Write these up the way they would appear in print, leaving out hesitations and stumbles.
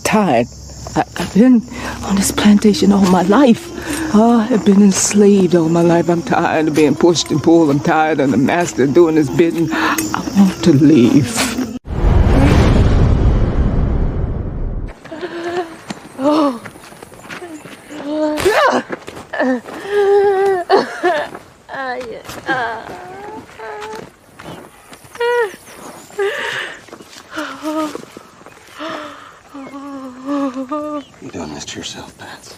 tired. I've been on this plantation all my life. I've been enslaved all my life. I'm tired of being pushed and pulled. I'm tired of the master doing his bidding. I want to leave. You're doing this to yourself, Pats.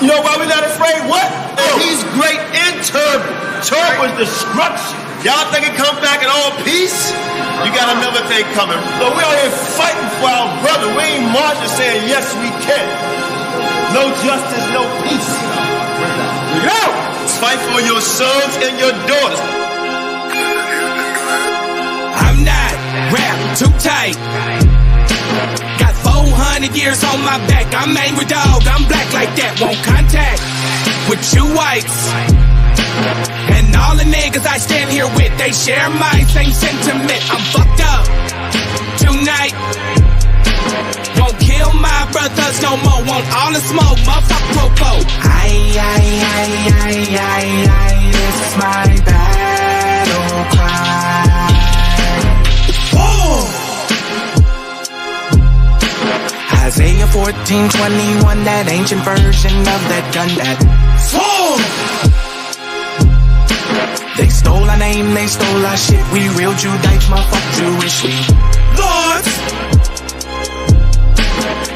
You know why we're not afraid? What? He's great and terrible. Terrible is destruction. Y'all think it come back in all peace? You got another thing coming. So we out here fighting for our brother. We ain't marching saying, yes, we can. No justice, no peace. Go! Fight for your sons and your daughters. I'm not wrapped too tight. Got 400 years on my back. I'm angry dog. I'm black like that. Won't contact with you whites. And all the niggas I stand here with, they share my same sentiment. I'm fucked up tonight. Won't kill my brothers no more. Want all the smoke, motherfucker popo. This is my battle cry. Oh! Isaiah 14:21, that ancient version of that gun that fall. They stole our name, they stole our shit. We real Judites, motherfucker Jewish. We lords.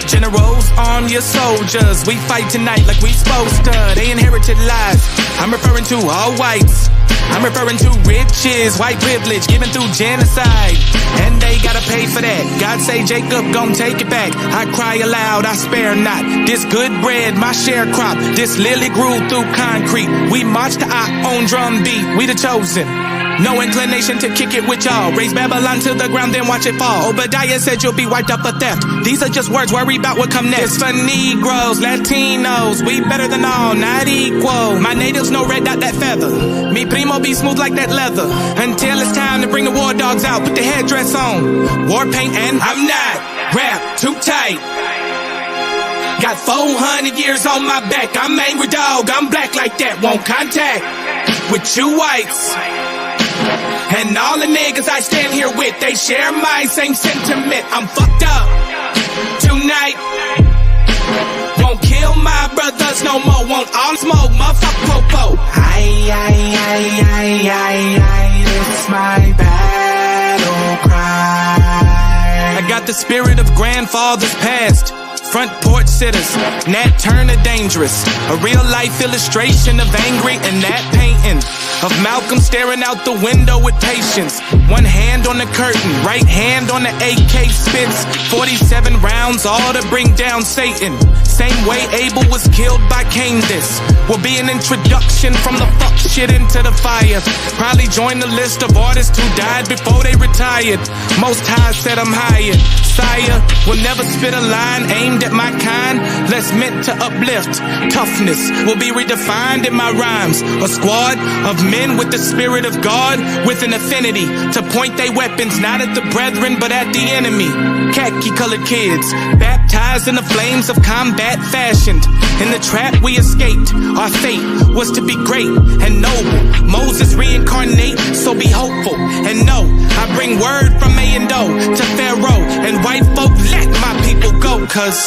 Generals, arm your soldiers. We fight tonight like we supposed to. They inherited lies. I'm referring to all whites. I'm referring to riches, white privilege, given through genocide. And they gotta pay for that. God say Jacob gon' take it back. I cry aloud, I spare not. This good bread, my sharecrop. This lily grew through concrete. We march to our own drum beat. We the chosen. No inclination to kick it with y'all. Raise Babylon to the ground, then watch it fall. Obadiah said you'll be wiped up for theft. These are just words, worry about what come next. It's for Negroes, Latinos, we better than all, not equal. My natives no red dot that feather. Me primo be smooth like that leather. Until it's time to bring the war dogs out, put the headdress on. War paint and I'm not wrapped too tight. Got 400 years on my back. I'm angry dog, I'm black like that. Won't contact with you whites. And all the niggas I stand here with, they share my same sentiment. I'm fucked up tonight. Won't kill my brothers no more. Want all smoke, motherfucker popo. This is my battle cry. I got the spirit of grandfathers past. Front porch sitters, Nat Turner dangerous. A real life illustration of angry and that painting. Of Malcolm staring out the window with patience. One hand on the curtain, right hand on the AK spits. 47 rounds, all to bring down Satan. Same way Abel was killed by Cain. This will be an introduction from the fuck shit into the fire. Probably join the list of artists who died before they retired. Most High said I'm hired. Sire will never spit a line aimed at my kind, less meant to uplift. Toughness will be redefined in my rhymes. A squad of men with the spirit of God, with an affinity to point their weapons not at the brethren but at the enemy. Khaki colored kids, baptized in the flames of combat, fashioned in the trap we escaped. Our fate was to be great and noble. Moses reincarnate, so be hopeful and know I bring word from A and O to Pharaoh and white folk. Let my people go, cause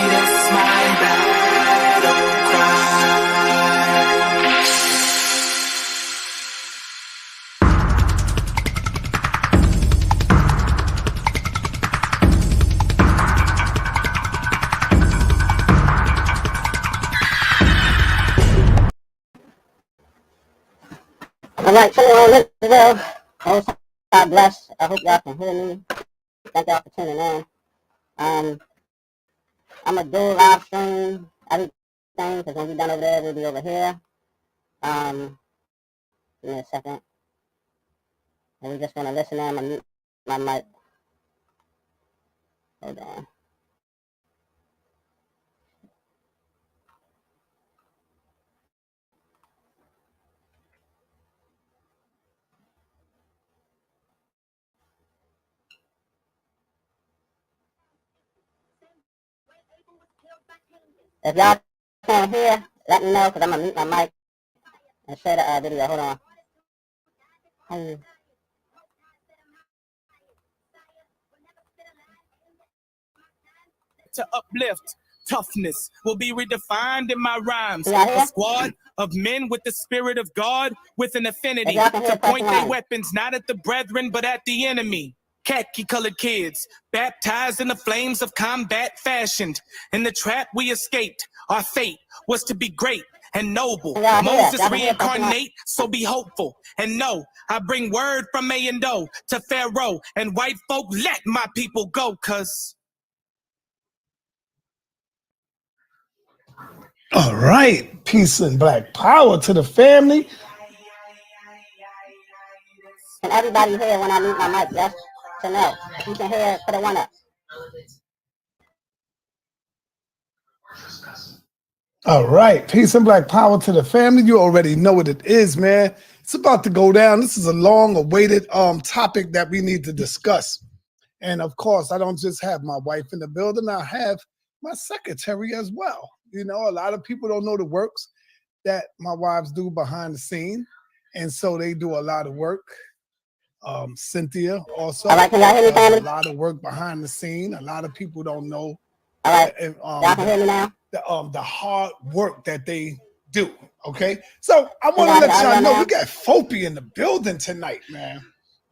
that's my battle cry. Alright, so Israel, God bless. I hope y'all can hear me. Thank y'all for tuning in. I'm gonna do live stream everything, because when we're done over there, we'll be over here. Give me a second. And we just want to listen in. My mic. Hold on. If y'all can't hear, let me know, because I'm going to mute my mic and share the video. Hold on. To uplift, toughness will be redefined in my rhymes. Yeah. A squad of men with the spirit of God, with an affinity If y'all can hear, to point their weapons not at the brethren but at the enemy. Khaki-colored kids, baptized in the flames of combat, fashioned in the trap we escaped. Our fate was to be great and noble. Yeah, Moses yeah, reincarnate, so be hopeful. And know, I bring word from A and O to Pharaoh and white folk, let my people go, cause... All right, peace and black power to the family. Can everybody hear when I mute my mic? Yes or no? If you can hear, put a 1 up. All right, peace and black power to the family. You already know what it is, man. It's about to go down. This is a long-awaited topic that we need to discuss. And of course, I don't just have my wife in the building. I have my secretary as well. You know, a lot of people don't know the works that my wives do behind the scene. And so they do a lot of work. Cynthia also. All right, can y'all hear me, family? A lot of work behind the scene. A lot of people don't know. All right, y'all can hear me now? The hard work that they do. Okay, so I want to let y'all know we got FOPE in the building tonight, man.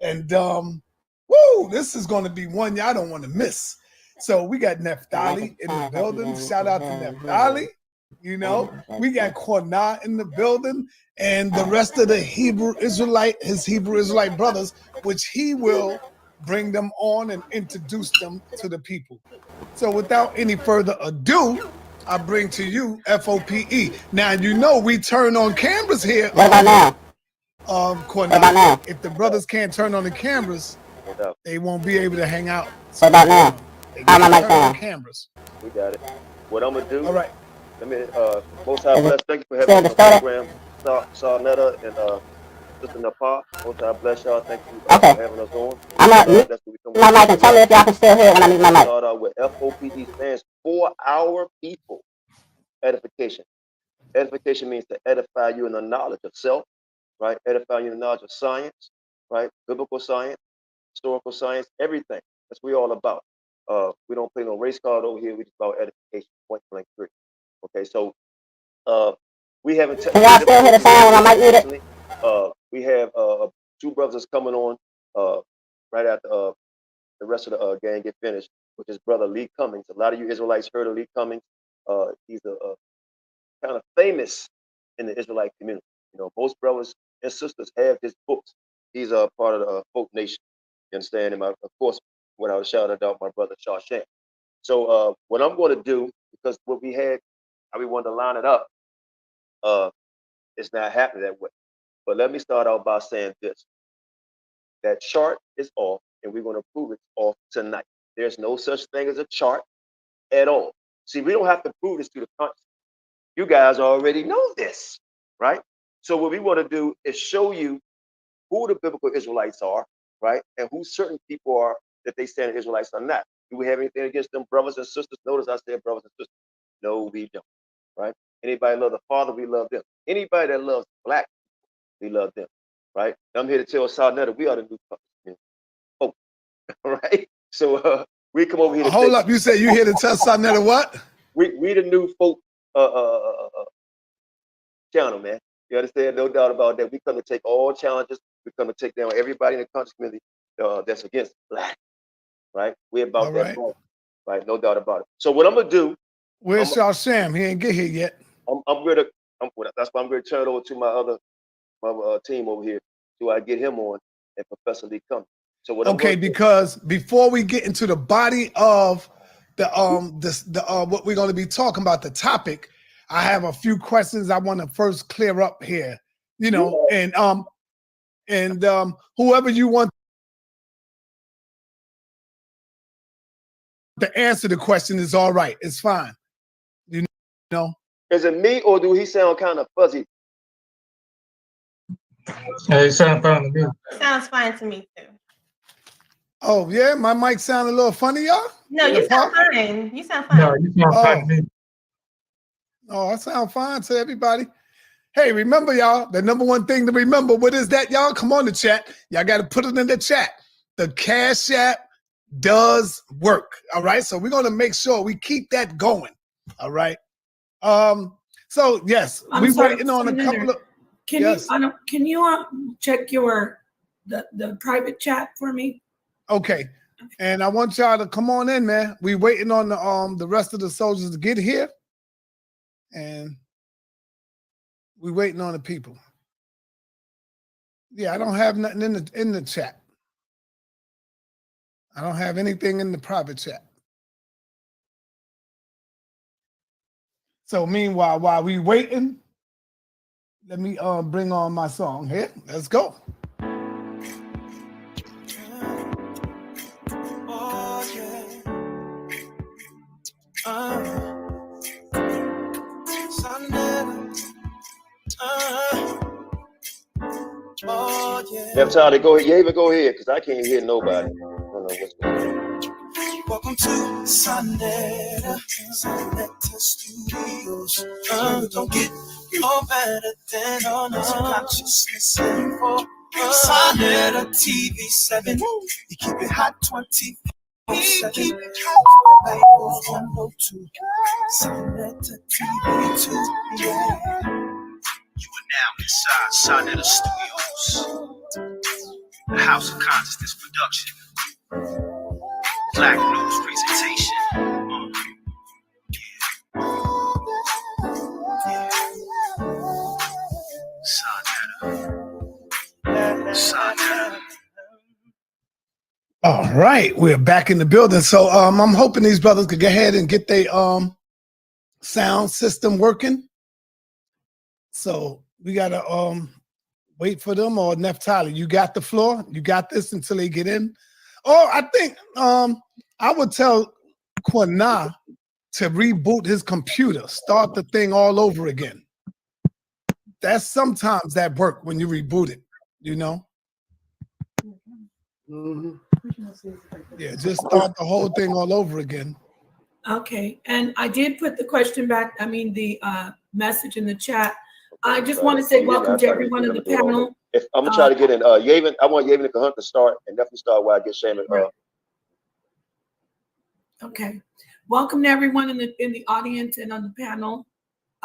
And woo, this is going to be one y'all don't want to miss. So we got Naphtali in the building. Shout out to Naphtali. You know, we got Qanath in the building, and the rest of the his Hebrew Israelite brothers, which he will bring them on and introduce them to the people. So without any further ado, I bring to you FOPE. Now, you know we turn on cameras here. What about now? Qanath. What about now? If the brothers can't turn on the cameras, they won't be able to hang out. So, what about now? How am I turn on cameras? We got it. What I'm gonna do? All right. Let me. Most High bless. Thank you for having me on the program, Sarnetta and Sister Nepal. Most High bless y'all. Thank you for having us on. I'm not my mic and tell me if y'all can still hear when I mute my mic. Start out with FOPE stands for our people. Edification. Edification means to edify you in the knowledge of self, right? Edify you in the knowledge of science, right? Biblical science, historical science, everything. That's what we're all about. We don't play no race card over here. We just about edification, point blank period. Okay, so we haven't. Can y'all still hear the sound when I mic muted? We have 2 brothers coming on right after the rest of the gang get finished, which is Brother Lee Cummings. A lot of you Israelites heard of Lee Cummings. He's a kind of famous in the Israelite community. You know, most brothers and sisters have his books. He's a part of the FOPE Nation. You understand? And of course, when I was shouting out my brother Shawshank. So what I'm going to do, because what we had, how we wanted to line it up, it's not happening that way. But let me start out by saying this. That chart is off, and we're going to prove it's off tonight. There's no such thing as a chart at all. See, we don't have to prove this to the country. You guys already know this, right? So what we want to do is show you who the biblical Israelites are, right? And who certain people are that they stand Israelites are not. Do we have anything against them brothers and sisters? Notice I said brothers and sisters. No, we don't, right? Anybody love the Father, we love them. Anybody that loves black, we love them, right? I'm here to tell Sarnetta we are the new FOPE, right? So we come over here to hold up, you said you here to tell Sarnetta what? We the new FOPE channel, man. You understand? No doubt about that. We come to take all challenges. We come to take down everybody in the country community that's against black, right? We're about that, right? No doubt about it. So what I'm gonna do? Where's Sham? He ain't get here yet. That's why I'm going to turn it over to my team over here, so I get him on and Professor Lee Cummings. So what? Because before we get into the body of the what we're going to be talking about, the topic, I have a few questions I want to first clear up here. You know, and whoever you want to answer the question is all right. It's fine. You know. Is it me or do he sound kind of fuzzy? It sounds fine to me. Sounds fine to me too. Oh yeah, my mic sound a little funny, y'all? No, you sound fine. You sound fine. No, you sound fine to me. Oh, I sound fine to everybody. Hey, remember, y'all, the number one thing to remember, what is that, y'all? Come on the chat. Y'all got to put it in the chat. The Cash App does work, all right? So we're going to make sure we keep that going, all right? So, yes, we're waiting on a couple of... Can you check the private chat for me? Okay. And I want y'all to come on in, man. We're waiting on the rest of the soldiers to get here. And we're waiting on the people. Yeah, I don't have nothing in the chat. I don't have anything in the private chat. So meanwhile, while we waiting, let me bring on my song here. Let's go. Neftali, go ahead. You even go ahead, because I can't hear nobody. I don't know what's going on. Welcome to Sunday Studios. Don't get no better than on us. Consciousness info. Sunday TV 7. You keep it hot 20. Keep it hot 102. Sunday TV 2. Yeah. You are now inside Sunday Studios. The House of Consciousness production. Black news presentation. All right, we're back in the building. So I'm hoping these brothers could go ahead and get their sound system working. So we gotta wait for them. Or Neftali, you got the floor? You got this until they get in? Or I think I would tell Qanath to reboot his computer, start the thing all over again. That's sometimes that work when you reboot it, you know? Mm-hmm. Yeah, just start the whole thing all over again. Okay, and I did put the question back, the message in the chat. I just want to say welcome to everyone in the panel. I'm going to try to get in. Yavin, I want Yavin and Qanath to start, and definitely start while I get Shaman. Right. Okay, welcome to everyone in the audience and on the panel.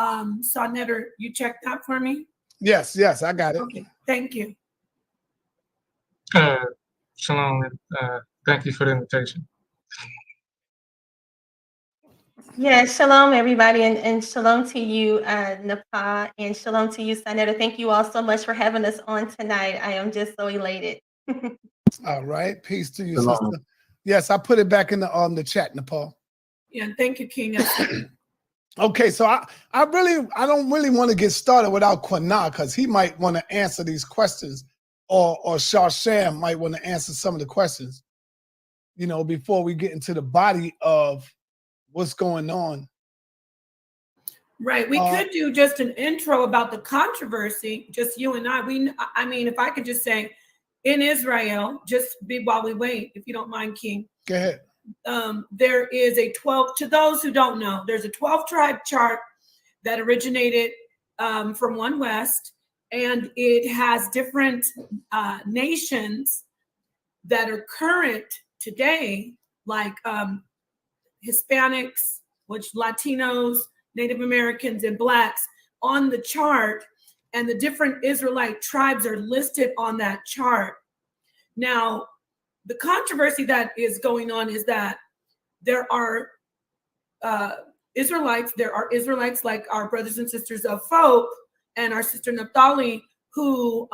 Sonetter, you checked that for me? Yes, I got it. Okay, thank you. Shalom. Thank you for the invitation. Yeah, shalom, everybody, and shalom to you, Napa, and shalom to you, Sonetter. Thank you all so much for having us on tonight. I am just so elated. All right, peace to you, sister. Yes, I put it back in the chat, Nepal. Yeah, thank you, King. Okay, so I don't really want to get started without Qanath, because he might want to answer these questions, or Shasham might want to answer some of the questions, before we get into the body of what's going on. Right, we could do just an intro about the controversy, just you and I. If I could just say, in Israel, while we wait, if you don't mind, King. Go ahead. There is a 12, to those who don't know, there's a 12 tribe chart that originated from One West, and it has different nations that are current today, like Hispanics, which Latinos, Native Americans, and Blacks on the chart, and the different Israelite tribes are listed on that chart. Now, the controversy that is going on is that there are Israelites like our brothers and sisters of FOPE and our sister Neftali, who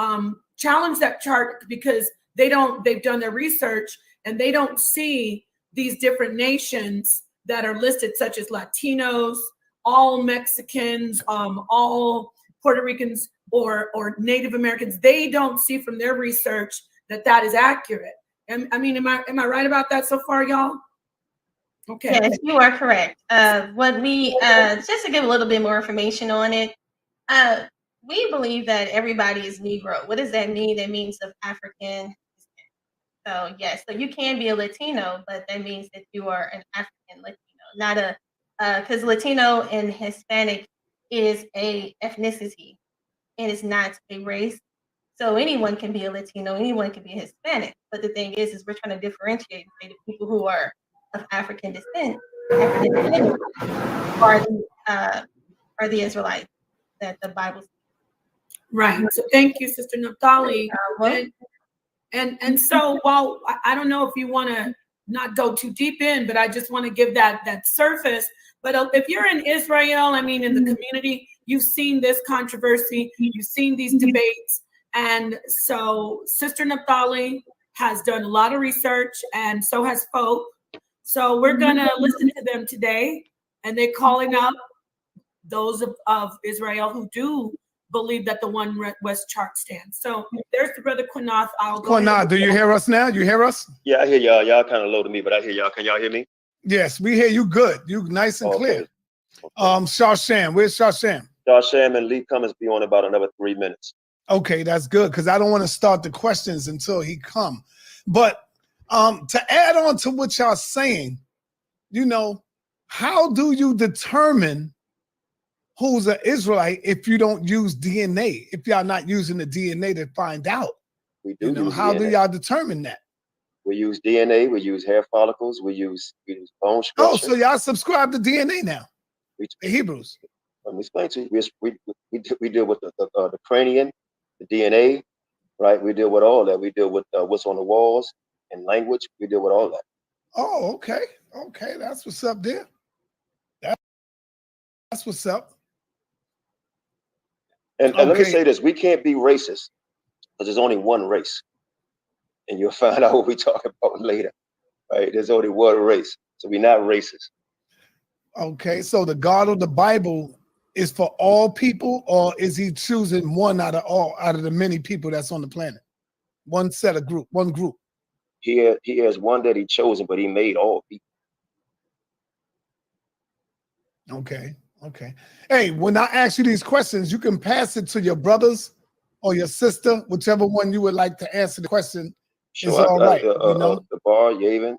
challenge that chart because they've done their research and they don't see these different nations that are listed, such as Latinos, all Mexicans, all Puerto Ricans, or Native Americans. They don't see from their research that is accurate. Am I right about that so far, y'all? Okay. Yes, you are correct. What we just to give a little bit more information on it, we believe that everybody is Negro. What does that mean? That means of African. So yes, so you can be a Latino, but that means that you are an African Latino, not a because Latino and Hispanic is a ethnicity and it's not a race. So anyone can be a Latino, anyone can be a Hispanic. But the thing is we're trying to differentiate and say the people who are of African descent, African descent are the Israelites that the Bible says. Right. So thank you, Sister Naphtali. And so while I don't know if you want to not go too deep in, but I just want to give that surface. But if you're in Israel, I mean, in the community, you've seen this controversy, you've seen these debates. And so Sister Naphtali has done a lot of research, and so has FOPE. So we're going to listen to them today, and they're calling out those of Israel who do believe that the one West chart stands. So there's the brother Qanath. Qanath, do you hear us now? You hear us? Yeah, I hear y'all. Y'all kind of low to me, but I hear y'all. Can y'all hear me? Yes, we hear you good. You nice and clear. Shasham, where's Shasham? Shasham and Lee Cummings be on about another 3 minutes. Okay, that's good, because I don't want to start the questions until he come. But to add on to what y'all saying, you know, how do you determine who's an Israelite if you don't use DNA? If y'all not using the DNA to find out, we do. You know, how DNA. do y'all determine that? We use DNA. We use hair follicles. We use bone structure. Oh, so y'all subscribe to DNA now? The Hebrews. Let me explain to you. We deal with the cranium, the DNA, right? We deal with all that. We deal with what's on the walls and language. We deal with all that. Oh, okay. Okay, that's what's up there. That's what's up. And let me say this: we can't be racist because there's only one race, and you'll find out what we're talking about later. Right? There's only one race, so we're not racist. Okay, so the God of the Bible is for all people, or is he choosing one out of the many people that's on the planet? One group. He has one that he chosen, but he made all people. Okay. Okay. Hey, when I ask you these questions, you can pass it to your brothers or your sister, whichever one you would like to answer the question. Sure, is all right. You know? The bar, Yavin,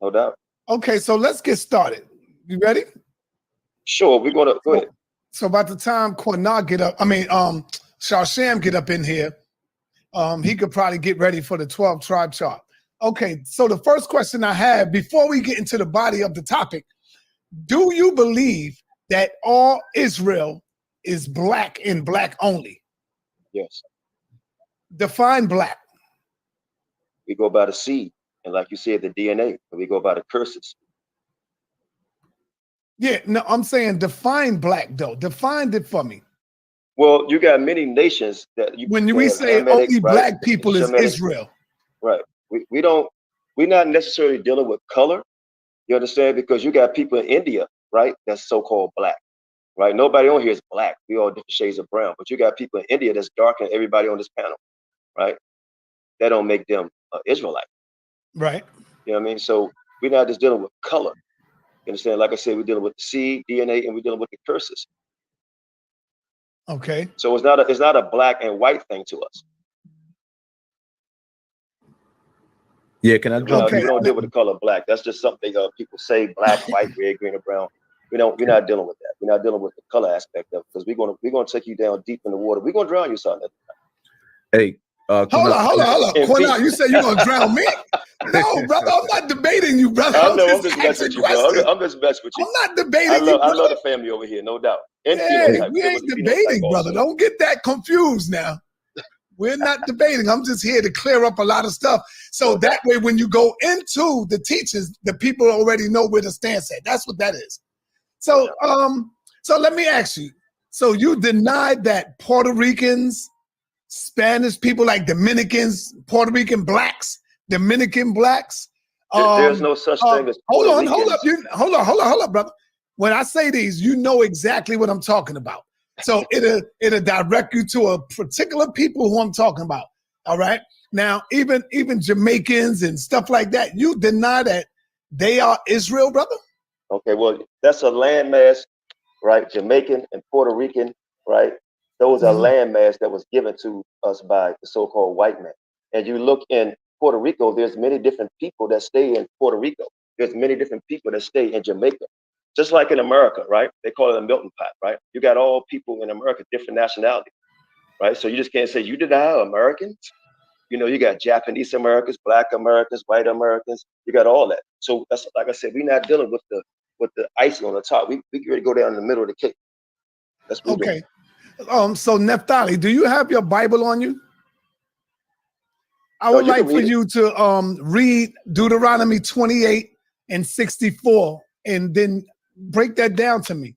no doubt. Okay, so let's get started. You ready? Sure, we're gonna go ahead. So by the time Qanath Shasham get up in here, he could probably get ready for the 12 tribe chart. Okay, so the first question I have before we get into the body of the topic, do you believe that all Israel is black and black only? Yes. Define black. We go by the seed, and like you said, the DNA, and we go by the curses. Yeah, no, I'm saying define black though. Define it for me. Well, you got many nations that you. When we say only black people is Israel, right? We're not necessarily dealing with color. You understand? Because you got people in India, right? That's so-called black, right? Nobody on here is black. We all different shades of brown. But you got people in India that's darker than everybody on this panel, right? That don't make them Israelite. Right. You know what I mean? So we're not just dealing with color. You understand? Like I said, we're dealing with the seed, DNA, and we're dealing with the curses. Okay. So it's not a black and white thing to us. Yeah, can I? We don't deal with the color black. That's just something people say: black, white, red, green, or brown. We're not dealing with that. We're not dealing with the color aspect of it because we're gonna take you down deep in the water. We're gonna drown you, son. Hey, hold on. Qanath, you said you're gonna drown me? No, brother, I'm not debating you, brother. I know, I'm just messing with you, bro. I'm just messing with you. I'm not debating you. I love the family over here, no doubt. And we ain't debating, brother. Don't get that confused now. We're not debating. I'm just here to clear up a lot of stuff. So that way, when you go into the teachings, the people already know where the stance at. That's what that is. So, so let me ask you. So you denied that Puerto Ricans, Spanish people like Dominicans, Puerto Rican blacks, Dominican blacks. There's no such thing as hold up, brother. When I say these, you know exactly what I'm talking about. So it'll direct you to a particular people who I'm talking about. All right. Now, even Jamaicans and stuff like that, you deny that they are Israel, brother? Okay, well, that's a landmass, right? Jamaican and Puerto Rican, right? Those are landmass that was given to us by the so-called white man. And you look in Puerto Rico, there's many different people that stay in Puerto Rico. There's many different people that stay in Jamaica. Just like in America, right? They call it a melting pot, right? You got all people in America, different nationalities, right? So you just can't say you deny Americans. You know, you got Japanese Americans, Black Americans, white Americans. You got all that. So that's, like I said, we're not dealing with the icing on the top. We get ready to go down in the middle of the cake. That's what we're doing. So Naphtali, do you have your Bible on you? I would like for you to read Deuteronomy 28 and 64 and then break that down to me.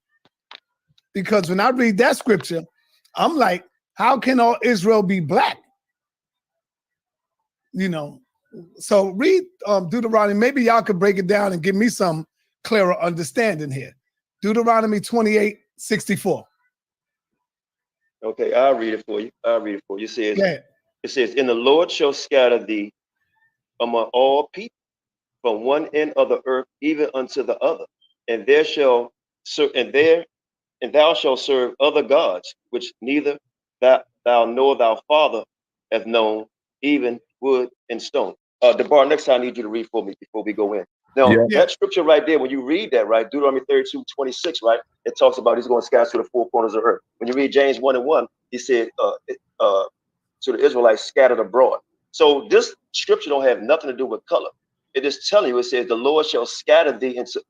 Because when I read that scripture, I'm like, how can all Israel be black? You know, so read Deuteronomy. Maybe y'all could break it down and give me some clearer understanding here. Deuteronomy 28, 64. Okay, I'll read it for you. It says, and the Lord shall scatter thee among all people from one end of the earth even unto the other, and thou shalt serve other gods, which neither thou nor thy father hath known, even wood and stone. DeBar, next time I need you to read for me before we go in. Now, that scripture right there, when you read that, right, Deuteronomy 32, 26, right, it talks about he's going to scatter to the four corners of the earth. When you read James 1 and 1, he said, to the Israelites scattered abroad. So this scripture don't have nothing to do with color. It is telling you, it says, the Lord shall scatter thee into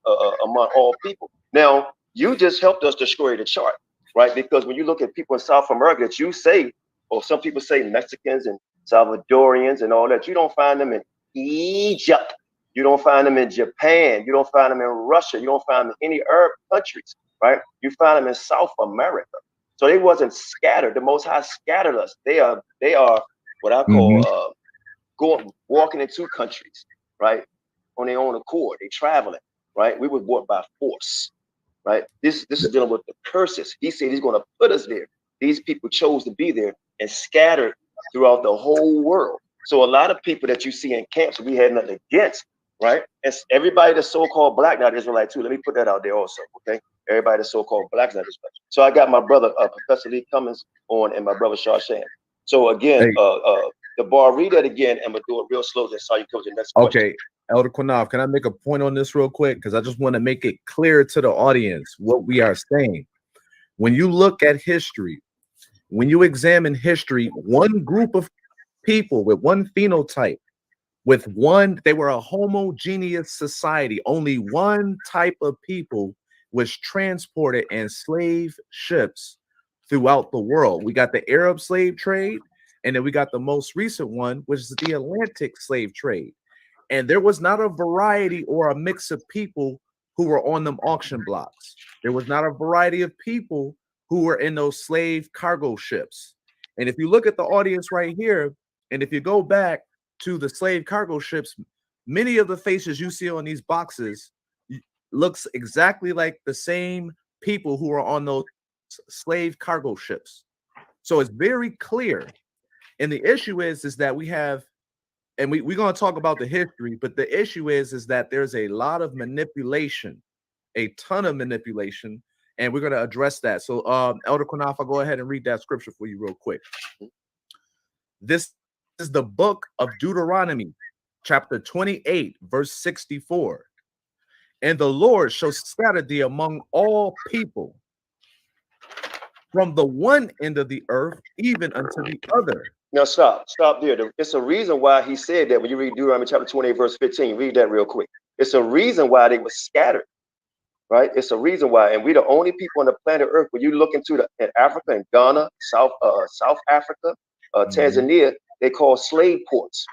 among all people. Now, you just helped us destroy the chart, right? Because when you look at people in South America that you say, or some people say Mexicans and Salvadorians and all that, you don't find them in Egypt. You don't find them in Japan. You don't find them in Russia. You don't find them in any Arab countries, right? You find them in South America. So they wasn't scattered. The Most High scattered us. They are what I call walking in two countries, right? On their own accord. They traveling, right? We were brought by force, right? This is dealing with the curses. He said he's going to put us there. These people chose to be there and scattered throughout the whole world. So a lot of people that you see in camps we had nothing against, right? And everybody that's so-called black, not Israelite too. Let me put that out there also, okay? Everybody that's so-called black is not Israelite. So I got my brother, Professor Lee Cummings on, and my brother Shashan. So again, the bar, read that again, and we'll do it real slow. That's how you go to the next question. Okay, Elder Qanath, can I make a point on this real quick? Because I just want to make it clear to the audience what we are saying. When you look at history, when you examine history, one group of people with one phenotype, they were a homogeneous society. Only one type of people was transported in slave ships throughout the world. We got the Arab slave trade, and then we got the most recent one, which is the Atlantic slave trade. And there was not a variety or a mix of people who were on them auction blocks. There was not a variety of people who were in those slave cargo ships. And if you look at the audience right here, and if you go back to the slave cargo ships, many of the faces you see on these boxes looks exactly like the same people who are on those slave cargo ships. So it's very clear. And the issue is that we have, and we're going to talk about the history, but the issue is that there's a lot of manipulation, a ton of manipulation, and we're going to address that. So Elder Qanath, I'll go ahead and read that scripture for you real quick. This is the book of Deuteronomy, chapter 28, verse 64. And the Lord shall scatter thee among all people, from the one end of the earth even unto the other. Now stop there. It's a reason why he said that. When you read Deuteronomy chapter 28, verse 15, read that real quick. It's a reason why they were scattered, right? It's a reason why. And we're the only people on the planet Earth. When you look into in Africa and Ghana, South Africa, Tanzania, they call slave ports,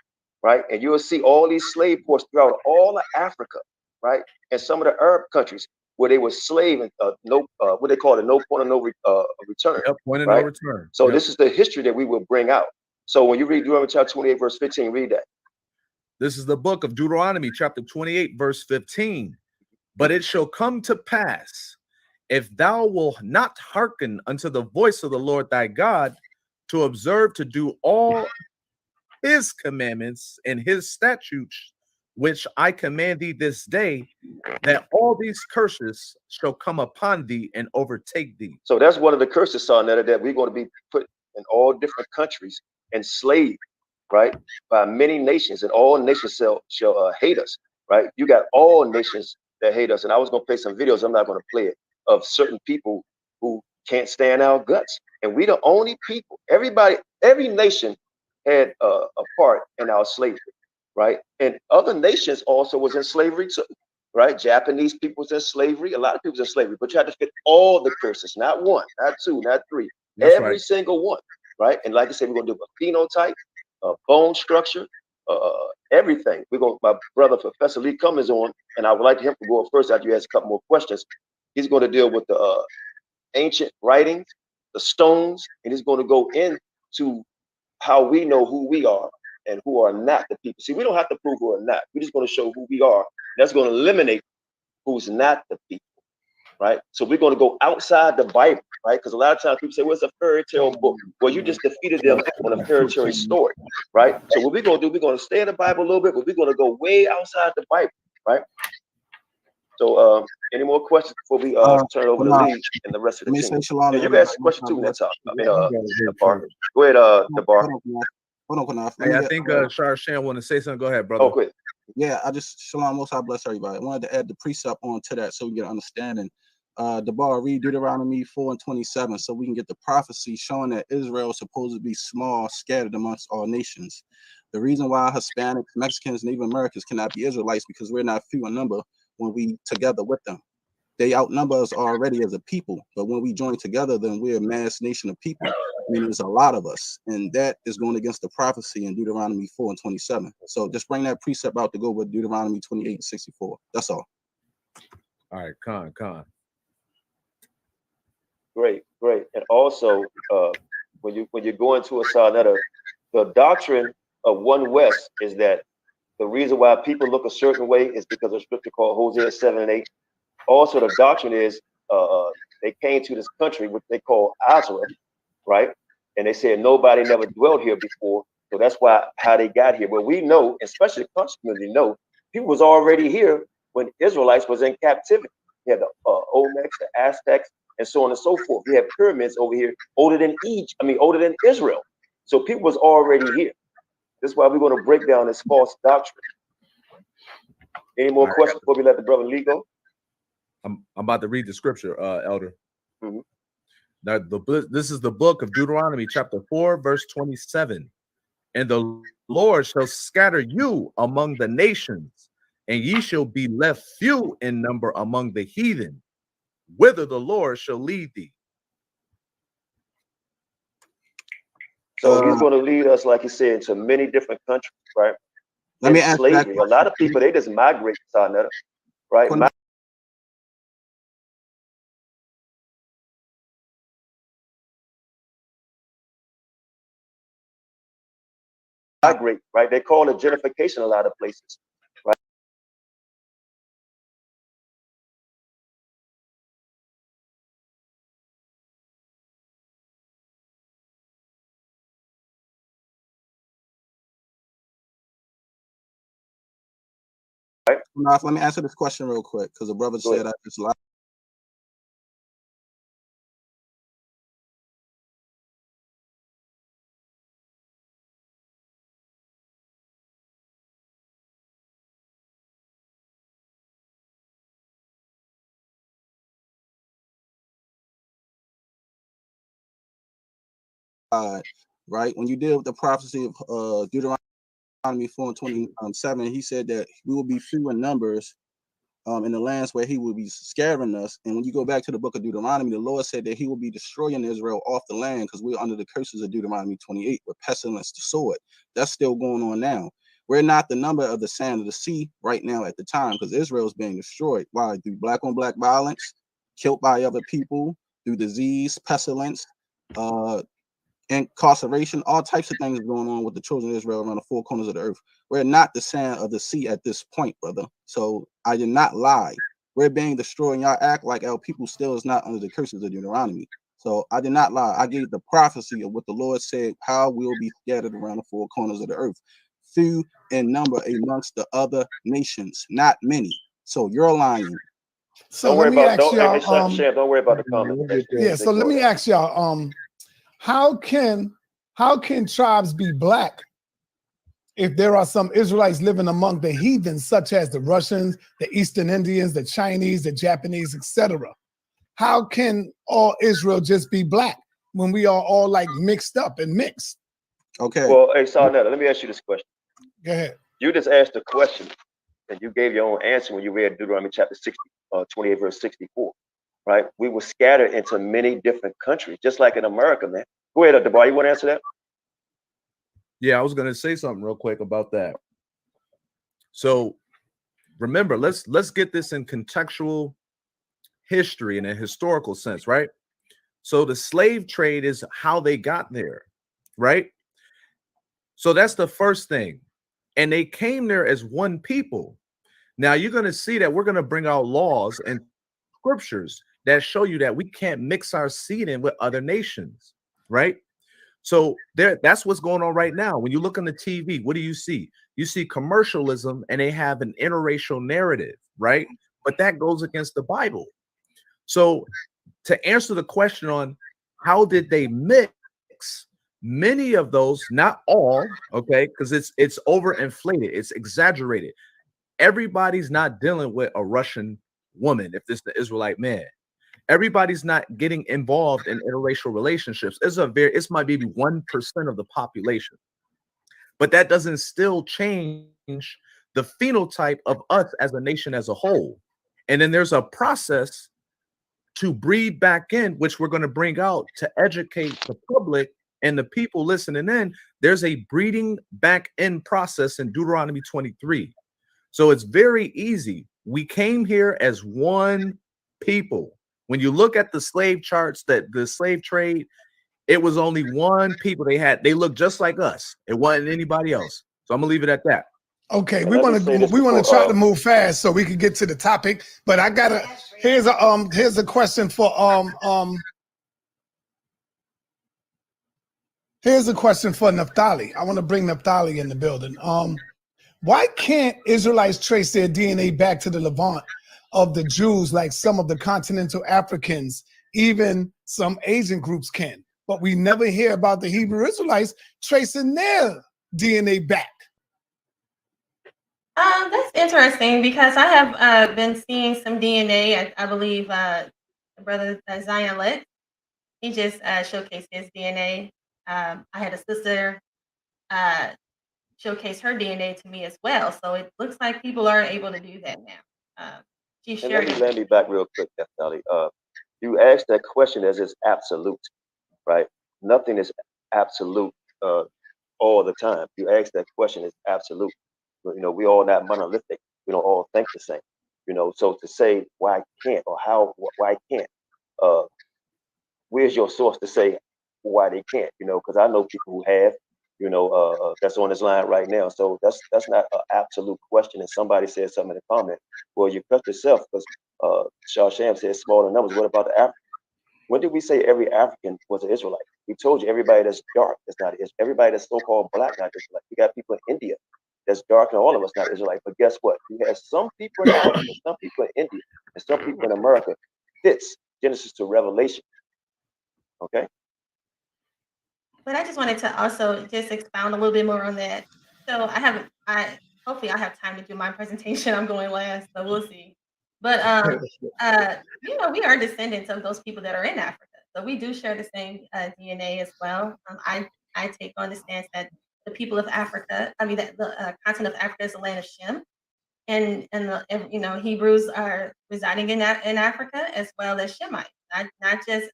right? And you'll see all these slave ports throughout all of Africa, right? And some of the Arab countries where they were slave and what they call it, no point of no return. Yep, point of right? no return. So this is the history that we will bring out. So when you read Deuteronomy chapter 28, verse 15, read that. This is the book of Deuteronomy, chapter 28, verse 15. But it shall come to pass, if thou wilt not hearken unto the voice of the Lord thy God, to observe to do all his commandments and his statutes, which I command thee this day, that all these curses shall come upon thee and overtake thee. So that's one of the curses, son, that we're going to be put in all different countries, enslaved, right, by many nations, and all nations shall hate us, right? You got all nations that hate us. And I was going to play some videos, I'm not going to play it, of certain people who can't stand our guts. And we the only people, every nation had a part in our slavery, right? And other nations also was in slavery too, right? Japanese people was in slavery, a lot of people was in slavery, but you had to fit all the curses, not one, not two, not three, That's every right. single one, right? And like I said, we're gonna do a phenotype, bone structure, everything. My brother Professor Lee Cummings on, and I would like him to go first after you ask a couple more questions. He's going to deal with the ancient writings, the stones, and he's going to go into how we know who we are and who are not the people. See, we don't have to prove who are not. We're just going to show who we are. That's going to eliminate who's not the people, right? So we're going to go outside the Bible, right? Because a lot of times people say, well, it's a fairy tale book. Well, you just defeated them on a fairy tale story, right? So what we're going to do, we're going to stay in the Bible a little bit, but we're going to go way outside the Bible, right? So any more questions before we turn over the lead and the rest of the team? Yeah, you can ask a question too, Natar. Go ahead, Debar. Hold on, Qanath. Hey, I think Sharshan want to say something. Go ahead, brother. Oh, quick. Yeah, Shalom, most high bless everybody. I wanted to add the precept on to that so we get an understanding. Debar, read Deuteronomy 4:27 so we can get the prophecy showing that Israel is supposed to be small, scattered amongst all nations. The reason why Hispanics, Mexicans, and even Americans cannot be Israelites because we're not few in number when we together with them. They outnumber us already as a people, but when we join together, then we're a mass nation of people. I mean, there's a lot of us, and that is going against the prophecy in Deuteronomy 4:27. So just bring that precept out to go with Deuteronomy 28:64. That's all. All right, Khan. Great. And also, when you go into a Sarnetta, the doctrine of One West is that the reason why people look a certain way is because of scripture called Hosea 7:8. Also, the doctrine is they came to this country, which they call Israel, right? And they said nobody never dwelt here before. So that's how they got here. But we know, especially the conscious community know, people was already here when Israelites was in captivity. You had the Olmecs, the Aztecs, and so on and so forth. We have pyramids over here older than Israel. So people was already here. That's why we're going to break down this false doctrine. Any more questions before we let the brother Lee go? I'm about to read the scripture, Elder. Mm-hmm. Now, this is the book of Deuteronomy, chapter 4, verse 27. And the Lord shall scatter you among the nations, and ye shall be left few in number among the heathen, whither the Lord shall lead thee. So he's going to lead us, like he said, into many different countries, right? Let me ask slavery. A lot of people, they just migrate to Sarnetta, right? Migrate, right? They call it gentrification a lot of places, right? Let me answer this question real quick because the brother said I just lied. Right? When you deal with the prophecy of Deuteronomy 4:27, he said that we will be few in numbers in the lands where he will be scattering us. And when you go back to the book of Deuteronomy, the Lord said that he will be destroying Israel off the land because we're under the curses of Deuteronomy 28 with pestilence to sword. That's still going on now. We're not the number of the sand of the sea right now at the time because Israel is being destroyed. Why? Through black on black violence, killed by other people, through disease, pestilence, incarceration, all types of things going on with the children of Israel around the four corners of the earth. We're not the sand of the sea at this point, brother. So I did not lie. We're being destroyed, and y'all act like our people still is not under the curses of Deuteronomy. So I did not lie. I gave the prophecy of what the Lord said, how we'll be scattered around the four corners of the earth. few in number amongst the other nations, not many. So you're lying. So let me ask y'all. Don't worry about the comments. Yeah. So let me ask y'all. How can tribes be black if there are some Israelites living among the heathens, such as the Russians, the Eastern Indians, the Chinese, the Japanese, etc.? How can all Israel just be black when we are all like mixed up and mixed? Okay. Well, hey, Sarnetta, let me ask you this question. Go ahead. You just asked a question, and you gave your own answer when you read Deuteronomy chapter 60, 28, verse 64, right? We were scattered into many different countries, just like in America, man. Go ahead, Debar, you want to answer that? Yeah, I was going to say something real quick about that. So remember, let's get this in contextual history in a historical sense, right? So the slave trade is how they got there, right? So that's the first thing. And they came there as one people. Now you're going to see that we're going to bring out laws and scriptures that show you that we can't mix our seed in with other nations, right? So that's what's going on right now. When you look on the TV, what do you see? You see commercialism, and they have an interracial narrative, right? But that goes against the Bible. So to answer the question on how did they mix, many of those, not all, okay, because it's overinflated, it's exaggerated. Everybody's not dealing with a Russian woman if this is the Israelite man. Everybody's not getting involved in interracial relationships. It's my maybe 1% of the population. But that doesn't still change the phenotype of us as a nation as a whole. And then there's a process to breed back in, which we're going to bring out to educate the public and the people listening in. There's a breeding back in process in Deuteronomy 23. So it's very easy. We came here as one people. When you look at the slave charts, that the slave trade, it was only one people they looked just like us. It wasn't anybody else. So I'm gonna leave it at that. Okay, we want to try to move fast so we can get to the topic. But I gotta here's a question for here's a question for Naphtali. I want to bring Naphtali in the building. Why can't Israelites trace their DNA back to the Levant of the Jews like some of the continental Africans, even some Asian groups can? But we never hear about the Hebrew Israelites tracing their DNA back. That's interesting because I have been seeing some DNA. I believe brother Zion Lit, he just showcased his DNA. I had a sister showcase her DNA to me as well. So it looks like people are able to do that now. She shared it. Let me back real quick, Naphtali. You asked that question as it's absolute, right? Nothing is absolute all the time. You asked that question as absolute. You know, we all not monolithic. We don't all think the same. You know, so to say why can't or why can't, where's your source to say why they can't? You know, because I know people who have, you know, that's on this line right now. So that's not an absolute question. And somebody said something in the comment. Well, you cut yourself because Sham said smaller numbers. What about the African? When did we say every African was an Israelite? We told you everybody that's dark is not Israelite. Everybody that's so-called black not Israelite. We got people in India that's dark, and all of us not Israelite. But guess what? You have some people in Africa, some people in India, and some people in America fits Genesis to Revelation. Okay. But I just wanted to also just expound a little bit more on that. So hopefully I have time to do my presentation. I'm going last, so we'll see. But you know, we are descendants of those people that are in Africa, so we do share the same DNA as well. I take on the stance that the people of Africa, that the continent of Africa is the land of Shem, and you know, Hebrews are residing in Africa as well as Shemites, not just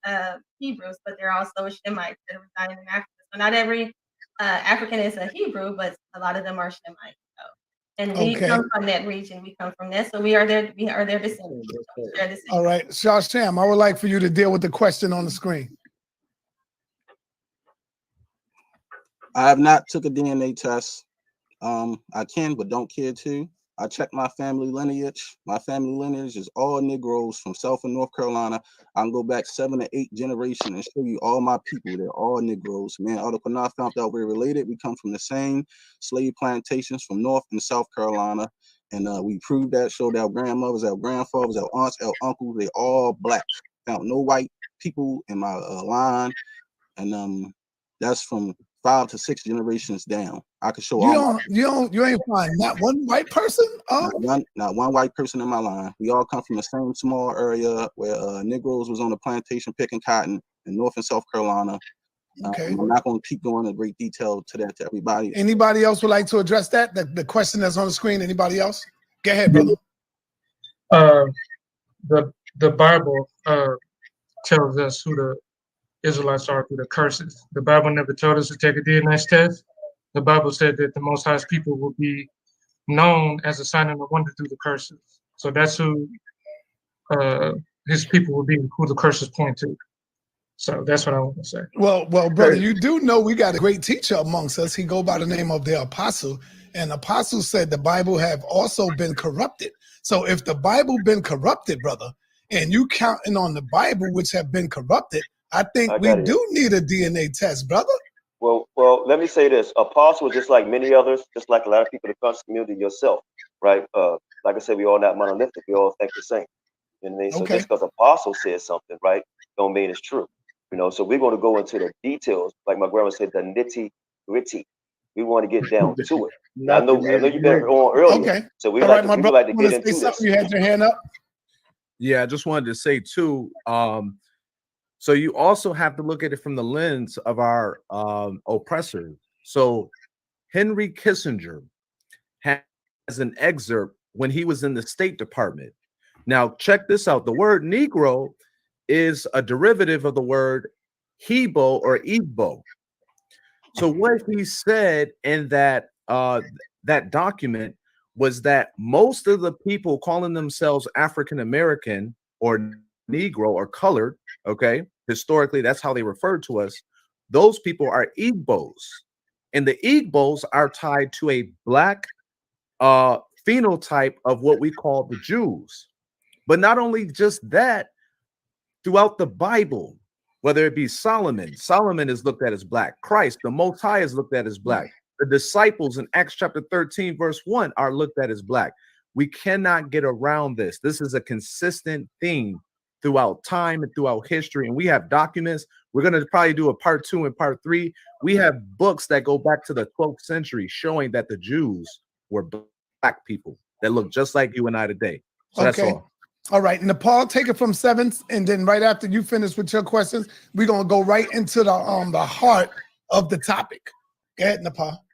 Hebrews, but they're also Shemites that are residing in Africa. So not every African is a Hebrew, but a lot of them are Shemites. So. And we come from that region. We come from that, so we are their descendants. All right, Sham, I would like for you to deal with the question on the screen. I have not took a DNA test. I can, but don't care to. I checked my family lineage. My family lineage is all Negroes from South and North Carolina. I can go back 7 to 8 generations and show you all my people. They're all Negroes. Man, out of Qanath found out we're related. We come from the same slave plantations from North and South Carolina. And we proved that, showed our grandmothers, our grandfathers, our aunts, our uncles. They all black. Found no white people in my line. And that's from 5 to 6 generations down. I could show you ain't find not one white person. Not one white person in my line. We all come from the same small area where Negroes was on the plantation picking cotton in North and South Carolina. Okay. I'm not going to keep going in great detail to that to everybody. Anybody else would like to address that? The question that's on the screen. Anybody else? Go ahead, brother. The Bible tells us who the Israelites are through the curses. The Bible never told us to take a DNA test. The Bible said that the Most High's people will be known as a sign and a wonder through the curses. So that's who his people will be, who the curses point to. So that's what I want to say. Well, brother, you do know we got a great teacher amongst us. He go by the name of the Apostle, and Apostle said the Bible have also been corrupted. So if the Bible been corrupted, brother, and you counting on the Bible which have been corrupted, I think we do need a DNA test, brother. Well, let me say this. Apostle, just like many others, just like a lot of people in the conscious community, yourself, right? Like I said, we all not monolithic. We all think the same. You know what I mean? So just because Apostle says something, right, don't mean it's true. You know, so we're going to go into the details, like my grandma said, the nitty gritty. We want to get down to it. I know you've been on earlier. Okay. So we all like, right, my brother, get into this. You had your hand up. Yeah, I just wanted to say too. So you also have to look at it from the lens of our oppressors. So Henry Kissinger has an excerpt when he was in the State Department. Now check this out. The word Negro is a derivative of the word Hebo or Igbo. So what he said in that that document was that most of the people calling themselves African American or Negro or colored, okay, historically that's how they referred to us, those people are Igbos, and the Igbos are tied to a black phenotype of what we call the Jews. But not only just that, throughout the Bible, whether it be Solomon is looked at as black. Christ, the Most High, is looked at as black. The disciples in Acts chapter 13, verse 1 are looked at as black. We cannot get around this. This is a consistent theme throughout time and throughout history. And we have documents. We're going to probably do a part 2 and part 3. We have books that go back to the 12th century showing that the Jews were black people that look just like you and I today. So that's all. All right, Nepal, take it from 7th, and then right after you finish with your questions, we're gonna go right into the heart of the topic. Go ahead, Nepal.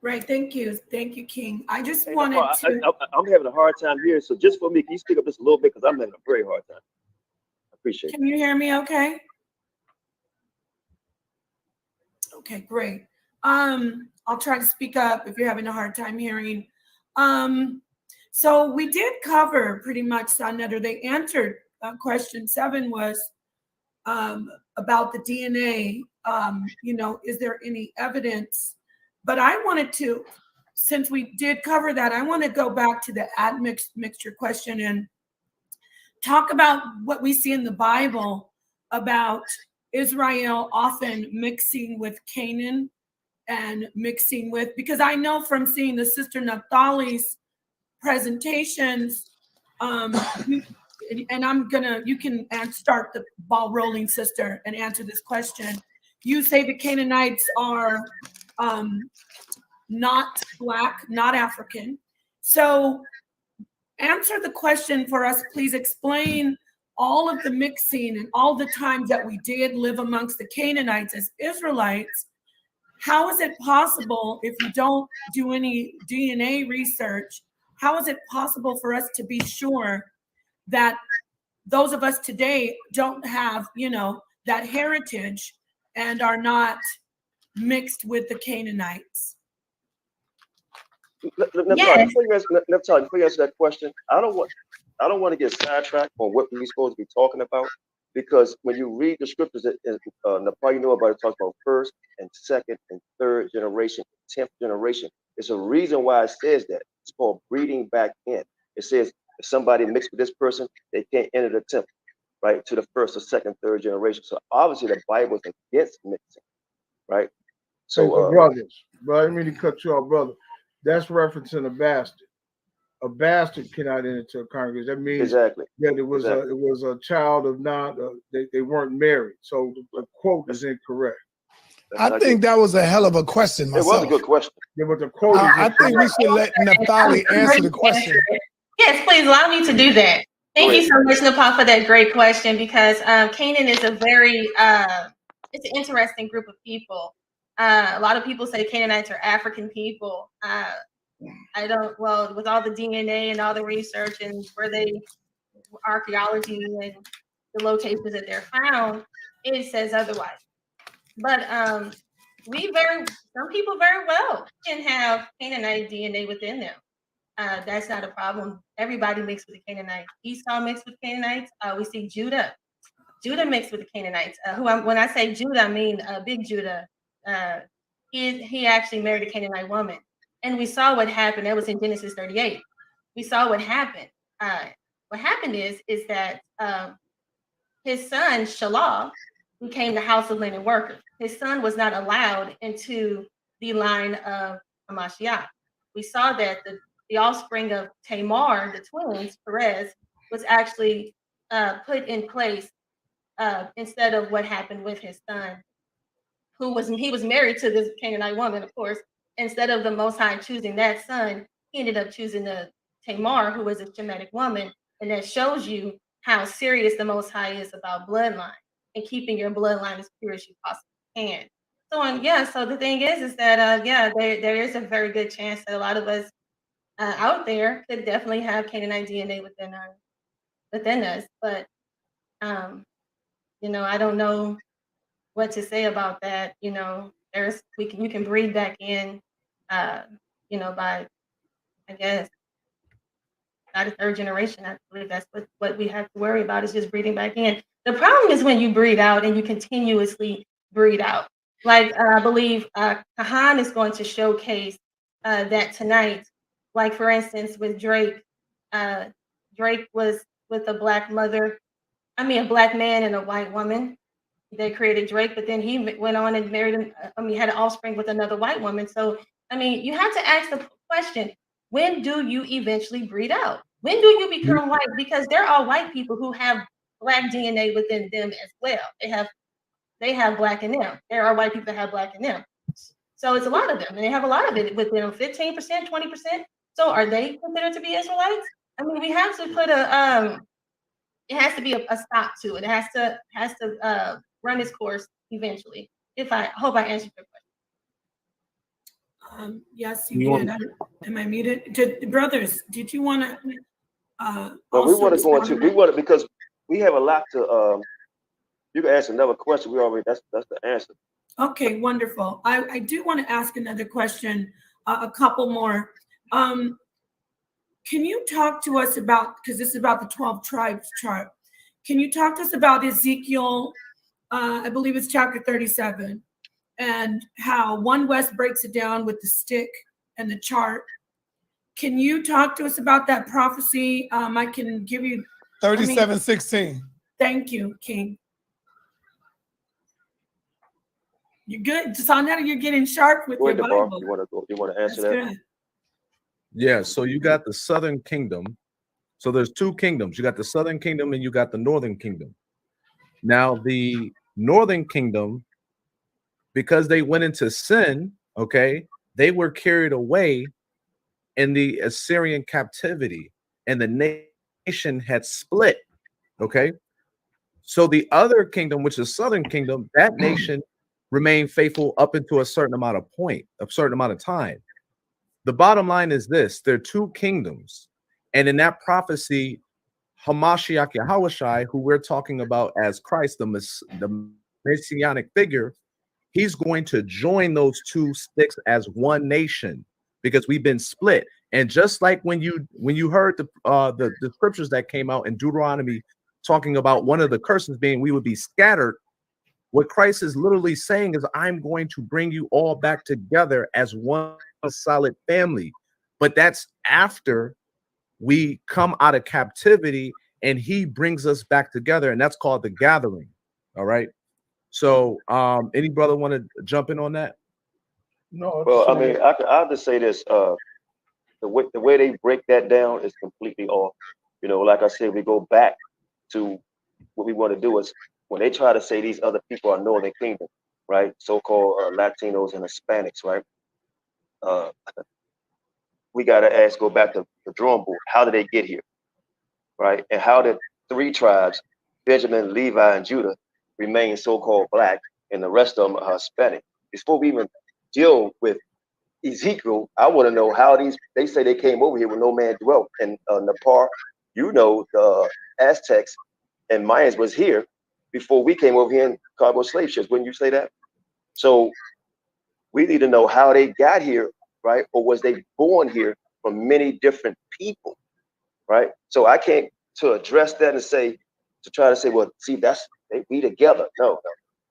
Right, thank you, King. I just wanted to. I'm having a hard time here, so just for me, can you speak up just a little bit because I'm having a very hard time. I appreciate it. Can you hear me? Okay. Okay, great. I'll try to speak up if you're having a hard time hearing. So we did cover pretty much, Senator. They answered question 7 was about the DNA. You know, is there any evidence? But I wanted to, since we did cover that, I want to go back to the admixture question and talk about what we see in the Bible about Israel often mixing with Canaan and mixing with, because I know from seeing the Sister Naphtali's presentations, and you can start the ball rolling, sister, and answer this question. You say the Canaanites are not black, not African. So answer the question for us, please. Explain all of the mixing and all the times that we did live amongst the Canaanites as Israelites. How is it possible, if you don't do any DNA research, how is it possible for us to be sure that those of us today don't have, you know, that heritage and are not mixed with the Canaanites? Yes. Before you answer that question, I don't want to get sidetracked on what we're supposed to be talking about. Because when you read the scriptures, the part you know about it talks about first and second and third generation, 10th generation. It's a reason why it says that. It's called breeding back in. It says if somebody mixed with this person, they can't enter the temple, right, to the first or second, third generation. So obviously the Bible is against mixing, right? So brothers, bro, I didn't mean to cut you off, brother. That's referencing a bastard. A bastard cannot enter into a congregation. That means exactly that it was a child of not they weren't married. So the quote is incorrect. I think that was a hell of a question myself. It was a good question. Yeah, but the quote is I think we should let Naphtali answer the question. Yes, please allow me to do that. Thank you so much, Nepal, for that great question, because Canaan is a very it's an interesting group of people. A lot of people say Canaanites are African people. I don't, well, with all the DNA and all the research and where they, archaeology and the locations that they're found, it says otherwise. But some people very well can have Canaanite DNA within them. That's not a problem. Everybody mixed with the Canaanites. Esau mixed with Canaanites. We see Judah. Judah mixed with the Canaanites. When I say Judah, I mean Big Judah. He actually married a Canaanite woman. And we saw what happened. That was in Genesis 38. We saw what happened. What happened is that his son, Shelah, became the house of linen worker. His son was not allowed into the line of Ha Mashayach. We saw that the offspring of Tamar, the twins, Perez, was actually put in place instead of what happened with his son, he was married to this Canaanite woman, of course. Instead of the Most High choosing that son, he ended up choosing the Tamar, who was a Shemitic woman. And that shows you how serious the Most High is about bloodline and keeping your bloodline as pure as you possibly can. So, so the thing is that, there is a very good chance that a lot of us out there could definitely have Canaanite DNA within us. But, I don't know what to say about that. You can breed back in, by, I guess, by the third generation. I believe that's what we have to worry about, is just breeding back in. The problem is when you breed out and you continuously breed out. Like, I believe Kahan is going to showcase that tonight. Like, for instance, with Drake, Drake was with a black man and a white woman. They created Drake, but then he went on and married him. Had an offspring with another white woman. So, you have to ask the question, when do you eventually breed out? When do you become white? Because there are white people who have black DNA within them as well. They have black in them. There are white people that have black in them. So it's a lot of them, and they have a lot of it within them, 15%, 20%. So are they considered to be Israelites? We have to put it has to be a stop to it. It has to run its course eventually. I hope I answered your question. Yes, you did. Am I muted? Brothers, did you want to? But we want to go into because we have a lot to. You can ask another question. That's the answer. Okay, wonderful. I do want to ask another question. A couple more. Can you talk to us about, because this is about the 12 tribes chart. Can you talk to us about Ezekiel? I believe it's chapter 37, and how 1 West breaks it down with the stick and the chart. Can you talk to us about that prophecy? I can give you 37:16. Thank you, King. You're good. So now you're getting sharp with your Bible. You want to answer that? Good. Yeah. So you got the southern kingdom. So there's two kingdoms. You got the southern kingdom and you got the northern kingdom. Now the northern kingdom, because they went into sin, okay, they were carried away in the Assyrian captivity, and the nation had split. Okay. So the other kingdom, which is southern kingdom, that nation remain faithful up into a certain amount of time. The bottom line is this: there are two kingdoms, and in that prophecy, Ha Mashayach Yahawashi, who we're talking about as Christ, the messianic figure, he's going to join those two sticks as one nation, because we've been split. And just like when you heard the scriptures that came out in Deuteronomy talking about one of the curses being we would be scattered, what Christ is literally saying is, I'm going to bring you all back together as one solid family. But that's after we come out of captivity and he brings us back together, and that's called the gathering. All right. So any brother want to jump in on that? No. Well, I mean, I'll just say this. The way they break that down is completely off. You know, like I said, we go back to what we want to do is when they try to say these other people are Northern Kingdom, right? So-called Latinos and Hispanics, right? We got to go back to the drawing board. How did they get here, right? And how did 3 tribes, Benjamin, Levi, and Judah, remain so-called black and the rest of them are Hispanic? Before we even deal with Ezekiel, I want to know how they say they came over here where no man dwelt. And Nepal, you know, the Aztecs and Mayans was here before we came over here in cargo slave ships. Wouldn't you say that? So we need to know how they got here, right? Or was they born here from many different people, right? So I can't to address that and try to say, well, see, we together. No,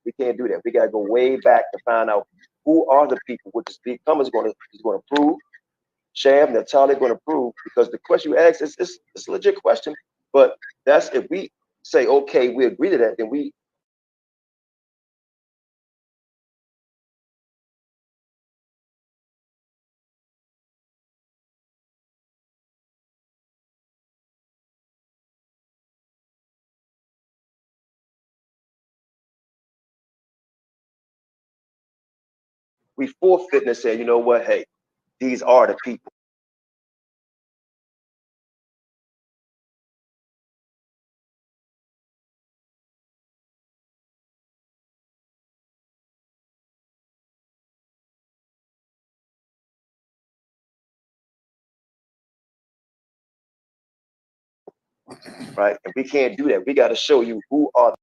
we can't do that. We got to go way back to find out who are the people, which is is going to prove. Sham, Natalia going to prove, because the question you asked is a legit question. But that's if we say, okay, we agree to that, then we forfeit and say, you know what, hey, these are the people. Right? And we can't do that. We got to show you who are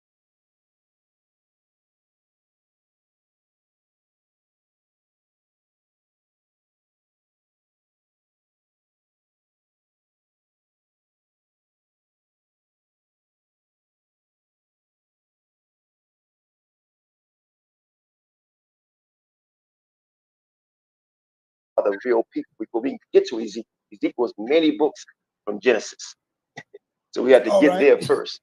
the real people before we can get to Ezekiel. Ezekiel was many books from Genesis. So we have to get there first.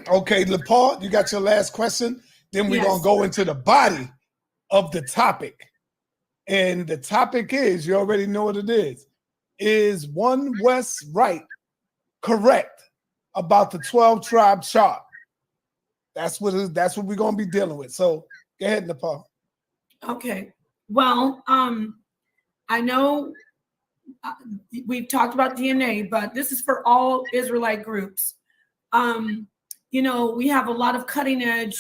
Okay, Lepar, you got your last question. Then we're going to go into the body of the topic. And the topic is, you already know what it is One West right correct about the 12 tribe chart? That's what we're going to be dealing with. So go ahead, Nepal. Okay. Well, I know we've talked about DNA, but this is for all Israelite groups. You know, we have a lot of cutting edge,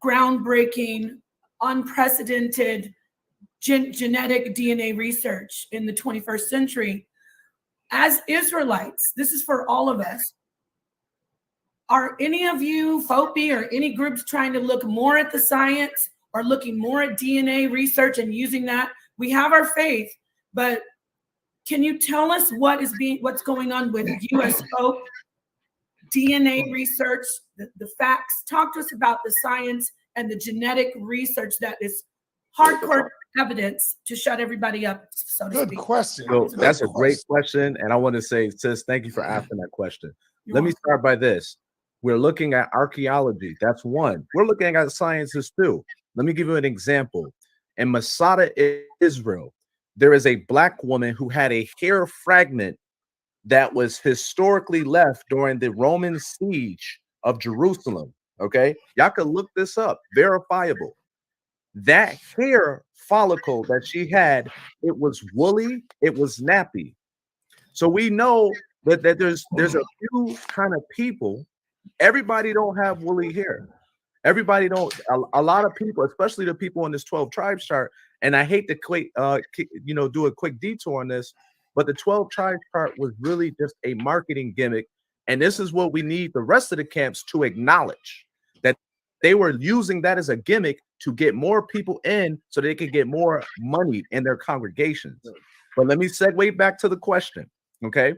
groundbreaking, unprecedented genetic DNA research in the 21st century. As Israelites, this is for all of us. Are any of you, FOPE, or any groups trying to look more at the science or looking more at DNA research and using that? We have our faith, but can you tell us what's going on with US FOPE, DNA research, the facts? Talk to us about the science and the genetic research that is hardcore evidence to shut everybody up, so to speak. Good question. So that's a great question. And I want to say, sis, thank you for asking that question. Let me start by this. We're looking at archaeology. That's one. We're looking at sciences too. Let me give you an example. In Masada, Israel, there is a black woman who had a hair fragment that was historically left during the Roman siege of Jerusalem. Okay, y'all can look this up, verifiable. That hair follicle that she had, it was woolly, it was nappy. So we know that there's a few kind of people. Everybody don't have woolly hair. Everybody don't. A lot of people, especially the people on this 12 tribes chart. And I hate to do a quick detour on this, but the 12 tribes chart was really just a marketing gimmick. And this is what we need the rest of the camps to acknowledge, that they were using that as a gimmick to get more people in so they could get more money in their congregations. But let me segue back to the question. Okay.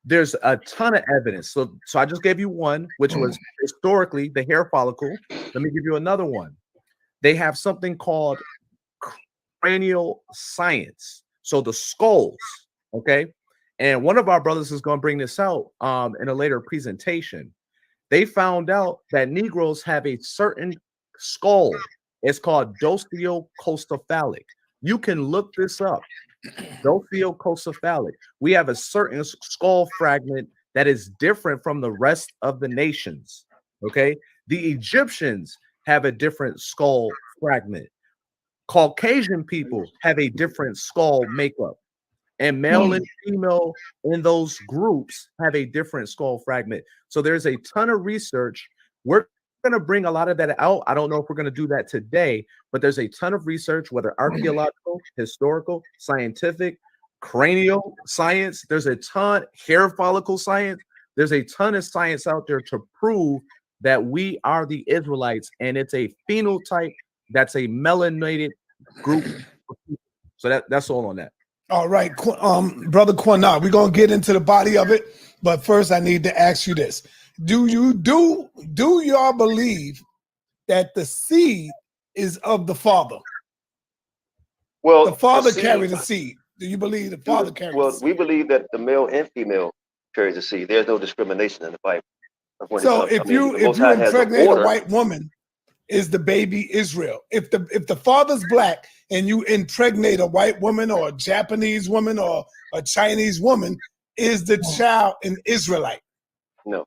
There's a ton of evidence. So I just gave you one, which was historically the hair follicle. Let me give you another one. They have something called cranial science. So the skulls, okay? And one of our brothers is going to bring this out in a later presentation. They found out that Negroes have a certain skull. It's called dociocephalic. You can look this up. Dociocephalic. We have a certain skull fragment that is different from the rest of the nations. Okay. The Egyptians have a different skull fragment. Caucasian people have a different skull makeup. And male and female in those groups have a different skull fragment. So there's a ton of research. We're going to bring a lot of that out. I don't know if we're going to do that today, but there's a ton of research, whether archaeological, historical, scientific, cranial science. There's a ton, hair follicle science. There's a ton of science out there to prove that we are the Israelites, and it's a phenotype that's a melanated group. So that's all on that. All right, Brother Qanath, we're gonna get into the body of it, but first I need to ask you this: Do y'all believe that the seed is of the Father? Well, the Father carries the seed. Do you believe the Father carries? Well, the seed? we believe that the male and female carries the seed. There's no discrimination in the Bible. So if you impregnate a white woman, is the baby Israel? If the father's black and you impregnate a white woman or a Japanese woman or a Chinese woman, is the child an Israelite? No.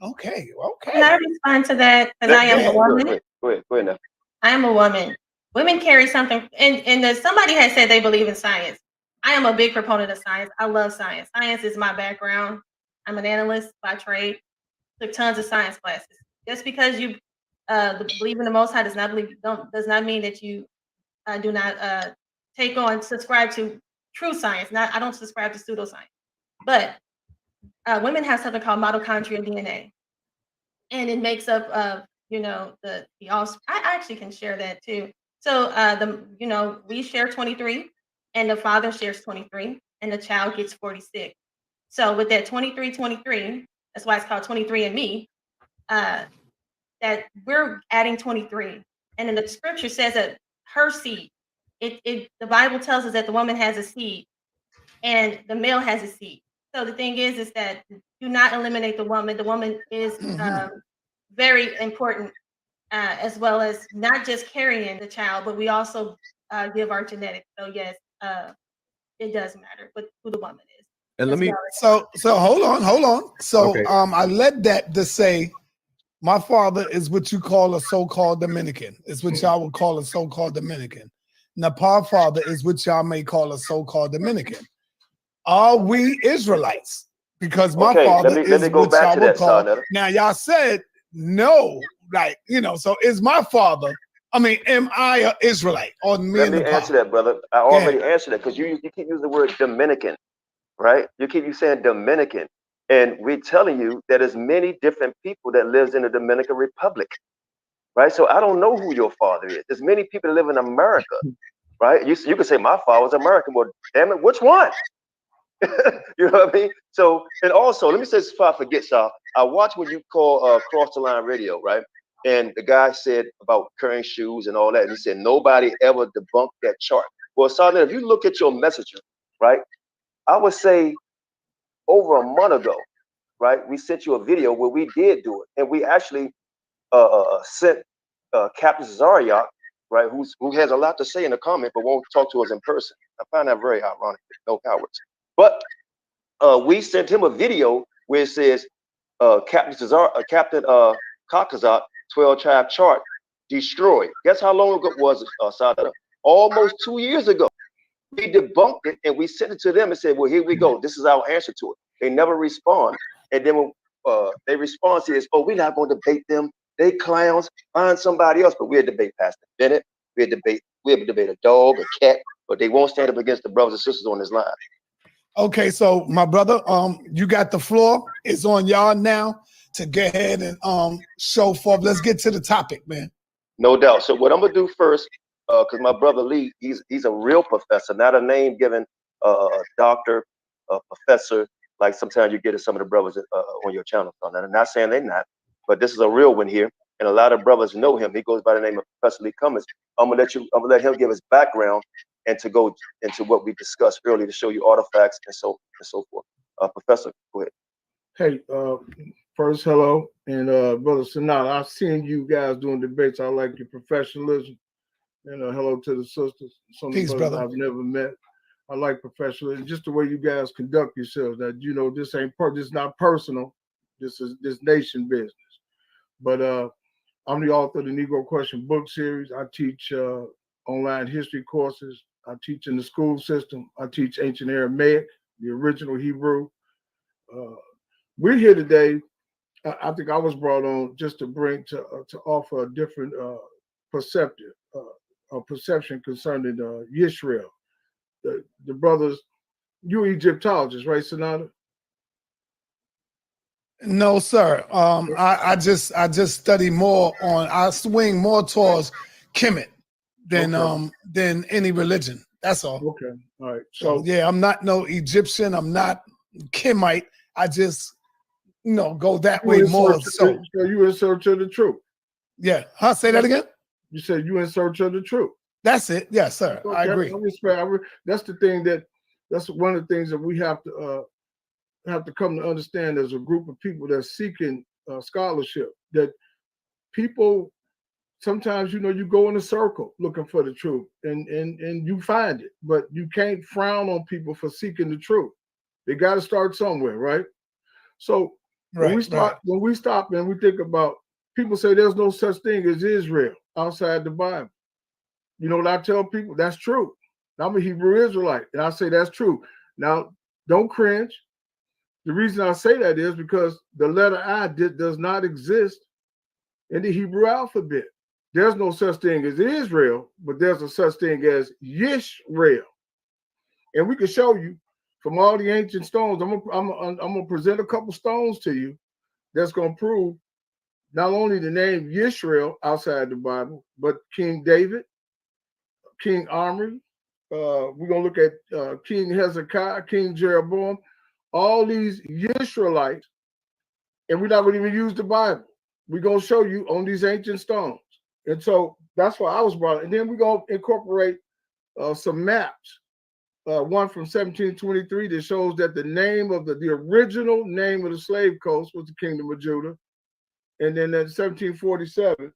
Okay. Can I respond to that? Because I am a woman. Go ahead now. I am a woman. Women carry something, and somebody has said they believe in science. I am a big proponent of science. I love science. Science is my background. I'm an analyst by trade. Took tons of science classes. Just because you believe in the Most High does not mean that you do not subscribe to true science. I don't subscribe to pseudoscience. But women have something called mitochondrial DNA, and it makes up of the offspring. I actually can share that too. So we share 23, and the father shares 23, and the child gets 46. So with that 23, that's why it's called 23andMe. That we're adding 23, and then the scripture says that her seed. The Bible tells us that the woman has a seed, and the male has a seed. So the thing is that do not eliminate the woman. The woman is very important, as well as not just carrying the child, but we also give our genetics. So yes, it does matter who the woman is. And let me. So hold on. So okay. I led that to say, my father is what you call a so-called Dominican. It's what y'all would call a so-called Dominican. Nepal father is what y'all may call a so-called Dominican. Are we Israelites? Because my father is what y'all would call. Now y'all said no, so is my father, am I an Israelite? Or Let me answer that, brother. I already answered that, because you keep using the word Dominican, right? You keep saying Dominican. And we're telling you that there's many different people that lives in the Dominican Republic, right? So I don't know who your father is. There's many people that live in America, right? You can say my father was American, but damn it, which one? You know what I mean? So, and also, let me say this before I forget, y'all. I watched what you call Cross the Line Radio, right? And the guy said about carrying shoes and all that. And he said, nobody ever debunked that chart. Well, Sergeant, if you look at your messenger, right? I would say over a month ago, right? We sent you a video where we did do it. And we actually sent Captain Zaryach, right? Who has a lot to say in the comment, but won't talk to us in person. I find that very ironic. No cowards. But we sent him a video where it says Captain Kakazak 12-tribe chart destroyed. Guess how long ago it was, Sada? Almost 2 years ago. We debunked it and we sent it to them and said, well, here we go. This is our answer to it. They never respond. And then when they respond is, oh, we're not going to debate them. They clowns. Find somebody else. But we'll debate Pastor Bennett. We'll debate a dog, a cat, but they won't stand up against the brothers and sisters on this line. Okay, so my brother, you got the floor. It's on y'all now to go ahead and show forth. Let's get to the topic, man. No doubt. So what I'm gonna do first, because my brother Lee, he's a real professor, not a name given doctor, professor. like sometimes you get to some of the brothers on your channel. So I'm not saying they're not, but this is a real one here. And a lot of brothers know him. He goes by the name of Professor Lee Cummings. I'm gonna let him give his background and to go into what we discussed earlier to show you artifacts and so forth. Professor, go ahead. Hey, first, hello, and Brother Qanath, I've seen you guys doing debates. I like your professionalism, and hello to the sisters. Some Peace, of the brothers brother. I've never met. I like professionalism, just the way you guys conduct yourselves. That this ain't this is not personal. This is nation business. But I'm the author of the Negro Question book series. I teach online history courses. I teach in the school system. I teach ancient Aramaic, the original Hebrew. We're here today. I think I was brought on just to bring to offer a different perception concerning Yisrael. The brothers, you Egyptologists, right, Sonata? No, sir. I just study more on. I swing more towards Kemet than any religion. That's all. Okay. All right. So yeah, I'm not no Egyptian. I'm not Kemite. I just go that way more. So you in search of the truth. Yeah. Huh? Say that again. You said you in search of the truth. That's it. Yes, sir. Okay. I agree. That's the thing that's one of the things that we have to come to understand as a group of people that's seeking scholarship. That people sometimes you go in a circle looking for the truth, and you find it, but you can't frown on people for seeking the truth. They got to start somewhere, right? So when we stop and we think about, people say there's no such thing as Israel outside the Bible. You know what I tell people? That's true. I'm a Hebrew Israelite, and I say that's true. Now, don't cringe. The reason I say that is because the letter I does not exist in the Hebrew alphabet. There's no such thing as Israel, but there's a such thing as Yisrael. And we can show you from all the ancient stones. I'm gonna present a couple stones to you that's gonna prove not only the name Yisrael outside the Bible, but King David, King Omri. We're gonna look at King Hezekiah, King Jeroboam, all these Yisraelites, and we're not gonna even use the Bible. We're gonna show you on these ancient stones. And so that's why I was brought. And then we're gonna incorporate some maps. One from 1723 that shows that the name of the original name of the slave coast was the Kingdom of Judah. And then in 1747,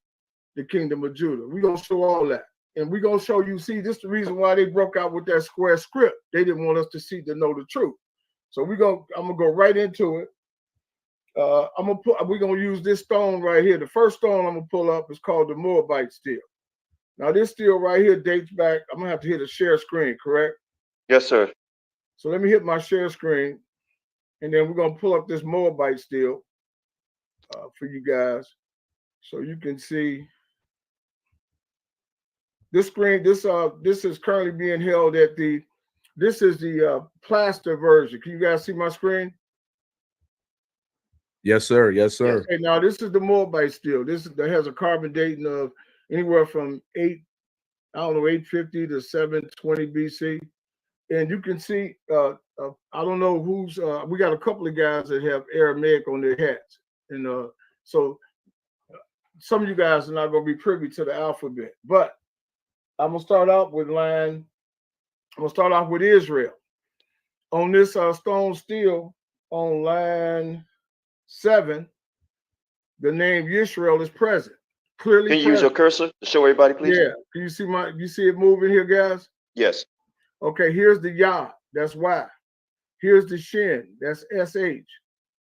the Kingdom of Judah. We're going to show all that. And we're going to show you, see, this is the reason why they broke out with that square script. They didn't want us to know the truth. So I'm going to go right into it. We're going to use this stone right here. The first stone I'm going to pull up is called the Moabite stele. Now, this stele right here dates back, I'm going to have to hit a share screen, correct? Yes, sir. So let me hit my share screen, and then we're going to pull up this Moabite stele for you guys so you can see. This screen, this is currently being held at this is the plaster version. Can you guys see my screen? Yes, sir. Yes, sir. Okay, now this is the Moabite stele. That has a carbon dating of anywhere from 850 to 720 BC. And you can see, I don't know who's, we got a couple of guys that have Aramaic on their hats. And so some of you guys are not going to be privy to the alphabet. But I'm going to start out with Israel. On this stone stele, on line 7, the name Yisrael is present. Clearly Can you use your cursor to show everybody, please? Yeah. Can you see it moving here, guys? Yes. Okay, here's the Yah, that's Y. Here's the Shin, that's SH.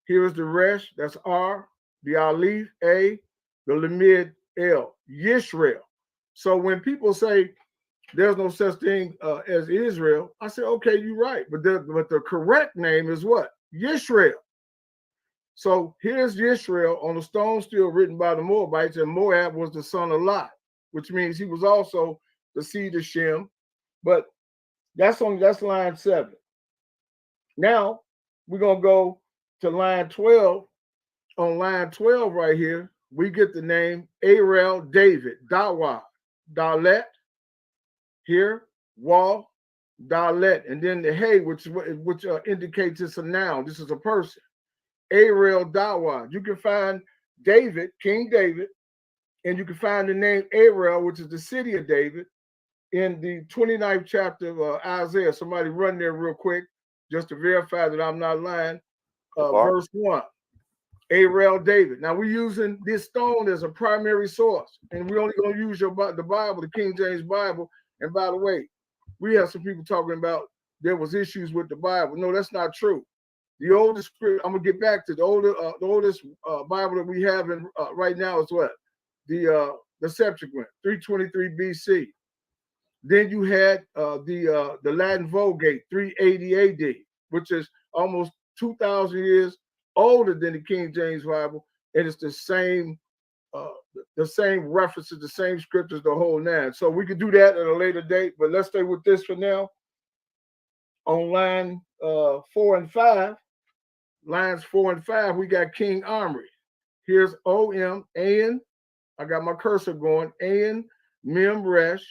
Here's the Resh, that's R. The Aleph, A. The Lamid, L. Yisrael. So when people say there's no such thing as Israel, I say, okay, you're right. But the correct name is what? Yisrael. So here's Yisrael on the stone stele written by the Moabites, and Moab was the son of Lot, which means he was also the seed of Shem. But that's line 7. Now we're gonna go to line 12. On line 12 right here, we get the name Ariel David, Dawa, Dalet, here, Wall, Dalet, and then the Hey, which indicates it's a noun. This is a person. Ariel Dawa. You can find David, King David, and you can find the name Ariel, which is the city of David, in the 29th chapter of Isaiah. Somebody run there real quick just to verify that I'm not lying. Verse 1. Ariel David. Now we're using this stone as a primary source, and we're only going to use the Bible, the King James Bible. And by the way, we have some people talking about there was issues with the Bible. No, that's not true. The oldest, I'm gonna get back to the oldest Bible that we have in right now is what? The Septuagint, 323 BC. Then you had the Latin Vulgate, 380 AD, which is almost 2,000 years older than the King James Bible, and it's the same references, the same scriptures, the whole nine. So we could do that at a later date, but let's stay with this for now. On line 4 and 5, lines 4 and 5, we got King Omri. Here's O-M, An, I got my cursor going, An, Mem, Resh,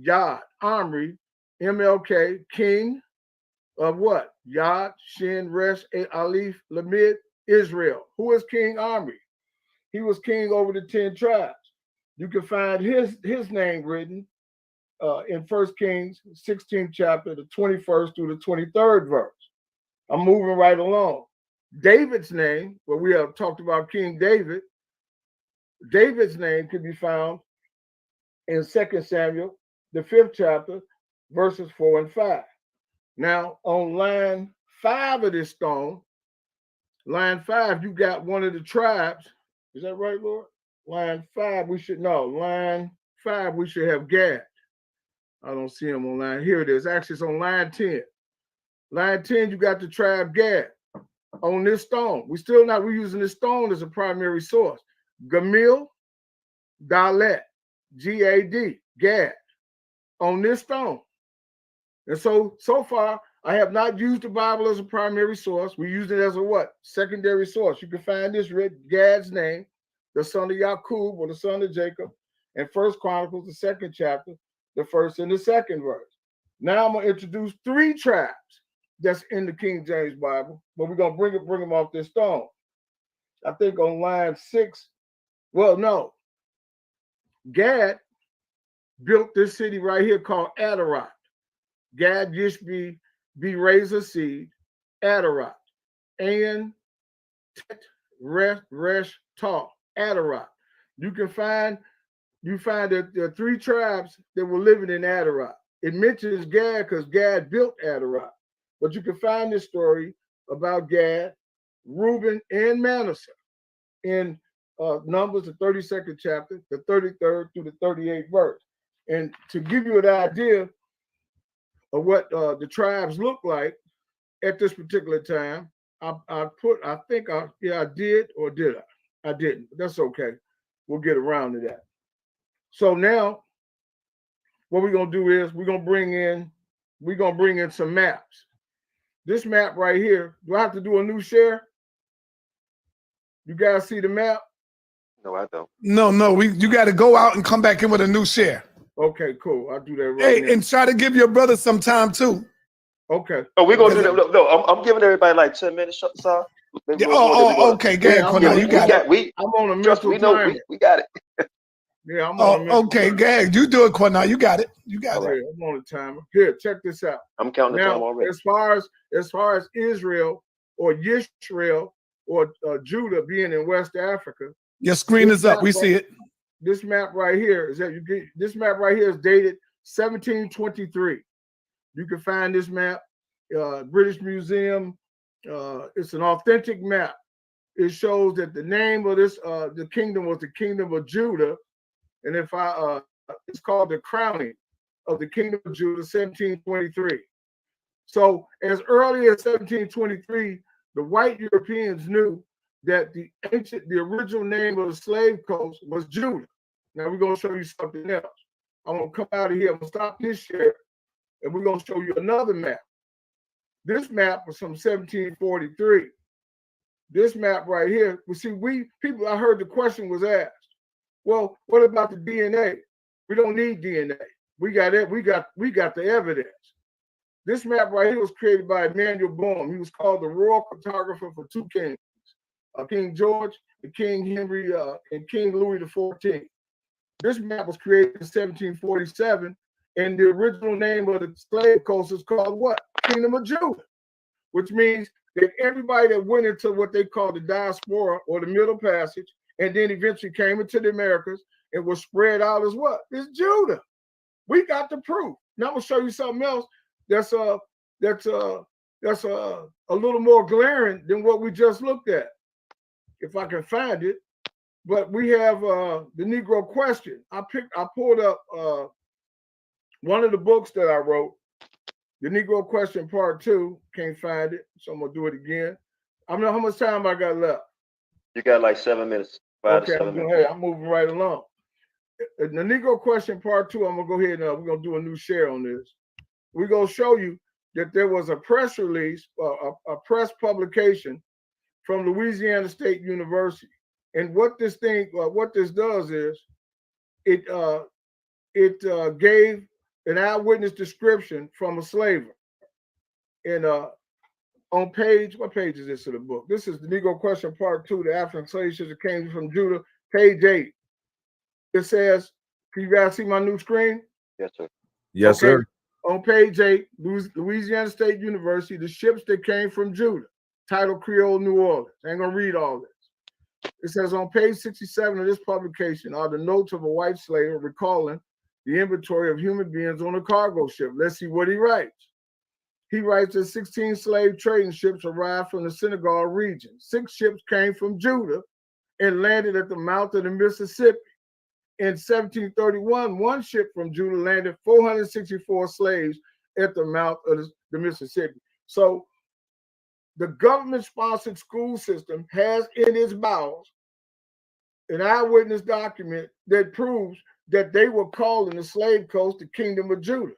Yod, Omri, MLK, king of what? Yod, Shin, Resh, Aleph, Lamid, Israel. Who is King Omri? He was king over the 10 tribes. You can find his name written in 1 Kings 16th chapter, the 21st through the 23rd verse. I'm moving right along. David's name, where we have talked about King David, David's name can be found in 2 Samuel, the 5th chapter, verses 4 and 5. Now, on line 5 of this stone, line 5, you got one of the tribes. Is that right, Lord? Line 5, line 5, we should have Gad. I don't see him on line. Here it is. Actually, it's on line 10. Line 10, you got the tribe Gad on this stone. We're using this stone as a primary source. Gamil, Dalet, G-A-D, Gad, on this stone. And so far, I have not used the Bible as a primary source. We use it as a what? Secondary source. You can find this written, Gad's name, the son of Yaqub, or the son of Jacob, in 1 Chronicles, the 2nd chapter, the 1st and the 2nd verse. Now I'm going to introduce 3 tribes that's in the King James Bible, but we're going to bring them off this stone. I think on line 6, well, no. Gad built this city right here called Adarat. Gad, Yishbi, Razor seed, Adarat, and Tet, Resh, Ta, Adarat. You find that there are 3 tribes that were living in Adarat. It mentions Gad because Gad built Adarat. But you can find this story about Gad, Reuben, and Manasseh in Numbers, the 32nd chapter, the 33rd through the 38th verse. And to give you an idea of what the tribes look like at this particular time, I did, or did I? I didn't. That's okay. We'll get around to that. So now, what we're gonna do is we're gonna bring in some maps. This map right here. Do I have to do a new share? You guys see the map? No, I don't. No. You got to go out and come back in with a new share. Okay, cool. I'll do that right now. And try to give your brother some time too. Okay. Oh, we're gonna do that. No, I'm giving everybody like 10 minutes, sir. Yeah, okay, Gad, you got it. I'm on a mental time. We got it. Yeah, I'm on a mental okay, Gad, you do it, Qanath. You got it. You got it. I'm on the timer. Here, check this out. I'm counting the time already. As far as Israel or Yisrael or Judah being in West Africa, your screen is up. We see it. This map right here is dated 1723. You can find this map, British Museum. It's an authentic map. It shows that the name of this the kingdom was the Kingdom of Judah, and it's called the crowning of the Kingdom of Judah, 1723. So as early as 1723, the white Europeans knew that the original name of the slave coast was Judah. Now we're going to show you something else. I'm going to come out of here. I'm going to stop this share, and we're going to show you another map. This map was from 1743. This map right here, I heard the question was asked, well, what about the DNA? We don't need DNA. We got it. We got the evidence. This map right here was created by Emmanuel Boehm. He was called the royal cartographer for two kings, King George and King Henry and King Louis XIV. This map was created in 1747, and the original name of the slave coast is called what? Kingdom of Judah, which means that everybody that went into what they call the diaspora or the Middle Passage, and then eventually came into the Americas and was spread out as what? It's Judah. We got the proof. Now I'm gonna show you something else that's a little more glaring than what we just looked at, if I can find it. But we have the Negro Question. I pulled up one of the books that I wrote, the Negro Question Part 2. Can't find it, so I'm gonna do it again. I don't know how much time I got left. You got like 7 minutes. 5 to 7 minutes. Hey, I'm moving right along. The Negro Question Part 2, I'm gonna go ahead and we're gonna do a new share on this. We're gonna show you that there was a press release, a press publication from Louisiana State University. And what this does is it gave an eyewitness description from a slaver. And on page, what page is this of the book? This is the Negro Question Part 2, the African slave ships that came from Judah, page 8. It says, can you guys see my new screen? Yes, sir. Yes, okay. Sir. On page 8, Louisiana State University, the ships that came from Judah, title Creole New Orleans. I ain't gonna read all this. It says on page 67 of this publication are the notes of a white slave recalling the inventory of human beings on a cargo ship. Let's see what he writes. He writes that 16 slave trading ships arrived from the Senegal region. 6 ships came from Judah and landed at the mouth of the Mississippi. In 1731, 1 ship from Judah landed 464 slaves at the mouth of the Mississippi. So the government-sponsored school system has in its bowels an eyewitness document that proves that they were calling the slave coast the Kingdom of Judah.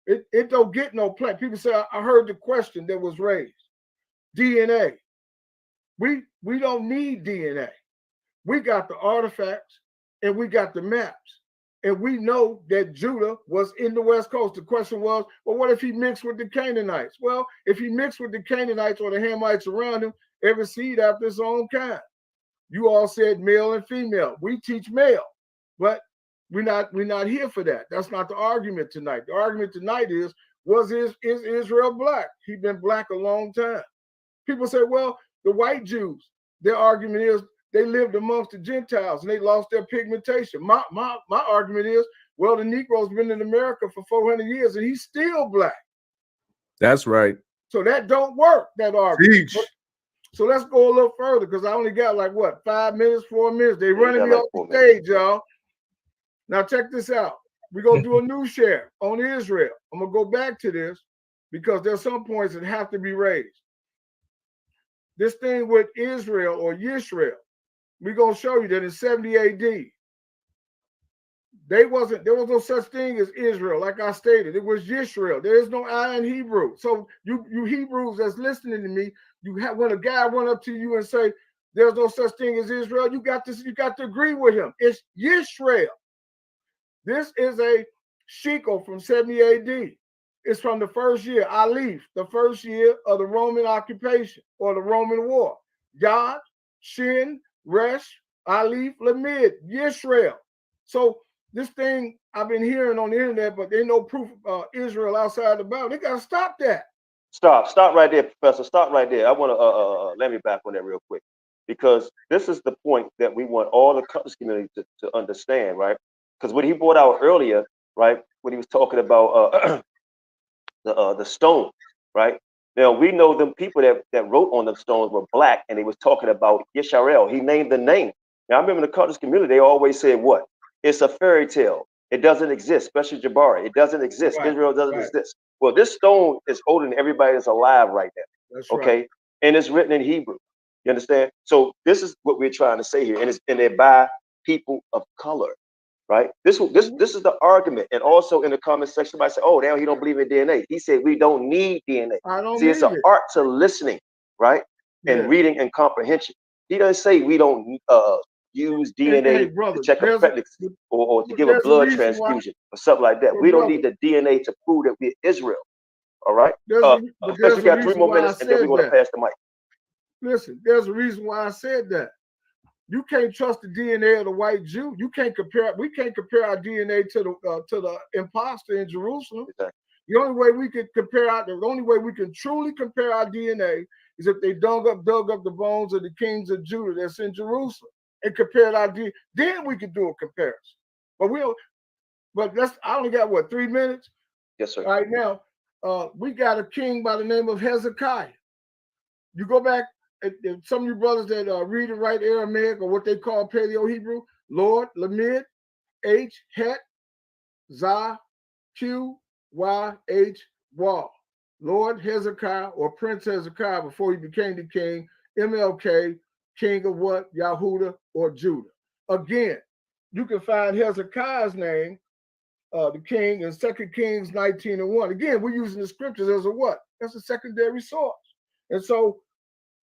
It don't get no play. People say, I heard the question that was raised. DNA. We don't need DNA. We got the artifacts and we got the maps. And we know that Judah was in the West Coast. The question was, well, what if he mixed with the Canaanites? Well, if he mixed with the Canaanites or the Hamites around him, every seed after its own kind. You all said male and female. We teach male, but we're not here for that. That's not the argument tonight. The argument tonight is Israel black? He's been black a long time. People say, well, the white Jews, their argument is they lived amongst the Gentiles and they lost their pigmentation. My argument is, well, the Negro's been in America for 400 years and he's still black. That's right. So that don't work, that argument. Teach. So let's go a little further because I only got like what, 5 minutes, 4 minutes. They running me off the stage, y'all. Now check this out. We're gonna do a new share on Israel. I'm gonna go back to this because there's some points that have to be raised. This thing with Israel or Yisrael, we're gonna show you that in 70 AD, there was no such thing as Israel, like I stated. It was Yisrael. There is no I in Hebrew. So you Hebrews that's listening to me, when a guy run up to you and say there's no such thing as Israel, you got to agree with him. It's Yisrael. This is a shekel from 70 AD. It's from the first year, Alif, the first year of the Roman occupation or the Roman war. Yod, Shin, Resh, Alif, Lamid, Yisrael. So this thing I've been hearing on the internet, but there's no proof of Israel outside the Bible. They got to stop that. Stop right there, Professor. Stop right there. I want to let me back on that real quick because this is the point that we want all the community to understand, right? Because what he brought out earlier, right, when he was talking about the stones, right? Now we know them people that wrote on the stones were black, and they was talking about Yisrael. He named the name. Now I remember in the Canaanites community, they always said what? It's a fairy tale. It doesn't exist, especially Jabari. It doesn't exist. Right. Israel doesn't exist. Well, this stone is older than everybody that's alive right now. That's okay, right. And it's written in Hebrew. You understand? So this is what we're trying to say here, and they're by people of color. Right. This is the argument. And also in the comment section, somebody said, oh, now he don't believe in DNA. He said we don't need DNA. See, it's an art to listening, right? And reading and comprehension. He doesn't say we don't use DNA brother, to check a pregnancy or to give a blood transfusion or something like that. We don't need the DNA to prove that we're Israel. All right? Because we got 3 more minutes and then we're going to pass the mic. Listen, there's a reason why I said that. You can't trust the DNA of the white Jew. You can't compare. We can't compare our DNA to the imposter in Jerusalem. Exactly. The only way we can the only way we can truly compare our DNA is if they dug up the bones of the kings of Judah that's in Jerusalem and compared our DNA. Then we could do a comparison. But I only got what, 3 minutes? Yes, sir. Right now, we got a king by the name of Hezekiah. You go back. Some of you brothers that read and write Aramaic or what they call Paleo-Hebrew, Lord, Lamed, H, Het, Zah, Q, Y, H, Wah. Lord Hezekiah or Prince Hezekiah before he became the king, MLK, king of what? Yahudah or Judah. Again, you can find Hezekiah's name, the king, in 2 Kings 19:1. Again, we're using the scriptures as a what? That's a secondary source. And so,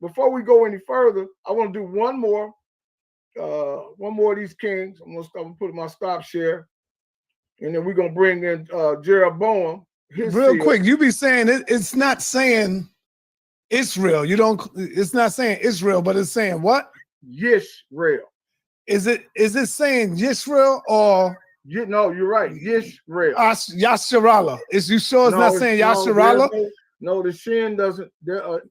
before we go any further, I want to do one more of these kings. I'm gonna put my stop share, and then we're gonna bring in Gerald Boehm. Real quick, you be saying it's not saying Israel. It's not saying Israel, but it's saying what? Yisrael. Is it saying Yisrael or? No, you're right. Yisrael. Yasharallah. Is you sure it's not saying Yasharallah? No, the shin doesn't. But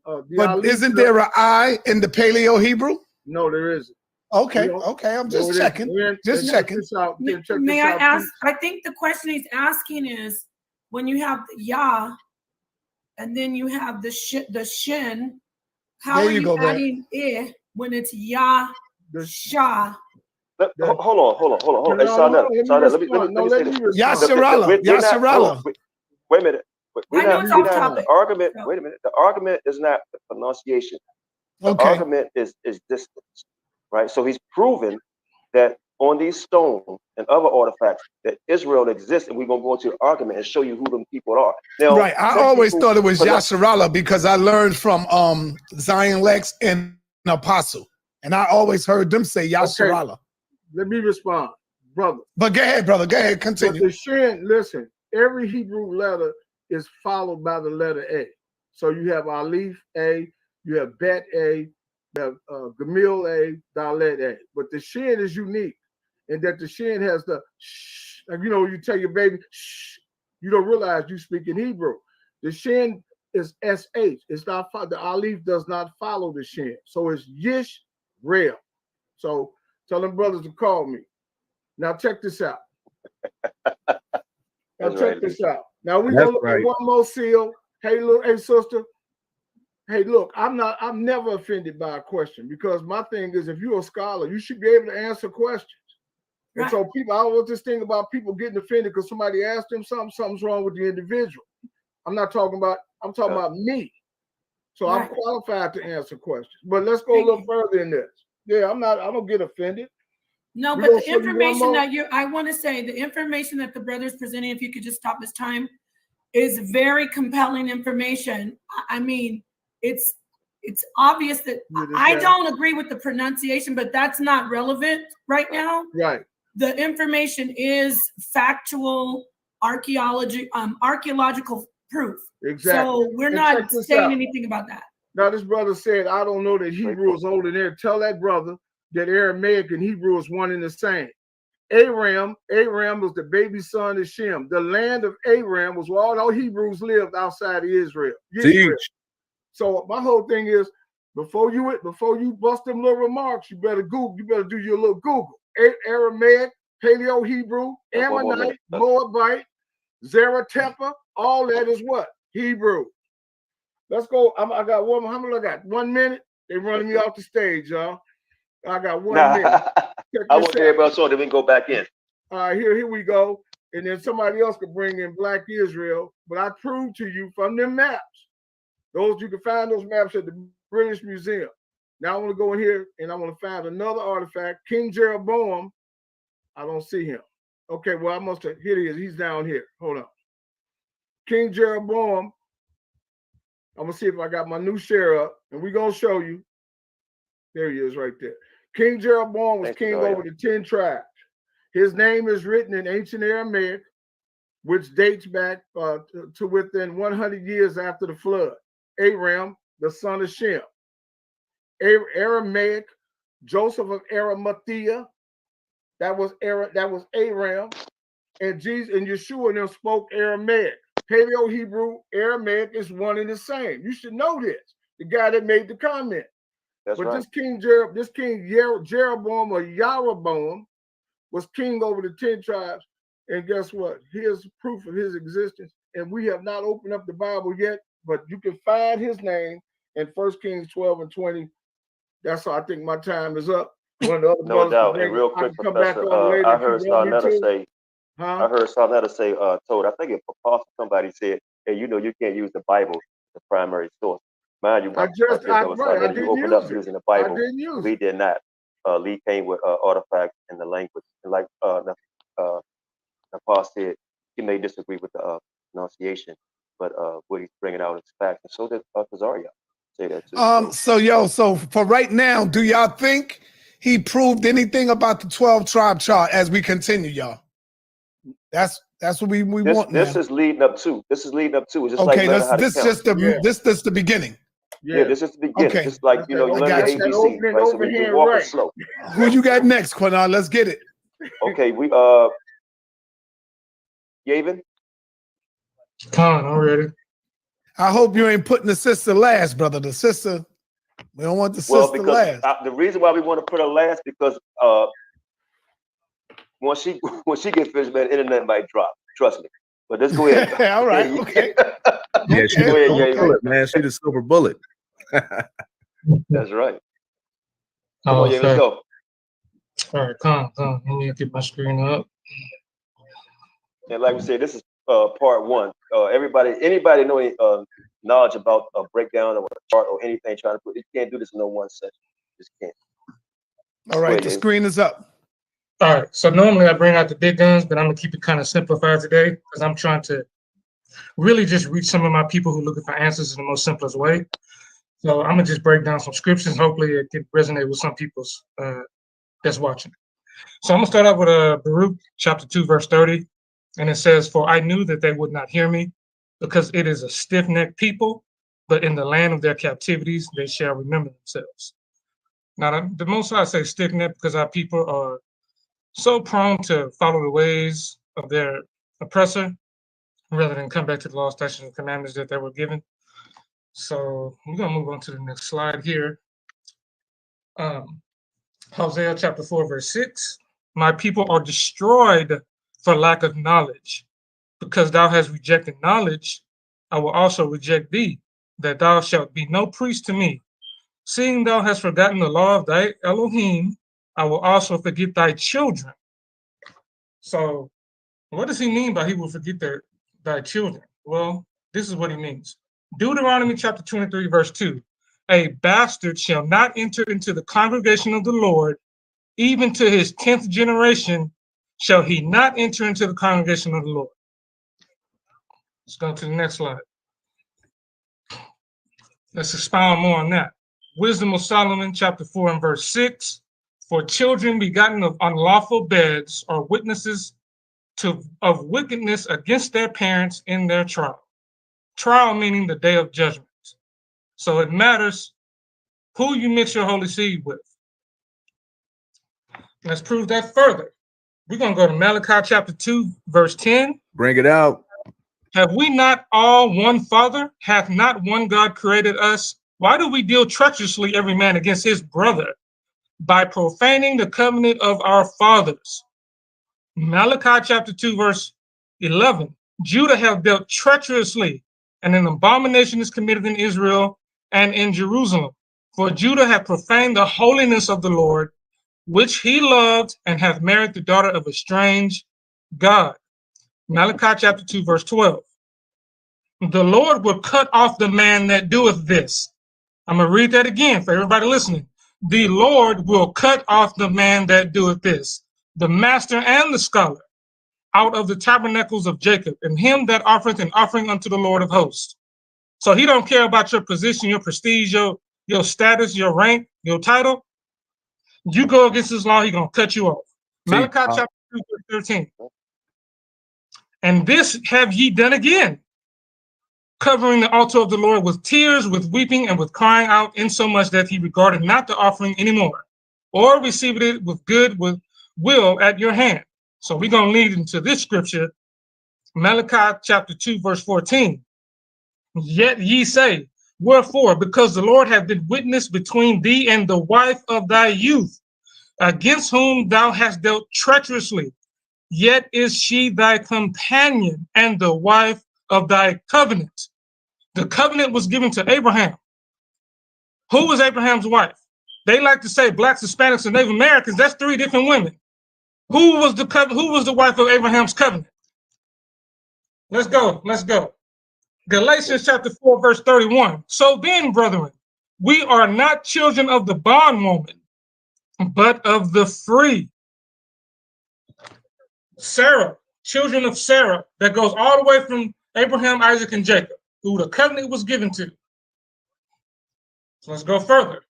isn't there an I in the Paleo Hebrew? No, there isn't. Okay, I'm just checking. Just checking. May I ask? I think the question he's asking is when you have the Yah and then you have the shin, how are you adding it when it's Yah, Shah? Hold on. Hey, Let me say this. Yasharallah. Wait a minute. The argument. Wait a minute. The argument is not the pronunciation. The argument is distance, right? So he's proven that on these stones and other artifacts that Israel exists, and we're gonna go into an argument and show you who them people are. Now, right. I always thought it was Yasharallah because I learned from Zion Lex and Apostle, and I always heard them say Yasharallah. Okay. Let me respond, brother. But go ahead, brother. Go ahead. Continue. But the shin, listen. Every Hebrew letter is followed by the letter A. So you have Aleph A, you have Bet A, you have Gamil A, Dalet A. But the shin is unique in that the shin has the shh. Like, you tell your baby, shh, you don't realize you speak in Hebrew. The shin is SH. It's not, the Aleph does not follow the shin. So it's Yisrael. So tell them brothers to call me. Now check this out. This out. Now we're gonna look at one more seal. Hey, look, hey, sister. Hey, look, I'm never offended by a question because my thing is if you're a scholar, you should be able to answer questions. Right. And so I always this thing about people getting offended because somebody asked them something's wrong with the individual. I'm talking about me. So I'm qualified to answer questions. But let's go a little further in this. Yeah, I don't get offended. No, but the information I want to say, the information that the brother's presenting, if you could just stop this time, is very compelling information. I mean, it's obvious that I don't agree with the pronunciation, but that's not relevant right now. Right. The information is factual archaeological proof. Exactly. So we're not saying anything about that. Now, this brother said, I don't know that Hebrew is older there. Tell that brother that Aramaic and Hebrew is one and the same. Aram was the baby son of Shem. The land of Aram was where all Hebrews lived outside of Israel. So my whole thing is, before you bust them little remarks, you better Google. You better do your little Google. Aramaic, Paleo-Hebrew, Ammonite, Moabite, Zaratepa, all that is what? Hebrew. Let's go. I got one. How many I got? 1 minute. They running me off the stage, y'all. I got 1 minute. I want everybody else on, then we can go back in. All right, here we go. And then somebody else could bring in Black Israel. But I proved to you from them maps. You can find those maps at the British Museum. Now I want to go in here and I want to find another artifact. King Gerald Boehm. I don't see him. Okay, well, I must have. Here he is. He's down here. Hold on. King Gerald Boehm. I'm going to see if I got my new share up. And we're going to show you. There he is right there. King Jeroboam was Thanks, king Dario. over the 10 tribes. His name is written in ancient Aramaic, which dates back to within 100 years after the flood. Aram, the son of Shem. Aramaic, Joseph of Arimathea, that was Aram, and Jesus and Yeshua and them spoke Aramaic. Paleo-Hebrew, Aramaic is one and the same. You should know this. The guy that made the comment. That's but right. this King Jeroboam or Jeroboam was king over the 10 tribes. And guess what? Here's proof of his existence. And we have not opened up the Bible yet, but you can find his name in 1 Kings 12 and 20. That's how I think my time is up. One of the other No doubt. And real quick, Professor, I heard Sarnetta say, told, I think if Apostle somebody said, hey, you know, you can't use the Bible as the primary source. Mind you, you opened up using the Bible. We did not. Lee came with artifacts and the language. And like Apostle said, he may disagree with the pronunciation, but what he's bringing out is facts. And so did Kazaria say that too. So for right now, do y'all think he proved anything about the 12 tribe chart as we continue, y'all? That's what we want. This is leading up to. It's just okay, like this just the beginning. Yeah, this is the beginning. Okay. Just like, you know, you learn your ABC, right? So we walk it slow. Who you got next, Qanath? Let's get it. Okay, we Yavin? Con, I'm ready. I hope you ain't putting the sister last, brother. The sister, we don't want the sister last. The reason why we want to put her last because once she gets finished, man, the internet might drop. Trust me. But let's go ahead. All right. Okay. Yeah, she's the silver bullet, man. She's the silver bullet. That's right. Come on, let's go. All right, come. Let me get my screen up. And like we said, this is part one. Anybody know any knowledge about a breakdown of a chart or anything trying to put? You can't do this in no one session. Just can't. All right, the screen is up. All right, so normally I bring out the big guns, but I'm gonna keep it kind of simplified today because I'm trying to really just reach some of my people who are looking for answers in the most simplest way. So I'm gonna just break down some scriptures. Hopefully it can resonate with some people's that's watching. So I'm gonna start out with Baruch chapter 2, verse 30. And it says, "For I knew that they would not hear me, because it is a stiff-necked people, but in the land of their captivities they shall remember themselves." Now, the Most High say stiff-necked because our people are so prone to follow the ways of their oppressor rather than come back to the law, statutes, and commandments that they were given. So we're going to move on to the next slide here. Hosea chapter 4, verse 6. "My people are destroyed for lack of knowledge. Because thou hast rejected knowledge, I will also reject thee, that thou shalt be no priest to me. Seeing thou hast forgotten the law of thy Elohim, I will also forget thy children." So what does he mean by he will forget thy children? Well, this is what he means. Deuteronomy chapter 23, verse 2. "A bastard shall not enter into the congregation of the Lord, even to his 10th generation shall he not enter into the congregation of the Lord." Let's go to the next slide. Let's expound more on that. Wisdom of Solomon, chapter 4 and verse 6. "For children begotten of unlawful beds are witnesses of wickedness against their parents in their trial." Trial meaning the day of judgment. So it matters who you mix your holy seed with. Let's prove that further. We're going to go to Malachi chapter 2, verse 10. Bring it out. "Have we not all one Father? Hath not one God created us? Why do we deal treacherously every man against his brother? By profaning the covenant of our fathers." Malachi chapter 2, verse 11. "Judah have dealt treacherously, and an abomination is committed in Israel and in Jerusalem. For Judah hath profaned the holiness of the Lord, which he loved, and hath married the daughter of a strange God." Malachi chapter 2, verse 12. "The Lord will cut off the man that doeth this." I'm going to read that again for everybody listening. "The Lord will cut off the man that doeth this, the master and the scholar, out of the tabernacles of Jacob, and him that offereth an offering unto the Lord of hosts." So he don't care about your position, your prestige, your status, your rank, your title. You go against his law, he's going to cut you off. Malachi chapter 2, verse 13. And this have ye done again, covering the altar of the Lord with tears, with weeping, and with crying out, insomuch that he regarded not the offering anymore, or received it with good will at your hand. So we're going to lead into this scripture, Malachi chapter 2, verse 14. Yet ye say, wherefore? Because the Lord hath been witness between thee and the wife of thy youth, against whom thou hast dealt treacherously. Yet is she thy companion and the wife of thy covenant. The covenant was given to Abraham. Who was Abraham's wife? They like to say blacks, Hispanics, and Native Americans. That's three different women. Who was the wife of Abraham's covenant? Let's go. Let's go. Galatians chapter 4, verse 31. So then, brethren, we are not children of the bondwoman, but of the free. Sarah, children of Sarah, that goes all the way from Abraham, Isaac, and Jacob, who the covenant was given to. So let's go further.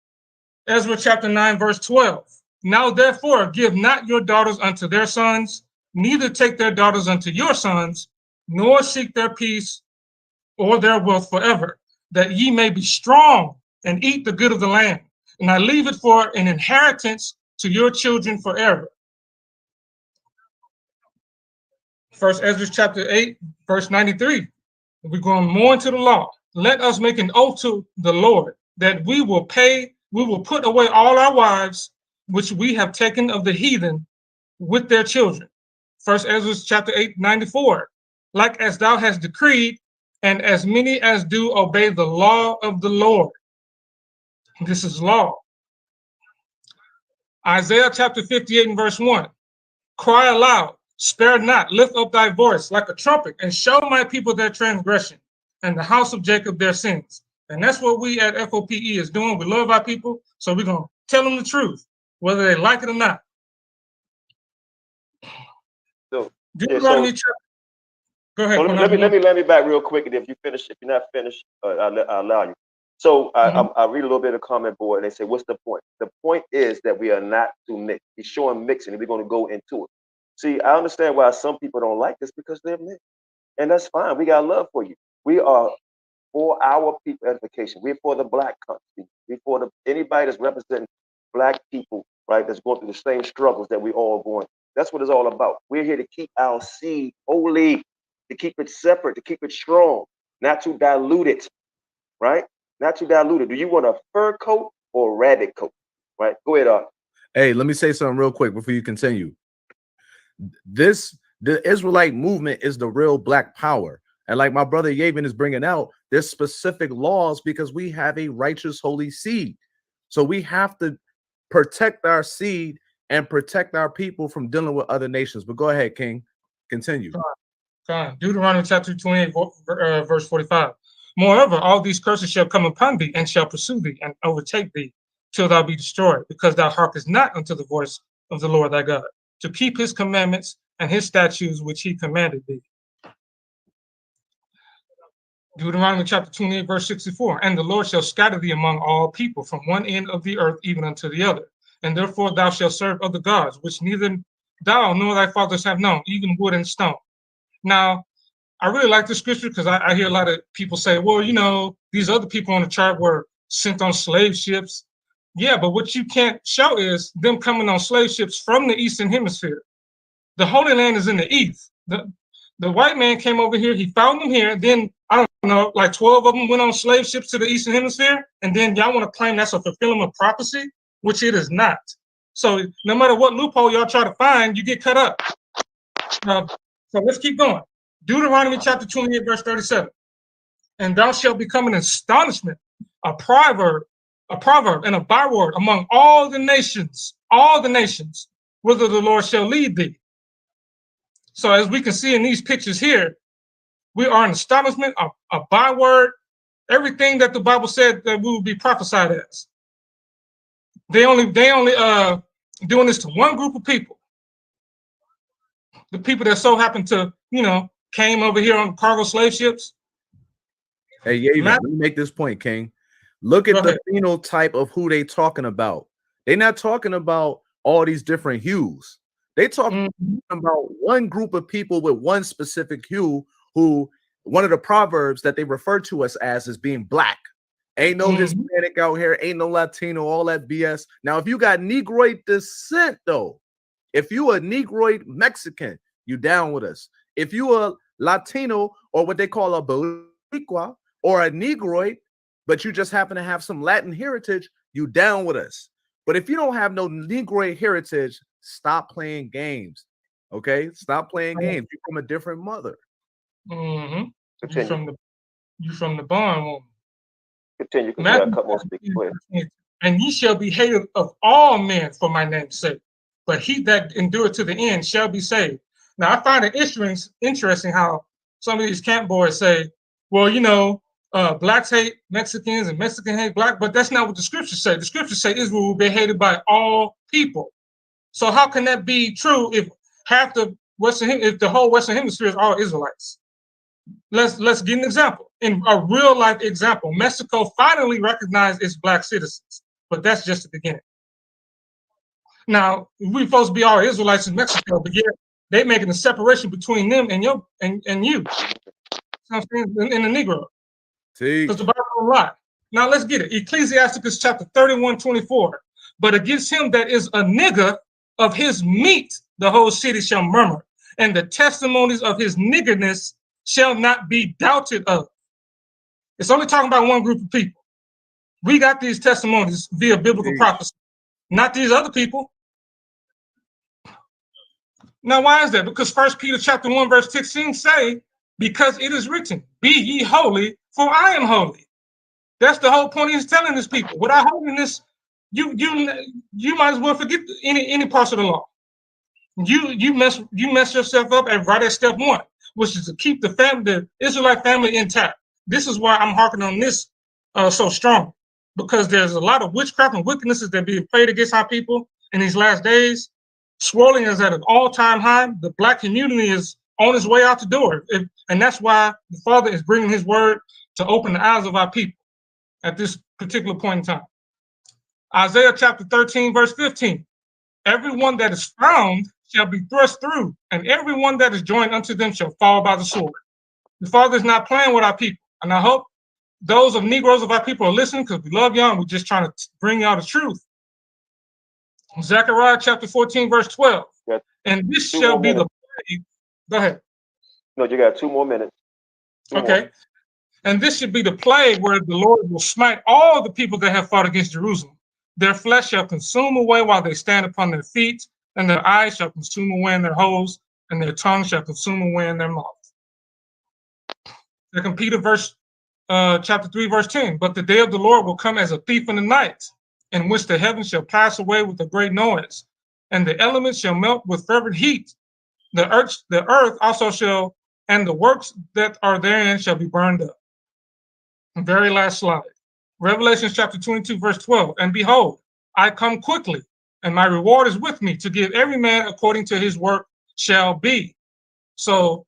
Ezra chapter 9, verse 12. Now therefore give not your daughters unto their sons, neither take their daughters unto your sons, nor seek their peace or their wealth forever, that ye may be strong and eat the good of the land. And I leave it for an inheritance to your children forever. First Ezra chapter 8, verse 93. We're going more into the law. Let us make an oath to the Lord that we will put away all our wives, which we have taken of the heathen with their children. First Ezra chapter 8, 94. Like as thou hast decreed, and as many as do obey the law of the Lord. This is law. Isaiah chapter 58 and verse 1. Cry aloud, spare not, lift up thy voice like a trumpet, and show my people their transgression, and the house of Jacob their sins. And that's what we at FOPE is doing. We love our people, so we're going to tell them the truth, whether they like it or not. So, Deuteronomy chapter. Go ahead. Let me back real quick, and if you're not finished, I'll allow you. So I read a little bit of comment board, and they say, what's the point? The point is that we are not to mix. He's showing mixing, and we're going to go into it. See, I understand why some people don't like this, because they're mixed. And that's fine. We got love for you. We are for our people edification. We're for the black country. We're for anybody that's representing black people, right, that's going through the same struggles that we all going through. That's what it's all about. We're here to keep our seed holy, to keep it separate, to keep it strong, not to dilute it, right? Not to dilute it. Do you want a fur coat or a rabbit coat, right? Go ahead, Art. Hey, let me say something real quick before you continue. The Israelite movement is the real black power. And like my brother Yavin is bringing out, there's specific laws because we have a righteous holy seed. So we have to protect our seed and protect our people from dealing with other nations. But go ahead, King. Continue. Deuteronomy chapter 28, verse 45. Moreover, all these curses shall come upon thee, and shall pursue thee, and overtake thee, till thou be destroyed, because thou hearkenest not unto the voice of the Lord thy God, to keep his commandments and his statutes which he commanded thee. Deuteronomy chapter 28, verse 64. And the Lord shall scatter thee among all people, from one end of the earth even unto the other. And therefore thou shalt serve other gods, which neither thou nor thy fathers have known, even wood and stone. Now, I really like this scripture because I hear a lot of people say, well, you know, these other people on the chart were sent on slave ships. Yeah, but what you can't show is them coming on slave ships from the Eastern Hemisphere. The Holy Land is in the East. The white man came over here, he found them here, then, I don't know, like 12 of them went on slave ships to the Eastern Hemisphere, and then y'all want to claim that's a fulfillment of prophecy, which it is not. So no matter what loophole y'all try to find, you get cut up. So let's keep going. Deuteronomy chapter 28, verse 37. And thou shalt become an astonishment, a proverb, and a byword among all the nations, whither the Lord shall lead thee. So as we can see in these pictures here, we are an astonishment, a byword, everything that the Bible said that we would be prophesied as. They only doing this to one group of people. The people that so happen to, you know, came over here on cargo slave ships. Hey, yeah, let me make this point, King. Look at the phenotype of who they talking about. They're not talking about all these different hues. They talking about one group of people with one specific hue, who one of the proverbs that they refer to us as is being black. Ain't no Hispanic out here, ain't no Latino, all that BS. Now, if you got Negroid descent, though, if you a Negroid Mexican, you down with us. If you a Latino, or what they call a Boricua, or a Negroid, but you just happen to have some Latin heritage, you down with us. But if you don't have no Negroid heritage, stop playing games. Okay? Stop playing games. You're from a different mother. You from the Boehm woman. Continue. A couple more. And ye shall be hated of all men for my name's sake, but he that endureth to the end shall be saved. Now, I find it interesting how some of these camp boys say, well, you know, blacks hate Mexicans and Mexicans hate black, but that's not what the scriptures say. The scriptures say Israel will be hated by all people. So how can that be true if if the whole Western Hemisphere is all Israelites? Let's get an example. In a real life example, Mexico finally recognized its black citizens, but that's just the beginning. Now, we're supposed to be all Israelites in Mexico, but yet they're making a separation between them and you. In the Negro. Because the Bible don't lie. Now let's get it. Ecclesiasticus chapter 31:24. But against him that is a nigger, of his meat the whole city shall murmur, and the testimonies of his niggerness shall not be doubted of. It's only talking about one group of people. We got these testimonies via biblical prophecy, not these other people. Now, why is that? Because 1 Peter chapter 1, verse 16 say, because it is written, be ye holy, for I am holy. That's the whole point he's telling his people. Without holiness, you might as well forget any parts of the law. You mess yourself up right at step one, which is to keep the Israelite family intact. This is why I'm harking on this so strong, because there's a lot of witchcraft and wickednesses that are being played against our people in these last days. Swirling is at an all-time high. The black community is on its way out the door. And that's why the Father is bringing his word to open the eyes of our people at this particular point in time. Isaiah chapter 13, verse 15. Everyone that is found shall be thrust through, and everyone that is joined unto them shall fall by the sword. The Father is not playing with our people. And I hope those of Negroes of our people are listening, because we love y'all and we're just trying to bring y'all the truth. Zechariah chapter 14, verse 12. Yes. And this shall be the plague. Go ahead. No, you got 2 more minutes. Okay. And this should be the plague where the Lord will smite all the people that have fought against Jerusalem. Their flesh shall consume away while they stand upon their feet, and their eyes shall consume away in their holes, and their tongue shall consume away in their mouth. 2 Peter chapter 3, verse 10. But the day of the Lord will come as a thief in the night, in which the heavens shall pass away with a great noise, and the elements shall melt with fervent heat. The earth also shall, and the works that are therein shall be burned up. Very last slide. Revelation chapter 22, verse 12. And behold, I come quickly, and my reward is with me to give every man according to his work shall be. So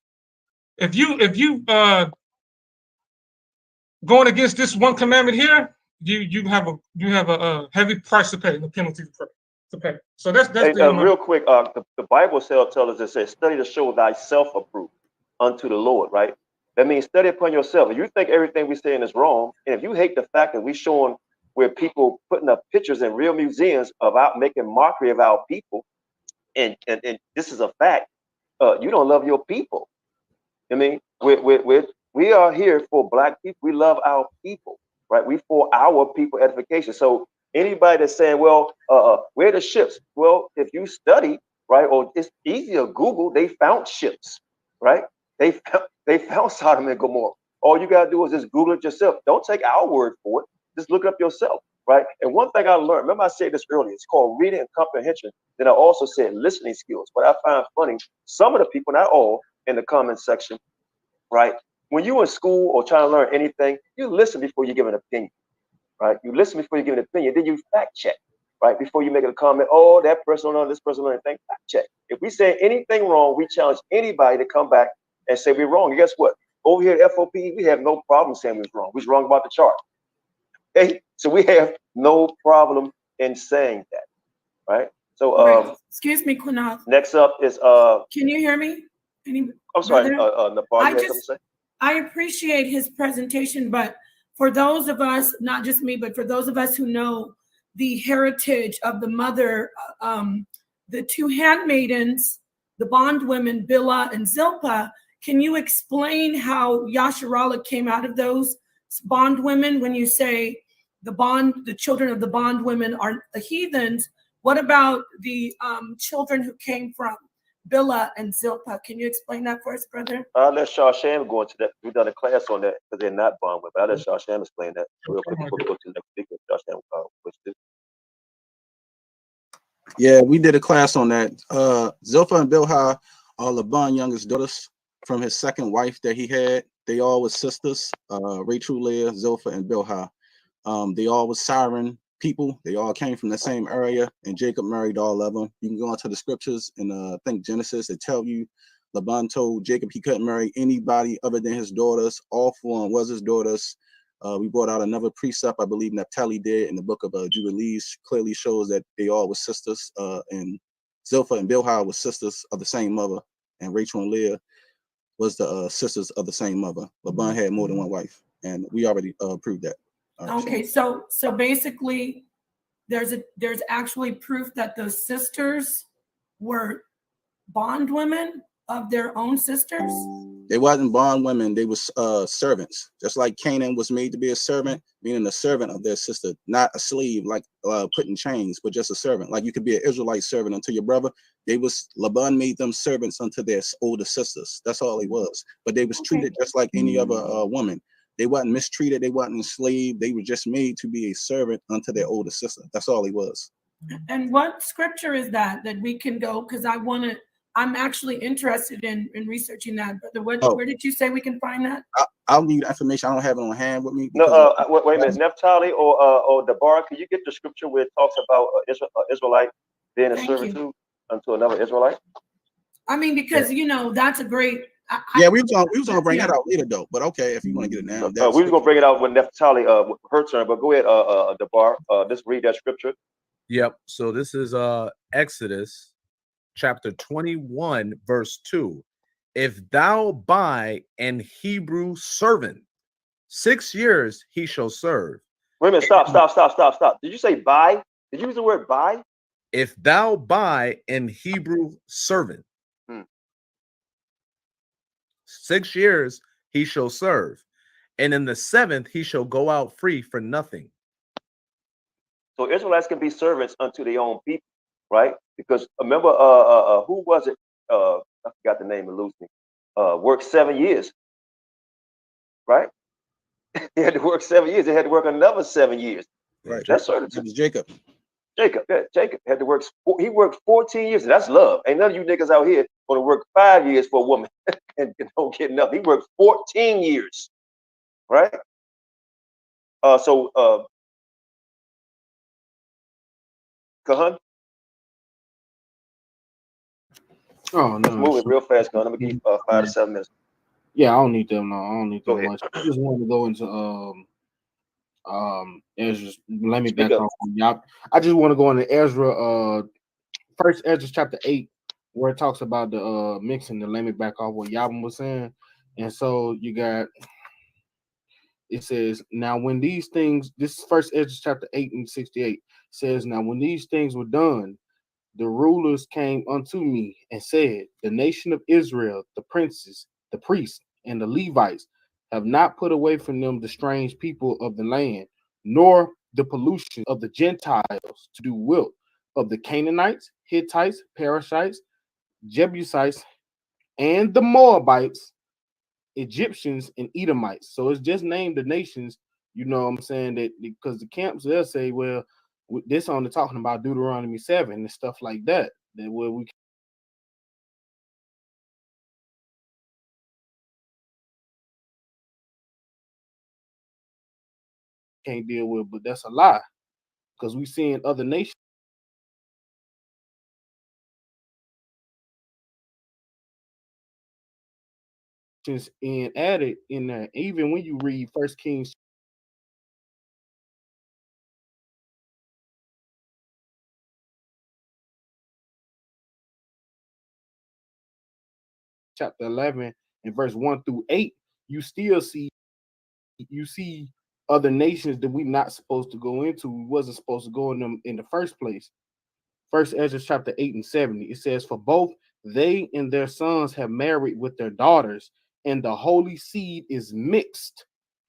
if you going against this one commandment here, you have a heavy price to pay, the penalty to pay. So that's real quick. The Bible tells us, it says, study to show thyself approved unto the Lord, right? That means study upon yourself. If you think everything we're saying is wrong, and if you hate the fact that we're showing where people putting up pictures in real museums about making mockery of our people, and this is a fact, you don't love your people. I mean, we are here for black people. We love our people, right? We for our people edification. So anybody that's saying, well, where are the ships? Well, if you study, right, or it's easy to Google, they found ships, right? They found Sodom and Gomorrah. All you gotta do is just Google it yourself. Don't take our word for it. Just look it up yourself, right? And one thing I learned, remember I said this earlier, it's called reading and comprehension. Then I also said listening skills. What I find funny, some of the people, not all, in the comment section, right? When you're in school or trying to learn anything, you listen before you give an opinion, right? You listen before you give an opinion, then you fact check, right? Before you make a comment, oh, that person don't know, this person don't know anything, fact check. If we say anything wrong, we challenge anybody to come back and say we're wrong. And guess what? Over here at F.O.P.E, we have no problem saying we was wrong. We was wrong about the chart. Okay? So we have no problem in saying that. right? So Right. Excuse me, Qanath. next up is Can you hear me? I'm sorry, Brother? Nepal, you had something to say? I appreciate his presentation, but for those of us, not just me, but for those of us who know the heritage of the mother, the two handmaidens, the bondwomen, Bilhah and Zilpah, can you explain how Yasharallah came out of those bondwomen when you say the children of the bondwomen are the heathens? What about the children who came from Bilhah and Zilpah? Can you explain that for us, brother? I'll let Sham go into that. We've done a class on that because they're not bond women. I'll let Sham explain that real quick before we go to the next speaker. Sham, Yeah, we did a class on that. Zilpah and Bilhah are Laban's youngest daughters from his second wife that he had. They all were sisters, Rachel, Leah, Zilpah, and Bilhah. They all were Syrian people. They all came from the same area, and Jacob married all of them. You can go into the scriptures and I think Genesis, it tell you Laban told Jacob he couldn't marry anybody other than his daughters. All four of them was his daughters. We brought out another precept, I believe Naphtali did in the book of Jubilees, clearly shows that they all were sisters, and Zilpah and Bilhah were sisters of the same mother, and Rachel and Leah was the sisters of the same mother. Laban had more than one wife, and we already proved that. Okay, so basically, there's actually proof that those sisters were bondwomen of their own sisters. They wasn't bondwomen; they was servants. Just like Canaan was made to be a servant, meaning a servant of their sister, not a slave like put in chains, but just a servant. Like you could be an Israelite servant unto your brother. Laban made them servants unto their older sisters. That's all he was. But they was treated just like any other woman. They wasn't mistreated. They wasn't enslaved. They were just made to be a servant unto their older sister. That's all he was. And what scripture is that we can go? Because I'm actually interested in researching that. But where did you say we can find that? I'll need information. I don't have it on hand with me. No, wait a minute. Naphtali or Deborah, can you get the scripture where it talks about Israelite being a servitude unto another Israelite? I mean, because that's a great. We was gonna bring that out later though. But okay, if you want to get it now, we was gonna bring it out when Naphtali her turn. But go ahead, Deborah. Just read that scripture. Yep. So this is Exodus chapter 21, verse 2. If thou buy an Hebrew servant, 6 years he shall serve. Wait a minute, stop. Did you say buy? Did you use the word buy? If thou buy an Hebrew servant, 6 years he shall serve, and in the 7th he shall go out free for nothing. So Israelites can be servants unto their own people, right? Because remember, who was it? I forgot the name, it lose me. Worked 7 years, right? He had to work 7 years. They had to work another 7 years. Right. That's servitude. It was Jacob. Jacob had to work. He worked 14 years. That's love. Ain't none of you niggas out here gonna work 5 years for a woman and don't get nothing. He worked 14 years, right? Kahan. Oh no! Move it real fast, Kahan. I'm gonna give you 5 to 7 minutes. Yeah, I don't need them. No, I don't need them much. I just want to go into Ezra. Let me back off on y'all. I just want to go into Ezra. First Ezra chapter 8, where it talks about the mixing. To let me back off what Yabam was saying, and so you got. It says, now when these things, this is first Ezra chapter 8 and 68, says, now when these things were done, the rulers came unto me and said, the nation of Israel, the princes, the priests, and the Levites have not put away from them the strange people of the land, nor the pollution of the Gentiles to do will of the Canaanites, Hittites, Perizzites, Jebusites, and the Moabites, Egyptians, and Edomites. So it's just named the nations, you know what I'm saying, that because the camps, they'll say, well, this only talking about Deuteronomy 7 and stuff like that, that where we can't deal with, but that's a lie, because we seeing other nations and added in there. Even when you read First Kings chapter 11 and verse 1 through 8, you still see other nations that we're not supposed to go into. We wasn't supposed to go in them in the first place. First Ezra chapter 8 and 70, it says, for both they and their sons have married with their daughters, and the holy seed is mixed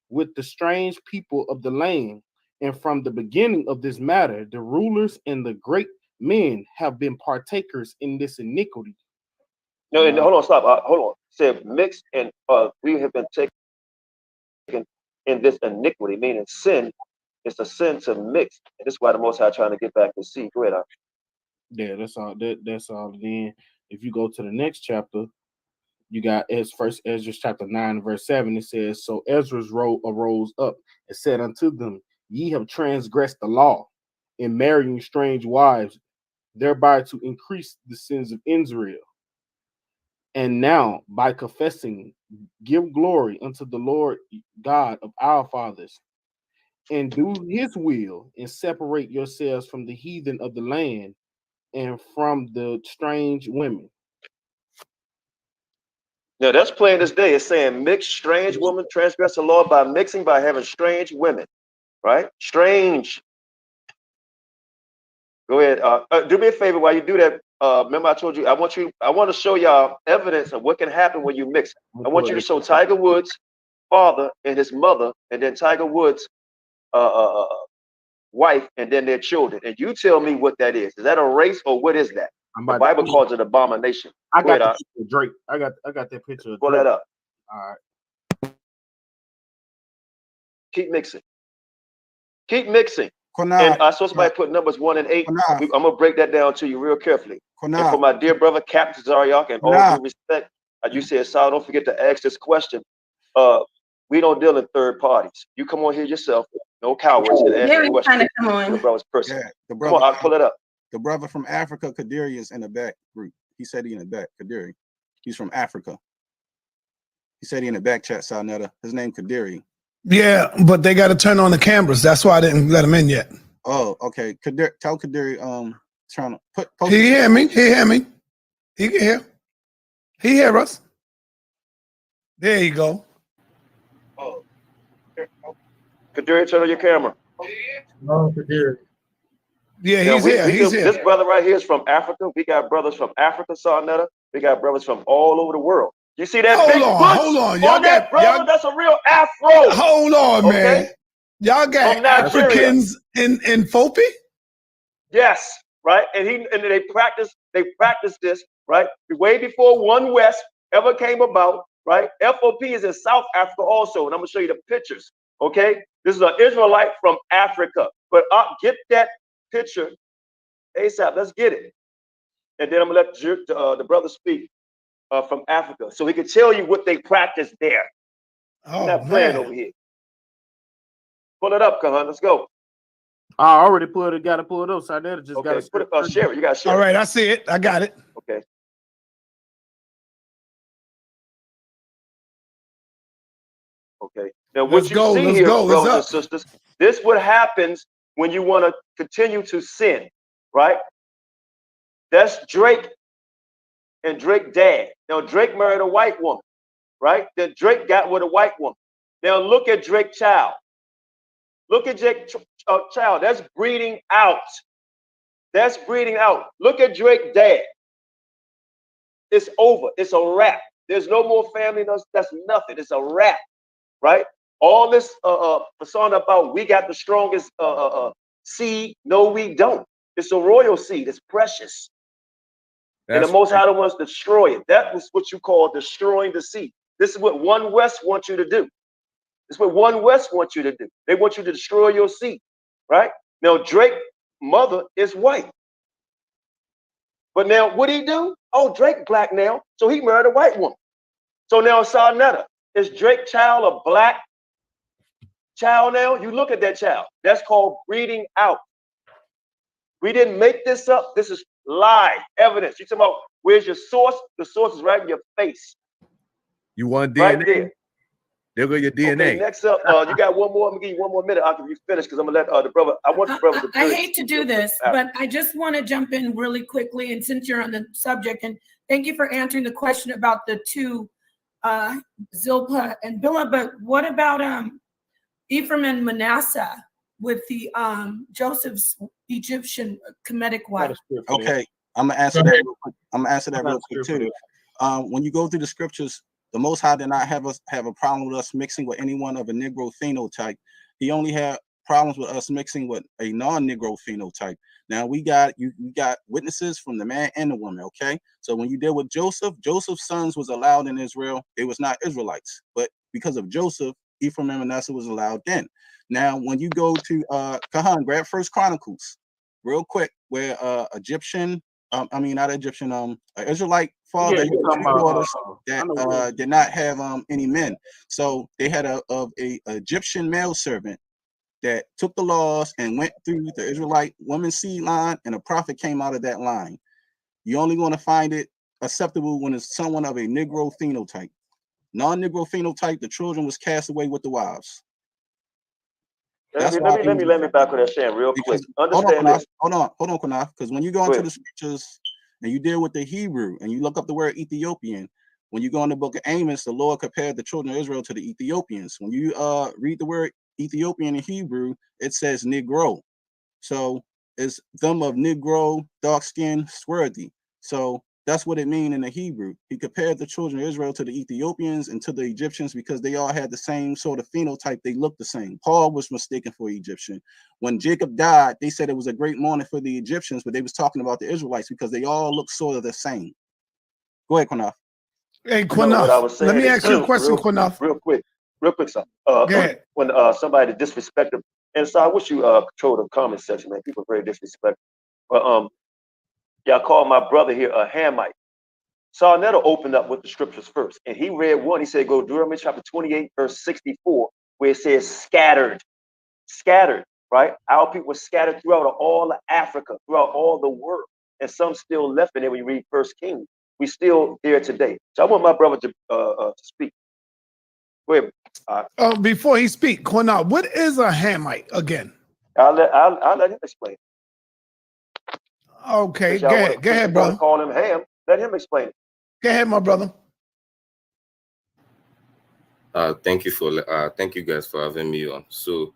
with the strange people of the land. And from the beginning of this matter, the rulers and the great men have been partakers in this iniquity. No, hold on, stop. Hold on. It said mixed, and we have been taken in this iniquity, meaning sin. It's a sin to mix. And this is why the Most High trying to get back to see. Go ahead, Yeah, that's all. That's all. Then, if you go to the next chapter, you got First Ezra chapter 9, verse 7. It says, so Ezra arose up and said unto them, ye have transgressed the law in marrying strange wives, thereby to increase the sins of Israel. And now, by confessing, give glory unto the Lord God of our fathers, and do his will, and separate yourselves from the heathen of the land and from the strange women. Now that's plain as day. It's saying mixed strange woman, transgress the law by mixing, by having strange women, right? Strange. Go ahead. Do me a favor while you do that. Remember I told you I want to show y'all evidence of what can happen when you mix. I want you to show Tiger Woods' father and his mother, and then Tiger Woods' wife, and then their children. And you tell me what that is. Is that a race or what is that? The Bible calls it abomination. I got the picture of Drake. I got that picture of Drake. Pull that up. All right. Keep mixing. Keep mixing. Qanath, and I saw somebody put numbers 1 and 8. I'm gonna break that down to you real carefully. And for my dear brother Captain Zaryak, and all due respect, you said, Sal, don't forget to ask this question. We don't deal in third parties. You come on here yourself, no cowards, and ask the question. Come on. The brother's person. Yeah, the brother, come on, I'll pull it up. The brother from Africa, Kadiri, is in the back group. He said he in the back, Kadiri. He's from Africa. He said he in the back chat, Salnetta. His name Kadiri. Yeah, but they got to turn on the cameras. That's why I didn't let him in yet. Oh, okay. Kadiri, tell Kadiri, trying to put. He hear me. He hear me. He can hear. He hear us. There you go. Oh. Kadiri, turn on your camera. No, Kadiri. Yeah, he's here. He's here. This brother right here is from Africa. We got brothers from Africa, Sarnetta. We got brothers from all over the world. You see that big bush? Hold on. Y'all got brother, that's a real Afro. Hold on, man. Y'all got Africans in FOPE? Yes, right. And they practice this, right? Way before One West ever came about, right? FOPE is in South Africa also, and I'm gonna show you the pictures. Okay, this is an Israelite from Africa. But get that picture ASAP. Let's get it, and then I'm gonna let the brother speak from Africa, so he can tell you what they practice there. Oh, not playing over here. Pull it up, Qanath. Let's go. I already pulled it. Got to pull it up. So I just got to put it. Share it. You got to share. All right, I see it. I got it. Okay. Okay. Now, what you see here, brothers and sisters, this what happens when you want to continue to sin, right? That's Drake and Drake's dad. Now, Drake married a white woman, right? Then Drake got with a white woman. Now, look at Drake's child. Look at Drake's child. That's breeding out. That's breeding out. Look at Drake's dad. It's over. It's a wrap. There's no more family. That's nothing. It's a wrap, right? All this persona about we got the strongest seed. No, we don't. It's a royal seed. It's precious. And the Most High wants to destroy it. That was what you call destroying the seed. This is what One West wants you to do. This is what One West wants you to do. They want you to destroy your seed, right? Now, Drake's mother is white. But now, what he do? Oh, Drake black now, so he married a white woman. So now, Sarnetta, is Drake's child a black child now? You look at that child. That's called breeding out. We didn't make this up. This is live evidence. You talking about where's your source? The source is right in your face. You want DNA? Right there. There go your DNA. Okay, next up, you got one more. I'm gonna give you one more minute after you finish, because I'm gonna let the brother. I want the brother to. I hate to do this, but I just want to jump in really quickly. And since you're on the subject, and Thank you for answering the question about the two, Zilpah and Bilhah. But what about Ephraim and Manasseh with the Joseph's Egyptian Kemetic wife? Okay, I'm gonna answer that real quick. I'm gonna answer that real quick too. When you go through the scriptures, the Most High did not have a problem with us mixing with anyone of a Negro phenotype. He only had problems with us mixing with a non-Negro phenotype. Now we got witnesses from the man and the woman. Okay, so when you deal with Joseph's sons was allowed in Israel. They was not Israelites, but because of Joseph, Ephraim and Manasseh was allowed then. Now when you go to Kahan, grab First Chronicles real quick, where Egyptian, not Egyptian, an Israelite father had two daughters that did not have any men. So they had a Egyptian male servant that took the laws and went through the Israelite woman's seed line, and a prophet came out of that line. You're only going to find it acceptable when it's someone of a Negro phenotype. Non-Negro phenotype, the children was cast away with the wives. Let me back on that, Sam, real quick. Understand this. Hold on, Qanath, because when you go into the scriptures and you deal with the Hebrew and you look up the word Ethiopian, when you go in the book of Amos, the Lord compared the children of Israel to the Ethiopians. When you read the word Ethiopian in Hebrew, it says Negro. So it's them of Negro, dark skin, swarthy. So that's what it means in the Hebrew. He compared the children of Israel to the Ethiopians and to the Egyptians because they all had the same sort of phenotype. They looked the same. Paul was mistaken for Egyptian. When Jacob died, they said it was a great mourning for the Egyptians, but they was talking about the Israelites because they all look sort of the same. Go ahead, Qanath. Hey, Qanath, let me ask you a question, Qanath. Real quick, sir. When somebody disrespected, and so I wish you control the comment section, man. People are very disrespectful. But y'all call my brother here a Hamite. Sarnetta opened up with the scriptures first, and he read one. He said, go to Deuteronomy chapter 28, verse 64, where it says scattered, right? Our people were scattered throughout all of Africa, throughout all the world, and some still left in there. When you read First Kings, we still there today. So I want my brother to speak. Go ahead. Before he speak, Qanath, what is a Hamite again? I'll let him explain. Okay, go ahead, brother. Call him Ham. Let him explain it. Go ahead, my brother. Thank you guys for having me on. So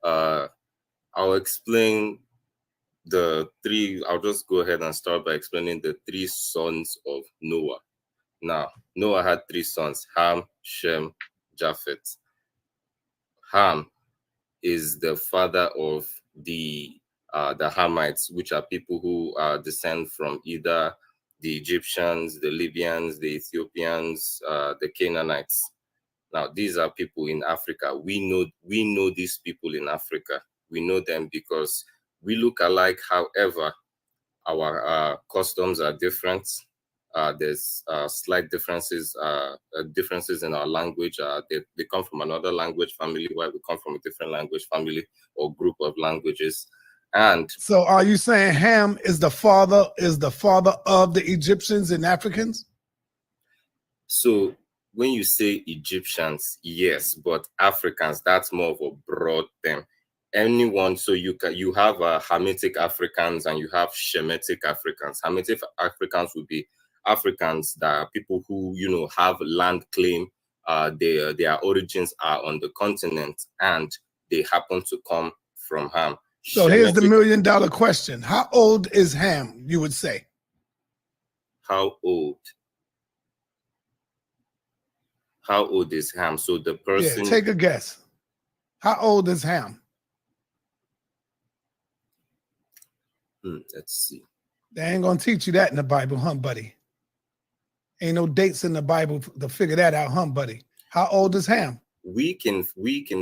I'll explain I'll just go ahead and start by explaining the three sons of Noah. Now, Noah had three sons, Ham, Shem, Japheth. Ham is the father of the Hamites, which are people who descend from either the Egyptians, the Libyans, the Ethiopians, the Canaanites. Now, these are people in Africa. We know these people in Africa. We know them because we look alike. However, our customs are different. There's slight differences in our language. They come from another language family, while we come from a different language family or group of languages. And so, are you saying Ham is the father of the Egyptians and Africans? So, when you say Egyptians, yes, but Africans, that's more of a broad term. Anyone, so you have Hamitic Africans and you have Shemitic Africans. Hamitic Africans would be Africans that are people who have land claim. Their origins are on the continent and they happen to come from Ham. So here's the $1 million question: how old is Ham? You would say. How old? How old is Ham? So the person. Yeah, take a guess. How old is Ham? Let's see. They ain't gonna teach you that in the Bible, huh, buddy? Ain't no dates in the Bible to figure that out, huh, buddy? How old is Ham? We can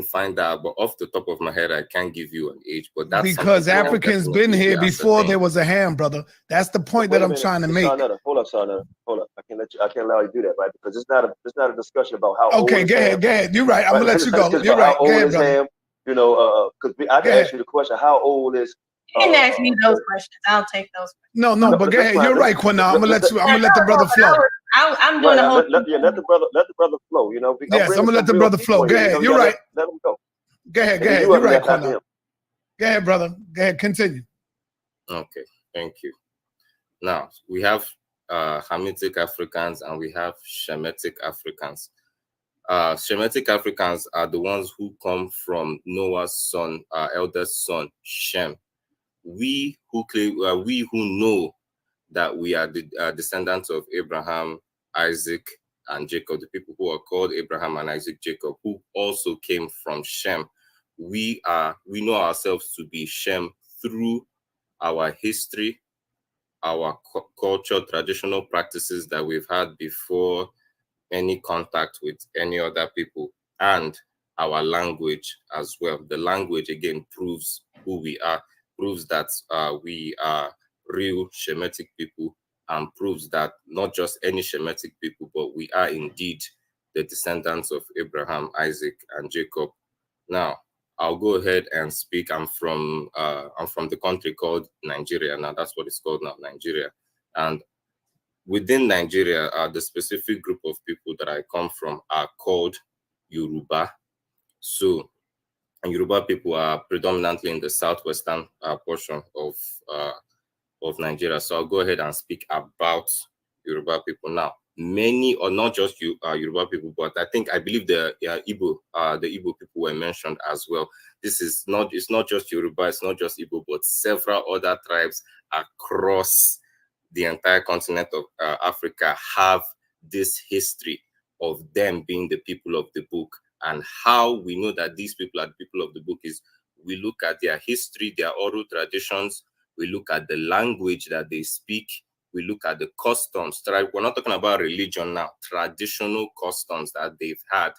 find out, but off the top of my head, I can't give you an age. But that's because Africans been here before there was a Ham, brother. That's the point that I'm trying to make. Hold up. I can't allow you to do that, right? Because it's not a discussion about how old. Okay, go ahead. You're right. I'm gonna let you go. You're right. How old is Ham? Because I can ask you the question: how old is? You can ask me those questions. I'll take those questions. No, but go ahead. You're right, Qanath. I'm gonna let the brother flow. I'm doing the whole. Let the brother flow. Yes, I'm gonna let the brother flow. Go ahead. You're right. Let him go. Go ahead. You're right, Qanath. Go ahead, brother. Go ahead. Continue. Okay. Thank you. Now we have Hamitic Africans, and we have Shemitic Africans. Shemitic Africans are the ones who come from Noah's son, eldest son, Shem. We who claim, we who know that we are the descendants of Abraham, Isaac, and Jacob, the people who are called Abraham and Isaac, Jacob, who also came from Shem. We know ourselves to be Shem through our history, our culture, traditional practices that we've had before any contact with any other people, and our language as well. The language, again, proves who we are, proves that we are real Shemitic people, and proves that not just any Shemitic people, but we are indeed the descendants of Abraham, Isaac, and Jacob. Now, I'll go ahead and speak. I'm from the country called Nigeria. Now, that's what it's called now, Nigeria. And within Nigeria, the specific group of people that I come from are called Yoruba. So, Yoruba people are predominantly in the southwestern portion of Nigeria. So I'll go ahead and speak about Yoruba people now. Many, or not just Yoruba people, but I believe the Igbo people were mentioned as well. It's not just Yoruba, it's not just Igbo, but several other tribes across the entire continent of Africa have this history of them being the people of the book. And how we know that these people are the people of the book is we look at their history, their oral traditions, we look at the language that they speak, we look at the customs. We're not talking about religion now, traditional customs that they've had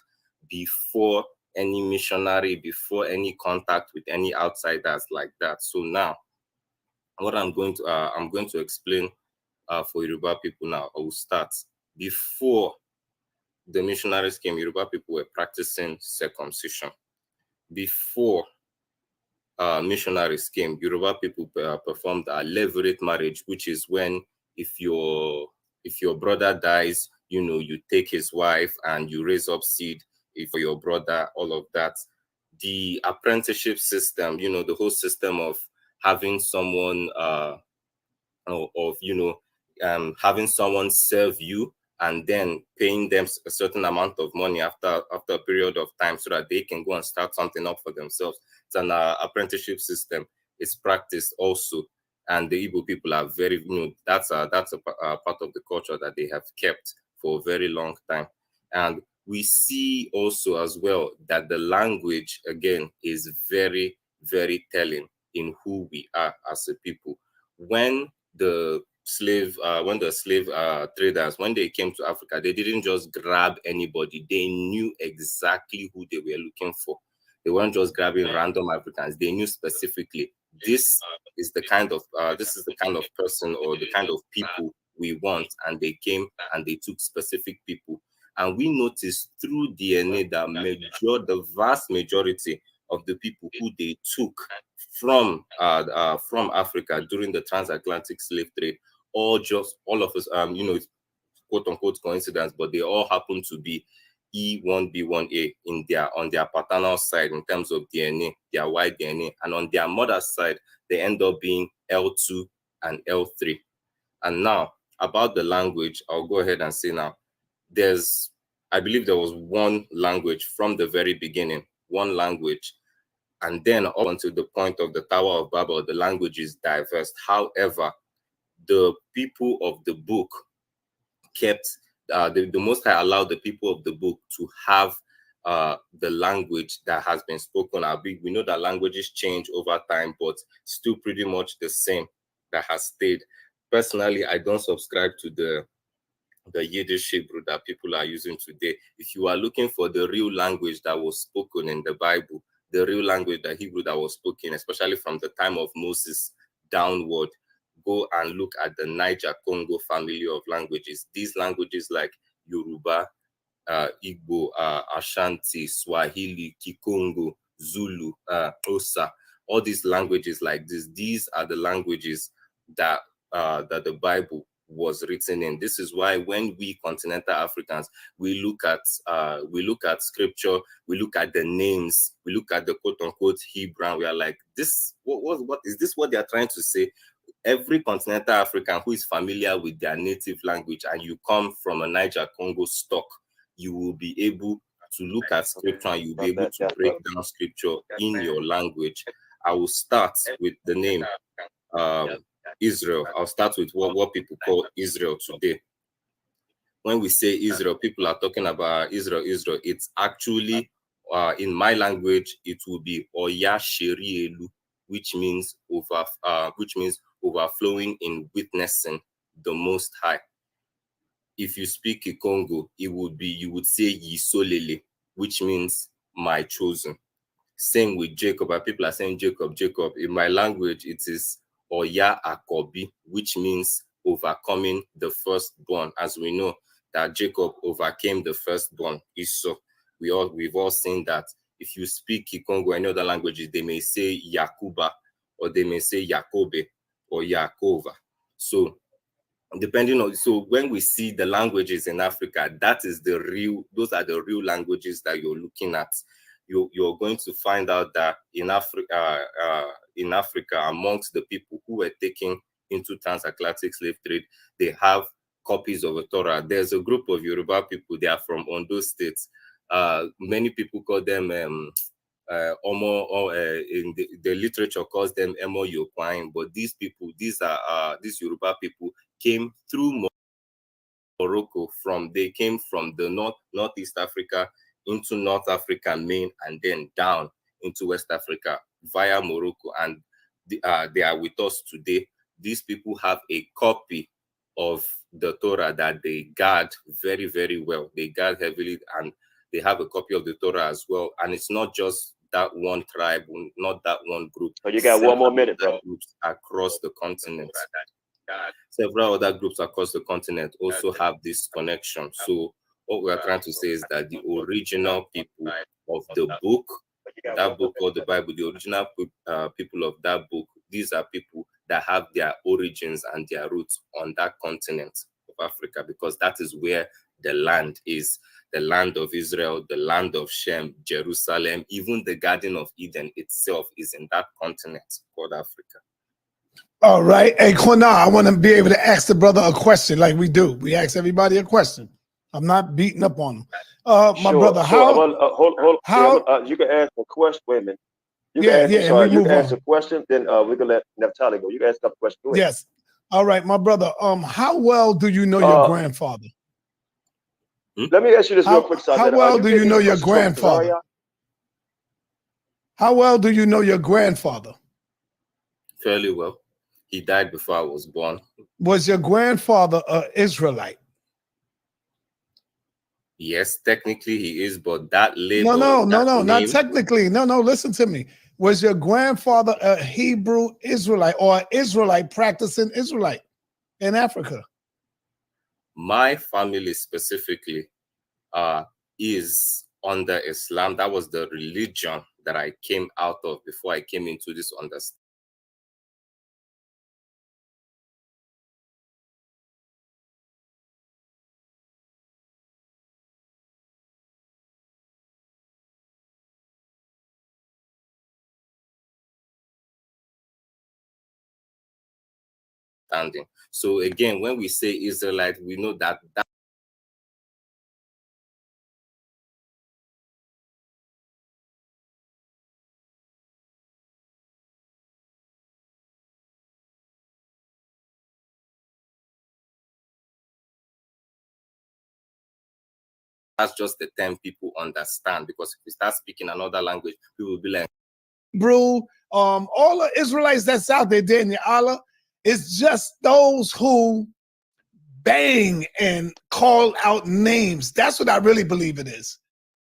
before any missionary, before any contact with any outsiders like that. So now, what I'm going to explain for Yoruba people now. I will start. Before the missionaries came, Yoruba people were practicing circumcision. Before missionaries came, Yoruba people performed a levirate marriage, which is when if your brother dies, you take his wife and you raise up seed for your brother, all of that. The apprenticeship system, the whole system of having someone having someone serve you and then paying them a certain amount of money after a period of time so that they can go and start something up for themselves. It's an apprenticeship system. It's practiced also. And the Igbo people are very, that's a part of the culture that they have kept for a very long time. And we see also as well that the language, again, is very, very telling in who we are as a people. When the slave traders, when they came to Africa, they didn't just grab anybody. They knew exactly who they were looking for. They weren't just grabbing random Africans. They knew specifically this is the kind of person or the kind of people we want, and they came and they took specific people. And we noticed through DNA that the vast majority of the people who they took from Africa during the transatlantic slave trade, all of us, it's quote unquote coincidence, but they all happen to be E1B1A on their paternal side in terms of DNA, their Y DNA, and on their mother's side, they end up being L2 and L3. And now about the language, I'll go ahead and say now, I believe there was one language from the very beginning, one language. And then up until the point of the Tower of Babel, the language is diverse. However, the people of the book kept, the Most High allowed the people of the book to have the language that has been spoken. We know that languages change over time, but still pretty much the same that has stayed. Personally, I don't subscribe to the Yiddish Hebrew that people are using today. If you are looking for the real language that was spoken in the Bible, the real language, the Hebrew that was spoken, especially from the time of Moses downward, go and look at the Niger-Congo family of languages. These languages like Yoruba, Igbo, Ashanti, Swahili, Kikongo, Zulu, Xhosa, all these languages like this, these are the languages that the Bible was written in. This is why when we continental Africans, we look at scripture, we look at the names, we look at the quote unquote Hebrew, and we are like, what is this what they are trying to say? every continental African who is familiar with their native language and you come from a Niger Congo stock, you will be able to look at scripture and you'll be able to break down scripture in your language. I will start with the name Israel. I'll start with what people call Israel today. When we say Israel, people are talking about Israel. It's actually, in my language, it will be Oya Sherielu, which means overflowing in witnessing the Most High. If you speak Kikongo, you would say Yisolele, which means my chosen. Same with Jacob, and people are saying Jacob. In my language, it is Oya Akobi, which means overcoming the firstborn. As we know that Jacob overcame the firstborn, Esau. We've all seen that. If you speak Kikongo or any other languages, they may say Yakuba, or they may say Yakobe or Yakova. So when we see the languages in Africa, those are the real languages that you're looking at. You're going to find out that in Africa, amongst the people who were taken into transatlantic slave trade, they have copies of the Torah. There's a group of Yoruba people, they are from Ondo State. Many people call them Omo, in the literature calls them Emo Yokwine, but these Yoruba people came through Morocco. They came from the Northeast Africa into North Africa, Main, and then down into West Africa via Morocco, and they are with us today. These people have a copy of the Torah that they guard very, very well. They guard heavily, and they have a copy of the Torah as well. And it's not just that one tribe, not that one group. So you got one more minute, bro. Groups across the continent. Several other groups across the continent also have this connection. So what we are trying to say is that the original people of the book, that book called the Bible, the original people of that book, these are people that have their origins and their roots on that continent of Africa, because that is where the land is. The land of Israel, the land of Shem, Jerusalem, even the Garden of Eden itself is in that continent called Africa. All right. Hey, Qanath, I want to be able to ask the brother a question like we do. We ask everybody a question. I'm not beating up on him. My brother, you can ask a question. Wait a minute. You can ask a question, then we can let Naphtali go. You can ask a question. Go ahead. Yes. All right, my brother. How well do you know your grandfather? Let me ask you this real quick. How well do you know your grandfather? How well do you know your grandfather? Fairly well. He died before I was born. Was your grandfather an Israelite? Yes, technically he is, but that label. No, not technically. No, listen to me. Was your grandfather a Hebrew Israelite or an Israelite practicing Israelite in Africa? My family specifically is under Islam. That was the religion that I came out of before I came into this understanding. So again, when we say Israelite, we know that that's just the term people understand, because if we start speaking another language, people will be like, Bro, all the Israelites that's out there, Daniel Allah, it's just those who bang and call out names. That's what I really believe it is.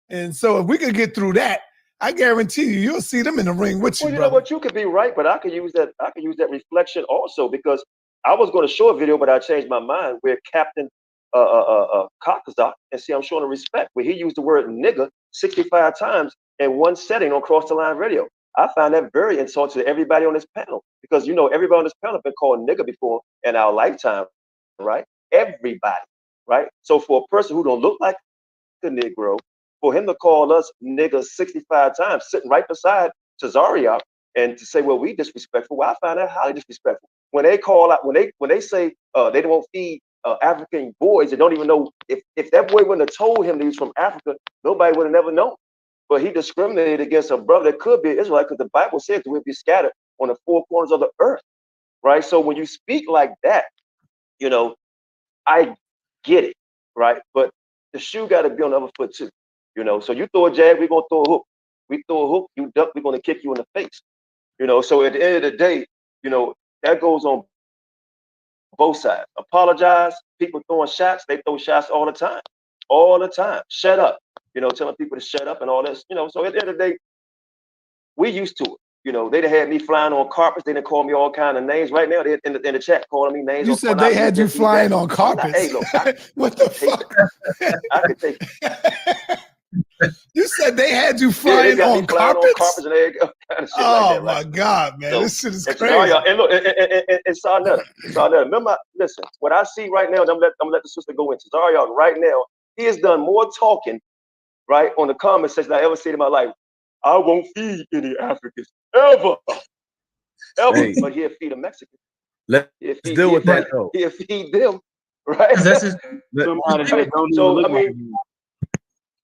And so if we could get through that, I guarantee you'll see them in the ring with you. Well, you know what? You could be right, but I could use that. I could use that reflection also, because I was going to show a video, but I changed my mind. Where Captain Qanath, and see, I'm showing a respect where he used the word nigger 65 times in one setting on Cross the Line Radio. I find that very insulting to everybody on this panel, because you know everybody on this panel has been called nigger before in our lifetime, right? Everybody, right? So for a person who don't look like a Negro, for him to call us nigger 65 times, sitting right beside Cesaria, and to say, well, we disrespectful, well, I find that highly disrespectful. when they call out, when they say they don't feed African boys, they don't even know if that boy wouldn't have told him that he's from Africa, nobody would have never known. But he discriminated against a brother that could be Israelite, because the Bible says that we'll be scattered on the four corners of the earth, right? So when you speak like that, you know, I get it, right? But the shoe got to be on the other foot too, you know. So you throw a jab, we're gonna throw a hook. We throw a hook, you duck, we're gonna kick you in the face, you know. So at the end of the day, you know, that goes on both sides. Apologize. People throwing shots, they throw shots all the time. Shut up, you know, telling people to shut up and all this, you know. So at the end of the day, we used to it. You know, they done had me flying on carpets. They done called me all kind of names. Right now, they're in the chat calling me names. You said they had you flying on carpets. Hey, look, what the fuck? I could take it. You said they had you flying on carpets? And kind of shit oh like that, right? My God, man, so, this shit is crazy. And look, and Sarnetta, remember, listen, what I see right now, I'm gonna let the sister go into Zariah right now. He has done more talking, right, on the comment section than I ever seen in my life. I won't feed any Africans ever. Hey. But he'll feed a Mexican. Let's deal with that though. He'll feed them, right? So I mean,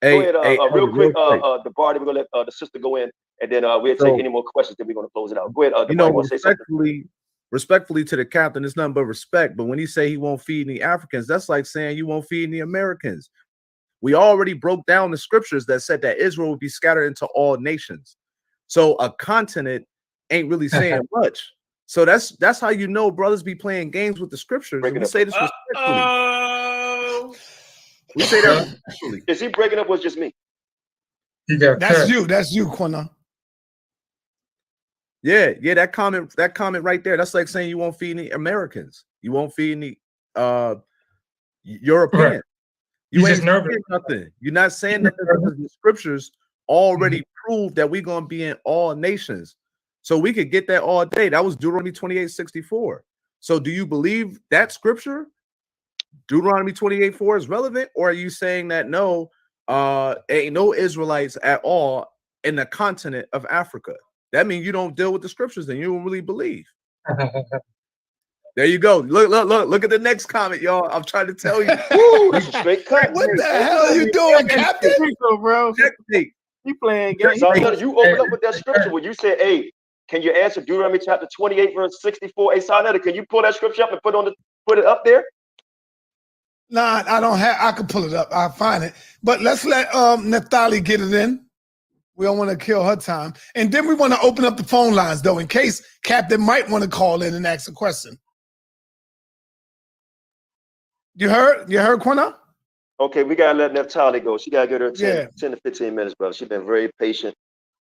go ahead, real quick, the bar. We're gonna let the sister go in, and then we'll take any more questions. Then we're gonna close it out. Go ahead. You know, respectfully to the captain, it's nothing but respect. But when he say he won't feed any Africans, that's like saying you won't feed any Americans. We already broke down the scriptures that said that Israel would be scattered into all nations. So a continent ain't really saying much. So that's how you know brothers be playing games with the scriptures. And we say this respectfully. We say that respectfully. Is he breaking up? Was just me? That's you, Qanath. Yeah, that comment right there. That's like saying you won't feed any Americans. You won't feed any Europeans. Right. You ain't saying nothing. You're not saying nothing because the scriptures already proved that we're gonna be in all nations. So we could get that all day. That was Deuteronomy 28:64. So do you believe that scripture, Deuteronomy 28:4, is relevant, or are you saying that no, ain't no Israelites at all in the continent of Africa? That means you don't deal with the scriptures, and you don't really believe. There you go. Look at the next comment, y'all. I'm trying to tell you. Woo, that's a straight cut. What the hell are you doing, Captain? Bro, you playing games. So you open up with that scripture when you say, "Hey, can you answer Deuteronomy chapter 28, verse 64?" Hey, Sarnetta, can you pull that scripture up and put it up there? Nah, I don't have. I can pull it up. I'll find it. But let's let Nathalie get it in. We don't want to kill her time, and then we want to open up the phone lines though, in case Captain might want to call in and ask a question. You heard, Qanath? Okay, we gotta let Naphtali go. She gotta get her 10 to 15 minutes, brother. She's been very patient.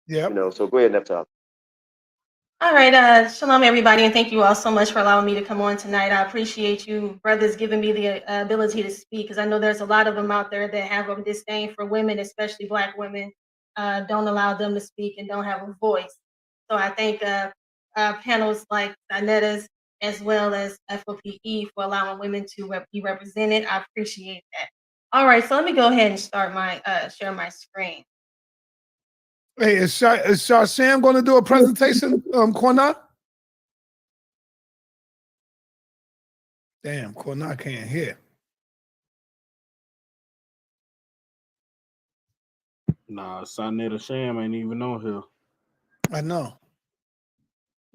Yeah. You know, so go ahead, Naphtali. All right, shalom everybody, and thank you all so much for allowing me to come on tonight. I appreciate you brothers giving me the ability to speak, because I know there's a lot of them out there that have a disdain for women, especially Black women, don't allow them to speak and don't have a voice. So I thank panels like Dinetta's as well as F.O.P.E for allowing women to be represented. I appreciate that. All right, so let me go ahead and start my share my screen. Hey, is Sham going to do a presentation, Qanath? Damn, Qanath can't hear. Nah, Sarnetta Sham ain't even on here. I know.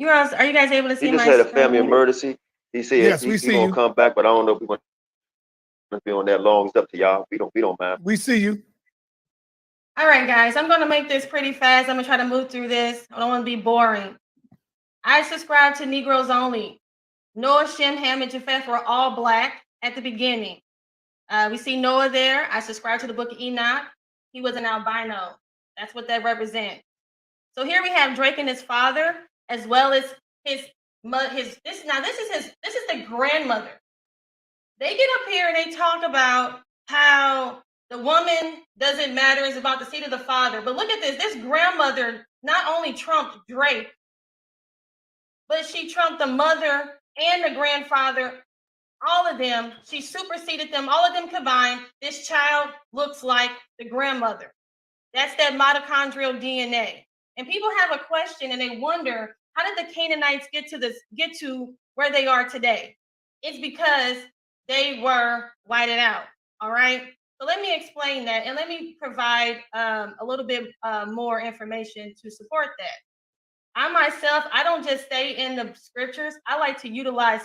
Are you guys able to see He my just had a screen? family emergency. He said yes, he's gonna come back, but I don't know if we're gonna be on that long. It's up to y'all. We don't mind. We see you. All right, guys, I'm going to make this pretty fast. I'm going to try to move through this. I don't want to be boring. I subscribe to Negroes only. Noah, Shem, Ham, and Japheth were all Black at the beginning. We see Noah there. I subscribe to the book of Enoch. He was an albino. That's what that represents. So here we have Drake and his father, as well as this is the grandmother. They get up here and they talk about how the woman doesn't matter, it's about the seed of the father. But look at this. This grandmother not only trumped Drake, but she trumped the mother and the grandfather, all of them. She superseded them, all of them combined. This child looks like the grandmother. That's that mitochondrial DNA. And people have a question and they wonder, How did the Canaanites get to where they are today? It's because they were whited out. All right. So let me explain that, and let me provide a little bit more information to support that. I myself, I don't just stay in the scriptures. I like to utilize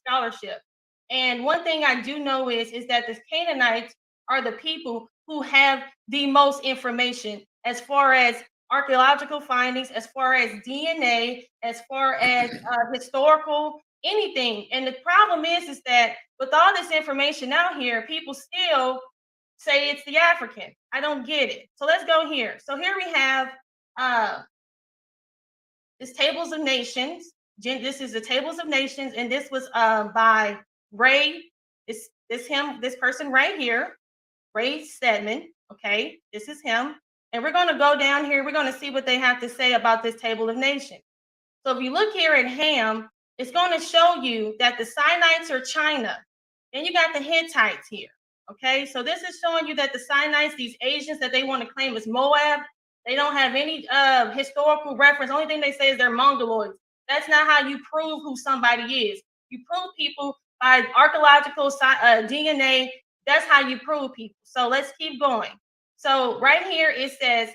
scholarship. And one thing I do know is that the Canaanites are the people who have the most information as far as archaeological findings, as far as DNA, as far as historical anything. And the problem is that with all this information out here, people still say it's the African. I don't get it. So let's go here. So here we have this Tables of Nations. This is the Tables of Nations, and this was by Ray. This person right here, Ray Stedman. Okay, this is him, and we're going to go down here. We're going to see what they have to say about this Table of Nations. So if you look here at Ham, it's going to show you that the Canaanites are China. Then you got the Hittites here. Okay, so this is showing you that the Canaanites, these Asians that they want to claim as Moab, they don't have any historical reference. Only thing they say is they're Mongoloids. That's not how you prove who somebody is. You prove people by archaeological DNA. That's how you prove people. So let's keep going. So right here it says,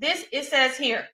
it says here,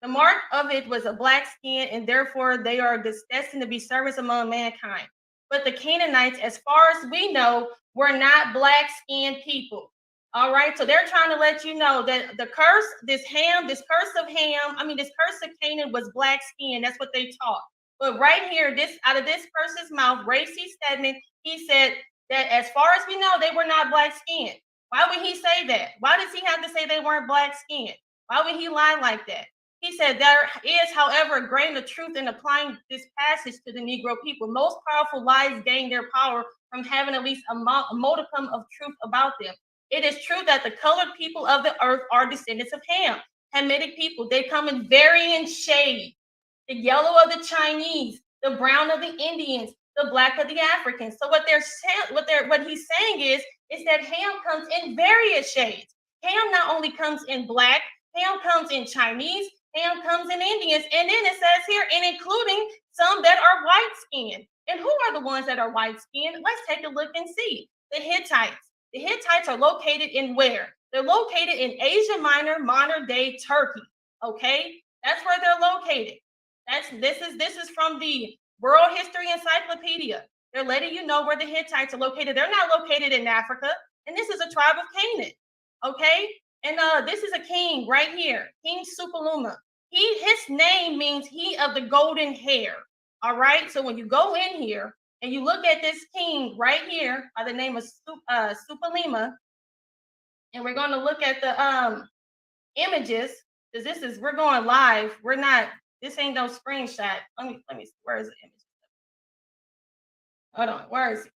the mark of it was a black skin, and therefore they are destined to be servants among mankind. But the Canaanites, as far as we know, were not black-skinned people. All right, so they're trying to let you know that the curse, this curse of Canaan was black skin. That's what they taught. But right here, out of this person's mouth, Ray C. Stedman, he said that as far as we know, they were not black skin. Why would he say that? Why does he have to say they weren't black skin? Why would he lie like that? He said there is, however, a grain of truth in applying this passage to the Negro people. Most powerful lies gain their power from having at least a modicum of truth about them. It is true that the colored people of the earth are descendants of Ham, Hamitic people. They come in varying shades. The yellow of the Chinese, the brown of the Indians, the black of the Africans. So what he's saying is that Ham comes in various shades. Ham not only comes in black, Ham comes in Chinese, Ham comes in Indians, and then it says here, and including some that are white skinned. And who are the ones that are white skinned? Let's take a look and see. The Hittites. The Hittites are located in where? They're located in Asia Minor, modern day Turkey. Okay, that's where they're located. This is from the World History Encyclopedia. They're letting you know where the Hittites are located. They're not located in Africa, and this is a tribe of Canaan. Okay, and this is a king right here, King Supaluma. His name means he of the golden hair. All right, so when you go in here and you look at this king right here by the name of Supalima, and we're going to look at the images, because we're going live. We're not. This ain't no screenshot. Let me see. Where is the image? Hold on. Where is he?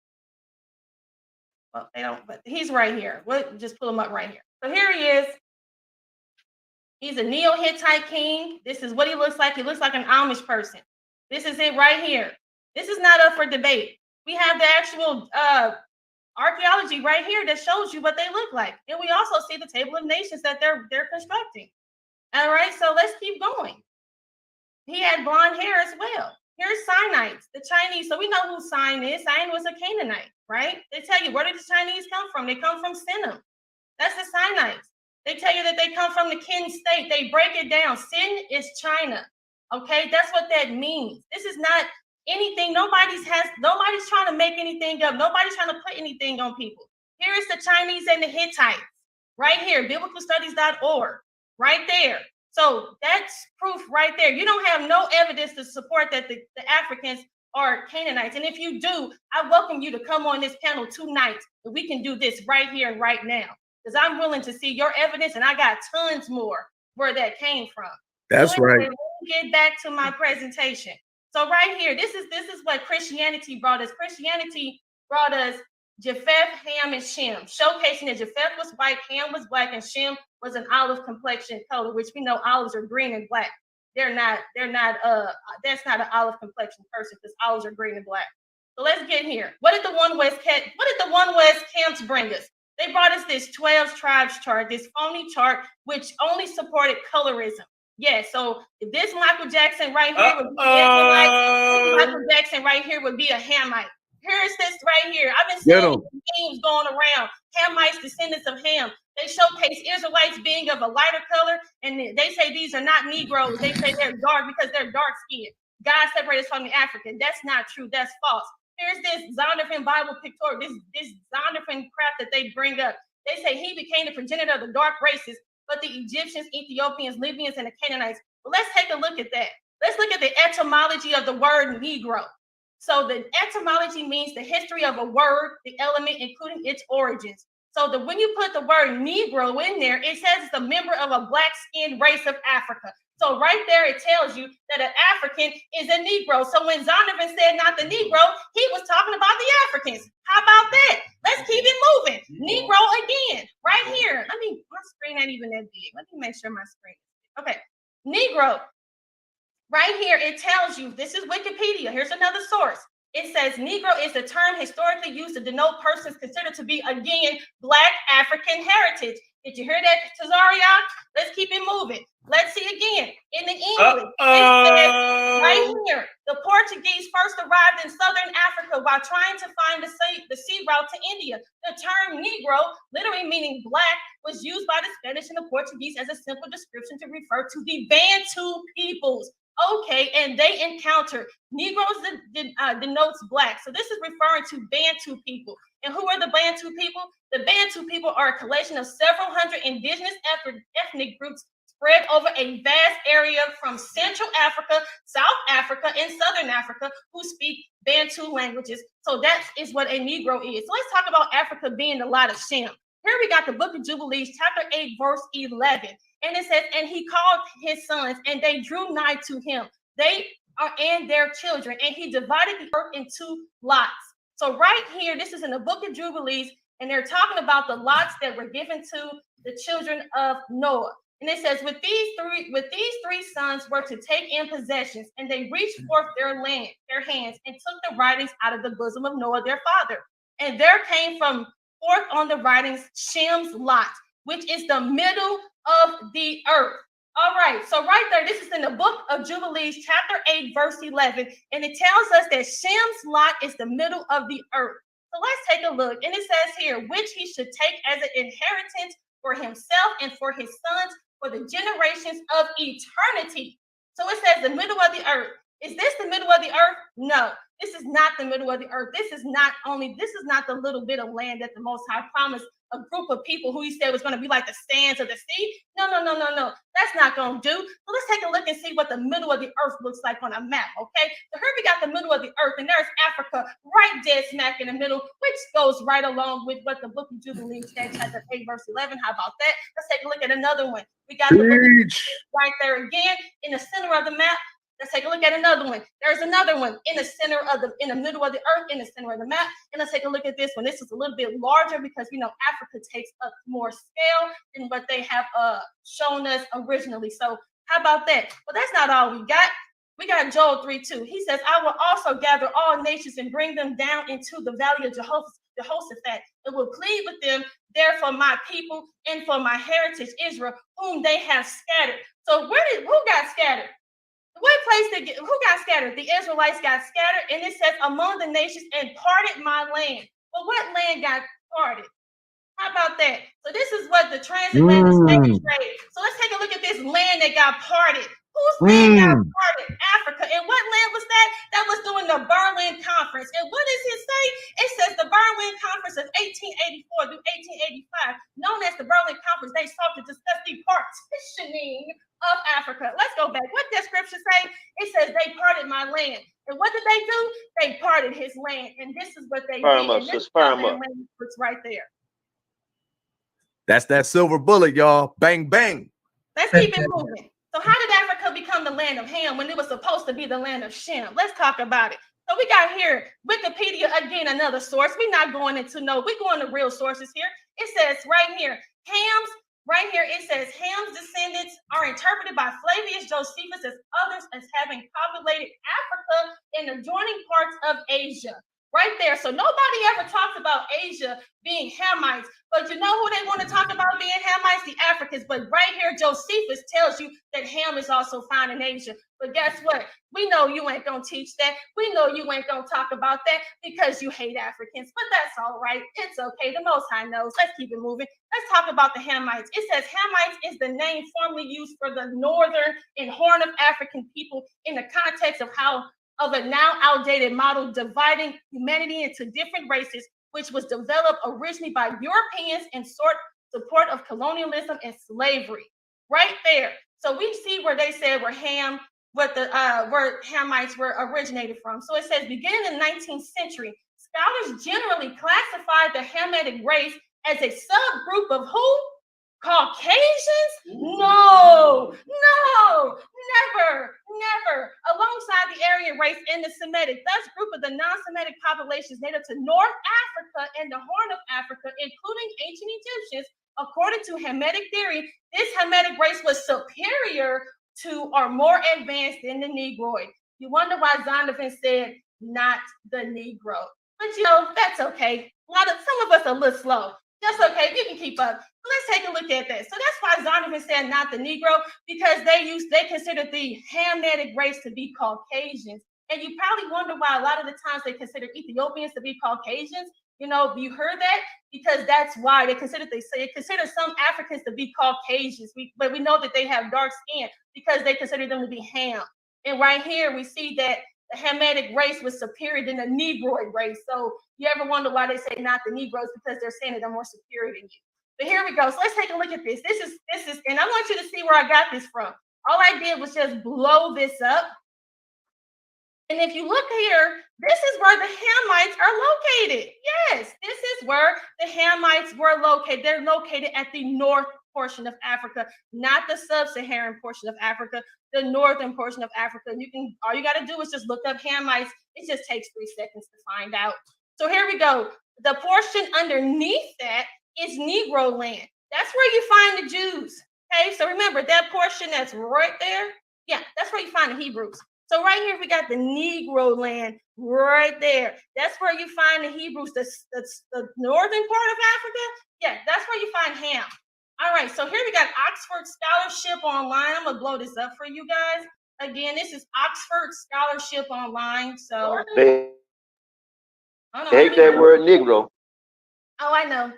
Well, they don't, but he's right here. We'll just pull him up right here. So here he is. He's a Neo-Hittite king. This is what he looks like. He looks like an Amish person. This is it right here. This is not up for debate. We have the actual archaeology right here that shows you what they look like. And we also see the Table of Nations that they're constructing. All right, so let's keep going. He had blonde hair as well. Here's Sinites, the Chinese. So we know who Sin is. Sin was a Canaanite, right? They tell you, where did the Chinese come from? They come from Sinim. That's the Sinites. They tell you that they come from the Kin state. They break it down. Sin is China. Okay, that's what that means. This is not anything. Nobody's trying to make anything up. Nobody's trying to put anything on people. Here is the Chinese and the Hittites. Right here, biblicalstudies.org. Right there. So that's proof right there. You don't have no evidence to support that the Africans are Canaanites. And if you do, I welcome you to come on this panel tonight, and we can do this right here and right now. Because I'm willing to see your evidence, and I got tons more where that came from. That's so right. Let me get back to my presentation. So right here, this is what Christianity brought us. Christianity brought us Japheth, Ham, and Shem, showcasing that Japheth was white, Ham was black, and Shem was an olive complexion color, which we know olives are green and black. That's not an olive complexion person, because olives are green and black. So let's get here. What did the One West camps bring us? They brought us this 12 tribes chart, this phony chart, which only supported colorism. Yeah, so if this Michael Jackson right here would be Israelite, this Michael Jackson right here would be a Hamite. Here's this right here. I've been seeing memes going around. Hamites, descendants of Ham. They showcase Israelites being of a lighter color, and they say these are not Negroes. They say they're dark because they're dark skinned. God separated us from the African. That's not true. That's false. Here's this Zondervan Bible pictorial, this Zondervan crap that they bring up. They say he became the progenitor of the dark races, but the Egyptians, Ethiopians, Libyans, and the Canaanites. Well, let's take a look at that. Let's look at the etymology of the word Negro. So the etymology means the history of a word, the element, including its origins. So when you put the word Negro in there, it says it's a member of a black-skinned race of Africa. So right there, it tells you that an African is a Negro. So when Zondervan said not the Negro, he was talking about the Africans. How about that? Let's keep it moving. Negro again, right here. My screen ain't even that big. Let me make sure my screen is big. Okay, Negro. Right here, it tells you, this is Wikipedia. Here's another source. It says Negro is the term historically used to denote persons considered to be, again, Black African heritage. Did you hear that, Tazaria? Let's keep it moving. Let's see again. In the English, it says right here, the Portuguese first arrived in southern Africa while trying to find the sea route to India. The term Negro, literally meaning black, was used by the Spanish and the Portuguese as a simple description to refer to the Bantu peoples. Okay, and they encounter Negroes denotes black. So this is referring to Bantu people. And who are the Bantu people? The Bantu people are a collection of several hundred indigenous ethnic groups spread over a vast area from Central Africa, South Africa, and Southern Africa who speak Bantu languages. So that is what a Negro is. So let's talk about Africa being the lot of Shem. Here we got the book of Jubilees, chapter 8, verse 11. And it says, and he called his sons, and they drew nigh to him. They are and their children, and he divided the earth into lots. So right here, this is in the book of Jubilees, and they're talking about the lots that were given to the children of Noah. And it says, with these three sons were to take in possessions, and they reached forth their hands, and took the writings out of the bosom of Noah their father. And there came from forth on the writings Shem's lot, which is the middle of the earth. All right, so right there, this is in the book of Jubilees, chapter 8, verse 11, and it tells us that Shem's lot is the middle of the earth. So let's take a look, and it says here, which he should take as an inheritance for himself and for his sons for the generations of eternity. So it says the middle of the earth. Is this the middle of the earth? No, this is not the middle of the earth. This is not the little bit of land that the Most High promised a group of people who he said was going to be like the sands of the sea. No. That's not going to do. So let's take a look and see what the middle of the earth looks like on a map, okay? So here we got the middle of the earth, and there's Africa right dead smack in the middle, which goes right along with what the book of Jubilees said, chapter 8, verse 11. How about that? Let's take a look at another one. We got the book of Jubilees right there again in the center of the map. Let's take a look at another one. There's another one in the middle of the earth, in the center of the map. And let's take a look at this one. This is a little bit larger because Africa takes up more scale than what they have shown us originally. So how about that? Well, that's not all we got. We got Joel 3:2. He says, I will also gather all nations and bring them down into the valley of Jehoshaphat, and will plead with them there for my people and for my heritage Israel, whom they have scattered. So who got scattered? Who got scattered? The Israelites got scattered, and it says among the nations and parted my land. Well, what land got parted? How about that? So this is what the transatlantic slave trade. So let's take a look at this land that got parted. Whose land got parted? Africa. And what land was that? That was during the Berlin Conference. And what does it say? It says the Berlin Conference of 1884 through 1885, known as the Berlin Conference, they sought to discuss the partitioning of Africa. Let's go back. What does scripture say? It says they parted my land. And what did they do? They parted his land. And this is what they did. And this is what's right there. That's that silver bullet, y'all. Bang, bang. Let's keep it moving. So how did Africa become the land of Ham when it was supposed to be the land of Shem? Let's talk about it. So we got here Wikipedia, again, another source. We're not going into we're going to real sources here. It says right here, Ham's descendants are interpreted by Flavius Josephus as others as having populated Africa and adjoining parts of Asia. right there. So nobody ever talks about Asia being Hamites, but you know who they want to talk about being Hamites? The Africans. But right here, Josephus tells you that Ham is also found in Asia. But guess what? We know you ain't going to teach that. We know you ain't going to talk about that because you hate Africans. But that's all right. It's okay. The Most High knows. Let's keep it moving. Let's talk about the Hamites. It says Hamites is the name formerly used for the northern and Horn of African people in the context of a now outdated model dividing humanity into different races, which was developed originally by Europeans in support of colonialism and slavery. Right there. So we see where they said where Hamites were originated from. So it says, beginning in the 19th century, scholars generally classified the Hamitic race as a subgroup of who? Caucasians? No, never. Alongside the Aryan race and the Semitic, thus group of the non-Semitic populations native to North Africa and the Horn of Africa, including ancient Egyptians, according to Hamitic theory, this Hamitic race was superior to or more advanced than the Negroid. You wonder why Zondervan said not the Negro. But you know, that's okay. Some of us are a little slow. That's okay. You can keep up. Let's take a look at that. So that's why Zondervan said not the Negro, because they considered the Hamitic race to be Caucasians. And you probably wonder why a lot of the times they consider Ethiopians to be Caucasians. You know, you heard that? Because that's why they consider some Africans to be Caucasians. But we know that they have dark skin because they consider them to be Ham. And right here we see that the Hamitic race was superior than the Negroid race. So you ever wonder why they say not the Negroes? Because they're saying that they're more superior than you. But here we go. So let's take a look at this. This is, and I want you to see where I got this from. All I did was just blow this up. And if you look here, this is where the Hamites are located. Yes, this is where the Hamites were located. They're located at the north portion of Africa, not the sub-Saharan portion of Africa, the northern portion of Africa. All you got to do is just look up Hamites. It just takes 3 seconds to find out. So here we go. The portion underneath that is Negro land. That's where you find the Jews. Okay, so remember that portion that's right there. Yeah, that's where you find the Hebrews. So right here, we got the Negro land right there. That's where you find the Hebrews, the northern part of Africa. Yeah, that's where you find Ham. All right, so here we got Oxford Scholarship Online. I'm going to blow this up for you guys. Again, this is Oxford Scholarship Online. So they hate that word Negro. Oh, I know.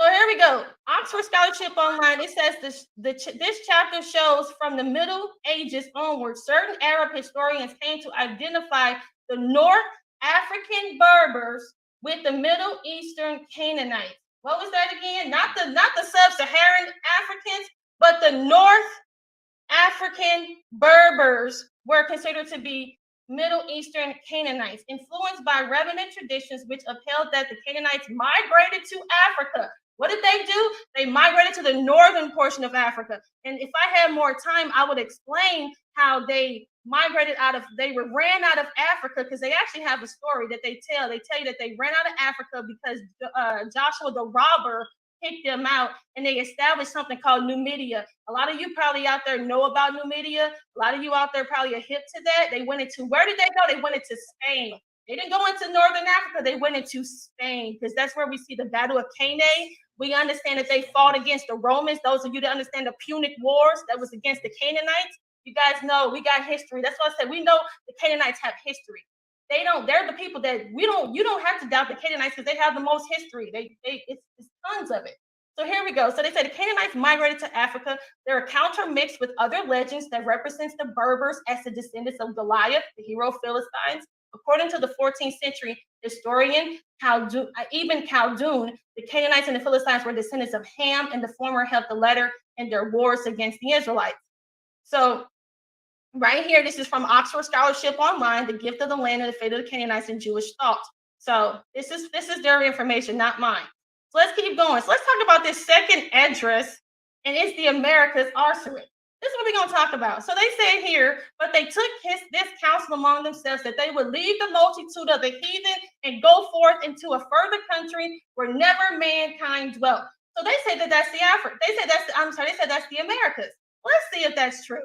So here we go. Oxford Scholarship Online. It says this chapter shows from the Middle Ages onward, certain Arab historians came to identify the North African Berbers with the Middle Eastern Canaanites. What was that again? Not the sub-Saharan Africans, but the North African Berbers were considered to be Middle Eastern Canaanites, influenced by rabbinic traditions which upheld that the Canaanites migrated to Africa. What did they do? They migrated to the northern portion of Africa. And if I had more time, I would explain how they migrated they ran out of Africa, because they actually have a story that they tell. They tell you that they ran out of Africa because Joshua the robber kicked them out, and they established something called Numidia. A lot of you probably out there know about Numidia. A lot of you out there probably are hip to that. Where did they go? They went into Spain. They didn't go into northern Africa. They went into Spain, because that's where we see the Battle of Cannae. We understand that they fought against the Romans. Those of you that understand the Punic Wars, that was against the Canaanites. You guys know we got history. That's why I said we know the Canaanites have history. They're the people that you don't have to doubt the Canaanites, because they have the most history. It's tons of it. So here we go. So they said the Canaanites migrated to Africa. Their accounts are mixed with other legends that represents the Berbers as the descendants of Goliath, the hero of Philistines. According to the 14th century historian Ibn Khaldun, the Canaanites and the Philistines were descendants of Ham, and the former helped the latter in their wars against the Israelites. So right here, this is from Oxford Scholarship Online, the gift of the land and the fate of the Canaanites in Jewish thought. So this is their information, not mine. So let's keep going. So let's talk about this second address, and it's the Americas Arsenal. This is what we're going to talk about. So they say here, but they took this counsel among themselves that they would leave the multitude of the heathen and go forth into a further country where never mankind dwelt. So they say that that's the Africa. They said that's the Americas. Let's see if that's true.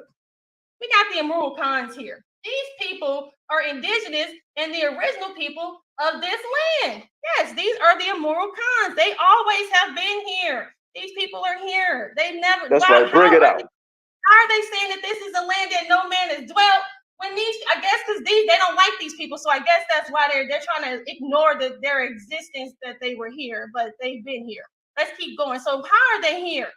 We got the Imru Khans here. These people are indigenous and the original people of this land. Yes, these are the immoral cons. They always have been here. These people are here. They never. That's right. Bring it out. How are they saying that this is a land that no man has dwelt? When these, I guess, because they don't like these people, so I guess that's why they're trying to ignore their existence, that they were here, but they've been here. Let's keep going. So how are they here?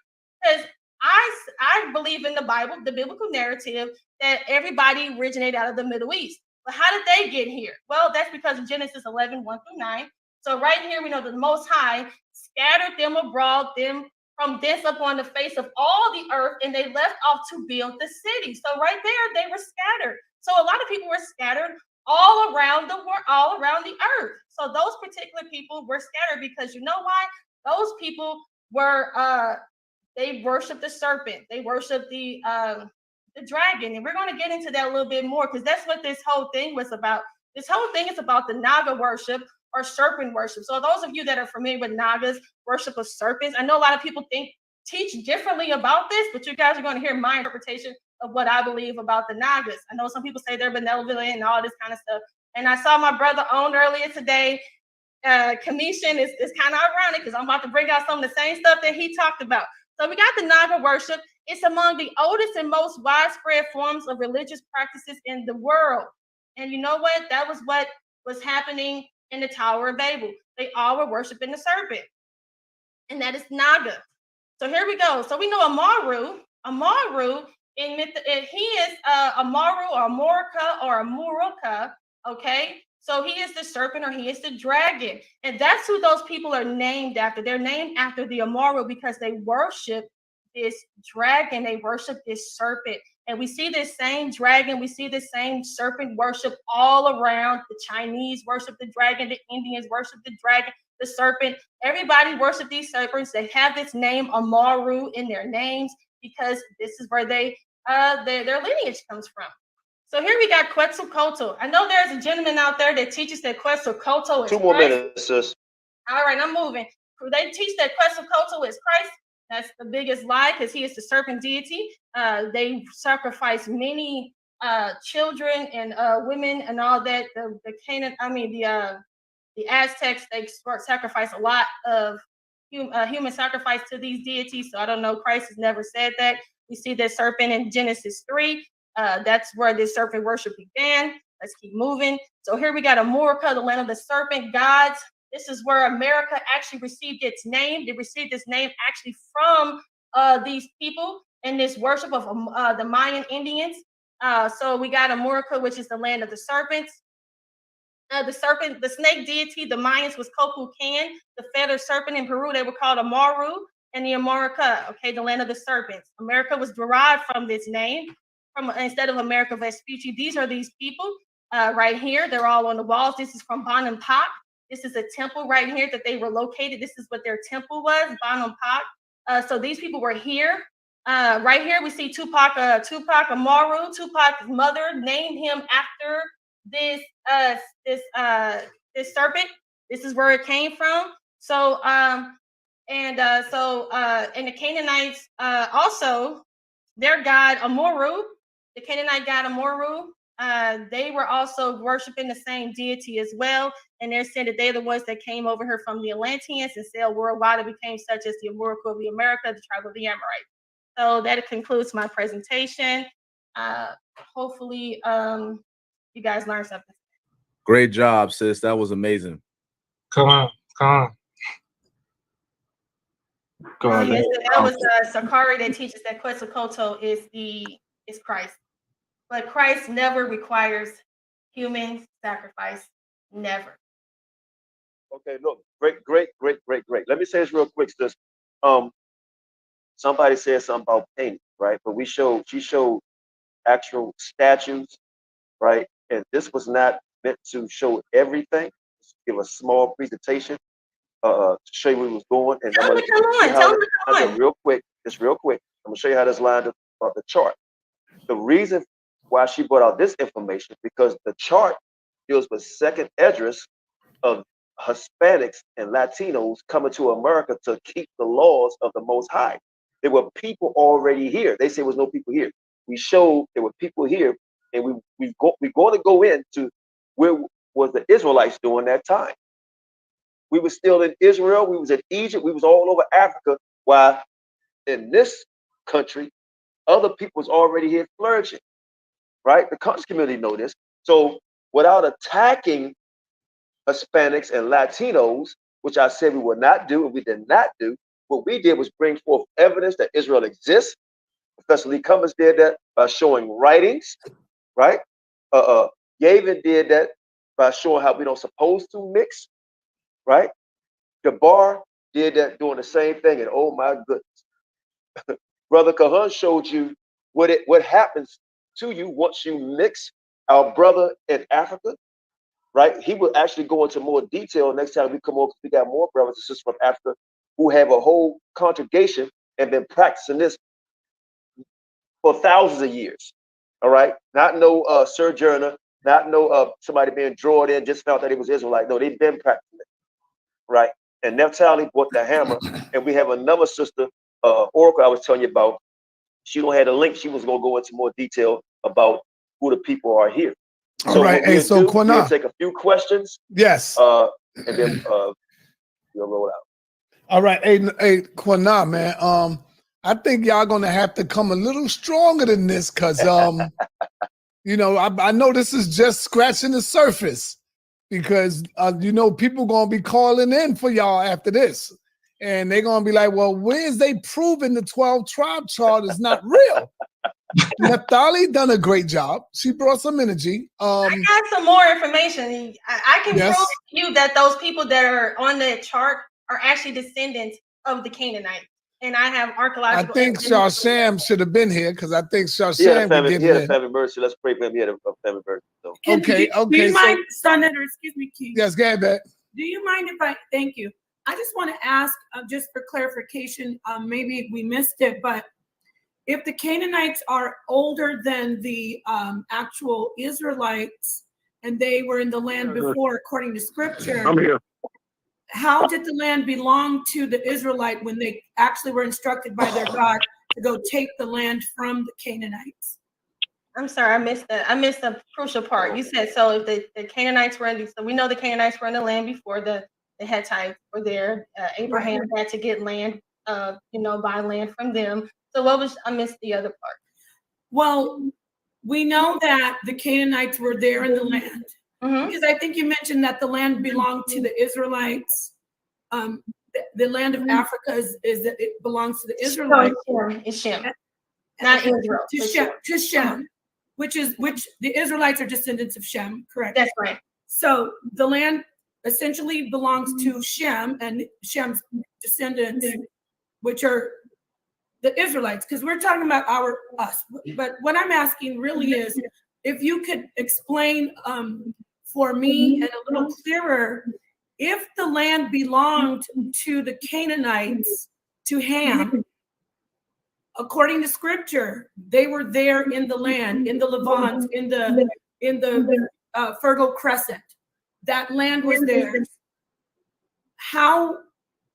Because I believe in the Bible, the biblical narrative, that everybody originated out of the Middle East. But how did they get here? Well, that's because of Genesis 11, 1-9. So right here, we know that the Most High scattered them abroad, them from thence upon the face of all the earth, and they left off to build the city. So right there, they were scattered. So a lot of people were scattered all around the world, all around the earth. So those particular people were scattered because you know why? Those people were they worshiped the serpent. They worshiped the dragon. And we're going to get into that a little bit more because that's what this whole thing was about. This whole thing is about the Naga worship or serpent worship. So those of you that are familiar with Nagas, worship of serpents, I know a lot of people teach differently about this, but you guys are going to hear my interpretation of what I believe about the Nagas. I know some people say they're benevolent and all this kind of stuff. And I saw my brother Own earlier today. Commission is kind of ironic because I'm about to bring out some of the same stuff that he talked about. So we got the Naga worship. It's among the oldest and most widespread forms of religious practices in the world. And you know what? That was what was happening in the Tower of Babel. They all were worshiping the serpent. And that is Naga. So here we go. So we know Amaru. Amaru, he is Amaru or Amorika or Amuruka, okay? So he is the serpent or he is the dragon. And that's who those people are named after. They're named after the Amaru because they worship this dragon. They worship this serpent. And we see this same dragon. We see this same serpent worship all around. The Chinese worship the dragon. The Indians worship the dragon, the serpent. Everybody worship these serpents. They have this name Amaru in their names because this is where their lineage comes from. So here we got Quetzalcoatl. I know there's a gentleman out there that teaches that Quetzalcoatl is Two more Christ. minutes, sis. All right, I'm moving. They teach that Quetzalcoatl is Christ. That's the biggest lie because he is the serpent deity. They sacrifice many children and women and all that. The Aztecs, they sacrifice a lot of human sacrifice to these deities. So I don't know. Christ has never said that. We see that serpent in Genesis 3. That's where this serpent worship began. Let's keep moving. So here we got Amurka, the land of the serpent gods. This is where America actually received its name. They received this name actually from these people in this worship of the Mayan Indians. So we got Amurka, which is the land of the serpents. The snake deity, the Mayans was Cocucan. The feather serpent in Peru, they were called Amaru, and the Amurka, okay, the land of the serpents. America was derived from this name, instead of America Vespucci. These are these people right here. They're all on the walls. This is from Boehm. This is a temple right here that they were located. This is what their temple was, Boehm. So these people were here. Right here, we see Tupac Amaru. Tupac's mother named him after this serpent. This is where it came from. So and the Canaanites also, their god Amuru, the Canaanite god Amuru, they were also worshiping the same deity as well. And they're saying that they're the ones that came over here from the Atlanteans and sailed worldwide and became such as the Amurka of the America, the tribe of the Amorites. So that concludes my presentation. Hopefully you guys learned something. Great job, sis. That was amazing. Come on. Yes, that was Sakari that teaches that Quetzalcoatl is Christ. But Christ never requires human sacrifice. Never. Okay, look, great. Let me say this real quick, sis. Somebody said something about painting, right? But she showed actual statues, right? And this was not meant to show everything. Just give a small presentation to show you where we was going. And Tell me to come on. Real quick. I'm gonna show you how this lined up on the chart. The reason why she brought out this information because the chart deals with second address of Hispanics and Latinos coming to America to keep the laws of the Most High. There were people already here. They say there was no people here. We showed there were people here And we're going to go into where was the Israelites during that time. We were still in Israel. We was in Egypt. We was all over Africa. While in this country, other people was already here flourishing, right? The conscious community know this. So without attacking Hispanics and Latinos, which I said we would not do, and we did not do, what we did was bring forth evidence that Israel exists. Professor Lee Cummins did that by showing writings, right? Yavin did that by showing how we don't supposed to mix, right? Gabar did that doing the same thing, and oh my goodness. Brother Kahan showed you what happens to you once you mix. Our brother in Africa, right? He will actually go into more detail next time we come over. We got more brothers and sisters from Africa who have a whole congregation and been practicing this for thousands of years. All right, not no sojourner, not no somebody being drawn in just felt that he was Israelite. No, they've been practicing it, right? And Naphtali brought the hammer, and we have another sister, Oracle, I was telling you about. She don't have a link. She was gonna go into more detail about who the people are here. All right, hey, so we'll Qanath, take a few questions. Yes. And then we'll roll out. All right, hey, Qanath, man. I think y'all gonna have to come a little stronger than this, cause you know, I know this is just scratching the surface, because you know, people gonna be calling in for y'all after this, and they're gonna be like, well, where's they proving the 12 tribe chart is not real? Naphtali done a great job. She brought some energy. I got some more information. I can prove to you that those people that are on that chart are actually descendants of the Canaanites. And I have archaeological. I think Shasham should have been here, because I think Shasham he had a family mercy. Let's pray for him. He had a family mercy. So. Okay. Do you mind, Senator? Excuse me, King. Yes, go ahead, Beck. Do you mind if I? Thank you. I just want to ask, just for clarification. Maybe we missed it, but if the Canaanites are older than the actual Israelites, and they were in the land before, according to Scripture, I'm here. How did the land belong to the Israelite when they actually were instructed by their God to go take the land from the Canaanites? I'm sorry, I missed the crucial part. You said, so if the Canaanites were in, so we know the Canaanites were in the land before the Hittites were there. Abraham had to get land, buy land from them. So I missed the other part. Well, we know that the Canaanites were there in the land. Because I think you mentioned that the land belonged to the Israelites. The land of Africa it belongs to the Israelites. It's Shem, not Israel. To Shem, which the Israelites are descendants of Shem, correct? That's right. So the land essentially belongs to Shem and Shem's descendants, which are the Israelites, because we're talking about us. But what I'm asking really is, if you could explain for me and a little clearer, if the land belonged to the Canaanites, to Ham, according to Scripture, they were there in the land, in the Levant, in the Fertile Crescent. That land was theirs. How?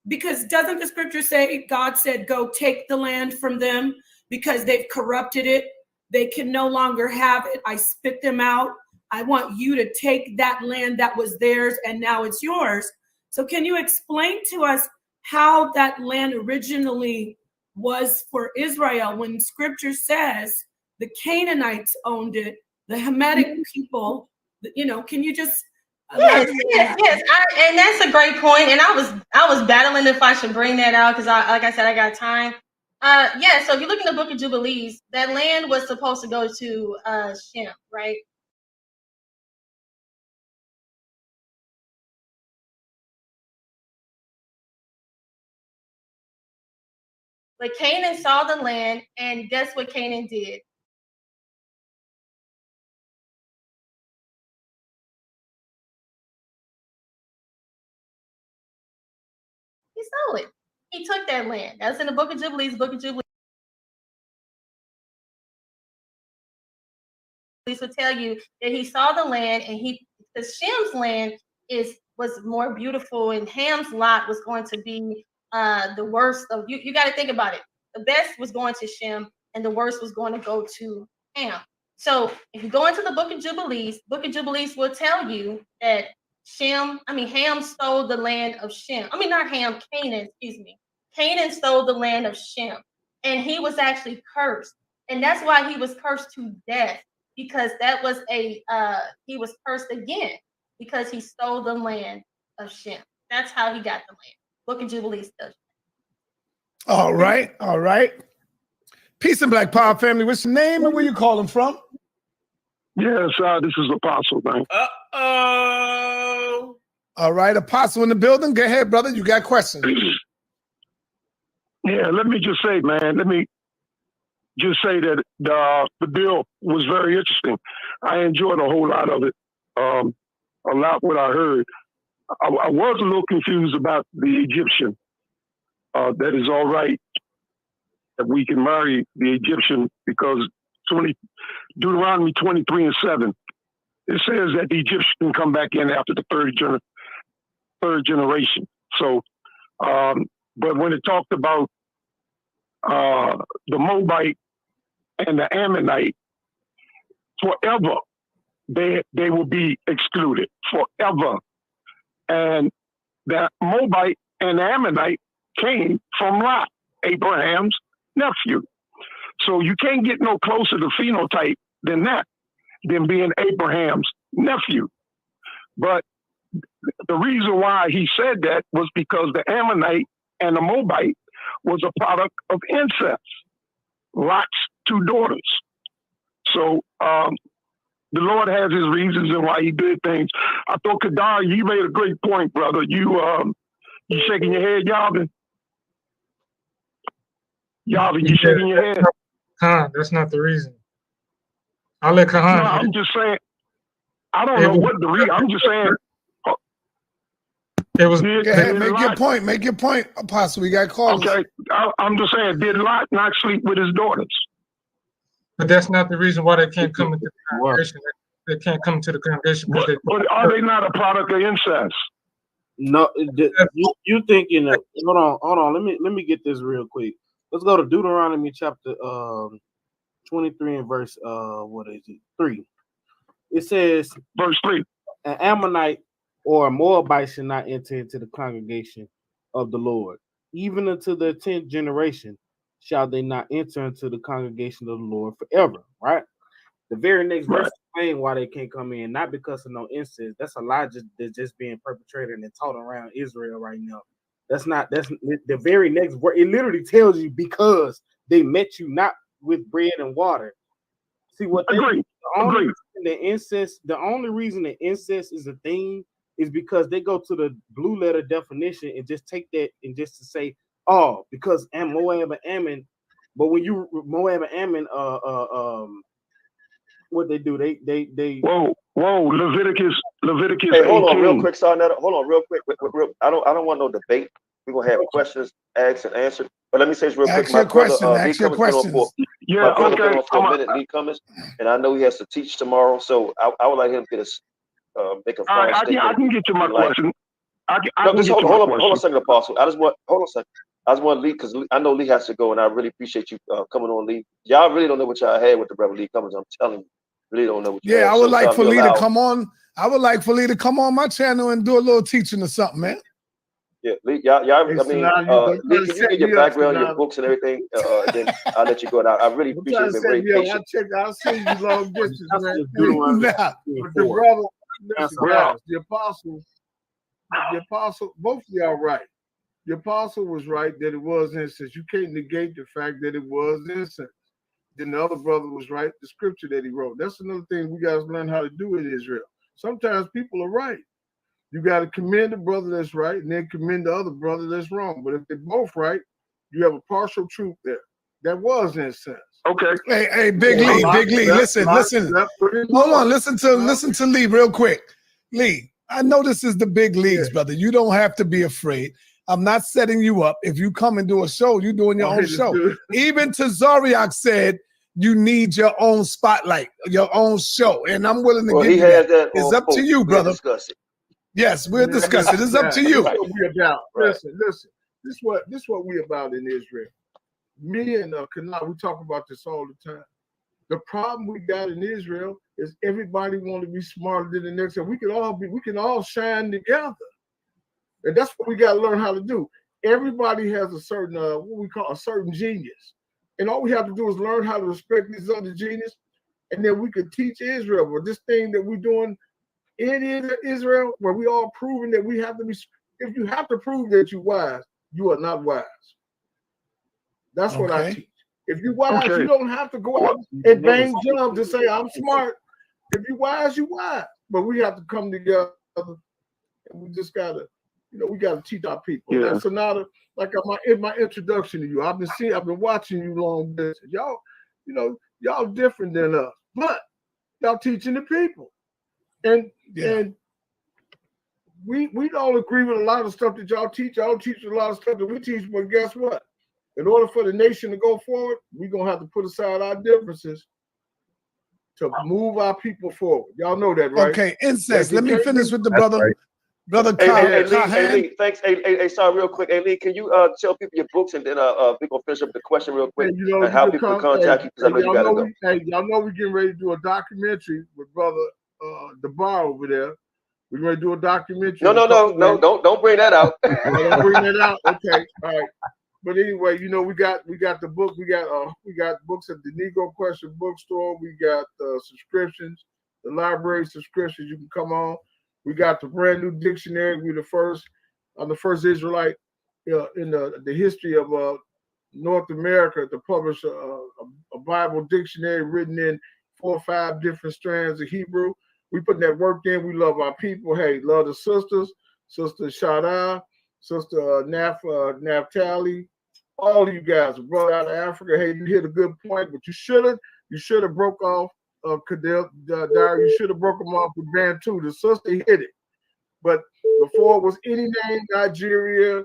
Because doesn't the Scripture say God said, "Go take the land from them because they've corrupted it. They can no longer have it. I spit them out. I want you to take that land that was theirs and now it's yours." So can you explain to us how that land originally was for Israel when Scripture says the Canaanites owned it, the Hamitic people, can you just... Yes. And that's a great point. And I was battling if I should bring that out because like I said, I got time. So if you look in the Book of Jubilees, that land was supposed to go to Shem, right? But Canaan saw the land, and guess what Canaan did? He stole it. He took that land. That's in the Book of Jubilees. Book of Jubilees will tell you that he saw the land, and the Shem's land was more beautiful, and Ham's lot was going to be the worst of you. You got to think about it. The best was going to Shem, and the worst was going to go to Ham. So if you go into the Book of Jubilees will tell you that Ham stole the land of Shem. I mean, not Ham, Canaan, excuse me. Canaan stole the land of Shem, and he was actually cursed. And that's why he was cursed to death, because that was he was cursed again because he stole the land of Shem. That's how he got the land. Book of Jubilees does. All right, all right. Peace and Black Power family. What's your name and where you calling from? Yes, this is Apostle, man. Uh-oh. All right, Apostle in the building. Go ahead, brother. You got questions. Yeah, let me just say, man, that the bill was very interesting. I enjoyed a whole lot of it. A lot what I heard. I was a little confused about the Egyptian. That is all right that we can marry the Egyptian because Deuteronomy 23:7, it says that the Egyptian can come back in after the third generation. So, but when it talked about the Moabite and the Ammonite, forever they will be excluded forever. And the Moabite and the Ammonite came from Lot, Abraham's nephew. So you can't get no closer to phenotype than that, than being Abraham's nephew. But the reason why he said that was because the Ammonite and the Moabite was a product of incest, Lot's two daughters. So the Lord has his reasons and why he did things. I thought, Kadar, you made a great point, brother. You shaking your head, Yavin? Yavin, you shaking your head? Khan, that's not the reason. I'll let Khan. No, I'm just saying, I don't know what the reason, I'm just saying. It was. Go ahead, make your point, Apostle. We got callers. Okay, I'm just saying, did Lot not sleep with his daughters? But that's not the reason why they can't come into the congregation. They can't come to the congregation because But are they not a product of incest? No, you thinking of, hold on. Let me get this real quick. Let's go to Deuteronomy chapter 23 and verse 3. It says, verse 3, an Ammonite or a Moabite should not enter into the congregation of the Lord. Even until the 10th generation shall they not enter into the congregation of the Lord forever. Right? The very next verse explains why they can't come in, not because of no incest. That's a lie that's just being perpetrated and taught around Israel right now. That's the very next word. It literally tells you because they met you not with bread and water. See what? Agree. The only reason the incest is a thing is because they go to the blue letter definition and just take that and just to say, oh, because Moab and Ammon. But when you Moab and Ammon, what they do? They. Whoa, Leviticus. Hey, hold 18. on, real quick, Sarnetta. Hold on, real quick. I don't want no debate. We're gonna have questions asked and answered. But let me say this real quick. My brother, Yeah, okay. For a minute, Lee Cummins, and I know he has to teach tomorrow, so I would like him to get make a final statement. I can get to my question. Hold on a second, Apostle. Hold on a second. I just want Lee, because I know Lee has to go, and I really appreciate you coming on, Lee. Y'all really don't know what y'all had with the brother Lee Cummins. I'm telling you, really don't know what you had. I would like for Lee to come on. I would like for Lee to come on my channel and do a little teaching or something, man. Yeah, Lee, Lee, can you get your background, your books, and everything? Then I'll let you go. And I really appreciate you being very patient. I'll send you long distance, man. The apostle, both of y'all right. The apostle was right that it was incest. You can't negate the fact that it was incest. Then the other brother was right, the scripture that he wrote. That's another thing we got to learn how to do in Israel. Sometimes people are right. You got to commend the brother that's right and then commend the other brother that's wrong. But if they're both right, you have a partial truth there. That was incest. Okay. Hey, Big Lee, listen. Hold on, listen to Lee real quick. Lee, I know this is the big leagues, brother. You don't have to be afraid. I'm not setting you up. If you come and do a show, you're doing your own show. Even Tazariak said you need your own spotlight, your own show. And I'm willing to give you that. It's up to you, brother. Yes, we'll discuss it. It's up to you. That's what we about. Listen. This is what we about in Israel. Me and Qanath, we talk about this all the time. The problem we got in Israel is everybody want to be smarter than the next. And we can all shine together. And that's what we got to learn how to do. Everybody has a certain, what we call a certain genius. And all we have to do is learn how to respect these other genius. And then we could teach Israel. But this thing that we're doing in Israel, where we all proving that we have to be, if you have to prove that you're wise, you are not wise. That's what I teach. If you're wise, you don't have to go out and bang drums to say, I'm smart. If you're wise, you're wise. But we have to come together, and we just got to, we got to teach our people. Yeah. Like Sonata, like in my introduction to you, I've been watching you long distance. Y'all, y'all different than us, but y'all teaching the people. And we don't agree with a lot of stuff that y'all teach. Y'all teach a lot of stuff that we teach, but guess what? In order for the nation to go forward, we're going to have to put aside our differences to move our people forward. Y'all know that, right? Okay, incest. Let me finish with the brother. Right. Brother Hey, Kahan. Lee, thanks. Hey, sorry, real quick. Hey, Lee, can you tell people your books, and then we're going to finish up the question real quick, and how people can contact you, because I know you got to go. Y'all know we're getting ready to do a documentary with brother DeBar over there. We're going to do a documentary. No, don't bring that out. Don't bring that out. Okay, all right. But anyway, we got the book. We got books at the Negro Question bookstore. We got subscriptions, the library subscriptions. You can come on. We got the brand new dictionary. We're the first Israelite in the history of North America to publish a Bible dictionary written in 4 or 5 different strands of Hebrew. We put that work in. We love our people. Hey, love the sisters, Sister Shada, Sister Naphtali, all of you guys, a brother out of Africa. Hey, you hit a good point, but you should have broke off Cadell Diary. You should have broke them off with Bantu. The sister hit it, but before it was any name, Nigeria,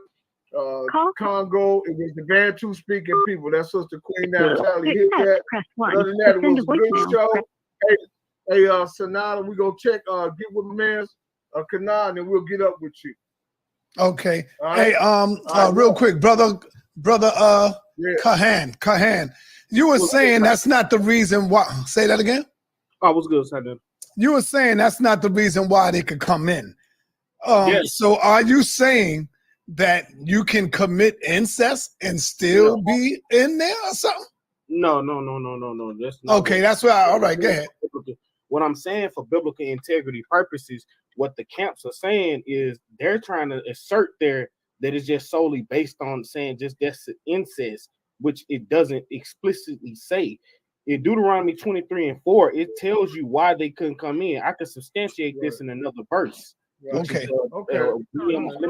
Congo, it was the Bantu speaking people. That Sister Queen Naphtali hit that. Other than that, it was a good show. Hey, Sonata, we gonna check. Get with my man Qanath, and we'll get up with you. Okay. Right. Hey, real quick, brother Kahan. You were saying that's not the reason why. Say that again. I was good, Sir. You were saying that's not the reason why they could come in. Yes. So are you saying that you can commit incest and still be in there or something? No. That's not okay, that's why. All right, go ahead. What I'm saying for biblical integrity purposes, what the camps are saying is they're trying to assert there that it's just solely based on saying just that's incest, which it doesn't explicitly say. In Deuteronomy 23:4, it tells you why they couldn't come in. I could substantiate this in another verse. Okay. Let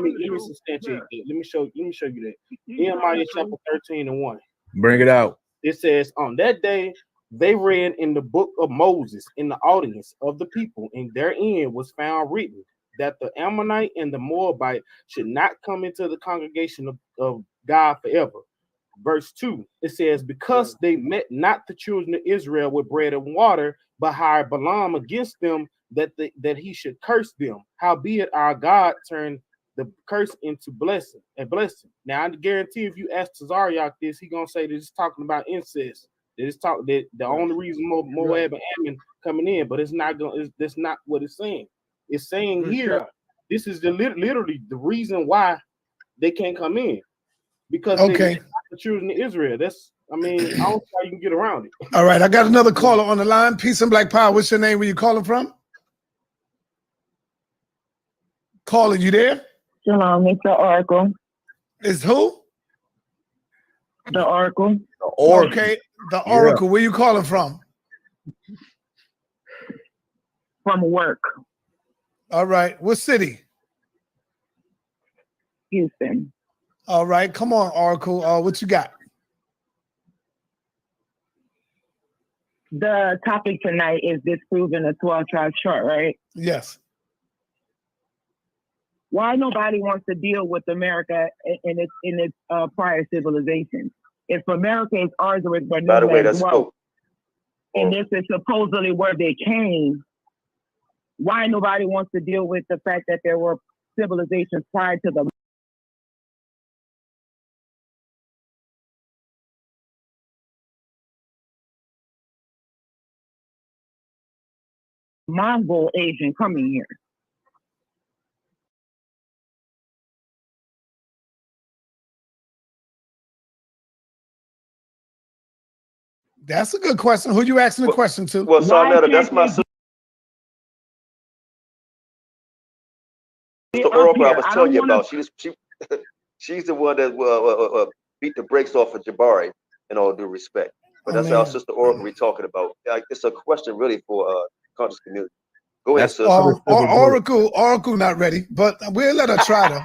me substantiate that. Let me show you that. Nehemiah chapter 13:1. Bring it out. It says, on that day, they read in the book of Moses in the audience of the people, and therein was found written that the Ammonite and the Moabite should not come into the congregation of God forever. Verse 2, it says, because they met not the children of Israel with bread and water, but hired Balaam against them that he should curse them. Howbeit our God turned the curse into a blessing. Now I guarantee if you ask Tazariak this, he's gonna say that it's talking about incest. That the only reason Moab and Ammon coming in, but it's not that's not what it's saying. It's saying here, this is literally the reason why they can't come in. Because they're not the children of Israel. I don't know how you can get around it. All right, I got another caller on the line. Peace and black power. What's your name? Where you calling from? Caller, you there? Shalom, it's the Oracle. Is who? The Oracle. Okay, the Oracle. Where you calling from? From work. All right. What city? Houston. All right. Come on, Oracle. What you got? The topic tonight is disproving the 12 tribe chart, right? Yes. Why nobody wants to deal with America in its prior civilization? If America is ours, by the way, that's FOPE. And this is supposedly where they came, why nobody wants to deal with the fact that there were civilizations prior to the Mongol agent coming here. That's a good question. Who you asking the question to? Well, Sarnetta, that's my sister Oracle I was telling you about. She's the one that beat the brakes off of Jabari, in all due respect. But that's our sister Oracle we're talking about. Like, it's a question really for conscious community. Go ahead, sister. Oracle not ready, but we'll let her try though.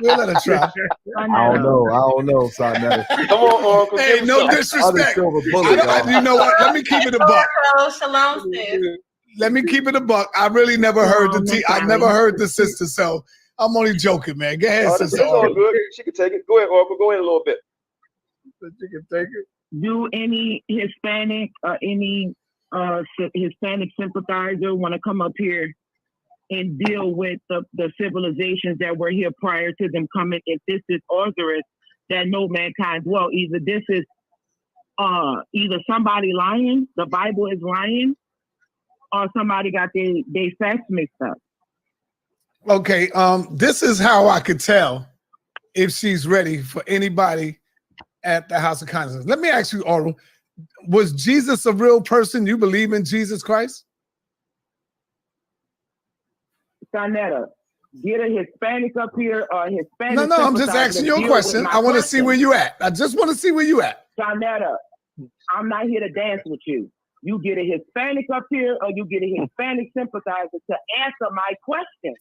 We'll let her try. I don't know, Sarnetta. Come on, Oracle. Hey, no disrespect. You know what? Let me keep it a buck. Shalom, sis. Let me keep it a buck. I really never heard I never heard the sister, so I'm only joking, man. Go ahead, sister. It's all good. She can take it. Go ahead, Oracle. Go ahead a little bit. She can take it. Do any Hispanic or any Hispanic sympathizer want to come up here and deal with the civilizations that were here prior to them coming? If this is Osiris that no mankind dwell, either this is either somebody lying, the Bible is lying, or somebody got their facts mixed up. Okay, this is how I could tell if she's ready for anybody at the House of Conscience. Let me ask you, Oral, was Jesus a real person? You believe in Jesus Christ? Sarnetta, get a Hispanic up here or Hispanic. No, I'm just asking you a question. I want to see where you at. I just want to see where you at. Sarnetta, I'm not here to dance with you. You get a Hispanic up here or you get a Hispanic sympathizer to answer my question.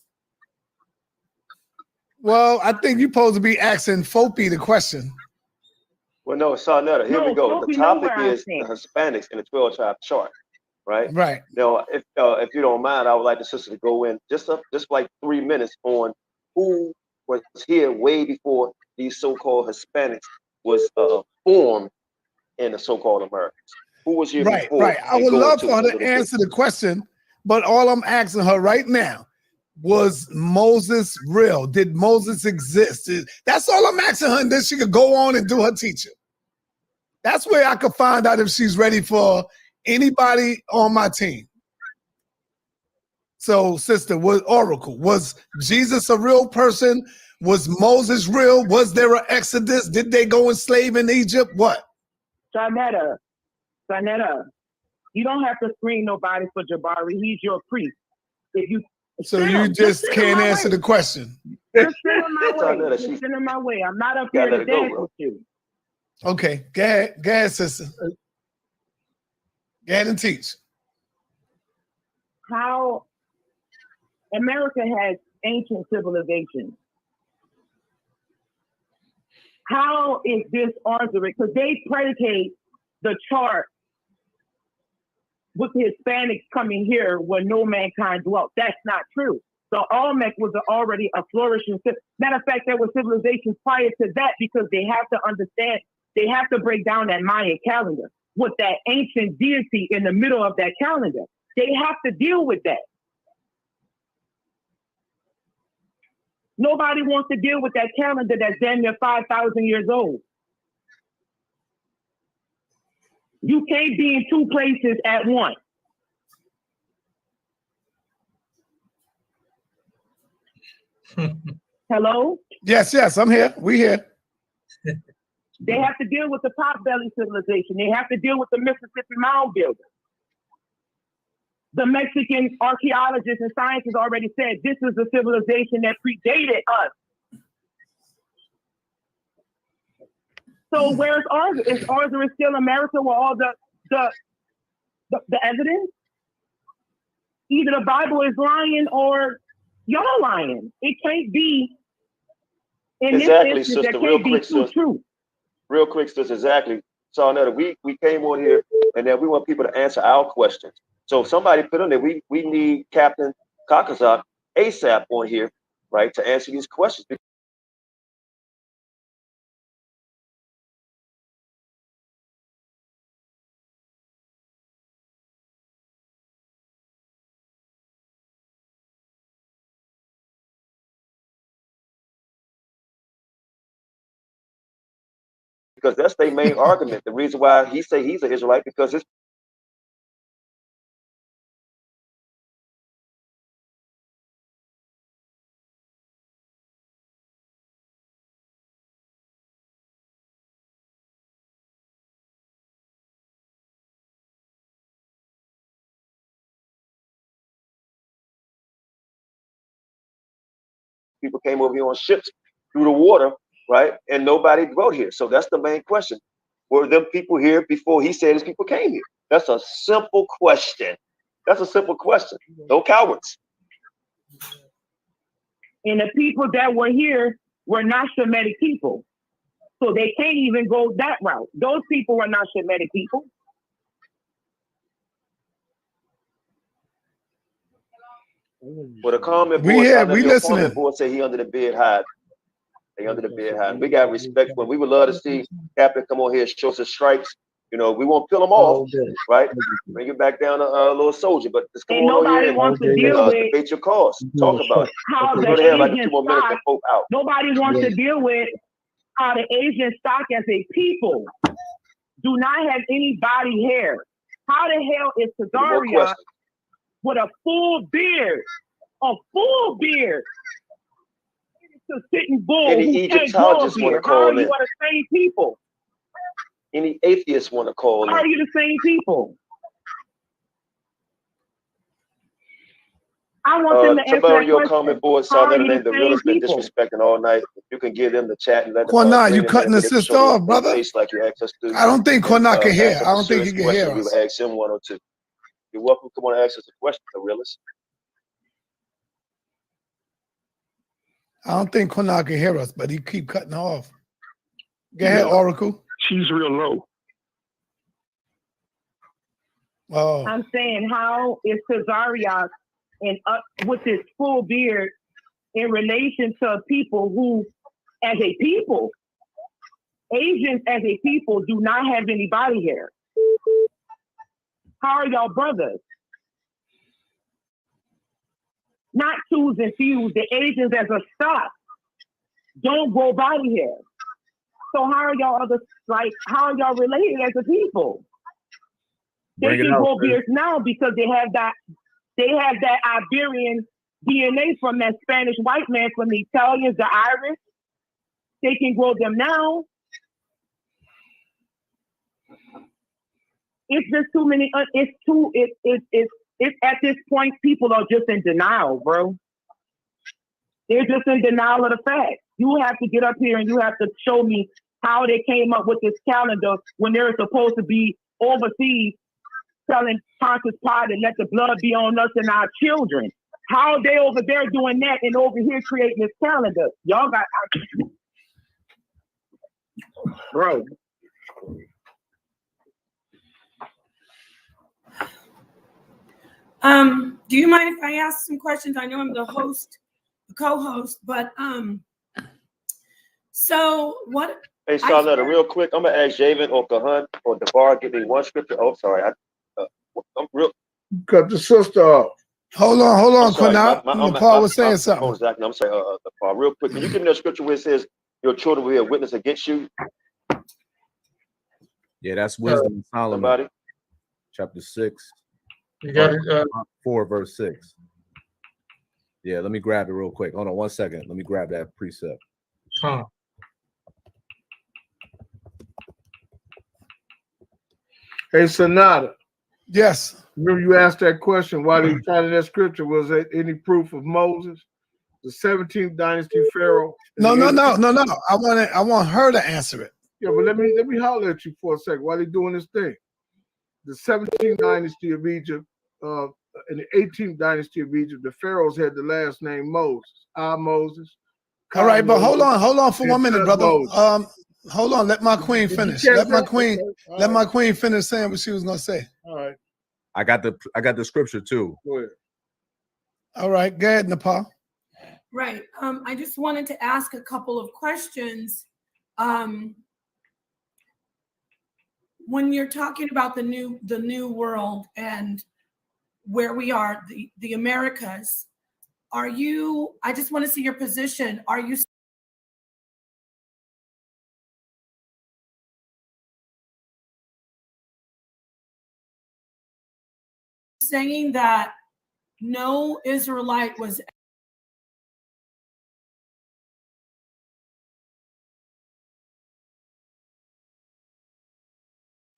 Well, I think you're supposed to be asking FOPE the question. Well, no, Sarnetta, here we go. The topic is the Hispanics in the 12-tribe chart, right? Right. Now, if you don't mind, I would like the sister to go in just like 3 minutes on who was here way before these so-called Hispanics was formed in the so-called Americans. Who was here before? Right. I would love for her to answer the question, but all I'm asking her right now, was Moses real? Did Moses exist? That's all I'm asking her, and then she could go on and do her teaching. That's where I could find out if she's ready for anybody on my team. So, sister, Oracle, was Jesus a real person? Was Moses real? Was there an Exodus? Did they go enslave in Egypt? What? Sarnetta, you don't have to screen nobody for Jabari. He's your priest. If you you just can't answer the question. Just send him my way. Just send him my way. I'm not up here to dance with you. Okay, go ahead, sister. Go ahead and teach. How America has ancient civilizations. How is this Osiris? Because they predicate the chart with the Hispanics coming here where no mankind dwelt. That's not true. So Olmec was already a flourishing. Matter of fact, there were civilizations prior to that because they have to understand, they have to break down that Mayan calendar with that ancient deity in the middle of that calendar. They have to deal with that. Nobody wants to deal with that calendar that's damn near 5,000 years old. You can't be in two places at once. Hello? Yes, I'm here. We here. They have to deal with the Potbelly civilization. They have to deal with the Mississippi mound builders. The Mexican archaeologists and scientists already said this is a civilization that predated us. So where's Osiris? Is Osiris still America with all the evidence? Either the Bible is lying or y'all lying. It can't be. In exactly, this instance, sister. Real quick, sister. Exactly. So Annetta, we came on here and then we want people to answer our questions. So somebody put on there, we need Captain Kakazak ASAP on here, right, to answer these questions. Because that's their main argument. The reason why he say he's an Israelite, because his people came over here on ships through the water, right? And nobody dwelt here. So that's the main question. Were them people here before he said his people came here? That's a simple question. That's a simple question. No cowards. And the people that were here were not Shemitic people. So they can't even go that route. Those people were not Shemitic people. Well, the comment board, comment board say he under the bed hide. They under the bed hide. We got respect for him. We would love to see Captain come on here and show us his stripes. You know, we won't peel him off, right? Bring it back down to a little soldier, but just come on here and debate your cause. Talk about it. How the Asian stock, nobody wants to deal with how the Asian stock as a people do not have any body hair. How the hell is Cesaria with a full beard? A full beard. It's a sitting bull. Any Egyptologists want to call in? How are you the same people? Any atheists want to call in? How are you the same people? I want them to answer somebody on your question. comment board saw that name. The realest been disrespecting all night. You can give them the chat and let them. Qanath, you cutting the sister off, brother? Like you asked us to. I don't think Qanath can hear. I don't think he can hear us. We will ask him one or two. You're welcome. Come on and ask us a question, the realist. I don't think Qanath can hear us, but he keep cutting off. Go ahead, Oracle. She's real low. Oh. I'm saying, how is Cesaria and with his full beard in relation to people who, as a people, Asians as a people do not have any body hair? How are y'all brothers? Not twos and fews. The Asians as a stock don't grow body hair. So how are y'all how are y'all related as a people? They can grow beards now because they have that Iberian DNA from that Spanish white man, from the Italians, the Irish. They can grow them now. It's just too many. It's at this point, people are just in denial, bro. They're just in denial of the fact. You have to get up here and you have to show me how they came up with this calendar when they're supposed to be overseas telling Pontius Pilate, let the blood be on us and our children. How are they over there doing that and over here creating this calendar? Y'all got, bro. Do you mind if I ask some questions? I know I'm the host, the co-host, but so what? Hey, Charlotte, real quick, I'm gonna ask Javen or Kahan or Devar, give me one scripture. Oh, sorry, I'm real. Cut the sister off. Hold on, Qanath. Paul was saying something. Exactly. I'm sorry, Devar, real quick. Can you give me that scripture where it says your children will be a witness against you? Yeah, that's Wisdom of Solomon. Somebody? Chapter 6. You got it. 4 verse 6. Yeah, let me grab it real quick. Hold on 1 second. Let me grab that precept. Huh. Hey, Sonata. Yes. Remember you asked that question, why they cited that scripture? Was there any proof of Moses, the 17th dynasty Pharaoh? No. I want her to answer it. Yeah, but let me holler at you for a second while they're doing this thing. The 17th dynasty of Egypt, in the 18th dynasty of Egypt, the pharaohs had the last name Moses. Moses. All right, but hold on for 1 minute, brother. Hold on, let my queen finish. Let my queen finish saying what she was gonna say. All right. I got the scripture too. Go ahead. All right, go ahead, Nepal. Right. I just wanted to ask a couple of questions. When you're talking about the new world and where we are, the Americas, I just want to see your position. Are you saying that no Israelite was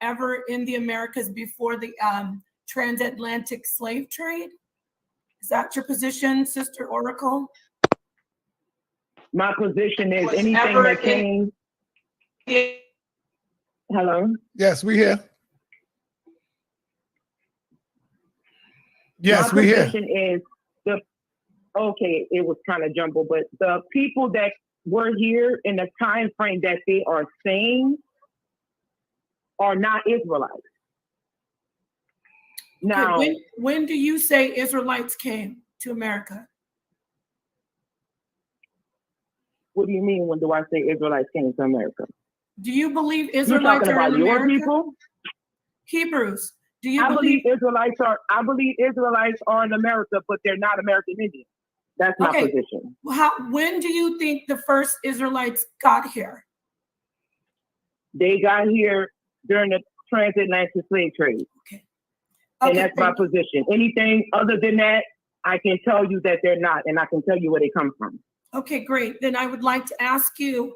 ever in the Americas before the transatlantic slave trade? Is that your position, Sister Oracle? My position is anything that came. Hello? Yes, we here. Yes, My we here. position is okay, it was kind of jumbled, but the people that were here in the time frame that they are saying are not Israelites. Now, okay, when do you say Israelites came to America? what do you mean? When do I say Israelites came to America? Do you believe You're Israelites talking are about in your America? people? Hebrews. Do you I believe Israelites are? I believe Israelites are in America, but they're not American Indians. That's my Okay. position. When do you think the first Israelites got here? They got here during the transatlantic slave trade. Okay. And that's my position. Anything other than that, I can tell you that they're not, and I can tell you where they come from. Okay, great. Then I would like to ask you,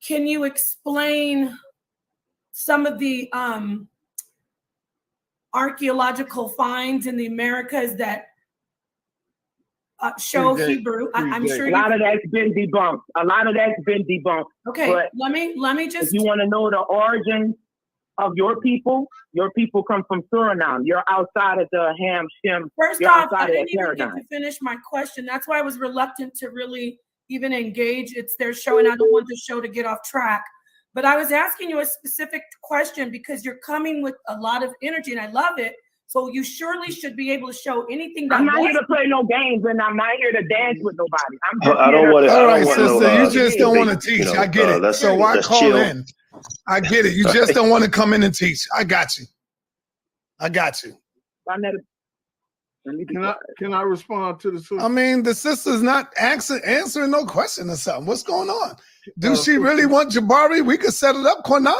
can you explain some of the archaeological finds in the Americas that show Hebrew? I'm sure a lot of that's been debunked. Okay, but let me just. If you want to know the origin of your people come from Suriname. You're outside of the Ham Shem. First You're off, I outside of didn't that even get paradigm. to finish my question. That's why I was reluctant to really even engage. It's their show, and I don't want the show to get off track. But I was asking you a specific question because you're coming with a lot of energy, and I love it. So you surely should be able to show anything. I'm not here to play no games, and I'm not here to dance with nobody. I'm just I don't want to. All right, sister, you just don't want to teach. I get it. Let's, So why let's call chill. in? I get it. You just don't want to come in and teach. I got you. I got you. Can I respond to the sister? I mean, the sister's not answering no question or something. What's going on? Do she really want Jabari? We could set it up, Qanath.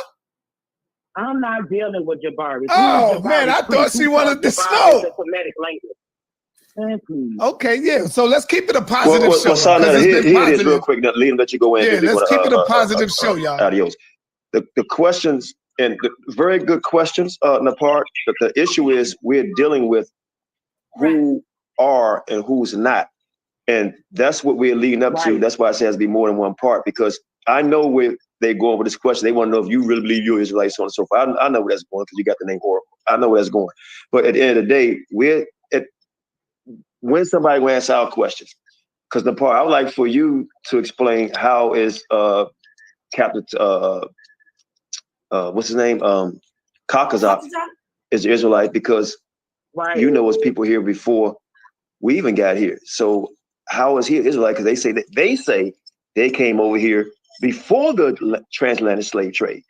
I'm not dealing with Jabari. Oh, man, I thought she wanted the smoke. Okay, yeah. So let's keep it a positive show. Here it is real quick. Lead them, let you go in. Yeah, let's keep it a positive show, y'all. Adios. The questions, and the very good questions, Napar. But the issue is we're dealing with who are and who's not. And that's what we're leading up to. That's why I say it has to be more than one part, because I know where they go over this question. They want to know if you really believe you're Israelites, so on and so forth. I know where that's going because you got the name Oracle. I know where that's going. But at the end of the day, when somebody will answer our questions, because the part I would like for you to explain how is Captain what's his name? Kakazak is the Israelite, because you know as people here before we even got here. So how is he an Israelite? Because they say they came over here before the transatlantic slave trade.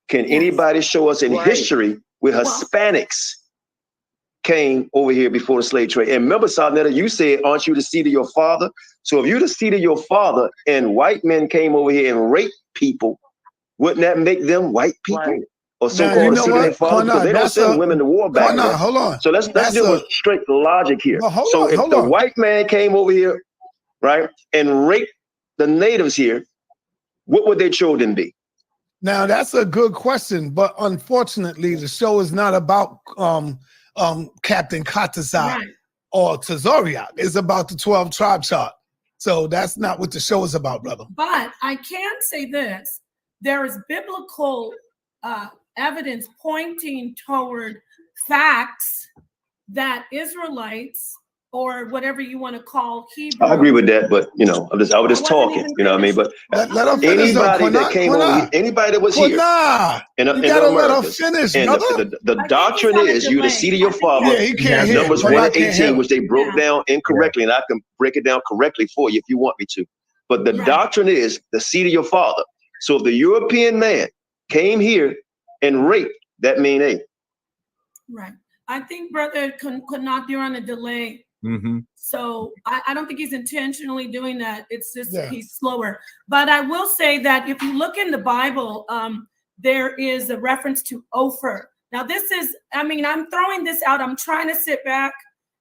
Can anybody show us in history where Hispanics came over here before the slave trade? And remember, Sarnetta, you said, aren't you the seed of your father? So if you're the seed of your father and white men came over here and raped people, wouldn't that make them white people? Or so-called seed of their father? Because they don't send women to war back then. Hold on. So let's deal with straight logic here. So if the white man came over here, right, and raped the natives here, what would their children be? Now that's a good question, but unfortunately, the show is not about Captain Katazak or Tazoriak. It's about the 12 tribe chart. So that's not what the show is about, brother. But I can say this: there is biblical evidence pointing toward facts that Israelites, or whatever you want to call Hebrew. I agree with that, but I was just talking, you know what I mean? But anybody that came over here, anybody that was here in America, and the doctrine is you're the seed of your father. Numbers 1 and 18, which they broke down incorrectly, and I can break it down correctly for you if you want me to. But the doctrine is the seed of your father. So if the European man came here and raped, that mean a. Right. I think Brother Qanath, you're on a delay. So I don't think he's intentionally doing that. It's just he's slower. But I will say that if you look in the Bible, there is a reference to Ophir. Now this is, I'm throwing this out. I'm trying to sit back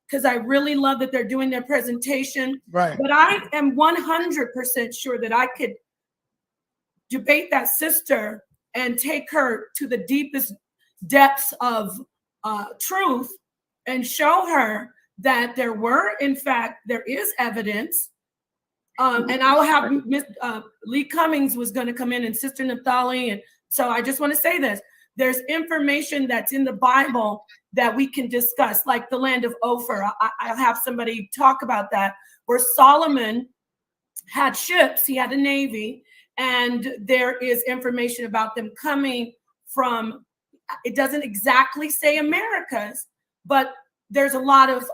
because I really love that they're doing their presentation. Right. But I am 100% sure that I could debate that sister and take her to the deepest depths of truth and show her that there is evidence And I'll have Miss Lee Cummings was going to come in, and Sister Naphtali. And so I just want to say this. There's information that's in the Bible that we can discuss, like the land of Ophir. I'll have somebody talk about that, where Solomon had ships, he had a navy, and there is information about them coming from, it doesn't exactly say Americas, but there's a lot of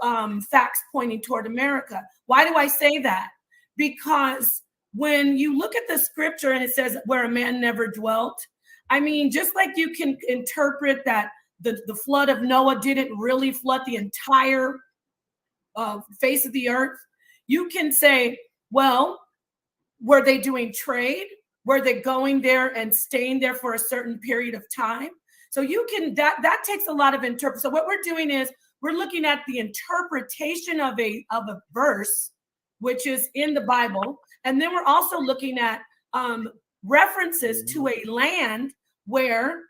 facts pointing toward America. Why do I say that? Because when you look at the scripture and it says where a man never dwelt, I mean, just like you can interpret that the flood of Noah didn't really flood the entire face of the earth, you can say, well, were they doing trade? Were they going there and staying there for a certain period of time? So you can, that takes a lot of interpret. So what we're doing is we're looking at the interpretation of a verse, which is in the Bible. And then we're also looking at references to a land where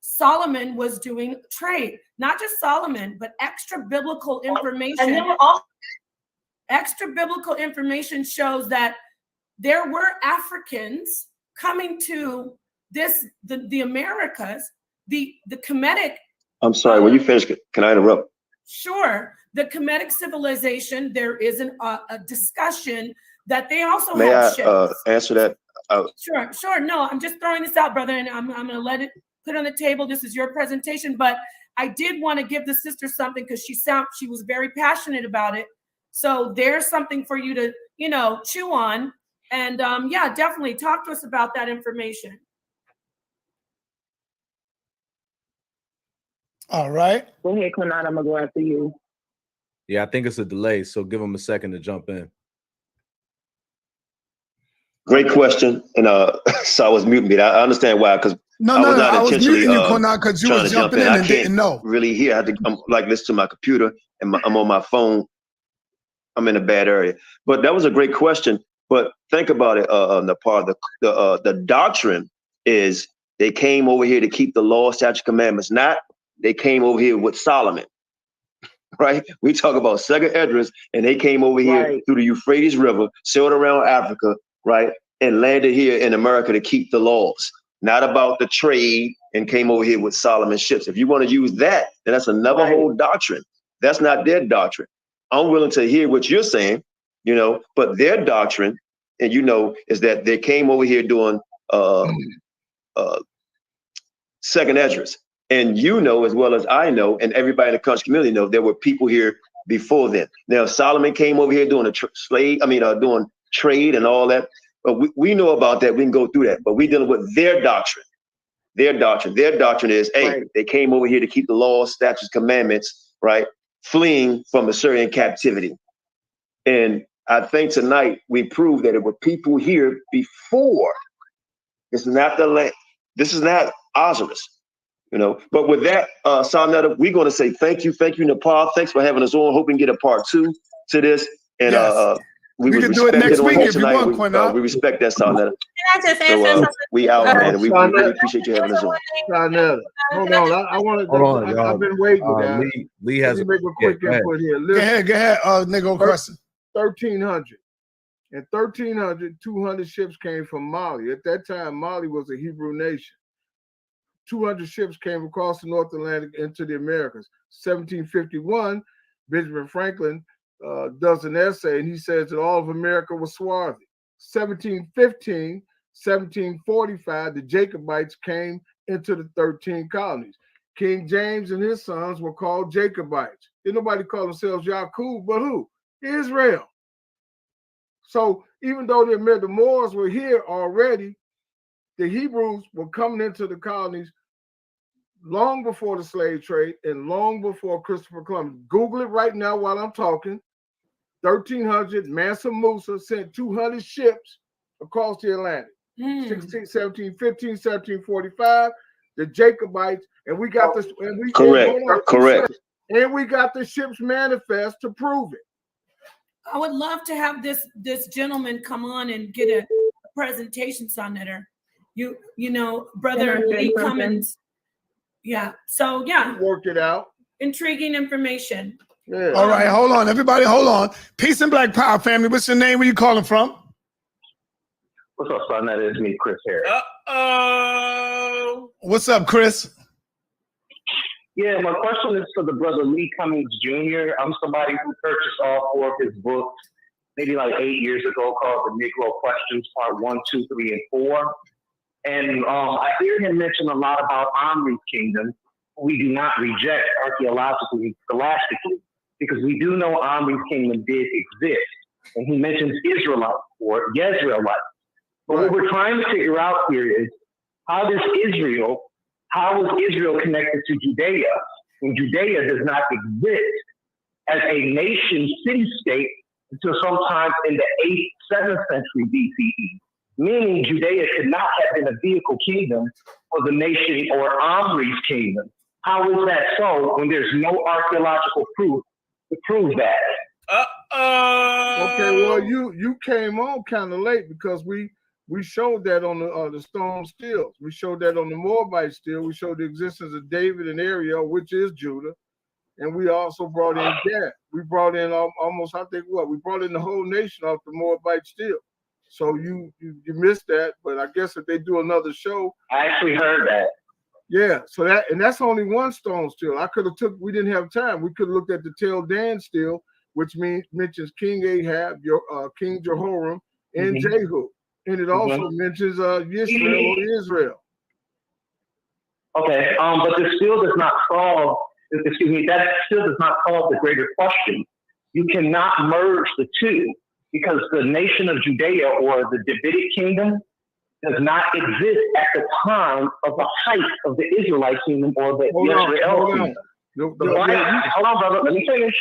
Solomon was doing trade. Not just Solomon, but extra biblical information. And then we're also extra biblical information shows that there were Africans coming to the Americas, the Kemetic. I'm sorry, when you finish, can I interrupt? Sure. The Kemetic civilization, there is a discussion that they also May have I ships. answer that? Sure. No, I'm just throwing this out, brother, and I'm going to let it put on the table. This is your presentation, but I did want to give the sister something because she was very passionate about it. So there's something for you to, chew on. And yeah, definitely talk to us about that information. All right. Go ahead, Qanath. I'm going to go after you. Yeah, I think it's a delay, so give him a second to jump in. Great question. And so I was muting me. I understand why, because I was muting you, Qanath, because you was jumping in and didn't know. Really hear. I had to listen to my computer, and I'm on my phone. I'm in a bad area. But that was a great question. But think about it, Nepal. The doctrine is they came over here to keep the law, statutes, commandments. Not they came over here with Solomon, right? We talk about Second Esdras, and they came over here through the Euphrates River, sailed around Africa, right, and landed here in America to keep the laws. Not about the trade, and came over here with Solomon's ships. If you want to use that, then that's another whole doctrine. That's not their doctrine. I'm willing to hear what you're saying, but their doctrine, and is that they came over here doing Second Esdras. And as well as I know, and everybody in the country community know, there were people here before then. Now, Solomon came over here doing doing trade and all that. But we know about that. We can go through that. But we're dealing with their doctrine. Their doctrine is, they came over here to keep the laws, statutes, commandments, right? Fleeing from Assyrian captivity. And I think tonight we proved that there were people here before. It's not the land. This is not Osiris, But with that, Sarnetta, we're going to say thank you, Nepal. Thanks for having us on. Hope we can get a part 2 to this. And yes. We can do it next week if you want, Qanath. We respect that, Sarnetta. Can I just answer something? We out, man. And we really appreciate you having us on. Sarnetta, hold on. I've been waiting with that. Lee has a quick input here. Listen, go ahead, Nigga Crescent. 1300. In 1300, 200 ships came from Mali. At that time, Mali was a Hebrew nation. 200 ships came across the North Atlantic into the Americas. 1751, Benjamin Franklin does an essay, and he says that all of America was swarthy. 1715, 1745, the Jacobites came into the 13 colonies. King James and his sons were called Jacobites. Didn't nobody call themselves Yaqub, but who? Israel. So even though the Moors were here already, the Hebrews were coming into the colonies long before the slave trade and long before Christopher Columbus. Google it right now while I'm talking. 1300, Mansa Musa sent 200 ships across the Atlantic. 1715, 1745, the Jacobites, and we got this. Correct. And we got the ship's manifest to prove it. I would love to have this gentleman come on and get a presentation, Sarnetta. Brother Lee Cummings. Yeah. So yeah. Work it out. Intriguing information. Yeah. All right, hold on, everybody, hold on. Peace and Black Power, family. What's your name? Where you calling from? What's up, son? That is me, Chris Harris. What's up, Chris? Yeah, my question is for the brother Lee Cummings Jr. I'm somebody who purchased all 4 of his books maybe like 8 years ago, called The Negro Questions, Part 1, 2, 3, and 4. And I hear him mention a lot about Omri's kingdom. We do not reject archaeologically, scholastically, because we do know Omri's kingdom did exist. And he mentions Israelites or Yezreelites. But what we're trying to figure out here is how is Israel connected to Judea when Judea does not exist as a nation city-state until sometime in the 8th, 7th century BCE, meaning Judea could not have been a vehicle kingdom for the nation or Omri's kingdom. How is that so when there's no archaeological proof to prove that? Okay, well, you came on kind of late because we showed that on the stone stills. We showed that on the Moabite still. We showed the existence of David and Ariel, which is Judah. And we also brought in Gad. We brought in almost, I think, we brought in the whole nation off the Moabite still. So you missed that, but I guess if they do another show. I actually heard that. Yeah, so that's only one stone still. We didn't have time. We could have looked at the Tel Dan still, which mentions King Ahab, King Jehoram, and Jehu. And it also mentions Yisrael or Israel. Okay, but this still does not solve, that still does not solve the greater question. You cannot merge the two because the nation of Judea or the Davidic kingdom does not exist at the time of the height of the Israelite kingdom or the Israel kingdom. Hold on, brother. Let me finish.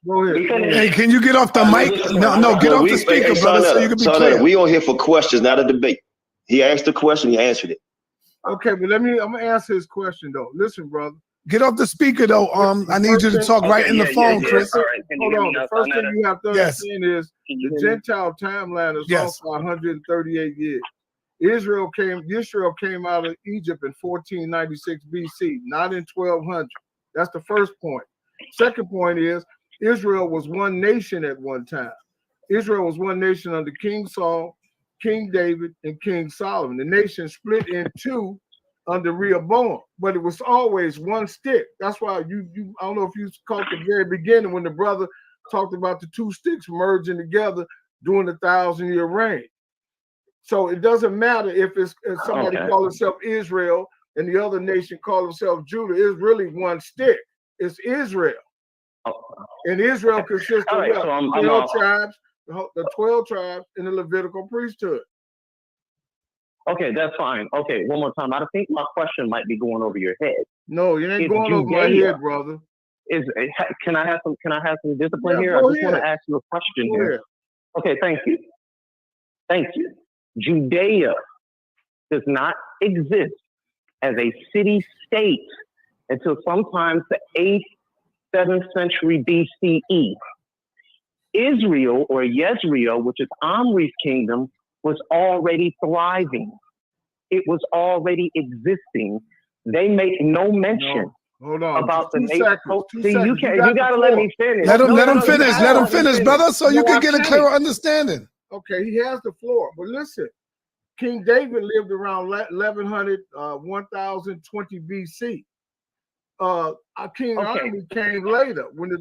Go ahead. Hey, can you get off the mic? No, get off the speaker, brother, so you can be clear. We on here for questions, not a debate. He asked the question, he answered it. Okay, but I'm gonna answer his question though. Listen, brother. Get off the speaker though. I need you to talk right in the phone, Chris. Hold on. The first thing you have to understand is the Gentile timeline is also 138 years. Israel came out of Egypt in 1496 BC, not in 1200. That's the first point. Second point is Israel was one nation at one time. Israel was one nation under King Saul, King David, and King Solomon. The nation split in two under Rehoboam, but it was always one stick. That's why I don't know if you caught the very beginning when the brother talked about the two sticks merging together during the 1,000-year reign. So it doesn't matter if somebody call himself Israel and the other nation call himself Judah. It's really one stick. It's Israel. And Israel consists of 12 tribes, the 12 tribes in the Levitical priesthood. Okay, that's fine. Okay, one more time. I think my question might be going over your head. No, it ain't going over my head, brother. Can I have some discipline here? I just want to ask you a question here. Okay, thank you. Thank you. Judea does not exist as a city-state until sometimes the 8th, 7th century BCE. Israel or Yezreel, which is Omri's kingdom, was already thriving. It was already existing. They make no mention about the nation. You gotta let me finish. Let him finish. Let him finish, brother, so you can get a clearer understanding. Okay, he has the floor, but listen, King David lived around 1100, 1020 BC. King Omri came later when the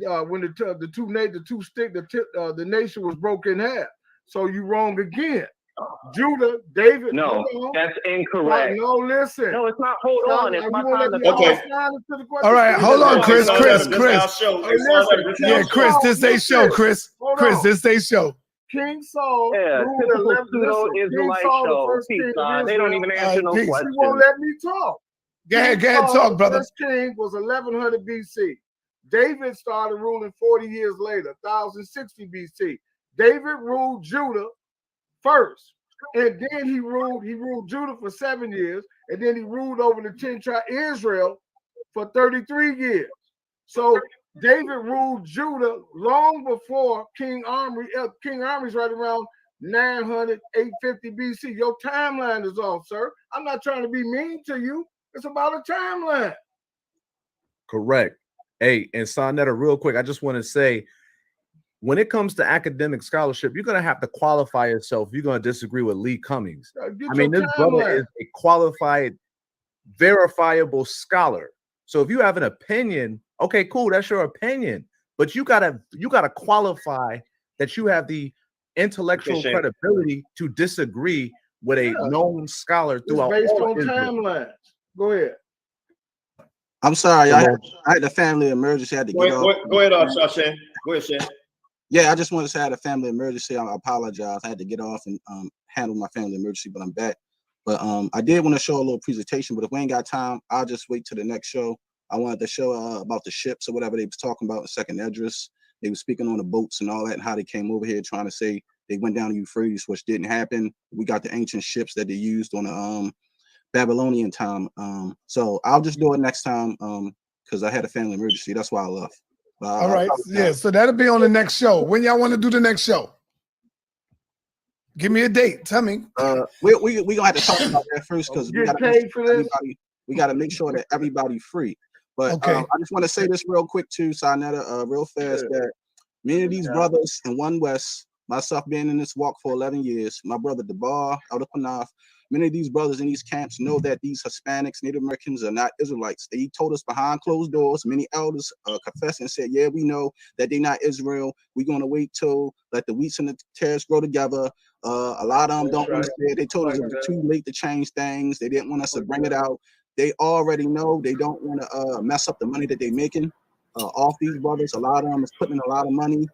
nation was broken in half. So you wrong again. Judah, David. No, that's incorrect. No, listen. No, it's not. Hold on. It's my time to All right, hold on, Chris. Yeah, Chris, this they show, Chris. Chris, this they show. King Saul ruled Israelite show. They don't even answer no questions. He won't let me talk. Go ahead, talk, brother. First king was 1100 BC. David started ruling 40 years later, 1060 BC. David ruled Judah first, and then he ruled Judah for 7 years, and then he ruled over the 10 tribes Israel for 33 years. So David ruled Judah long before King Omri. King Omri's right around 900, 850 BC. Your timeline is off, sir. I'm not trying to be mean to you. It's about a timeline. Correct. Hey, and Sonetta, real quick, I just want to say, when it comes to academic scholarship, you're going to have to qualify yourself. You're going to disagree with Lee Cummings. I mean, this brother is a qualified, verifiable scholar. So if you have an opinion, okay, cool, that's your opinion. But you gotta qualify that you have the intellectual credibility to disagree with a known scholar throughout. It's based on timelines. Go ahead. I'm sorry, I had a family emergency. I had to get off. Go ahead, Shashan. Go ahead, Shan. Yeah, I just wanted to say I had a family emergency. I apologize. I had to get off and handle my family emergency, but I'm back. But I did want to show a little presentation, but if we ain't got time, I'll just wait to the next show. I wanted to show about the ships or whatever they was talking about in Second Esdras. They were speaking on the boats and all that and how they came over here trying to say they went down the Euphrates, which didn't happen. We got the ancient ships that they used on the Babylonian time. So I'll just do it next time because I had a family emergency. That's why I left. All right. Yeah, so that'll be on the next show. When y'all want to do the next show? Give me a date. Tell me. We gonna have to talk about that first because we gotta make sure that everybody free. But okay. I just want to say this real quick too, Sinetta, real fast, that many of these brothers in One West, myself being in this walk for 11 years, my brother DeBar, Elder Qanath, many of these brothers in these camps know that these Hispanics, Native Americans are not Israelites. They told us behind closed doors, many elders confessed and said, yeah, we know that they're not Israel. We're going to wait till let the wheats and the tares grow together. A lot of them don't want to say it. They told us it was too late to change things. They didn't want us to bring it out. They already know they don't want to mess up the money that they're making off these brothers. A lot of them is putting in a lot of money,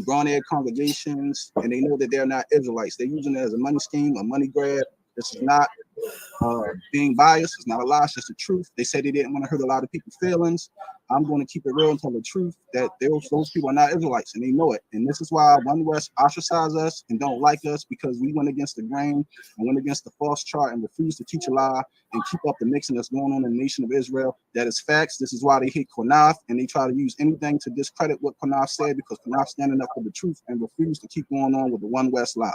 growing their congregations, and they know that they're not Israelites. They're using it as a money scheme, a money grab. This is not being biased. It's not a lie. It's just the truth. They said they didn't want to hurt a lot of people's feelings. I'm going to keep it real and tell the truth that those people are not Israelites, and they know it. And this is why One West ostracize us and don't like us, because we went against the grain and went against the false chart and refused to teach a lie and keep up the mixing that's going on in the nation of Israel. That is facts. This is why they hate Qanath, and they try to use anything to discredit what Qanath said, because Qanath standing up for the truth and refused to keep going on with the One West lie.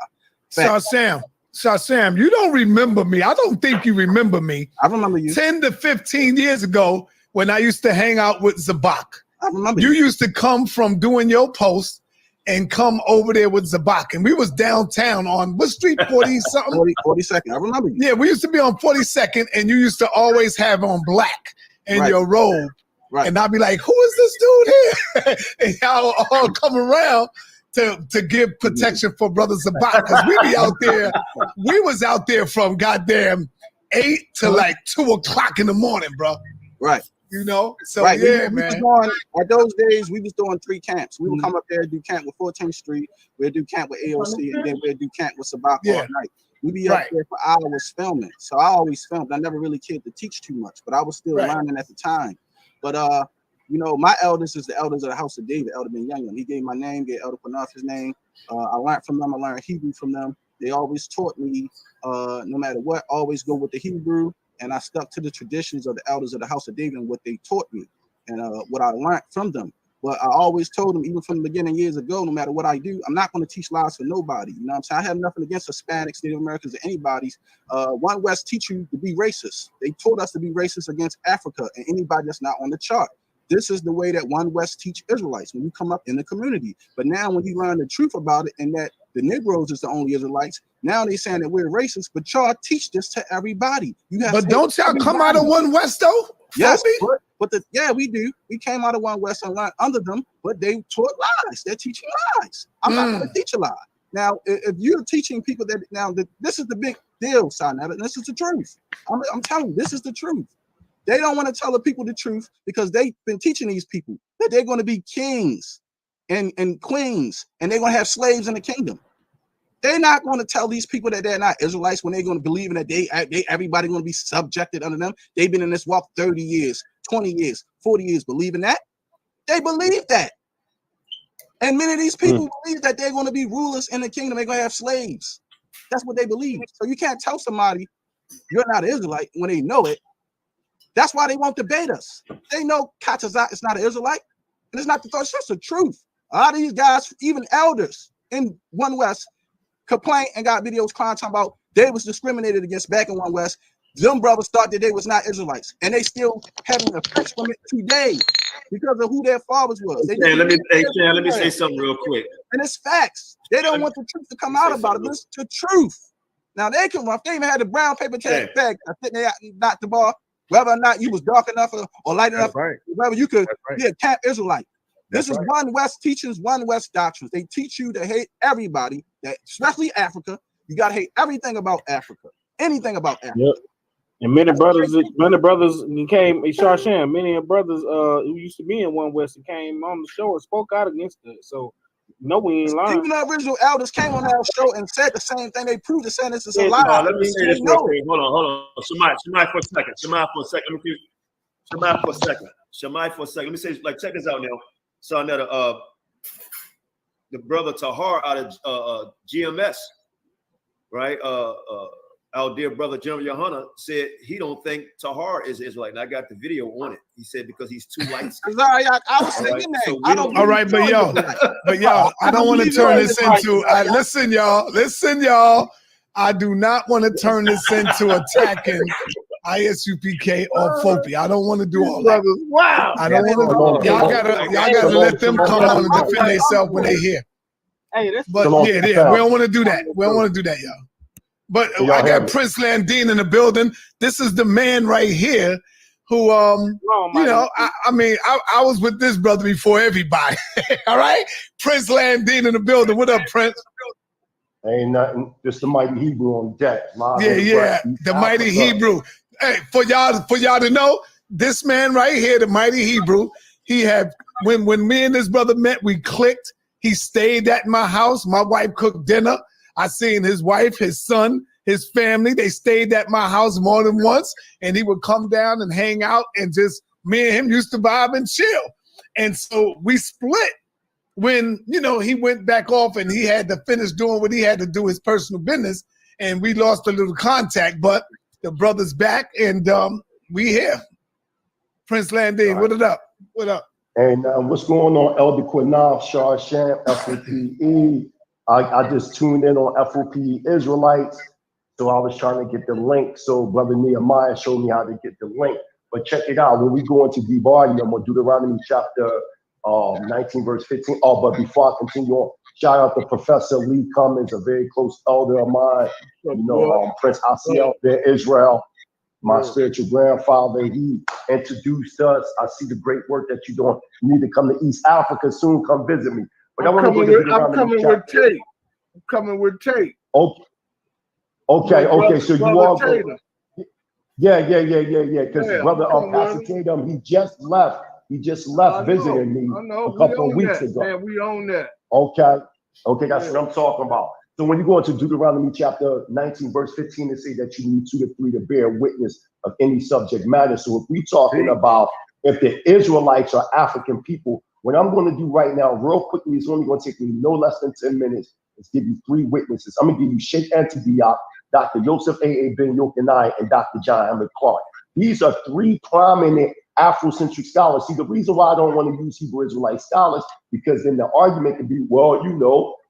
Sam, you don't remember me. I don't think you remember me. I remember you. 10 to 15 years ago when I used to hang out with Zabak. I remember you used to come from doing your post and come over there with Zabak. And we was downtown on what street? 40-something? 42nd. I remember you. Yeah, we used to be on 42nd, and you used to always have on black in your robe. Right. And I'd be like, who is this dude here? And y'all all come around to give protection for Brother Zabak, because we be out there. We was out there from goddamn 8 to like 2 o'clock in the morning, bro. Right. You know? So right. yeah, we man. Was at those days, we was doing 3 camps. We would come up there and do camp with 14th Street. We'd do camp with AOC, and then we'd do camp with Zabak all night. We'd be up there for hours filming. So I always filmed. I never really cared to teach too much, but I was still learning at the time. But you know, my elders is the elders of the house of David, Elder Ben Young. He gave my name, gave Elder Qanath his name. I learned from them. I learned Hebrew from them. They always taught me, no matter what, always go with the Hebrew. And I stuck to the traditions of the elders of the house of David and what they taught me and what I learned from them. But I always told them, even from the beginning years ago, no matter what I do, I'm not going to teach lies for nobody. You know what I'm saying? I have nothing against Hispanics, Native Americans, or anybody's. One West teach you to be racist. They taught us to be racist against Africa and anybody that's not on the chart. This is the way that One West teach Israelites when you come up in the community. But now when you learn the truth about it and that the Negroes is the only Israelites, now they saying that we're racist, but y'all teach this to everybody. You have but don't y'all come out of One West though? Yes, but we do. We came out of One West and learned under them, but they taught lies. They're teaching lies. I'm not going to teach a lie. Now, if you're teaching people this is the big deal, Sinetta, and this is the truth. I'm telling you, this is the truth. They don't want to tell the people the truth because they've been teaching these people that they're going to be kings and queens and they're going to have slaves in the kingdom. They're not going to tell these people that they're not Israelites when they're going to believe in that everybody going to be subjected under them. They've been in this walk 30 years, 20 years, 40 years, believing that. They believe that. And many of these people believe that they're going to be rulers in the kingdom. They're going to have slaves. That's what they believe. So you can't tell somebody you're not an Israelite when they know it. That's why they won't debate us. They know Qanath is not an Israelite, and it's not the thought. It's just the truth. A lot of these guys, even elders in One West, complain and got videos crying talking about they was discriminated against back in One West. them brothers thought that they was not Israelites, and they still having effects from it today because of who their fathers was. Hey, let me say something real quick. And it's facts. They don't want the truth to come out about it. It's the truth. Now they can, if they even had the brown paper tag, sitting there not the bar, whether or not you was dark enough or light enough, whether you could be a camp Israelite. This is one West teachings, one West doctrines. They teach you to hate everybody, especially Africa. You got to hate everything about Africa, anything about Africa. Yep. And many brothers came, Sharshan, many brothers who used to be in One West came on the show and spoke out against it. So, no, we ain't lying. Even the original elders came on our show and said the same thing. They proved the saying this is a lie. Let me say this real quick. Hold on. Shemai for a second. Shemai for a second. Let me say, like, check this out now. So now the brother Tahar out of GMS, right? Our dear brother General Yohana said he don't think Tahar is Israelite. And I got the video on it. He said because he's too light. I was thinking that. So all right, but y'all, I don't want to turn this into. Listen, y'all. I do not want to turn this into attacking ISUPK or FOPE. I don't want to do all that. Wow. I don't want to. Y'all gotta let them come on and defend themselves when they're here. But we don't want to do that. We don't want to do that, y'all. But I got Prince Landine in the building. This is the man right here who, I mean, I was with this brother before everybody. All right? Prince Landine in the building. What up, Prince? Ain't nothing. Just the mighty Hebrew on deck. The mighty Hebrew. Hey, for y'all to know, this man right here, the mighty Hebrew, he had, when me and this brother met, we clicked. He stayed at my house. My wife cooked dinner. I seen his wife, his son, his family. They stayed at my house more than once, and he would come down and hang out, and just me and him used to vibe and chill. And so we split when, he went back off and he had to finish doing what he had to do, his personal business, and we lost a little contact. But the brother's back, and we here. Prince Landine, what up? What up? And what's going on, Elder Qanath, Sharshan, F.O.P.E. I just tuned in on F.O.P.E. Israelites, so I was trying to get the link. So Brother Nehemiah showed me how to get the link. But check it out. When we go into DMV AREA, on Deuteronomy chapter 19, verse 15. Oh, but before I continue on, shout out to Professor Lee Cummings, a very close elder of mine. Prince Asiel there, Israel, my spiritual grandfather. He introduced us. I see the great work that you're doing. You need to come to East Africa soon. Come visit me. But I'm coming with tape. I'm coming with tape. Okay. So you all go. Yeah. Because brother Pastor Tatum, he just left. He just left visiting me a couple of weeks ago. Man, we own that. Okay, that's what I'm talking about. So when you go into Deuteronomy chapter 19, verse 15, it says that you need 2 to 3 to bear witness of any subject matter. So if we're talking about if the Israelites are African people, what I'm going to do right now, real quickly, is only going to take me no less than 10 minutes. Is give you 3 witnesses. I'm going to give you Sheikh Antidiak, Dr. Yosef A.A. Ben Yokanai, and Dr. John Emmett Clark. These are 3 prominent Afrocentric scholars. See, the reason why I don't want to use Hebrew Israelite scholars, because then the argument could be, well,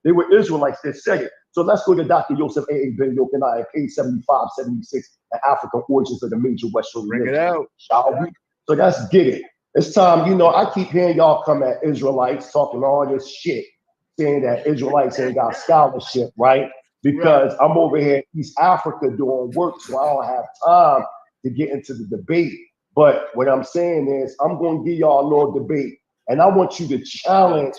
they were Israelites that said it. So let's go to Dr. Yosef A.A. Ben Yokanai at page 75, 76, the African origins of the major Western religion. Bring it out. Shall we? So let's get it. It's time, I keep hearing y'all come at Israelites talking all this shit, saying that Israelites ain't got scholarship, right? Because I'm over here in East Africa doing work, so I don't have time to get into the debate. But what I'm saying is, I'm going to give y'all a little debate, and I want you to challenge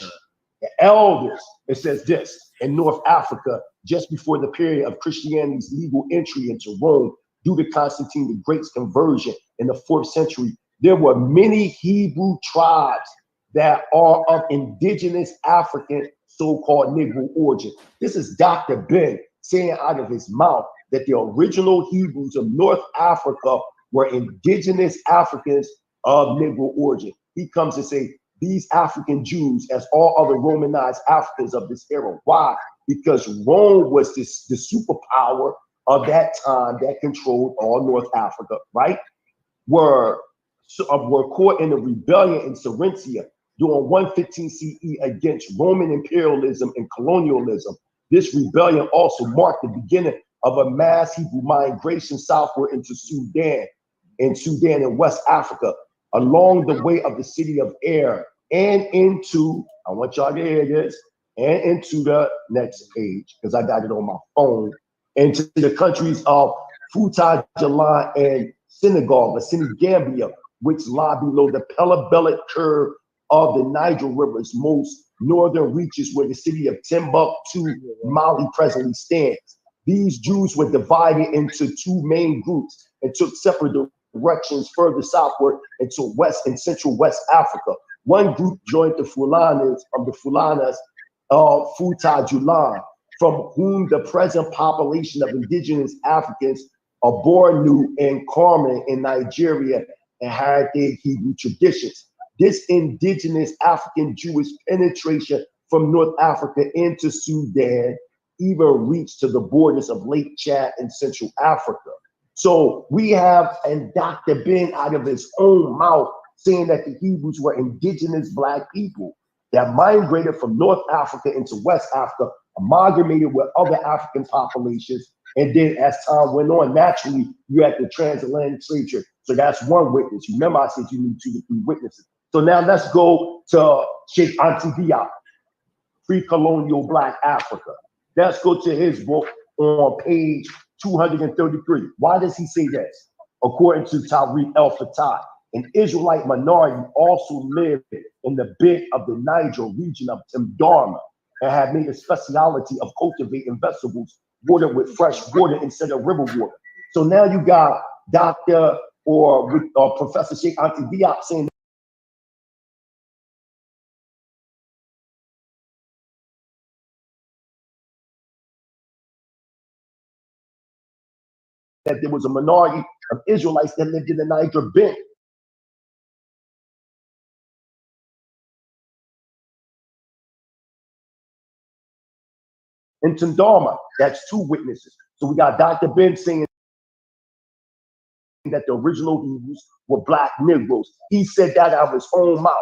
the elders. It says this: in North Africa, just before the period of Christianity's legal entry into Rome, due to Constantine the Great's conversion in the 4th century, there were many Hebrew tribes that are of indigenous African so-called Negro origin. This is Dr. Ben saying out of his mouth that the original Hebrews of North Africa were indigenous Africans of Negro origin. He comes and say these African Jews, as all other Romanized Africans of this era. Why? Because Rome was the superpower of that time that controlled all North Africa, right? Were caught in a rebellion in Serentia during 115 CE against Roman imperialism and colonialism. This rebellion also marked the beginning of a mass Hebrew migration southward into Sudan and West Africa, along the way of the city of Ar, and into, I want y'all to hear this, and into the next page, because I got it on my phone, into the countries of Futa, Jalan, and Senegal, the Senegambia, which lie below the parabolic curve of the Niger River's most northern reaches, where the city of Timbuktu, Mali, presently stands. These Jews were divided into two main groups and took separate directions further southward into West and Central West Africa. One group joined the Fulanas of Futa Julan, from whom the present population of indigenous Africans of Bornu and Carmen in Nigeria and had their Hebrew traditions. This indigenous African Jewish penetration from North Africa into Sudan even reached to the borders of Lake Chad and Central Africa. So we have, and Dr. Ben out of his own mouth saying that the Hebrews were indigenous Black people that migrated from North Africa into West Africa, amalgamated with other African populations, and then as time went on, naturally, you had the transatlantic slave trade. So that's one witness. Remember, I said you need 2 to 3 witnesses. So now let's go to Sheikh Anta Diop, Pre-Colonial Black Africa. Let's go to his book on page 233. Why does he say this? According to Tariq El-Fattah, an Israelite minority also lived in the bed of the Niger region of Timdama and had made a speciality of cultivating vegetables watered with fresh water instead of river water. So now you got Dr. or Professor Sheikh Anta Diop saying that there was a minority of Israelites that lived in the Niger Bend. In Tundama, that's 2 witnesses. So we got Dr. Ben saying that the original Hebrews were Black Negroes. He said that out of his own mouth.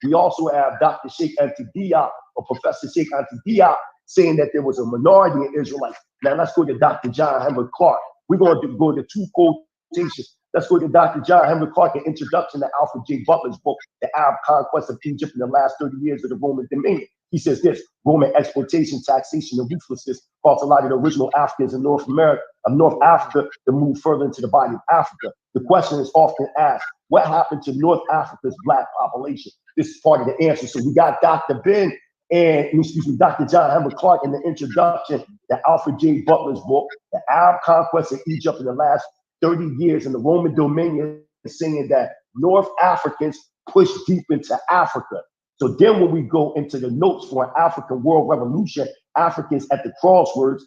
We also have Dr. Sheikh Anta Diop, or Professor Sheikh Anta Diop, saying that there was a minority of Israelites. Now let's go to Dr. John Henry Clark. We're going to go to 2 quotations. Let's go to Dr. John Henry Clark, an introduction to Alfred J. Butler's book, The Arab Conquest of Egypt in the Last 30 Years of the Roman Dominion. He says this: Roman exploitation, taxation, and ruthlessness caused a lot of the original Africans in North Africa to move further into the body of Africa. The question is often asked, what happened to North Africa's Black population? This is part of the answer. So we got Dr. Ben and, Dr. John Henry Clark in the introduction to Alfred J. Butler's book, The Arab Conquest of Egypt in the Last 30 Years in the Roman Dominion, saying that North Africans pushed deep into Africa. So then when we go into the notes for an African World Revolution, Africans at the Crossroads,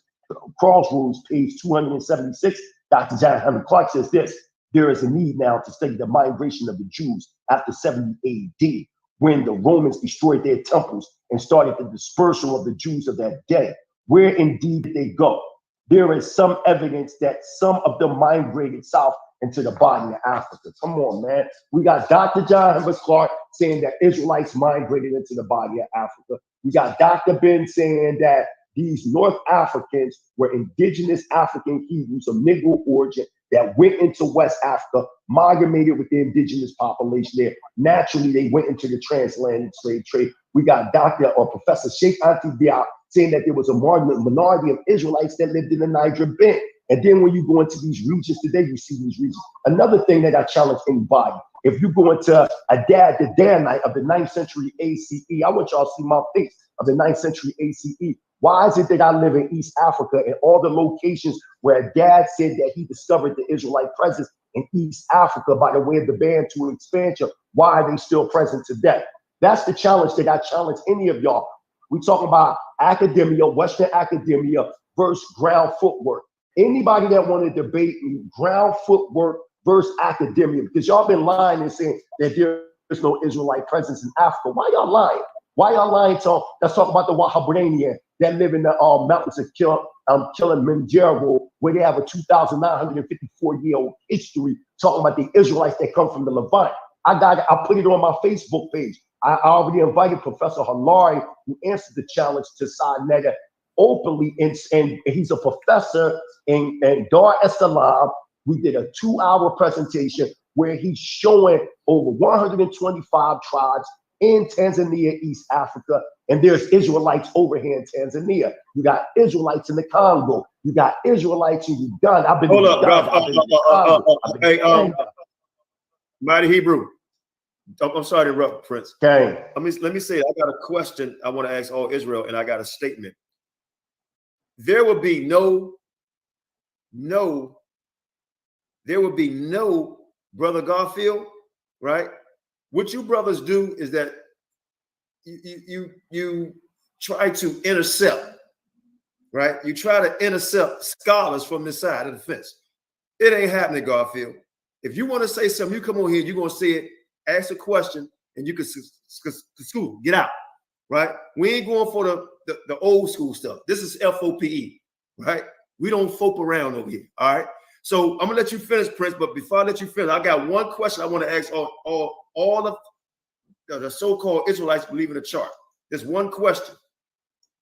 page 276, Dr. John Henry Clark says this: there is a need now to study the migration of the Jews after 70 AD, when the Romans destroyed their temples and started the dispersal of the Jews of that day. Where indeed did they go? There is some evidence that some of them migrated south into the body of Africa. Come on, man. We got Dr. John Henry Clark saying that Israelites migrated into the body of Africa. We got Dr. Ben saying that these North Africans were indigenous African Hebrews of Negro origin that went into West Africa, amalgamated with the indigenous population there. Naturally, they went into the transatlantic slave trade. We got Dr. or Professor Sheikh Anta Diop saying that there was a minority of Israelites that lived in the Niger Bend. And then when you go into these regions today, you see these regions. Another thing that I challenge anybody, if you go into the Danite of the 9th century ACE, I want y'all to see my face of the 9th century ACE. Why is it that I live in East Africa and all the locations where Dad said that he discovered the Israelite presence in East Africa by the way of the Bantu expansion? Why are they still present today? That's the challenge that I challenge any of y'all. We talk about academia, Western academia versus ground footwork. Anybody that want to debate ground footwork versus academia, because y'all been lying and saying that there's no Israelite presence in Africa. Why y'all lying? Why y'all lying to? Let's talk about the Wahhabanian that live in the mountains of Kilimanjaro, where they have a 2,954-year-old history, talking about the Israelites that come from the Levant. I put it on my Facebook page. I already invited Professor Halari, who answered the challenge, to Sinetta openly, and he's a professor in Dar es Salaam. We did a 2-hour presentation where he's showing over 125 tribes in Tanzania, East Africa, and there's Israelites over here in Tanzania. You got Israelites in the Congo. You got Israelites in Uganda. I've been Hold in up, Uganda. Mighty Hebrew. I'm sorry to interrupt, Prince. Okay. Let me say, I got a question I want to ask all Israel, and I got a statement. There will be no, Brother Garfield, right? What you brothers do is that you try to intercept, right? You try to intercept scholars from this side of the fence. It ain't happening, Garfield. If you want to say something, you come on here, you're going to say it, ask a question, and you can school, get out, right? We ain't going for the old school stuff. This is F.O.P.E., right? We don't FOPE around over here, all right? So I'm gonna let you finish, Prince, but before I let you finish, I got one question I want to ask all of the so-called Israelites believing the chart. There's one question,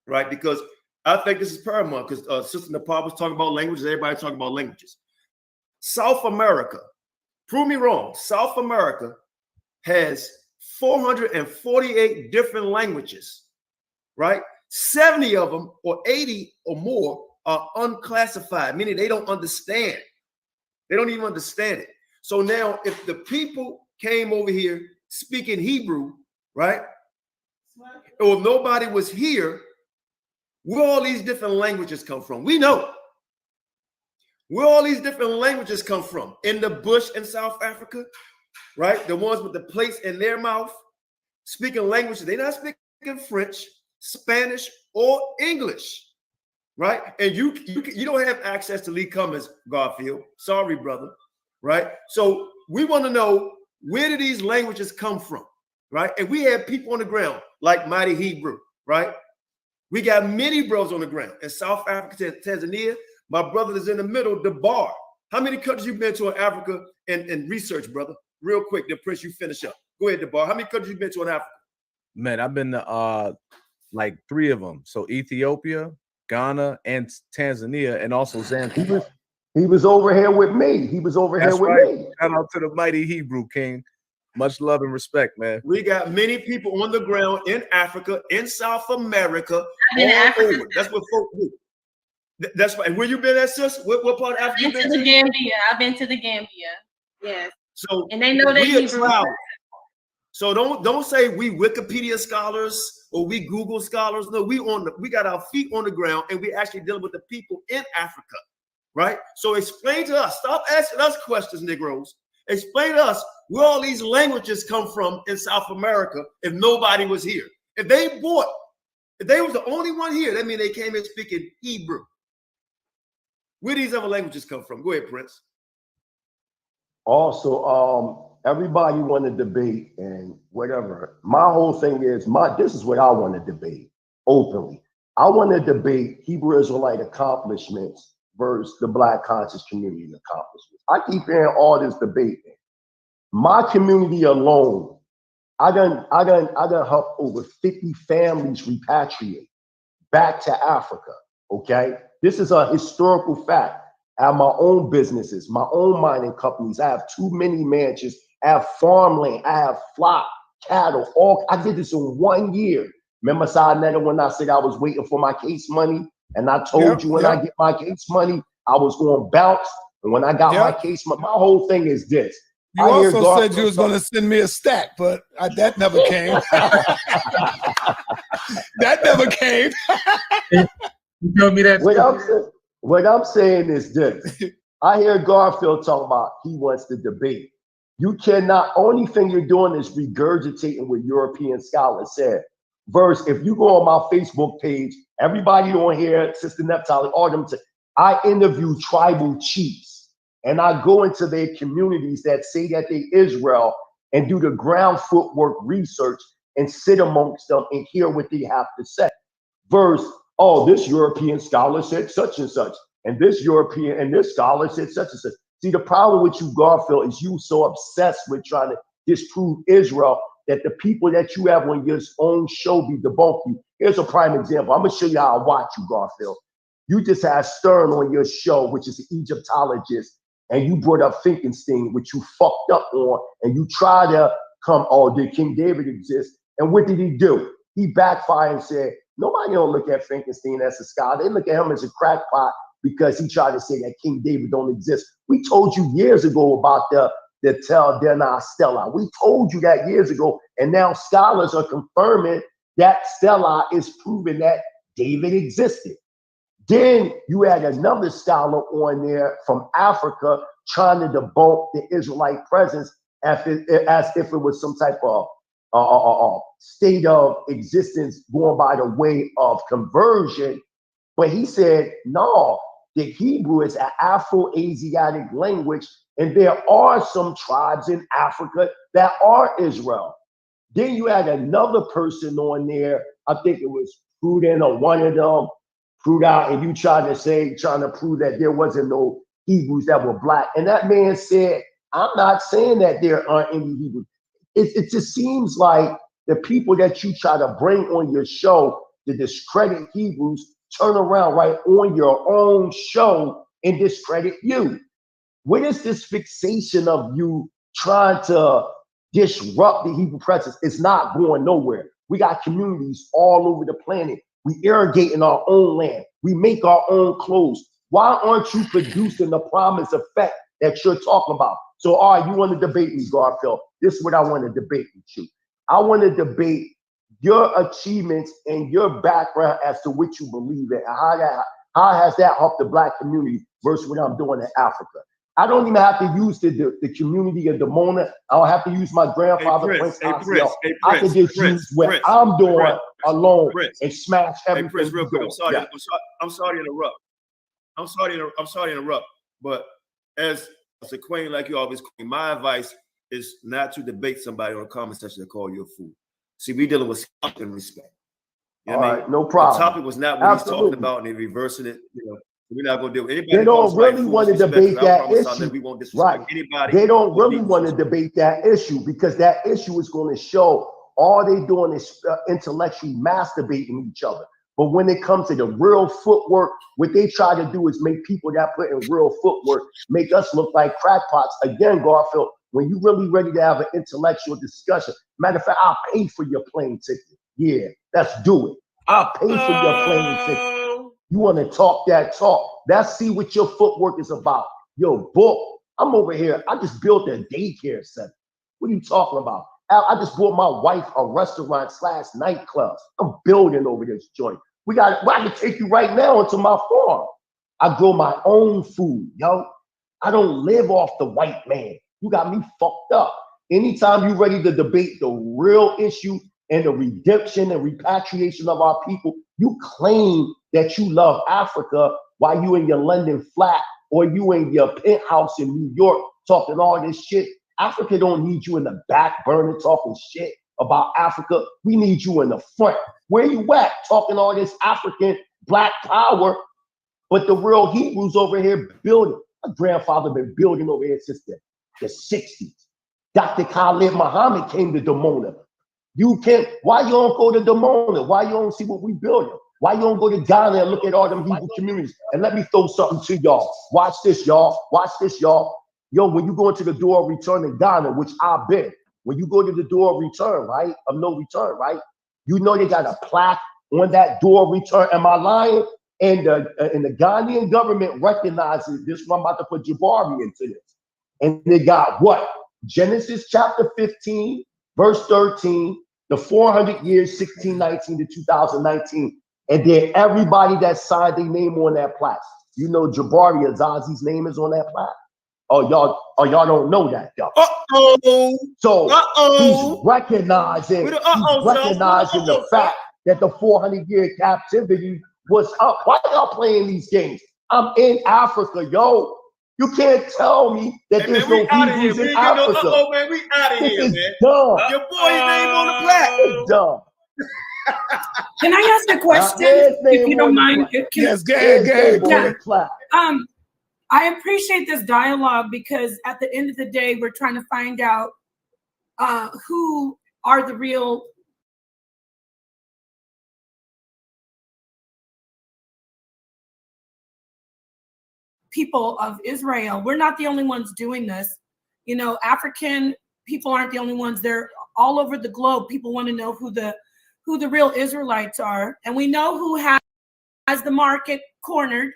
right? Because I think this is paramount, because Sister Nepal was talking about languages, everybody talking about languages. South America, prove me wrong, South America has 448 different languages, right? 70 of them, or 80 or more, are unclassified, meaning they don't understand. They don't even understand it. So now, if the people came over here speaking Hebrew, right? Or nobody was here, where all these different languages come from? We know where all these different languages come from. In the bush in South Africa, right? The ones with the plates in their mouth, speaking languages. They're not speaking French, Spanish, or English, right? And you don't have access to Lee Cummings, Garfield. Sorry, brother, right? So we want to know, where do these languages come from, right? And we have people on the ground like Mighty Hebrew, right? We got many brothers on the ground in South Africa, Tanzania. My brother is in the middle, the bar. How many countries you been to in Africa and research, brother? Real quick, then Prince, you finish up. Go ahead, the bar. How many countries you been to in Africa? Man, I've been to like 3 of them. So Ethiopia, Ghana, and Tanzania, and also Zambia. He was over here with me. He was over here with me. Shout out to the Mighty Hebrew King. Much love and respect, man. We got many people on the ground in Africa, in South America, in all Africa. over. That's what folks do. That's right. And where you been at, sis? What part of Africa you been to? The Gambia. I've been to the Gambia. Yes. So and they know that Hebrew. So don't say we Wikipedia scholars or we Google scholars. No, we got our feet on the ground, and we actually dealing with the people in Africa, right? So explain to us. Stop asking us questions, Negroes. Explain to us where all these languages come from in South America if nobody was here. If they was the only one here, that means they came in speaking Hebrew. Where these other languages come from? Go ahead, Prince. Also, everybody want to debate and whatever. My whole thing is, this is what I want to debate openly. I want to debate Hebrew Israelite accomplishments versus the Black conscious community accomplishments. I keep hearing all this debate. My community alone, I done helped over 50 families repatriate back to Africa. Okay, this is a historical fact. I have my own businesses, my own mining companies. I have 2 mini mansions. I have farmland. I have flock, cattle. All I did this in 1 year. Remember, Sadnetta, when I said I was waiting for my case money, and I told you when I get my case money, I was going to bounce. And when I got my case money, my whole thing is this. You also said you was going to send me a stack, but that never came. That never came. You told me that. What I'm saying is this. I hear Garfield talking about he wants to debate. You cannot, only thing you're doing is regurgitating what European scholars said. Verse, if you go on my Facebook page, everybody on here, Sister Neptali, all them, I interview tribal chiefs, and I go into their communities that say that they Israel and do the ground footwork research and sit amongst them and hear what they have to say. Verse, oh, this European scholar said such and such, and this European and this scholar said such and such. See, the problem with you, Garfield, is you so obsessed with trying to disprove Israel that the people that you have on your own show be debunk you. Here's a prime example. I'm gonna show you how I watch you, Garfield. You just had Stern on your show, which is an Egyptologist, and you brought up Finkelstein, which you fucked up on, and you try to come, oh, did King David exist? And what did he do? He backfired and said, nobody don't look at Finkelstein as a scholar. They look at him as a crackpot because he tried to say that King David don't exist. We told you years ago about the Tel Dena Stella. We told you that years ago, and now scholars are confirming that Stella is proving that David existed. Then you had another scholar on there from Africa trying to debunk the Israelite presence as if it was some type of state of existence going by the way of conversion. But he said, no, the Hebrew is an Afro-Asiatic language, and there are some tribes in Africa that are Israel. Then you had another person on there, I think it was Prudent or one of them, Prudent, and you trying to prove that there wasn't no Hebrews that were black. And that man said, I'm not saying that there aren't any Hebrews. It just seems like the people that you try to bring on your show to discredit Hebrews turn around right on your own show and discredit you. What is this fixation of you trying to disrupt the Hebrew presence? It's not going nowhere. We got communities all over the planet. We irrigate in our own land. We make our own clothes. Why aren't you producing the promised effect that you're talking about? So, all right, you want to debate me, Garfield. This is what I want to debate with you. I want to debate your achievements and your background as to what you believe in, and how has that helped the black community versus what I'm doing in Africa. I don't even have to use the community of Demona. I don't have to use my grandfather, Prince Asiel. I can just use what I'm doing alone and smash everything. Prince, real quick, I'm sorry to interrupt. I'm sorry to interrupt. But as a queen like you always, my advice is not to debate somebody on a comment section that call you a fool. See, we dealing with respect and respect. You know what I mean? No problem. The topic was not what he's talking about, and they're reversing it. You know, we're not going to deal with anybody. They don't really want to debate that issue. We won't disrespect anybody. They don't really want to debate that issue because that issue is going to show all they doing is intellectually masturbating each other. But when it comes to the real footwork, what they try to do is make people that put in real footwork make us look like crackpots. Again, Garfield, when you're really ready to have an intellectual discussion, matter of fact, I'll pay for your plane ticket. Yeah, let's do it. I'll pay for your plane ticket. You want to talk that talk. Let's see what your footwork is about. Your book. I'm over here. I just built a daycare center. What are you talking about? I just bought my wife a restaurant/nightclub. I'm building over this joint. I can take you right now into my farm. I grow my own food, yo. I don't live off the white man. You got me fucked up. Anytime you're ready to debate the real issue and the redemption and repatriation of our people, you claim that you love Africa while you in your London flat or you in your penthouse in New York talking all this shit. Africa don't need you in the back burner talking shit about Africa. We need you in the front. Where you at talking all this African black power, but the real Hebrews over here building. My grandfather been building over here since the 60s. Dr. Khalid Muhammad came to Demona. Why you don't go to Demona? Why you don't see what we building? Why you don't go to Ghana and look at all them Hebrew communities? And let me throw something to y'all. Watch this, y'all. Watch this, y'all. Yo, when you go into the door of return in Ghana, which I've been, when you go to the door of return, right, of no return, right, you know they got a plaque on that door of return. Am I lying? And the Ghanaian government recognizes this. I'm about to put Jabari into this. And they got what? Genesis chapter 15, verse 13, the 400 years, 1619 to 2019. And then everybody that signed their name on that plaque. You know Jabari Azazi's name is on that plaque. Oh, y'all don't know that, y'all. So he's recognizing the fact that the 400-year captivity was up. Why y'all playing these games? I'm in Africa, yo. You can't tell me that there's no Hebrews in Africa. Man, we out of here, man. Dumb. Your boy's name on the plaque. It's dumb. Can I ask a question, if you don't mind? Yes, go ahead. Yeah. I appreciate this dialogue because at the end of the day, we're trying to find out who are the real people of Israel. We're not the only ones doing this. You know, African people aren't the only ones. They're all over the globe. People want to know who the real Israelites are, and we know who has the market cornered.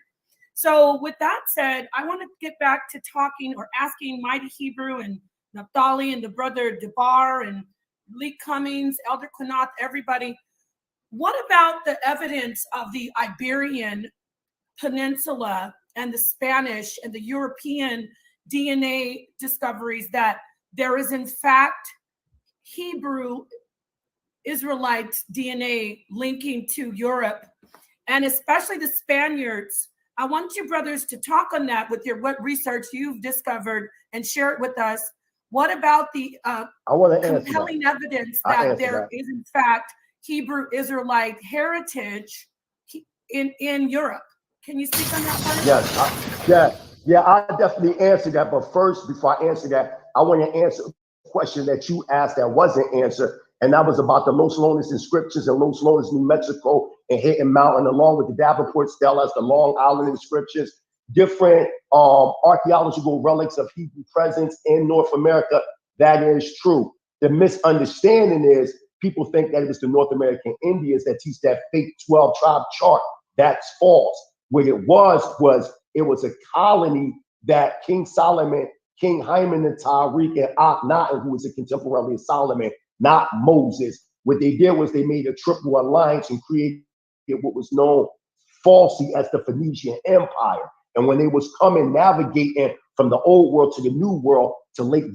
So with that said, I want to get back to talking or asking Mighty Hebrew and Naphtali and the brother Debar and Lee Cummings, Elder Qanath, everybody. What about the evidence of the Iberian Peninsula and the Spanish and the European DNA discoveries that there is in fact Hebrew Israelites DNA linking to Europe, and especially the Spaniards? I want you brothers to talk on that with what research you've discovered and share it with us. What about the compelling evidence that there is in fact Hebrew Israelite heritage in Europe? Can you speak on that part? Yeah, I'll definitely answer that. But first, before I answer that, I want to answer a question that you asked that wasn't answered. And that was about the Los Lones inscriptions in Los Lones, New Mexico, and Hidden Mountain, along with the Davenport Stellas, the Long Island inscriptions, different archaeological relics of Hebrew presence in North America. That is true. The misunderstanding is people think that it was the North American Indians that teach that fake 12-tribe chart. That's false. What it was it was a colony that King Solomon, King Hyman and Tariq and Akhenaten, who was a contemporary of Solomon, not Moses. What they did was they made a triple alliance and created what was known falsely as the Phoenician Empire. And when they was coming navigating from the old world to the new world to Lake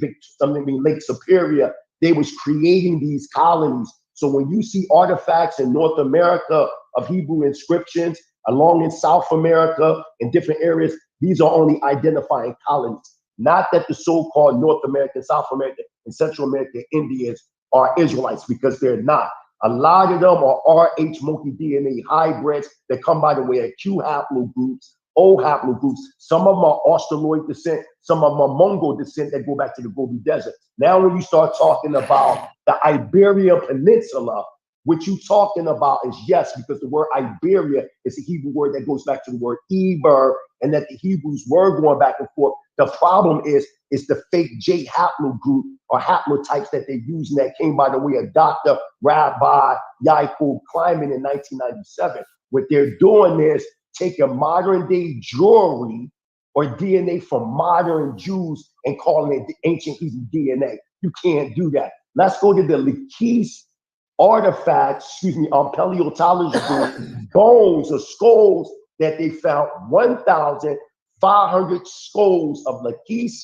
Superior, they was creating these colonies. So when you see artifacts in North America of Hebrew inscriptions, along in South America, in different areas, these are only identifying colonies. Not that the so-called North American, South American, and Central American Indians are Israelites, because they're not. A lot of them are RH monkey DNA hybrids that come by the way of Q haplogroups, O haplogroups. Some of them are Australoid descent, some of them are Mongol descent that go back to the Gobi Desert. Now, when you start talking about the Iberian Peninsula, what you're talking about is, yes, because the word Iberia is a Hebrew word that goes back to the word Eber, and that the Hebrews were going back and forth. The problem is the fake J haplogroup or haplotypes that they use, and that came by the way of Dr. Rabbi Yaakov Kleiman in 1997. What they're doing is taking modern day jewelry or DNA from modern Jews and calling it the ancient Hebrew DNA. You can't do that. Let's go to the Lachish artifacts, paleontological bones or skulls that they found. 1,500 skulls of Lachish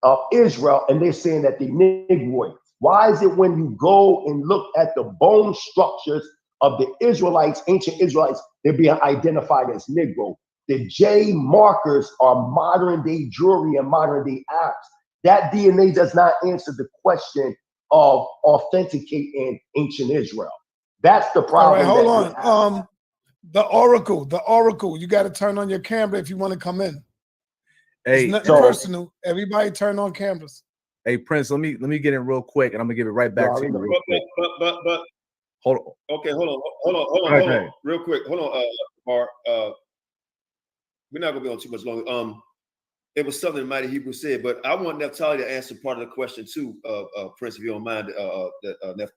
of Israel, and they're saying that they're Negroid. Why is it when you go and look at the bone structures of the Israelites, ancient Israelites, they're being identified as Negro? The J markers are modern day jewelry and modern day Arabs. That DNA does not answer the question of authenticating ancient Israel. That's the problem. All right, hold on. The oracle. You got to turn on your camera if you want to come in. Hey, it's nothing personal. Everybody turn on cameras. Hey, Prince, let me get in real quick, and I'm gonna give it right back to you. Real quick. But hold on. Okay, hold on. Real quick. Hold on, Mark. We're not gonna be on too much longer. It was something the Mighty Hebrew said, but I want Naphtali to answer part of the question too, Prince, if you don't mind. That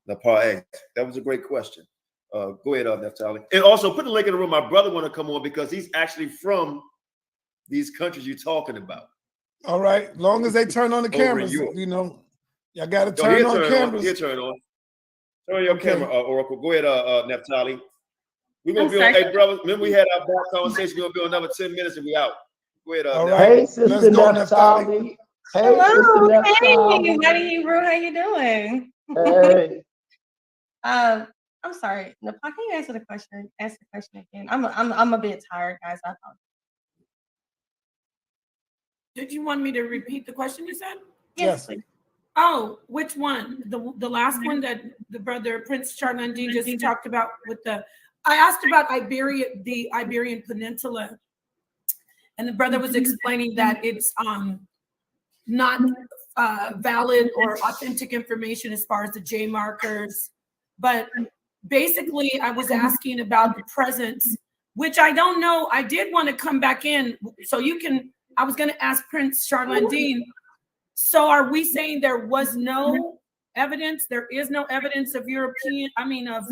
asked. That was a great question. Go ahead, Naphtali. And also put the link in the room. My brother want to come on because he's actually from these countries you're talking about. All right, long as they turn on the cameras, you know, y'all got to turn on cameras. He'll turn on. Turn your camera, Oracle. Go ahead, Naphtali. We're gonna be on. Hey, brother, remember we had our back conversation. We're gonna be on another 10 minutes and we out. Go ahead, all right. Hey, Sister Naphtali. Hello, hey, Mighty Hebrew, how you doing? Hey. I'm sorry. Can you answer the question? Ask the question again. I'm a bit tired, guys. I thought. Did you want me to repeat the question you said? Yes, please. Oh, which one? The last one that the brother Prince Charlandine just talked about with the. I asked about Iberia, the Iberian Peninsula, and the brother was explaining that it's not valid or authentic information as far as the J markers, but basically I was asking about the presence which I don't know. I did want to come back in, so you can. I was going to ask Prince Charlandine. So, are we saying there was no evidence? There is no evidence of European. I mean, of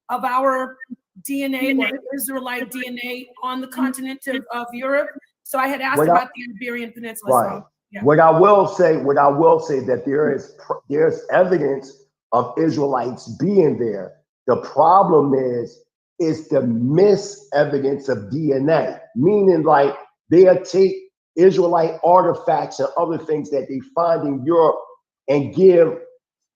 our DNA or Israelite DNA on the continent of Europe. So, I had asked about the Iberian Peninsula. Right. So, yeah. What I will say that there's evidence of Israelites being there. The problem is the mis-evidence of DNA, meaning like they'll take Israelite artifacts and other things that they find in Europe and give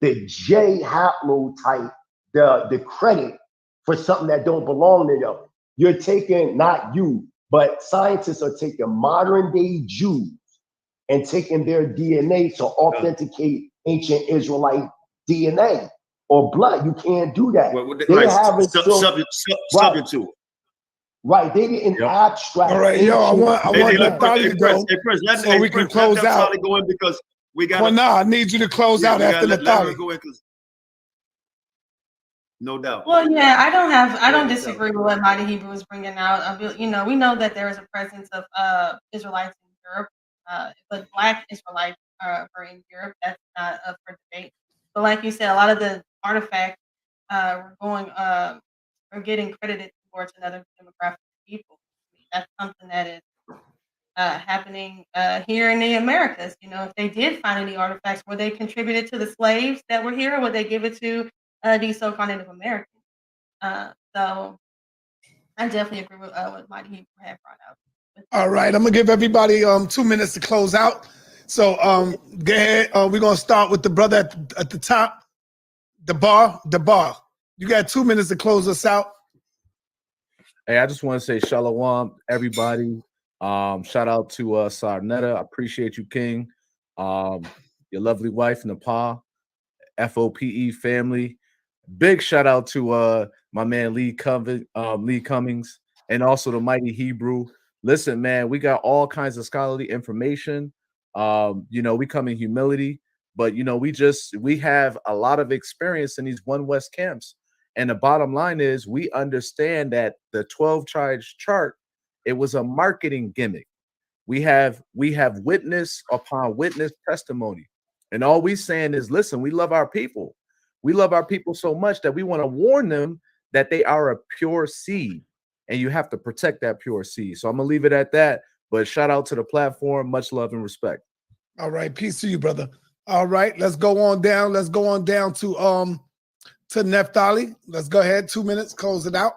the J haplotype the credit for something that don't belong to them. You're taking, not you, but scientists are taking modern day Jews and taking their DNA to authenticate ancient Israelite DNA or blood. You can't do that. They haven't subject to it. Right, they didn't abstract. All right, yo, I want Naftali to go so we can close out. Because we got. Well, I need you to close out after Naftali. No doubt. Well, yeah, I don't disagree with what Mighty Hebrew is bringing out. We know that there is a presence of Israelites in Europe, but Black Israelites are in Europe. That's not up for debate. But like you said, a lot of the artifacts are getting credited towards another demographic of people. That's something that is happening here in the Americas. If they did find any artifacts, were they contributed to the slaves that were here, or would they give it to these so-called Native Americans? So I definitely agree with what Mighty Hebrew had brought out. All right, I'm gonna give everybody 2 minutes to close out. So go ahead. We're gonna start with the brother at the top, the bar. You got 2 minutes to close us out. Hey, I just want to say shalom, everybody. Shout out to Sarnetta. I appreciate you, King. Your lovely wife, Nepal, F.O.P.E. family. Big shout out to my man Lee Cummings, and also the Mighty Hebrew. Listen, man, we got all kinds of scholarly information. We come in humility, but we have a lot of experience in these One West camps. And the bottom line is we understand that the 12 tribes chart, it was a marketing gimmick. We have witness upon witness testimony. And all we saying is, listen, we love our people. We love our people so much that we want to warn them that they are a pure seed. And you have to protect that pure seed. So I'm going to leave it at that. But shout out to the platform. Much love and respect. All right. Peace to you, brother. All right. Let's go on down. Let's go on down to Naftali. Let's go ahead. 2 minutes. Close it out.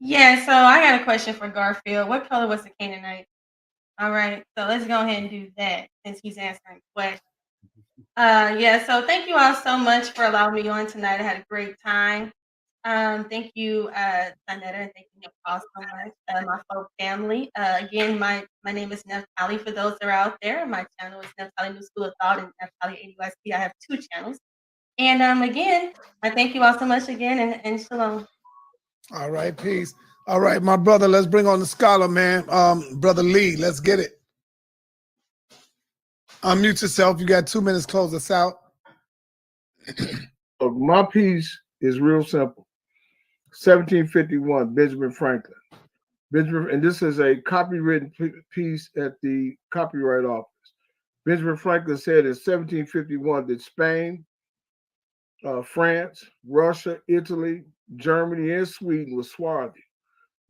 Yeah, so I got a question for Garfield. What color was the Canaanite? All right, so let's go ahead and do that since he's answering the question. Yeah, so thank you all so much for allowing me on tonight. I had a great time. Thank you, Sanetta, and thank you all so much, my FOPE family. Again, my name is Naftali. For those that are out there, my channel is Naftali New School of Thought and Naftali AUST. I have 2 channels. And again, I thank you all so much again, and shalom. All right, peace. All right, my brother, let's bring on the scholar, man. Brother Lee, let's get it. Unmute yourself. You got 2 minutes. Close us out. My piece is real simple. 1751, Benjamin Franklin. And this is a copywritten piece at the Copyright Office. Benjamin Franklin said in 1751 that Spain, France, Russia, Italy, Germany, and Sweden was swarthy.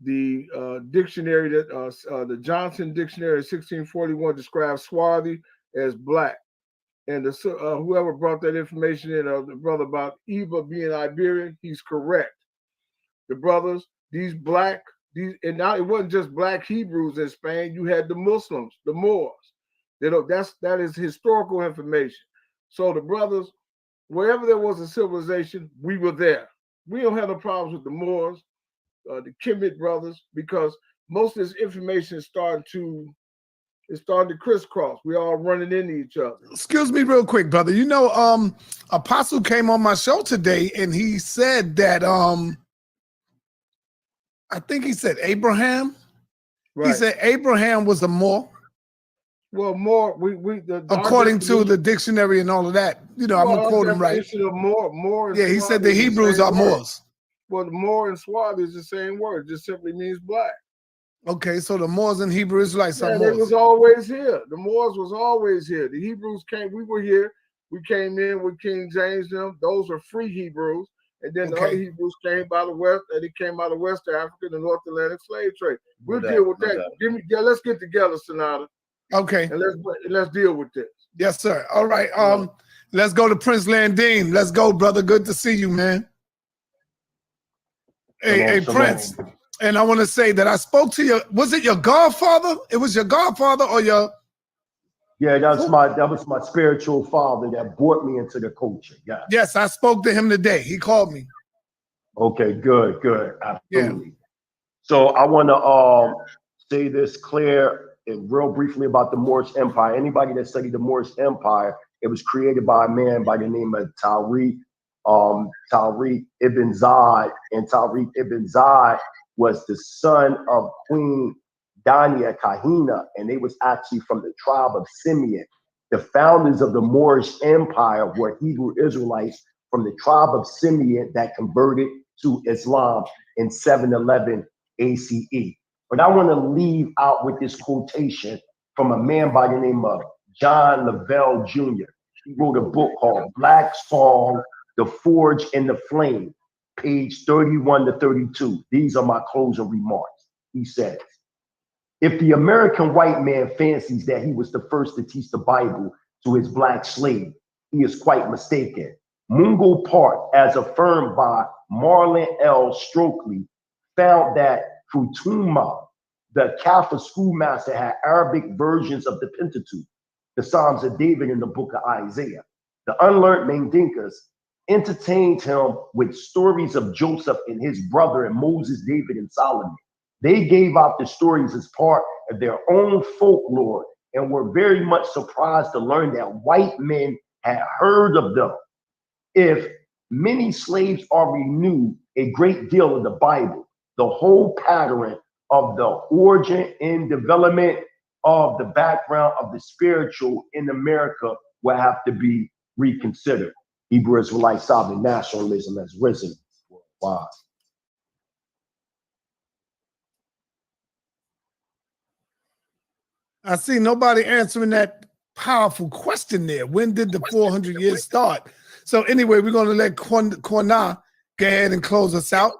The dictionary the Johnson Dictionary of 1641 describes swarthy as black. And whoever brought that information in, the brother about Eva being Iberian, he's correct. The brothers, and now it wasn't just black Hebrews in Spain. You had the Muslims, the Moors. That is historical information. So the brothers, wherever there was a civilization, we were there. We don't have no problems with the Moors, the Kemet brothers, because most of this information is starting to crisscross. We all running into each other. Excuse me real quick, brother. Apostle came on my show today and he said that I think he said Abraham. Right. He said Abraham was a Moor. Well, Moor, according to the dictionary and all of that. I'm gonna quote him right. Moor, yeah, he said the Hebrews are Moors. Well, the Moor and Swazi is the same word. It just simply means black. Okay, so the Moors and Hebrew Israelites are Yeah, they Moors. was always here. The Moors was always here. The Hebrews came, we were here. We came in with King James them. Those were free Hebrews. And then the other Hebrews came by the west, and they came out of West Africa, the North Atlantic slave trade. We'll deal with that. Let's get together, Sonata. Okay. And let's deal with this. Yes, sir. All right. Let's go to Prince Landine. Let's go, brother. Good to see you, man. Hey, Prince. And I want to say that I spoke to your, was it your godfather? It was your godfather or your? Yeah, that was my spiritual father that brought me into the culture. Yeah. Yes, I spoke to him today. He called me. Okay, good. Absolutely. Yeah. So I want to say this clear and real briefly about the Moorish Empire. Anybody that studied the Moorish Empire, it was created by a man by the name of Tariq ibn Ziyad, and Tariq ibn Ziyad was the son of Queen Dania Kahina, and they was actually from the tribe of Simeon. The founders of the Moorish Empire were Hebrew Israelites from the tribe of Simeon that converted to Islam in 711 ACE. But I want to leave out with this quotation from a man by the name of John Lavelle Jr. He wrote a book called Black Song, The Forge and the Flame, page 31 to 32. These are my closing remarks. He says, if the American white man fancies that he was the first to teach the Bible to his black slave, he is quite mistaken. Mungo Park, as affirmed by Marlon L. Stokely, found that Futuma, the Catholic schoolmaster, had Arabic versions of the Pentateuch, the Psalms of David, and the book of Isaiah. The unlearned Mandinkas entertained him with stories of Joseph and his brother and Moses, David, and Solomon. They gave out the stories as part of their own folklore and were very much surprised to learn that white men had heard of them. If many slaves are renewed a great deal of the Bible, the whole pattern of the origin and development of the background of the spiritual in America will have to be reconsidered. Hebrew Israelite sovereign nationalism has risen worldwide. I see nobody answering that powerful question there. When did the 400 years start? So anyway, we're going to let Qanath go ahead and close us out.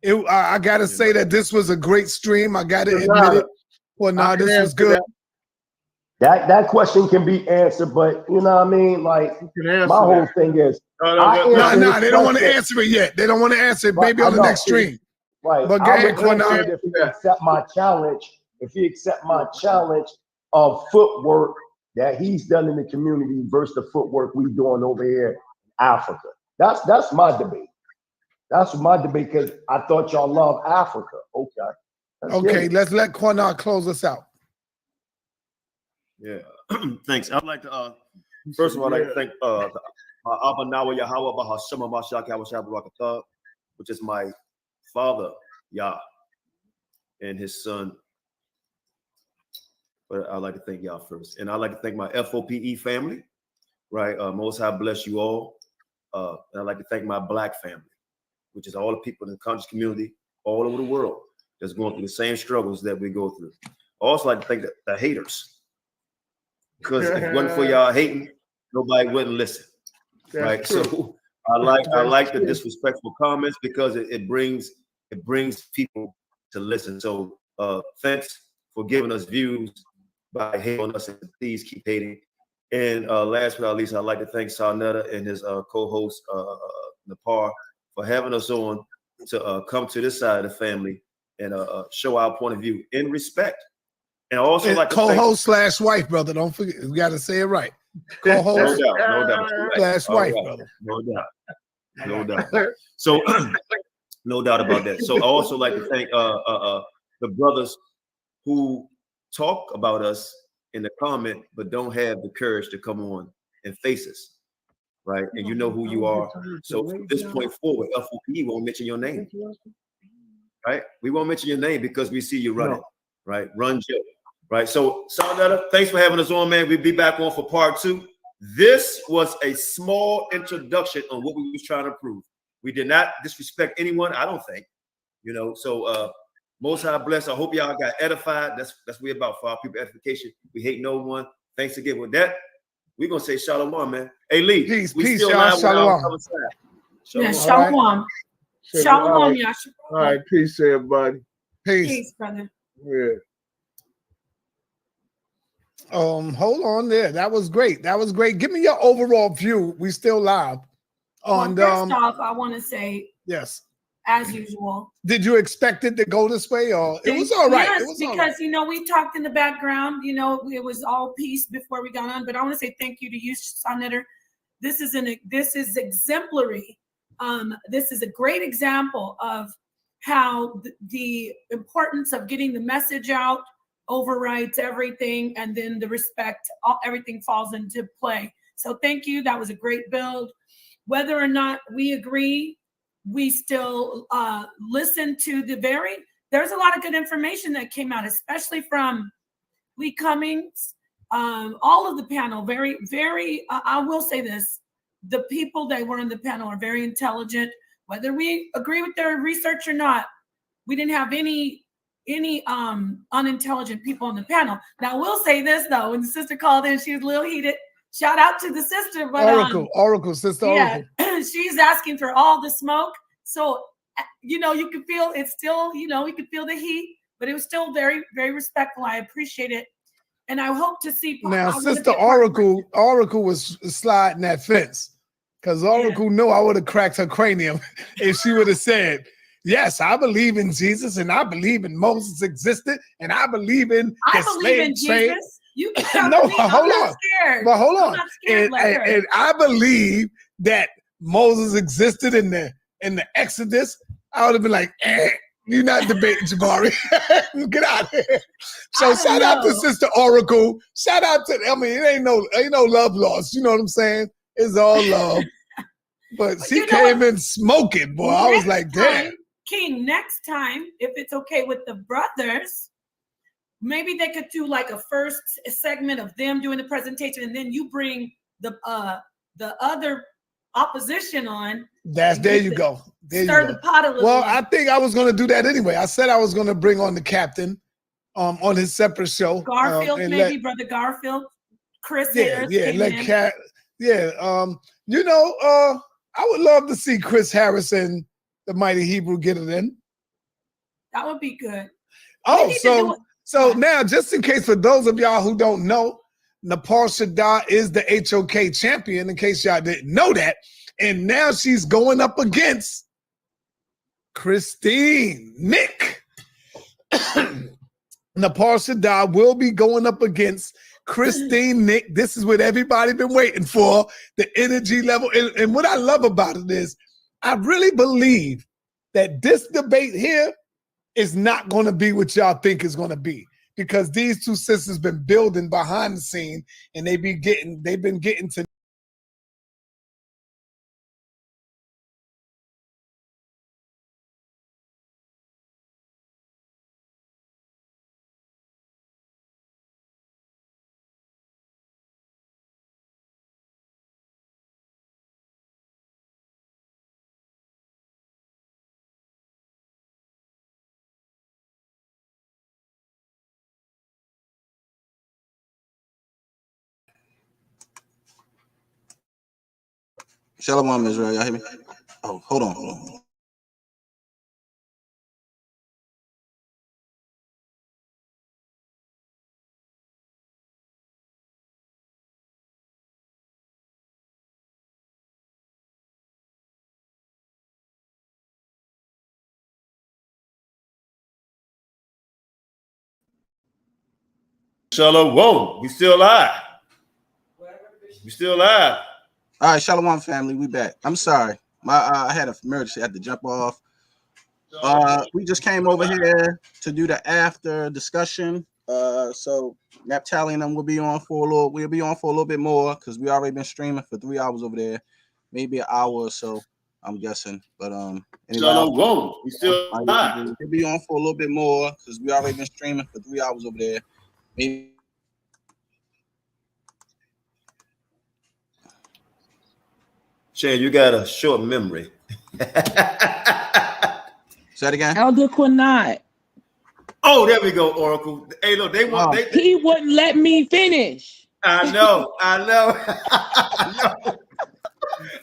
I got to say that this was a great stream. I got to admit it. Qanath, this was good. That question can be answered, but you know what I mean? Like, my whole thing is, no, they don't want to answer it yet. They don't want to answer it. Maybe on the next stream. Right. But go ahead, Qanath. If you accept my challenge, of footwork that he's done in the community versus the footwork we're doing over here in Africa. That's my debate. That's my debate, because I thought y'all love Africa. Okay. Let's let Qanath close us out. Yeah. Thanks. I'd like to first of all, I'd like to thank Ha Mashayach Yahawashi, which is my father, Yah, and his son. But I'd like to thank y'all first. And I'd like to thank my F.O.P.E family, right? Most High bless you all. And I'd like to thank my Black family, which is all the people in the conscious community all over the world that's going through the same struggles that we go through. I also like to thank the haters, because if it wasn't for y'all hating, nobody wouldn't listen, right? True. So I like the disrespectful comments, because it brings people to listen. So thanks for giving us views by hating on us, and please keep hating. And last but not least, I'd like to thank Sarnetta and his co-host Napar for having us on to come to this side of the family and show our point of view in respect. And also like co-host / wife, brother. Don't forget, we got to say it right. Co-host, no doubt. / wife, brother. No doubt. So no doubt about that. So I also like to thank the brothers who talk about us in the comment, but don't have the courage to come on and face us, right? And you know who you are. So from this point forward, F.O.P.E won't mention your name, right? We won't mention your name because we see you running, right? Run, Joe, right? So, Sarnetta, thanks for having us on, man. We'll be back on for part 2. This was a small introduction on what we was trying to prove. We did not disrespect anyone, I don't think. You know, so Most High bless. I hope y'all got edified. That's what we're about, for our people edification. We hate no one. Thanks again. With that, we're gonna say shalom, man. Hey Lee, peace, we peace, still y'all. live with our Shalom. other side. Yeah, Shalom. shalom. All Shalom, right. Yasha. All right, peace, everybody. Peace. Peace, brother. Yeah. Hold on there. That was great. That was great. Give me your overall view. We still live. On Well, first off, I want to say, yes, as usual. Did you expect it to go this way, or it was all right? Yes, It was because all right. you know, we talked in the background. You know, it was all peace before we got on. But I want to say thank you to you, Sonetter. This is exemplary. This is a great example of how the importance of getting the message out overrides everything, and then the respect, everything falls into play. So thank you. That was a great build. Whether or not we agree, we still listen to there's a lot of good information that came out, especially from Lee Cummings, all of the panel, very, very, I will say this, the people that were on the panel are very intelligent. Whether we agree with their research or not, we didn't have any unintelligent people on the panel. Now, we'll say this, though, when the sister called in, she was a little heated. Shout out to the sister. But, Oracle, sister Oracle. She's asking for all the smoke. So, you know, you can feel it's still, you know, we could feel the heat, but it was still very, very respectful. I appreciate it. And I hope to see. Now, Sister Oracle was sliding that fence, because Oracle knew I would have cracked her cranium if she would have said, yes, I believe in Jesus, and I believe in Moses existed, and I believe in the slave trade. You can no, me. hold on. Scared. But hold I'm on. not scared And I believe that Moses existed in the Exodus. I would have been like, you're not debating, Jabari. Get out of here. So shout out to Sister Oracle. Shout out to, I mean, it ain't no love lost. You know what I'm saying? It's all love. But she came in smoking, boy. I was like, damn. King, next time, if it's okay with the brothers, maybe they could do like a first segment of them doing the presentation, and then you bring the other opposition on. There you go. Stir the pot a little. Well, I think I was going to do that anyway. I said I was going to bring on the captain on his separate show. Garfield, maybe Brother Garfield, Chris Harris. You know, I would love to see Chris Harris and the Mighty Hebrew get it in. That would be good. Oh, so now, just in case for those of y'all who don't know, Nepal Shada is the HOK champion, in case y'all didn't know that. And now she's going up against Christine Nick. Nepal Shada will be going up against Christine Nick. This is what everybody been waiting for, the energy level. And what I love about it is, I really believe that this debate here is not going to be what y'all think it's going to be, because these two sisters been building behind the scene, and they've been getting to Shalom, Israel. Y'all hear me? Oh, hold on. Shalom. We still live. We still live. All right, Shalom family, we back. I'm sorry. I had an emergency. I had to jump off. We just came over here to do the after discussion. So Naphtali and them will be on for a little bit more, because we already been streaming for 3 hours over there, maybe an hour or so, I'm guessing. But Shalom. We still live. We'll be on for a little bit more, because we already been streaming for 3 hours over there. Maybe. Shane, you got a short memory. Say that again. Elder Qanath. Oh, there we go, Oracle. Hey, look, they want. He wouldn't let me finish. I know. I know.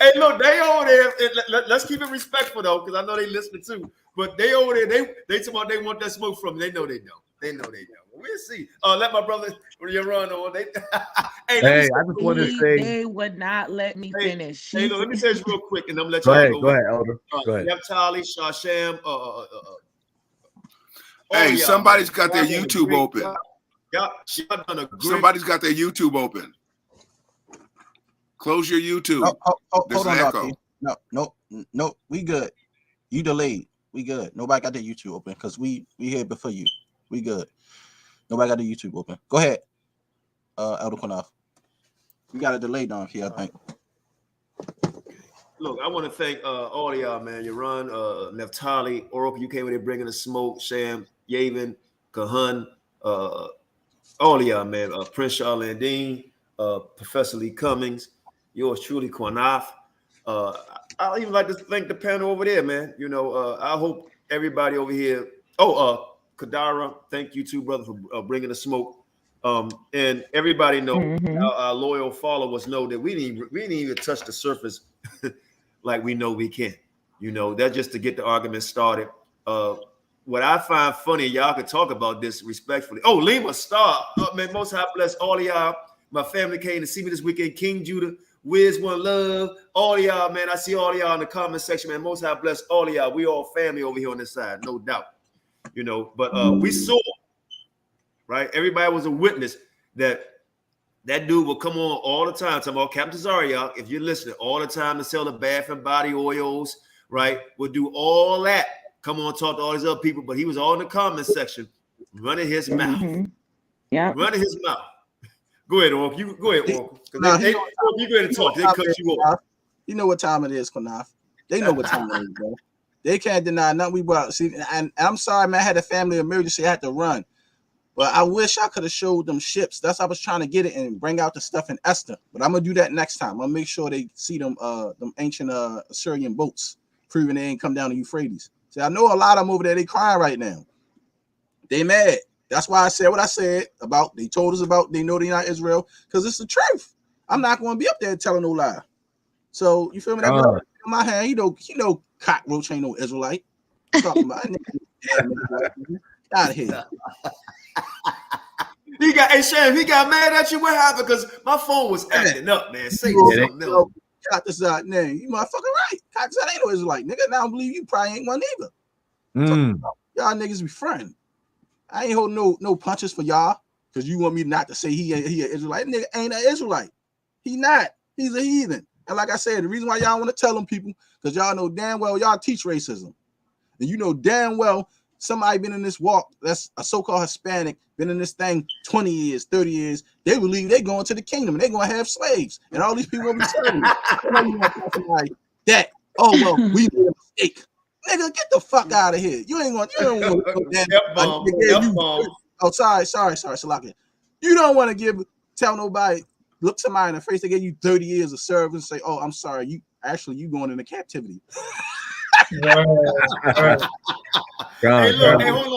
Hey, look, they over there. Let's keep it respectful though, because I know they listening too. But they over there, they talk about they want that smoke from. They know they don't. They know they don't. We'll see. Let my brother run on. Hey, I just want to say they would not let me finish. Hey, look, let me say this real quick, and I'm gonna let y'all go ahead, Elder. Go ahead. Neftali, Shasham, Hey, somebody's got their YouTube open. Y'all done a great. Somebody's got their YouTube open. Close your YouTube. Hold on, echo. No, we good. You delayed. We good. Nobody got their YouTube open because we here before you. We good. Nobody got the YouTube open. Go ahead, Elder Qanath. We got a delay down here, I think. Look, I want to thank all of y'all, man. Yaron, Neftali, Oracle, you came in there bringing the smoke. Sham, Yavin, Kahan, all of y'all, man. Prince Charlandine, Professor Lee Cummings, yours truly, Qanath. I'd even like to thank the panel over there, man. You know, I hope everybody over here. Kadara, thank you too, brother, for bringing the smoke. And everybody know, our loyal followers know that we didn't even touch the surface like we know we can. You know, that's just to get the argument started. What I find funny, y'all can talk about this respectfully. Oh, Lima Star, man, most high bless all of y'all. My family came to see me this weekend. King Judah, Wiz One Love, all of y'all, man. I see all of y'all in the comment section, man. Most high bless all of y'all. We all family over here on this side, no doubt. You know, but we saw, right? Everybody was a witness that dude will come on all the time, talking about Captain Zariak, if you're listening, all the time to sell the bath and body oils, right? Would do all that. Come on, talk to all these other people, but he was all in the comment section, running his mouth. Yeah. Running his mouth. Go ahead, Ork. You go ahead, Ork. You go ahead and talk. They cut you off. You know what time it is, Qanath. They know what time it is, bro. They can't deny nothing we brought. See, and I'm sorry, man. I had a family emergency. I had to run. But I wish I could have showed them ships. That's why I was trying to get it and bring out the stuff in Esther. But I'm gonna do that next time. I'm gonna make sure they see them ancient Assyrian boats, proving they ain't come down the Euphrates. See, I know a lot of them over there, they crying right now. They mad. That's why I said what I said about they told us about they know they're not Israel, because it's the truth. I'm not gonna be up there telling no lie. So you feel me? That brother in my hand, he know cockroach ain't no Israelite. Talking about out of here. He got mad at you. What happened? Because my phone was acting up, man. Say something else. Got this out name. You motherfucking right. Cock said ain't no Israelite, nigga. Now I believe you probably ain't one either. Y'all niggas be friends. I ain't holding no punches for y'all because you want me not to say he an Israelite. Nigga ain't an Israelite. He not. He's a heathen. And like I said, the reason why y'all want to tell them people, because y'all know damn well y'all teach racism. And you know damn well somebody been in this walk, that's a so-called Hispanic, been in this thing 20 years, 30 years, they believe they going to the kingdom and they going to have slaves. And all these people will be telling you like that. Oh, well, we made a mistake. Nigga, get the fuck out of here. You don't want to Oh, sorry, Salaki. You don't want to tell nobody, look somebody in the face, they gave you 30 years of service and say, oh, I'm sorry, you going into captivity. Hey, look, hey, hold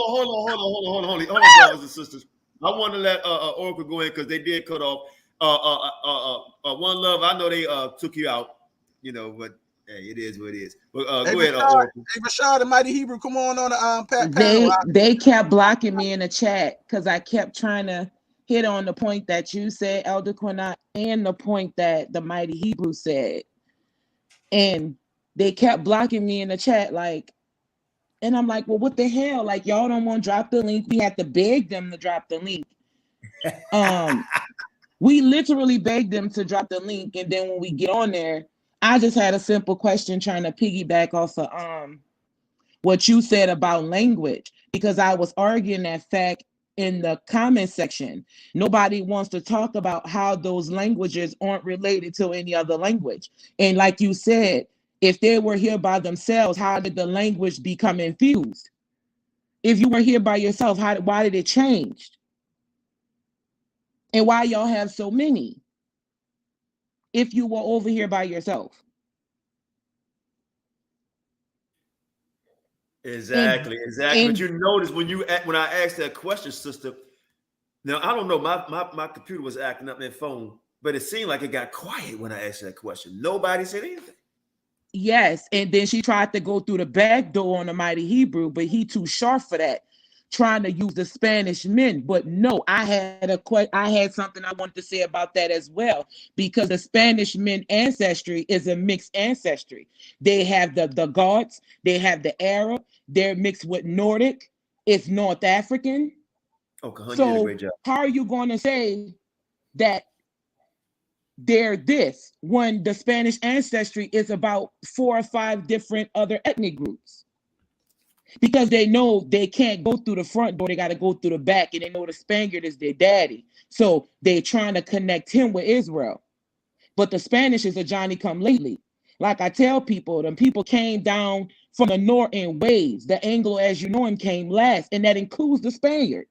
on, brothers and sisters. I want to let Oracle go in because they did cut off. One Love, I know they took you out, you know, but hey, it is what it is. But go ahead, Oracle. Hey, Rashad, the Mighty Hebrew, come on the panel. They kept blocking me in the chat because I kept trying to hit on the point that you said, Elder Qanath, and the point that the Mighty Hebrew said. And they kept blocking me in the chat, like, and I'm like, well, what the hell? Like, y'all don't want to drop the link. We had to beg them to drop the link. We literally begged them to drop the link. And then when we get on there, I just had a simple question trying to piggyback off of what you said about language, because I was arguing that fact in the comment section. Nobody wants to talk about how those languages aren't related to any other language. And like you said, if they were here by themselves, how did the language become infused? If you were here by yourself, why did it change? And why y'all have so many? If you were over here by yourself. Exactly. But you notice when I asked that question, sister. Now I don't know. My computer was acting up, that phone, but it seemed like it got quiet when I asked that question. Nobody said anything. Yes, and then she tried to go through the back door on the mighty Hebrew, but he too sharp for that, trying to use the Spanish men. But no, I had something I wanted to say about that as well, because the Spanish men ancestry is a mixed ancestry. They have the Goths, they have the Arab, they're mixed with Nordic, it's North African. Okay, so did a great job. How are you going to say that they're this when the Spanish ancestry is about 4 or 5 different other ethnic groups? Because they know they can't go through the front door, they got to go through the back, and they know the Spaniard is their daddy. So they're trying to connect him with Israel. But the Spanish is a Johnny come lately. Like I tell people, them people came down from the north in waves. The Anglo as you know him came last, and that includes the Spaniard.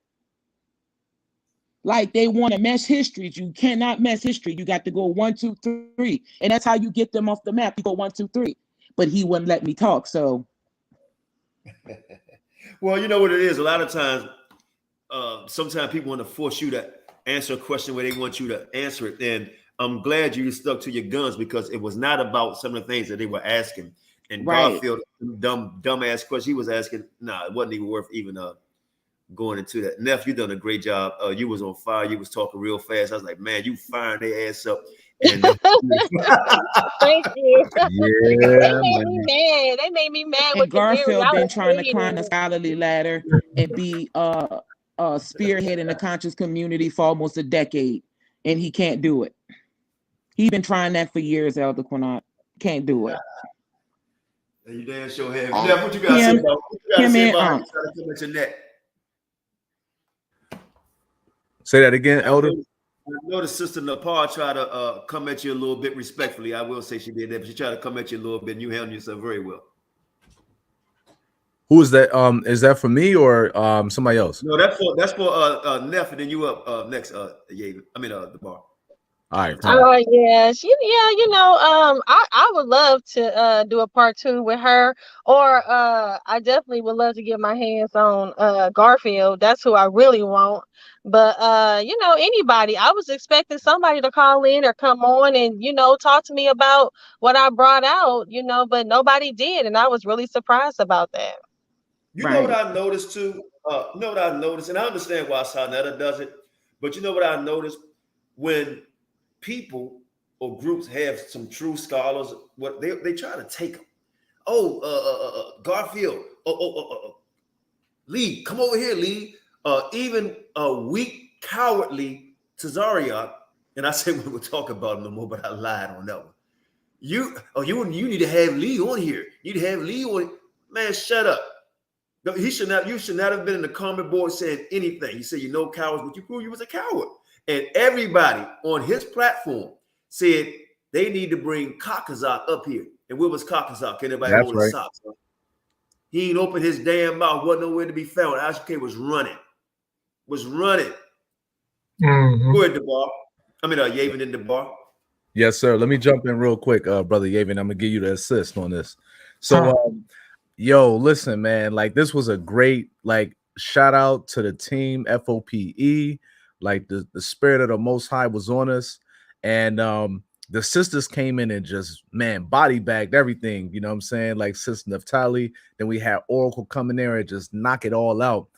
Like they want to mess history. You cannot mess history. You got to go 1, 2, 3. And that's how you get them off the map. You go 1, 2, 3. But he wouldn't let me talk. So well, you know what it is. A lot of times, sometimes people want to force you to answer a question where they want you to answer it. And I'm glad you stuck to your guns, because it was not about some of the things that they were asking. And right. Garfield, dumb ass question he was asking, it wasn't even worth even going into that. Neff, you done a great job. You was on fire. You was talking real fast. I was like, man, you firing their ass up. And thank you. Yeah, They made me mad with Garfield been trying to climb the scholarly ladder and be spearhead in the conscious community for almost a decade, and he can't do it. He's been trying that for years, Elder Qanath. Can't do it. You damn sure have. Neff, what you got to say about how you trying to come at your neck? Say that again, Elder. I know the sister Nepal tried to come at you a little bit respectfully. I will say she did that, but she tried to come at you a little bit, and you handled yourself very well. Who is that? Is that for me or somebody else? No, that's for Neff, and then you up next, Yaven. I mean, the bar. All right. Oh yes, I would love to do a part 2 with her, or I definitely would love to get my hands on Garfield. That's who I really want. But anybody. I was expecting somebody to call in or come on and talk to me about what I brought out. But nobody did, and I was really surprised about that. You know what I noticed too? And I understand why Sarnetta does it, but you know what I noticed? When people or groups have some true scholars, what they try to take them. Garfield, Lee, come over here, Lee. Even a weak, cowardly Tazariak, and I said we would talk about him no more, but I lied on that one. You need to have Lee on here. You need to have Lee on. Man, shut up. No, you should not have been in the comment board saying anything. You said cowards, but you proved you was a coward. And everybody on his platform said they need to bring Kakazak up here. And where was Kakazak? Anybody hold his socks? He ain't opened his damn mouth. Wasn't nowhere to be found. Ashke was running. Mm-hmm. Go ahead, DeBar. I mean, Yaven in DeBar. Yes, sir. Let me jump in real quick, brother Yaven. I'm gonna give you the assist on this. So, listen, man. Like, this was a great shout out to the team FOPE. Like the spirit of the Most High was on us, and the sisters came in and just body bagged everything. You know what I'm saying? Like Sister Naphtali. Then we had Oracle come in there and just knock it all out.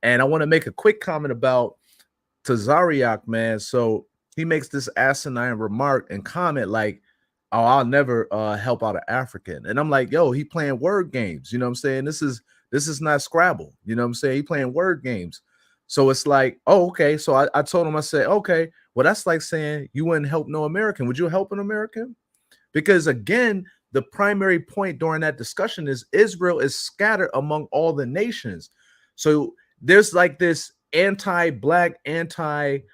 And I want to make a quick comment about Tazariak, man. So he makes this asinine remark and comment like, "Oh, I'll never help out an African." And I'm like, "Yo, he playing word games." You know what I'm saying? This is not Scrabble. You know what I'm saying? He playing word games. So it's like, oh, okay. So I told him, I said, okay, well, that's like saying you wouldn't help no American. Would you help an American? Because again, the primary point during that discussion is Israel is scattered among all the nations. So there's like this anti-black, hatred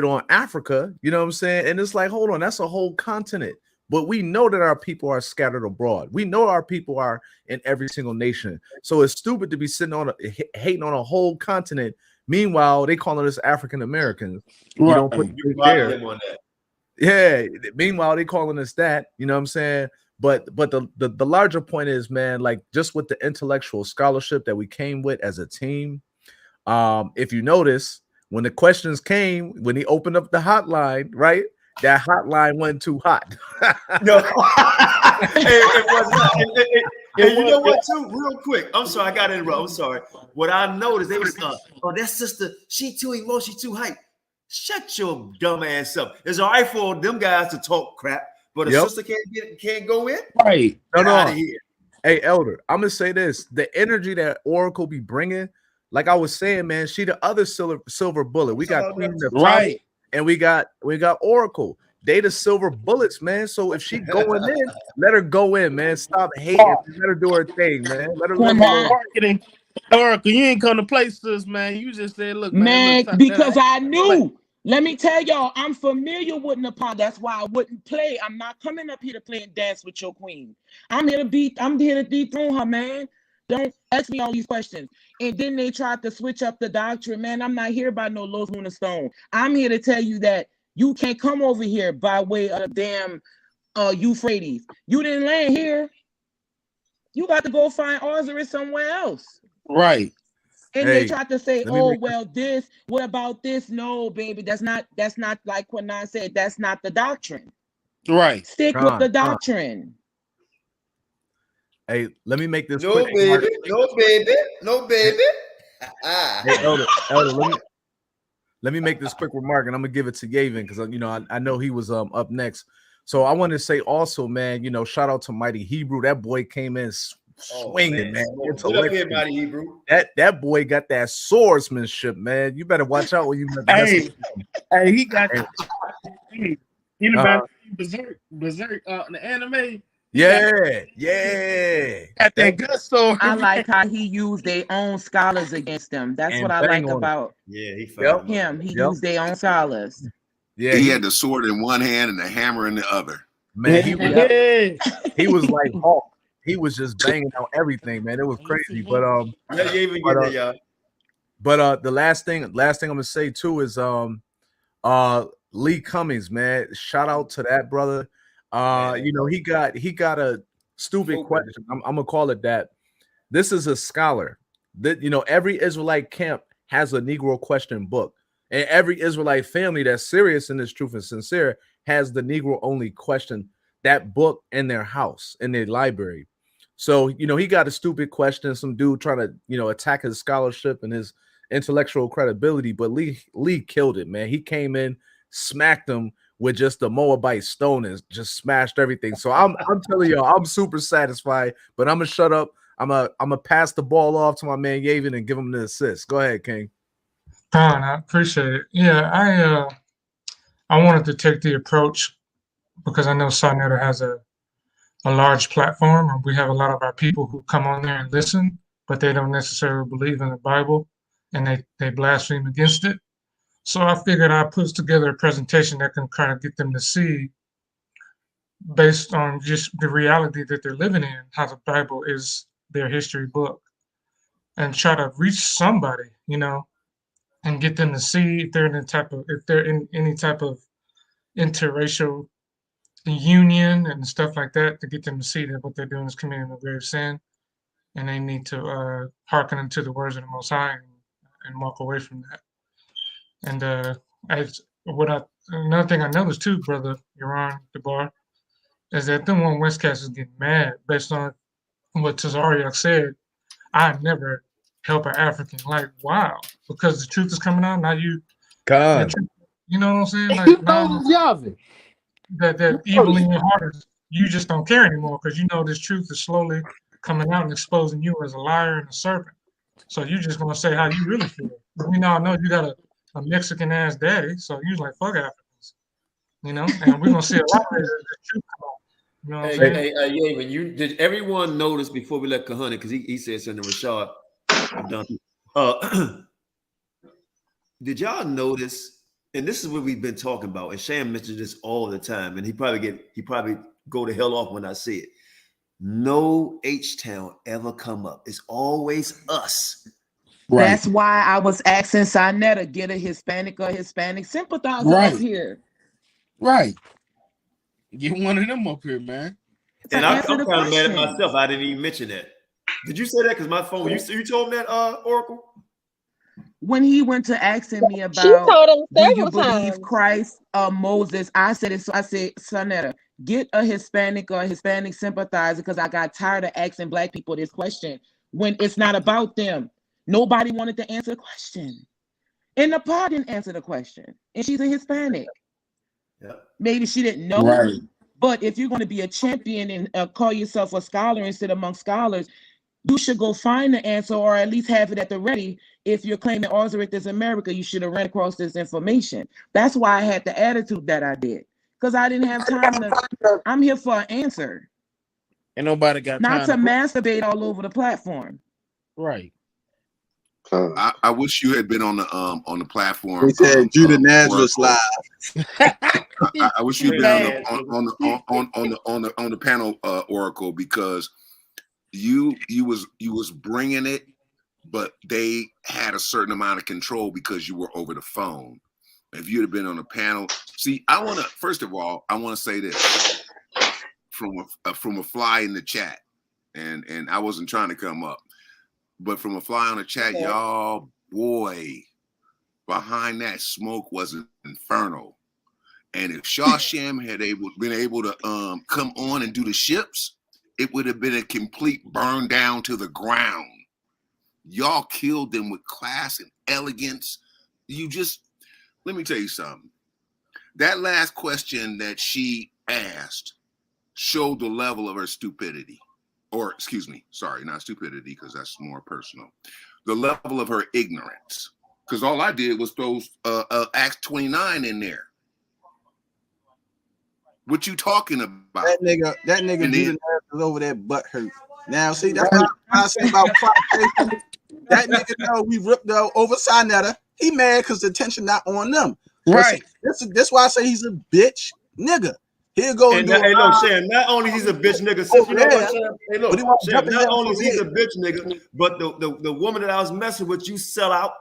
on Africa. You know what I'm saying? And it's like, hold on, that's a whole continent. But we know that our people are scattered abroad. We know our people are in every single nation. So it's stupid to be sitting hating on a whole continent. Meanwhile, they calling us African Americans. You don't put there. Yeah. Meanwhile, they calling us that. You know what I'm saying? But the larger point is, man, like just with the intellectual scholarship that we came with as a team. If you notice, when the questions came, when he opened up the hotline, right? That hotline wasn't too hot. No, it was not. And you know what, too? Real quick. I'm sorry, I got to interrupt. I'm sorry. What I noticed, they was, oh, that sister, she too emotional, she too hype. Shut your dumb ass up. It's all right for them guys to talk crap, but a sister can't go in. Right. No, Get out of here. Hey, Elder, I'm gonna say this: the energy that Oracle be bringing, like I was saying, man, she the other silver bullet. We got Queen right, and we got Oracle. They the silver bullets, man. So if she going in, let her go in, man. Stop hating. Let her do her thing, man. Let her live her marketing. Oracle, you ain't come to play sis, man. You just said, look, man, look, because I knew. Let me tell y'all, I'm familiar with Nepal. That's why I wouldn't play. I'm not coming up here to play and dance with your queen. I'm here to dethrone her, man. Don't ask me all these questions. And then they tried to switch up the doctrine, man. I'm not here by no Los Luna Stone. I'm here to tell you that you can't come over here by way of the damn Euphrates. You didn't land here. You got to go find Osiris somewhere else. Right. And they tried to say, oh, well, this, what about this? No, baby, that's not like Qanath said, that's not the doctrine. Right. Stick with the doctrine. Hey, let me make this no, quick. Baby, no, baby. Hey, Elder, let me make this quick remark, and I'm gonna give it to Yavin because I know he was up next. So I want to say also, man, shout out to Mighty Hebrew. That boy came in swinging, man. Mighty Hebrew. That boy got that swordsmanship, man. You better watch out when you. Hey, he got. You know Berserk, the anime. Yeah. At that good sword. I like how he used their own scholars against them. That's what I like about him. He used their own scholars. Yeah, he had the sword in one hand and the hammer in the other. Man, he was like Hulk. He was just banging out everything, man. It was crazy. But the last thing I'm gonna say too is Lee Cummings, man. Shout out to that brother. He got a stupid question. I'm gonna call it that. This is a scholar. That every Israelite camp has a Negro question book, and every Israelite family that's serious in this truth and sincere has the Negro only question, that book in their house, in their library. So he got a stupid question, some dude trying to attack his scholarship and his intellectual credibility, but Lee killed it, man. He came in, smacked him with just the Moabite stone and just smashed everything. So I'm telling y'all, I'm super satisfied, but I'm gonna shut up. I'm gonna pass the ball off to my man Yavin and give him the assist. Go ahead, King. I appreciate it. Yeah, I wanted to take the approach because I know Sarnetta has a large platform, and we have a lot of our people who come on there and listen, but they don't necessarily believe in the Bible, and they blaspheme against it. So I figured I'd put together a presentation that can kind of get them to see, based on just the reality that they're living in, how the Bible is their history book, and try to reach somebody, and get them to see if they're in any type of interracial union and stuff like that, to get them to see that what they're doing is committing a grave sin, and they need to hearken unto the words of the Most High and walk away from that. And another thing I noticed too, brother Yaron DeBar, is that them one Westcast is getting mad based on what Tazariak said. I never help an African. Like, wow, because the truth is coming out now. You know what I'm saying? Like, now that evil in your heart is, you just don't care anymore because you know this truth is slowly coming out and exposing you as a liar and a serpent. So you're just gonna say how you really feel. We now know you got a Mexican ass daddy, so you like fuck Africans, and we're gonna see a lot of this truth come out. You know what I'm saying? When did everyone notice before we let Kahuna, because he said something to Rashad, I'm done. Did y'all notice, and this is what we've been talking about, and Sham mentions this all the time, and he probably go to hell off when I say it. No H-Town ever come up. It's always us. Right. That's why I was asking Sarnetta, get a Hispanic or Hispanic sympathizer up here. Right. Get one of them up here, man. And I'm kind of mad at question. myself. I didn't even mention that. Did you say that? Because my phone, you told him that, Oracle? When he went to asking me She about, told him do you several believe times. Christ, Moses? I said it. So I said, Sonetta, get a Hispanic or a Hispanic sympathizer, because I got tired of asking black people this question when it's not about them. Nobody wanted to answer the question. And Nepal didn't answer the question. And she's a Hispanic. Yeah. Maybe she didn't know. Right. But if you're going to be a champion and call yourself a scholar and sit among scholars, you should go find the answer, or at least have it at the ready. If you're claiming Osiris is America, you should have ran across this information. That's why I had the attitude that I did, because I didn't have time to. I'm here for an answer. And nobody got not time to masturbate all over the platform. Right. I wish you had been on the platform. They said Judah Nazareth live. I wish you'd been on the panel, Oracle, because you was bringing it, but they had a certain amount of control because you were over the phone. If you'd have been on the panel, see, first of all, I want to say this from a fly in the chat, and I wasn't trying to come up, but from a fly on the chat, y'all, boy, behind that smoke was infernal. And if Shawsham had been able to come on and do the ships, it would have been a complete burn down to the ground. Y'all killed them with class and elegance. Let me tell you something. That last question that she asked showed the level of her stupidity. Or, excuse me, sorry, not stupidity, because that's more personal. The level of her ignorance. Because all I did was throw Acts 29 in there. What you talking about? That nigga Judah Nazareth over there butt hurt. Now, see, that's what I say about provocation. That nigga know we ripped over Sinetta. He mad because the attention not on them. Right. This why I say he's a bitch nigga. He'll go and look, Sam, not only he's a bitch nigga, since you know what, Sam, hey, look, Sam, not only is he a bitch nigga, but the woman that I was messing with, you sell out,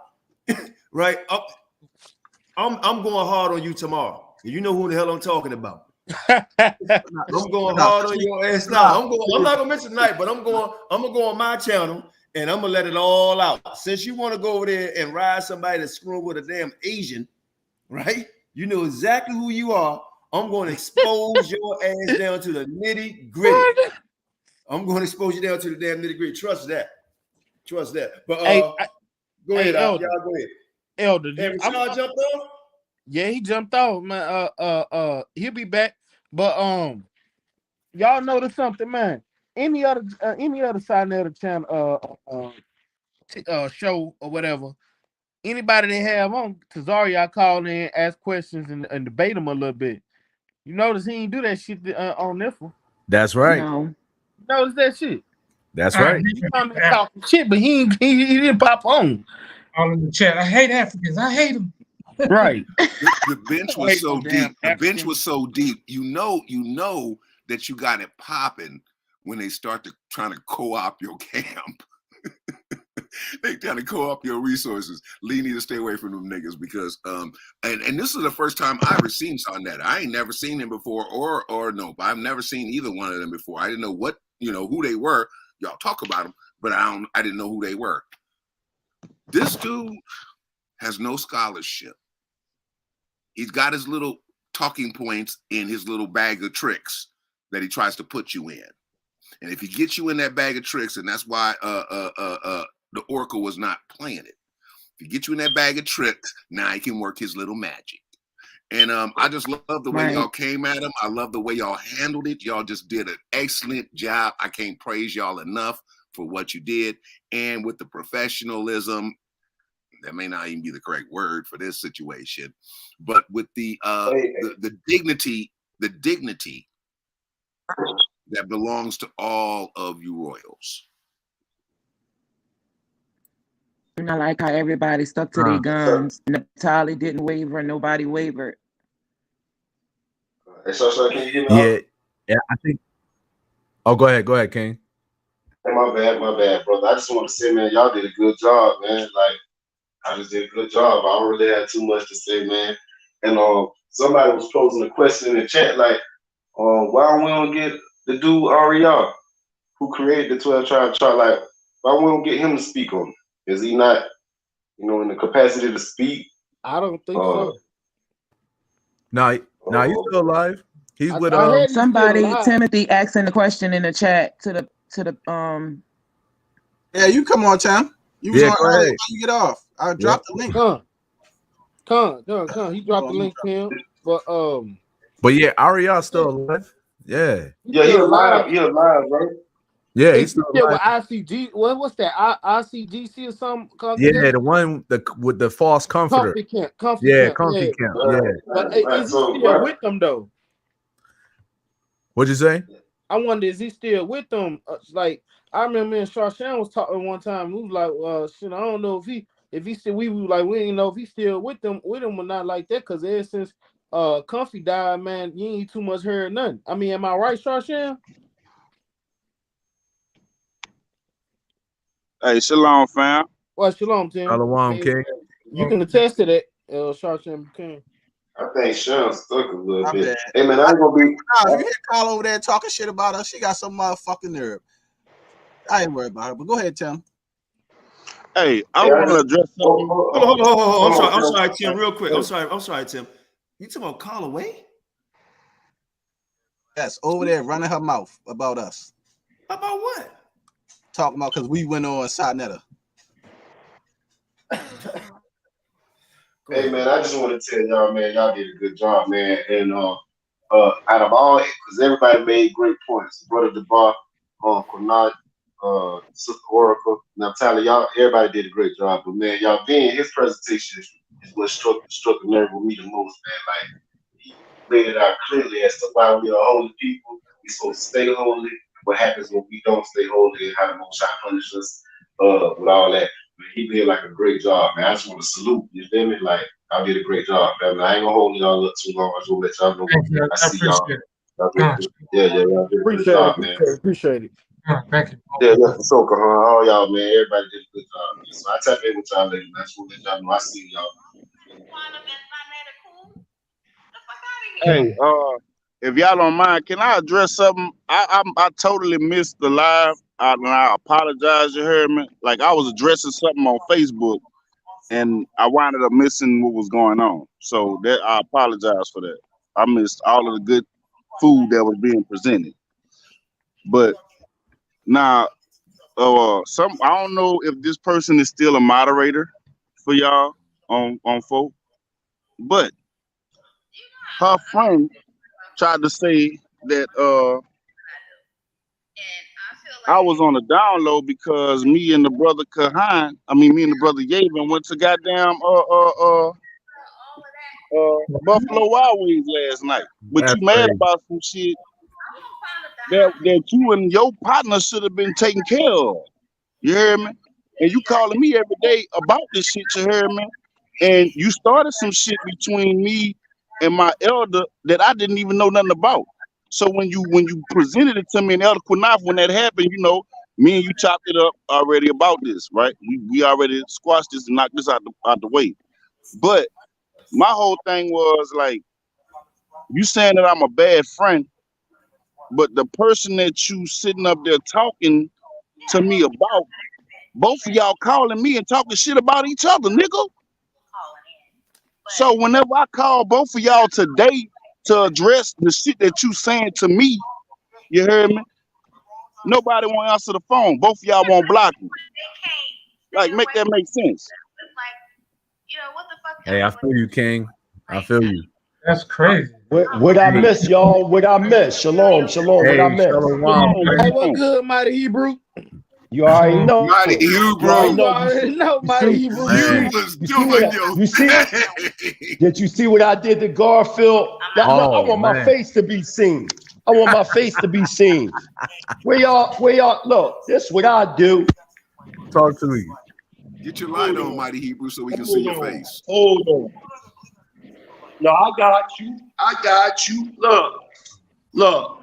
right? I'm going hard on you tomorrow. You know who the hell I'm talking about. I'm going hard on your ass now. I'm not gonna mention tonight, but I'm gonna go on my channel and I'm gonna let it all out. Since you want to go over there and ride somebody that's screwing with a damn Asian, right? You know exactly who you are. I'm going to expose your ass down to the nitty gritty. I'm going to expose you down to the damn nitty gritty. Trust that. But go ahead, Elder. y'all go ahead. Elder, Hey, Rashad jumped off? Yeah, he jumped off, man. He'll be back. But y'all notice something, man. Any other side of the channel show or whatever, anybody they have on, Tazaria call in, ask questions and debate them a little bit. You notice he ain't do that shit on this one. That's right. No. You notice that shit. That's right. He come and talk shit, but he didn't pop on. All in the chat. I hate Africans. I hate them. Right. The bench was so deep. The bench was so deep. You know that you got it popping when they start trying to co-op your camp. They trying to co-op your resources. Lee need to stay away from them niggas because and this is the first time I ever seen Sonetta. I ain't never seen him before or no, I've never seen either one of them before. I didn't know who they were. Y'all talk about them, but I didn't know who they were. This dude has no scholarship. He's got his little talking points in his little bag of tricks that he tries to put you in. And if he gets you in that bag of tricks, and that's why the Oracle was not playing it. If he gets you in that bag of tricks, now he can work his little magic. And I just love the way y'all came at him. I love the way y'all handled it. Y'all just did an excellent job. I can't praise y'all enough for what you did. And with the professionalism, that may not even be the correct word for this situation, but with the dignity that belongs to all of you royals. And I like how everybody stuck to their guns. Natali didn't waver, nobody wavered. Yeah, I think. Oh, go ahead, King. Hey, my bad, brother. I just want to say, man, y'all did a good job, man. Like, I just did a good job. I don't really have too much to say, man. And somebody was posing a question in the chat, like, why we don't get the dude Ariel, who created the 12 tribe chart, like, why won't get him to speak on it? Is he not, in the capacity to speak? I don't think so. No, he's still alive. He's with somebody. Timothy asking the question in the chat to the. Yeah, you come on, Tim. You was on early. How you get off? I dropped the link. He dropped the link to him, but yeah, Ariel's still alive. Yeah. Yeah, he alive. He alive, right? Yeah, he's still alive. With ICG. What's that? ICGC or something? Yeah, the one with the false comforter. Comfy camp. Yeah. But is he still with them though? What'd you say? I wonder, is he still with them? Like I remember me and Sharshan was talking one time. We was like, shit, I don't know if he still. We were like, we didn't know if he's still with them or not like that. Cause ever since Comfy died, man, you ain't too much heard nothing. I mean, am I right, Sharshan? Hey, shalom, fam. Well, shalom, Tim. Shalom, King. You can attest to that, Sharshan King. I think Sean stuck a little bit. Hey man, I ain't gonna be. Nah, you hear Carl over there talking shit about us? She got some motherfucking nerve. I ain't worried about her, but go ahead, Tim. Hey, I want to address something. Hold on. I'm sorry, Tim. Real quick. I'm sorry, Tim. You talking about call away? Yes, over there running her mouth about us. About what? Talking about because we went on Sinetta. Hey man, I just want to tell y'all, man, y'all did a good job, man. And out of all, because everybody made great points. Brother DeBar, Qanath, Sister Oracle, Natalia, y'all, everybody did a great job. But man, y'all being his presentation is what struck a nerve with me the most, man. Like he laid it out clearly as to why we are holy people. We're supposed to stay holy. What happens when we don't stay holy and how the Most High punishes us with all that. But he did like a great job, man. I just want to salute, you feel me? Like, I did a great job, man. I ain't gonna hold y'all up too long. I just want to let y'all know. I see y'all. Y'all did a good job, man. Appreciate it. Thank you. Yeah, for sure, Kahan. All y'all, man. Everybody did a good job, man. So I tap in with y'all later, man. I just want to let y'all know I see y'all. Hey, if y'all don't mind, can I address something? I totally missed the live, and I apologize. You heard me? Like I was addressing something on Facebook, and I wound up missing what was going on. So that I apologize for that. I missed all of the good food that was being presented. But now, I don't know if this person is still a moderator for y'all on FOPE, but her friend tried to say that I was on a download because me and the brother Yavin went to goddamn Buffalo Wild Wings last night. But you mad about some shit that you and your partner should have been taking care of. You hear me? And you calling me every day about this shit, you hear me? And you started some shit between me and my elder that I didn't even know nothing about. So when you presented it to me and Elder Qanath, when that happened, me and you chopped it up already about this, right? We already squashed this and knocked this out the way. But my whole thing was like, you saying that I'm a bad friend, but the person that you sitting up there talking to me about, both of y'all calling me and talking shit about each other, nigga. So whenever I call both of y'all today to address the shit that you saying to me, you heard me? Nobody won't answer the phone. Both of y'all won't block me. Like, make that make sense. Hey, I feel you, King. I feel you. That's crazy. What I miss, y'all? What I miss? Shalom. Hey, what I miss? Hey, what good, Mighty Hebrew? You already know. Mighty Hebrew. You already know, Mighty Hebrew. You see? Did you see what I did to Garfield? I want my face to be seen. I want my face to be seen. Where y'all? Look, this is what I do. Talk to me. Get your light on, Mighty Hebrew, so we can see your face. Hold on. No, I got you. Look.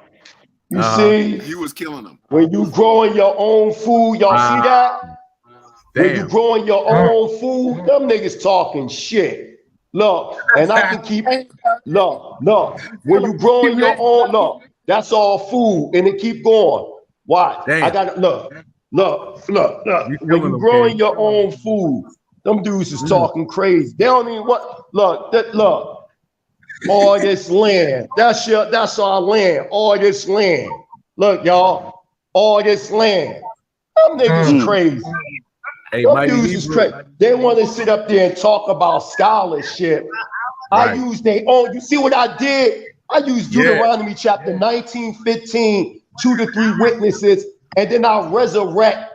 You see? You was killing them. When you growing your own food, y'all see that? When you growing your own food, them niggas talking shit. Look, and I can keep. Look. When you growing your own, That's all food, and it keep going. Watch. Damn. I got look. When you growing your own food, them dudes is talking crazy. They don't even what. Look. All this land. That's our land. All this land. Look, y'all. All this land. Them niggas crazy. Hey, Them dudes is crazy. They want to sit up there and talk about scholarship. I use their own. You see what I did? I used Deuteronomy chapter 19:15, 2 to 3 witnesses, and then I resurrect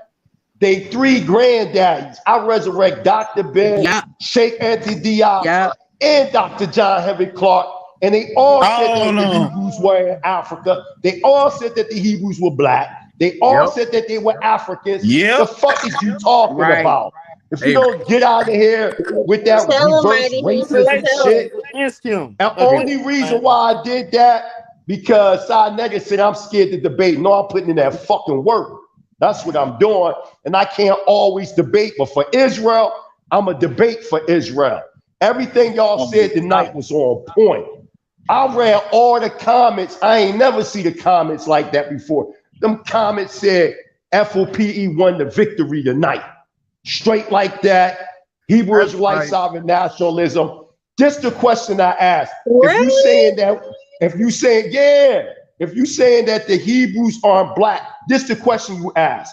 they 3 granddaddies. I resurrect Dr. Ben, Sheikh Anthony Diop, and Dr. John Henry Clark, and they all said that the Hebrews were in Africa. They all said that the Hebrews were black. They all said that they were Africans. The fuck is you talking about? If you don't get out of here with that reverse racism shit, the only reason why I did that, because Sinetta said I'm scared to debate. No, I'm putting in that fucking work. That's what I'm doing. And I can't always debate, but for Israel, I'm a debate for Israel. Everything y'all said tonight was on point. I read all the comments. I ain't never see the comments like that before. Them comments said F.O.P.E. won the victory tonight. Straight like that. Hebrew Israelite sovereign nationalism. Just the question I asked. Really? If you saying that the Hebrews aren't black, this the question you asked.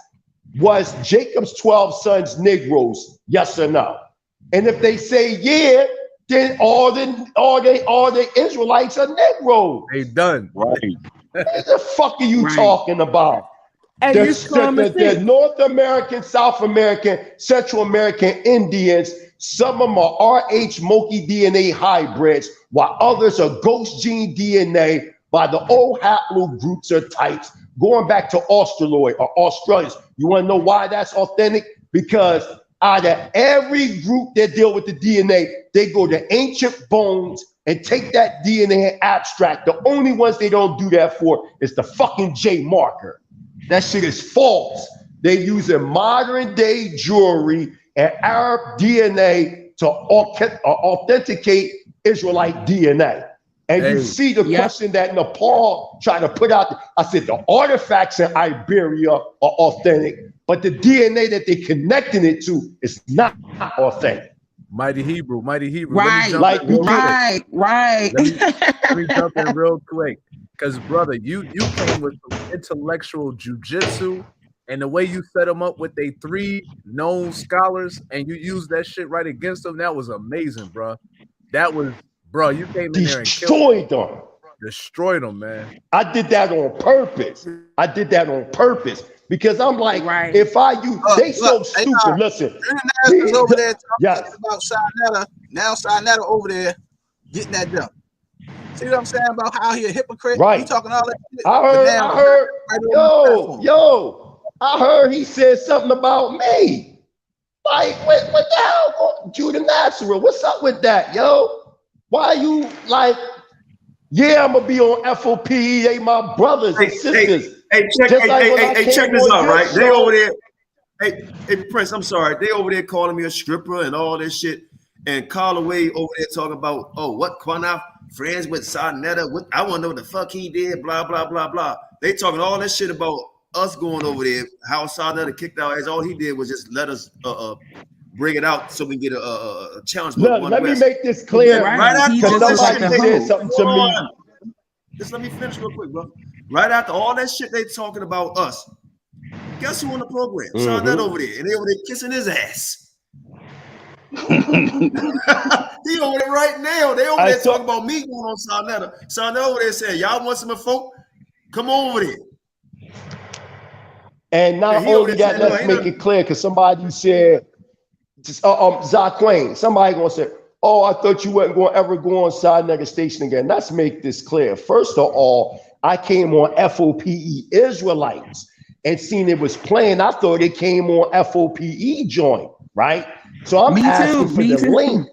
Was Jacob's 12 sons Negroes? Yes or no? And if they say yeah, then all the Israelites are Negroes. They done. Right. What the fuck are you talking about? And the North American, South American, Central American Indians, some of them are RH Moki DNA hybrids, while others are ghost gene DNA by the old haplogroups or types, going back to Australoid or Australians. You want to know why that's authentic? Because out of every group that deal with the DNA, they go to ancient bones and take that DNA and abstract. The only ones they don't do that for is the fucking J marker. That shit is false. They using modern day jewelry and Arab DNA to authenticate Israelite DNA. And you see the question that Nepal tried to put out. I said the artifacts in Iberia are authentic, but the DNA that they connecting it to is not authentic. Mighty Hebrew. Right. Let me jump in real quick. Because, brother, you came with some intellectual jujitsu, and the way you set them up with they 3 known scholars, and you used that shit right against them, that was amazing, bro. That was, bro, you came in there and destroyed them. Destroyed them, man. I did that on purpose. Because I'm like, if I use, they so stupid. Listen, is over there talking about Sinetta. Now Sinetta over there getting that done. See what I'm saying about how he a hypocrite? Right. He talking all that shit. I heard he said something about me. Like, what the hell? Judah Nazareth, what's up with that, yo? Why you like, I'm gonna be on FOPE, they my brothers and sisters. Check this out, right? They over there. Hey, Prince, I'm sorry. They over there calling me a stripper and all this shit. And Callaway over there talking about, what Qanath friends with Sinetta? I want to know what the fuck he did, blah, blah, blah, blah. They talking all that shit about us going over there, how Sinetta kicked our ass. All he did was just let us bring it out so we can get a challenge. Look, let me make this clear. Right after somebody said something to me. Just let me finish real quick, bro. Right after all that shit they talking about us, guess who on the program? Sinetta over there. And they over there kissing his ass. He over there right now. They over there talking about me going on Sinetta. Sinetta over there saying, y'all want some folk? Come over there. And not only that, let's make it clear, because somebody said, Zaquane, somebody gonna say, I thought you wasn't gonna ever go on Sinetta station again. Let's make this clear. First of all, I came on FOPE Israelites and seen it was playing. I thought it came on FOPE joint, right? So I'm asking for the link.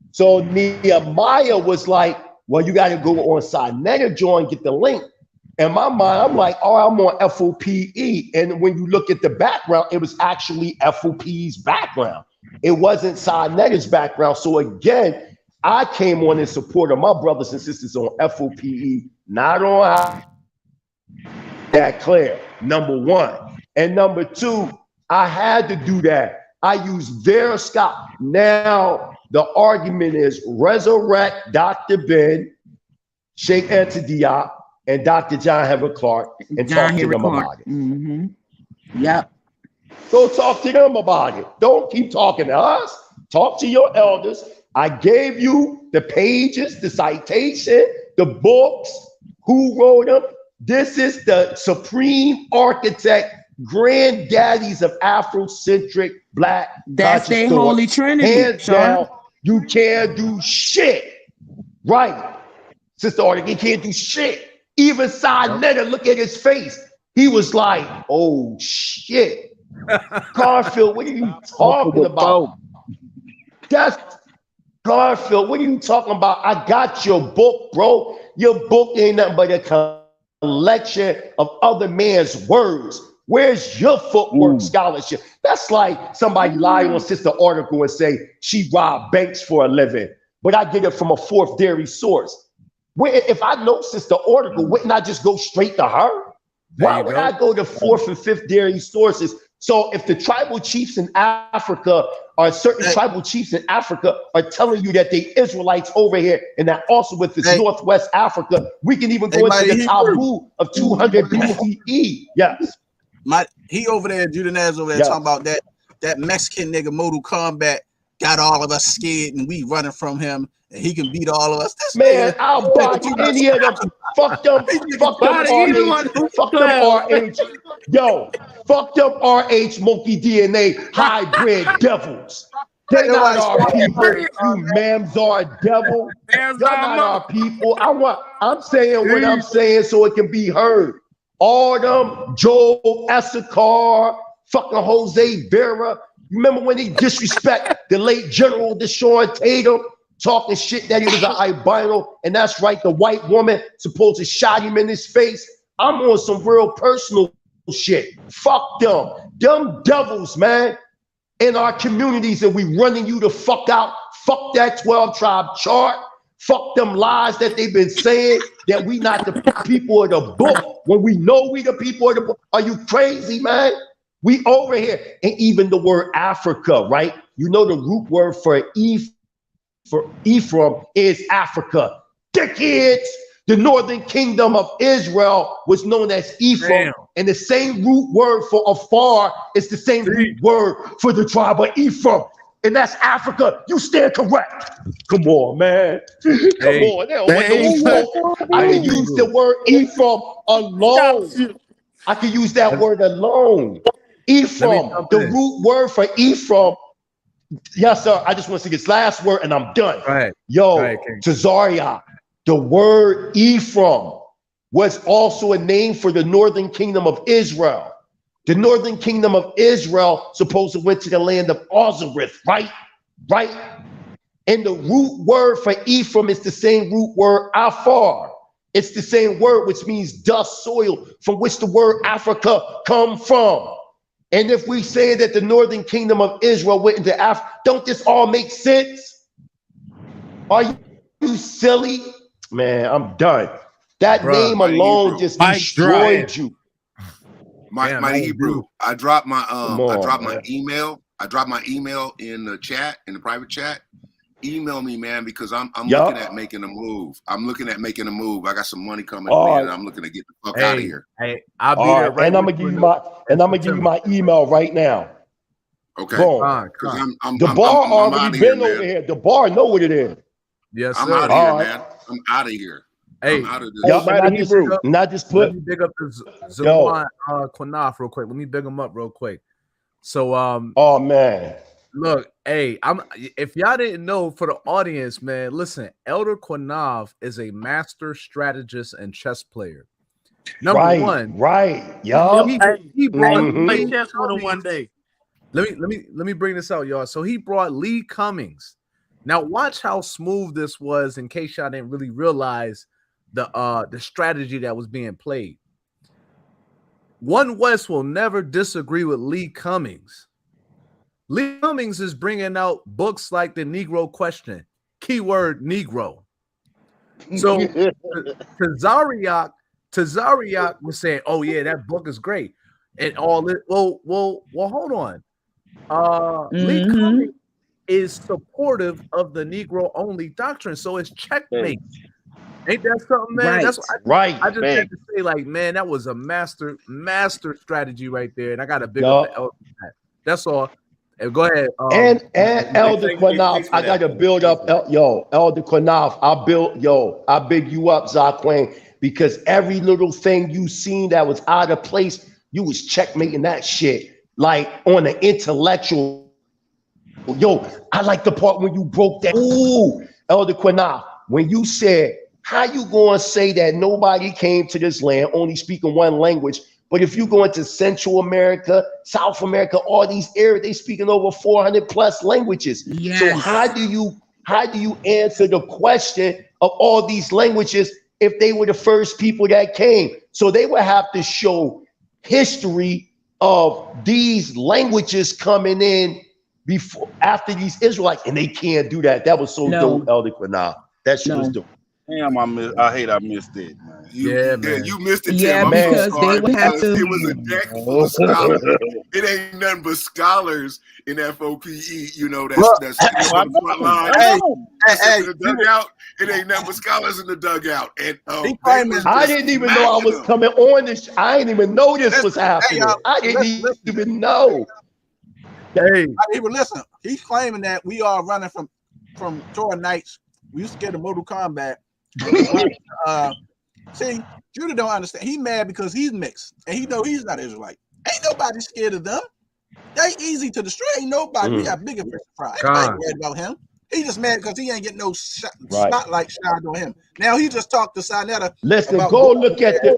So Nehemiah was like, well, you got to go on Sinetta join, get the link. In my mind, I'm like, I'm on FOPE. And when you look at the background, it was actually FOPE's background. It wasn't Sinetta's background. So again, I came on in support of my brothers and sisters on FOPE, not on That clear, number one. And number two, I had to do that. I use their Scott. Now, the argument is resurrect Dr. Ben, Sheikh Anta Diop, and Dr. John Henry Clark and John talk to Henry them Clark. about it. Mm-hmm. Yep. Go talk to them about it. Don't keep talking to us. Talk to your elders. I gave you the pages, the citation, the books, who wrote them. This is the supreme architect, granddaddies of Afrocentric Black That's their conscious thought. holy trinity. Hands Sean. down, you can't do shit. Right. Sister Arctic, he can't do shit. Even Sinetta, look at his face. He was like, oh shit. Garfield, what are you talking about? That's Garfield, what are you talking about? I got your book, bro. Your book ain't nothing but a collection of other man's words. Where's your footwork scholarship? That's like somebody lying on Sister Article and say she robbed banks for a living, but I get it from a fourth dairy source. If I know Sister Article, wouldn't I just go straight to her? Why would I go to fourth and fifth dairy sources? So if the tribal chiefs in Africa or certain tribal chiefs in Africa are telling you that they Israelites over here and that also with this Northwest Africa, we can even go into the Talmud of 200 BCE. Yes. He over there, Judenaz over there talking about that Mexican nigga Mortal Kombat got all of us scared and we running from him and he can beat all of us. This man, I'll body any of them. Fuck them. Fuck them RH. Fuck them RH. Yo, fuck them RH monkey DNA hybrid devils. They're not our people. You Mamzar devil. You're not our people. I'm saying what I'm saying so it can be heard. All them Joel Issachar, fucking Jose Vera. You remember when he disrespect the late General Deshaun Tatum, talking shit that he was an albino, and that's right, the white woman supposed to shot him in his face. I'm on some real personal shit. Fuck them. Them devils, man, in our communities, and we running you the fuck out. Fuck that 12 tribe chart. Fuck them lies that they've been saying that we not the people of the book when we know we the people of the book. Are you crazy, man? We over here. And even the word Africa, right? You know the root word for Ephraim is Africa. Dickheads! The northern kingdom of Israel was known as Ephraim. Damn. And the same root word for afar is the same root word for the tribe of Ephraim. And that's Africa. You stand correct. Come on, man. Come on. I can use the word Ephraim alone. I can use that word alone. Ephraim, the root word for Ephraim. Yes, sir. I just want to say this last word and I'm done. Right. Yo, Cesaria, the word Ephraim was also a name for the northern kingdom of Israel. The northern kingdom of Israel supposedly went to the land of Ozarith, right? Right? And the root word for Ephraim is the same root word Afar. It's the same word which means dust, soil, from which the word Africa come from. And if we say that the northern kingdom of Israel went into Africa, don't this all make sense? Are you silly? Man, I'm done. That name alone just destroyed you. My Hebrew. I dropped my email. I dropped my email in the chat, in the private chat. Email me, man, because I'm looking at making a move. I'm looking at making a move. I got some money coming in, and I'm looking to get the fuck out of here. Hey, I'll be there right. And I'm gonna give you my email right now. Okay. Boom. The bar already been over here. The bar know what it is. Yes, I'm sir. out of here, man. I'm out of here. Hey, I'm out of this. Not just put. Let me big up this Qanath real quick. Let me big him up real quick. So, oh man, look, hey, if y'all didn't know, for the audience, man, listen, Elder Qanath is a master strategist and chess player. Number one, right, y'all. He brought play chess with him one day. Let me bring this out, y'all. So he brought Lee Cummings. Now watch how smooth this was. In case y'all didn't really realize the strategy that was being played. One West will never disagree with Lee Cummings. Lee Cummings is bringing out books like The Negro Question, keyword Negro. So Cesaria Tazariak was saying, "Oh yeah, that book is great," and all this. Well, hold on. Lee Cummings is supportive of the Negro only doctrine, so it's checkmate. Ain't that something, man? That's what I just had to say, like, man, that was a master strategy right there, and I got a big up the elder for that. That's all. And go ahead. And Elder Qanath, I got to build up. Elder Qanath, I big you up, Zaquan, because every little thing you seen that was out of place, you was checkmating that shit, like on an intellectual. Yo, I like the part when you broke that. Ooh, Elder Qanath, when you said, how you going to say that nobody came to this land only speaking one language? But if you go into Central America, South America, all these areas, they speaking over 400 plus languages. Yes. So how do you answer the question of all these languages if they were the first people that came? So they would have to show history of these languages coming in after these Israelites, and they can't do that. That was so dope, Elder Qanath. That shit was dope. Damn, I missed it, man. You missed it, Tim. Yeah, I'm because so sorry, they would have to. it was a deck full of scholars. It ain't nothing but scholars in FOPE, you know, that's on the front line. In the dugout, it ain't nothing but scholars in the dugout. And I didn't even know I was coming on this. I didn't even know this was happening. I didn't even know. Hey, listen. He's claiming that we are running from Torah Knights. We used to get in Mortal Kombat. See, Judah don't understand. He mad because he's mixed, and he know he's not Israelite. Ain't nobody scared of them. They easy to destroy. Ain't nobody. We got bigger fish to fry. Ain't nobody worried about him. He just mad because he ain't getting no spotlight shined on him. Now he just talked to Sinetta. Listen, go look at the.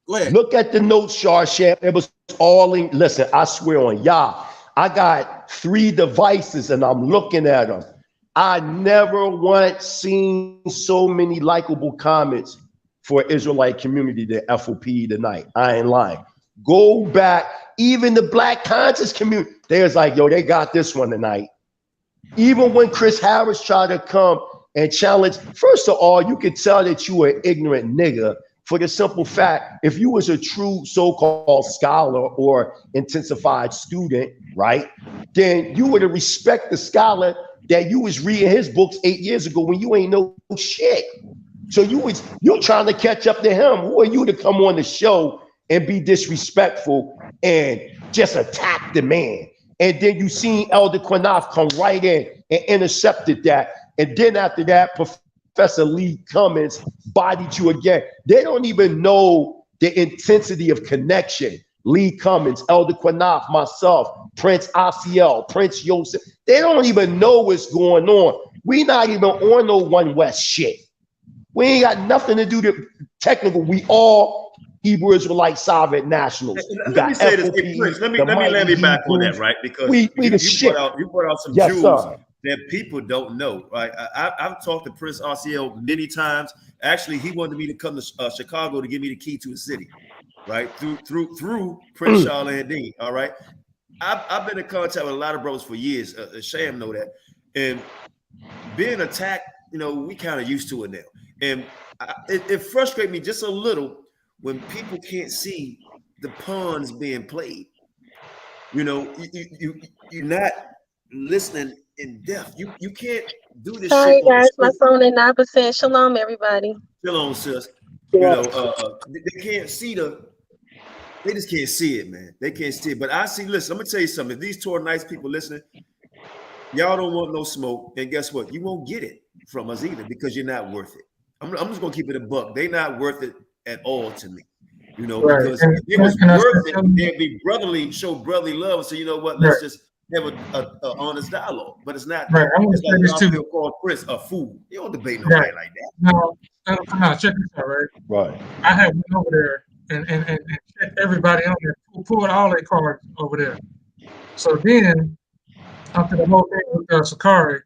Go ahead. Look at the notes, Sharshamp. It was all in. Listen, I swear on Yah, I got 3 devices and I'm looking at them. I never once seen so many likable comments for Israelite community than F.O.P.E tonight. I ain't lying. Go back, even the Black conscious community, they was like, yo, they got this one tonight. Even when Chris Harris tried to come and challenge, first of all, you could tell that you were an ignorant nigga for the simple fact, if you was a true so-called scholar or intensified student, right, then you would have respect the scholar that you was reading his books 8 years ago when you ain't know shit. So you trying to catch up to him. Who are you to come on the show and be disrespectful and just attack the man? And then you seen Elder Qanath come right in and intercepted that. And then after that, Professor Lee Cummings bodied you again. They don't even know the intensity of connection. Lee Cummings, Elder Qanath, myself, Prince Asiel, Prince Yosef. They don't even know what's going on. We not even on no One West shit. We ain't got nothing to do to technical. We all Hebrew Israelite sovereign nationals. Let me say this, hey, Prince, let me land me back on that, right? Because you brought out some jewels that people don't know, right? I've talked to Prince Asiel many times. Actually, he wanted me to come to Chicago to give me the key to the city, right? Through Prince Charles Dean, all right? I've been in contact with a lot of brothers for years. Sham know that. And being attacked, you know, we kind of used to it now. And it frustrates me just a little when people can't see the pawns being played. You know, you're not listening in depth. You can't do this. Sorry, guys, my phone is 9%. Shalom, everybody. Shalom, sis. You know, they can't see they just can't see it, man. They can't see it. But I see, listen, I'm gonna tell you something. If these Torah nice people listening, y'all don't want no smoke, and guess what? You won't get it from us either because you're not worth it. I'm just gonna keep it a buck. They're not worth it at all to me. You know, because if it was worth it, they'd be brotherly, show brotherly love. So you know what? Let's just have a honest dialogue. But it's not. Right. I'm it's gonna like say this too. Call Chris a fool. You don't debate nobody like that. No, check this out, right? Right. I had went over there and checked everybody on there, pulled all their cards over there. So then, after the whole thing with Sakari,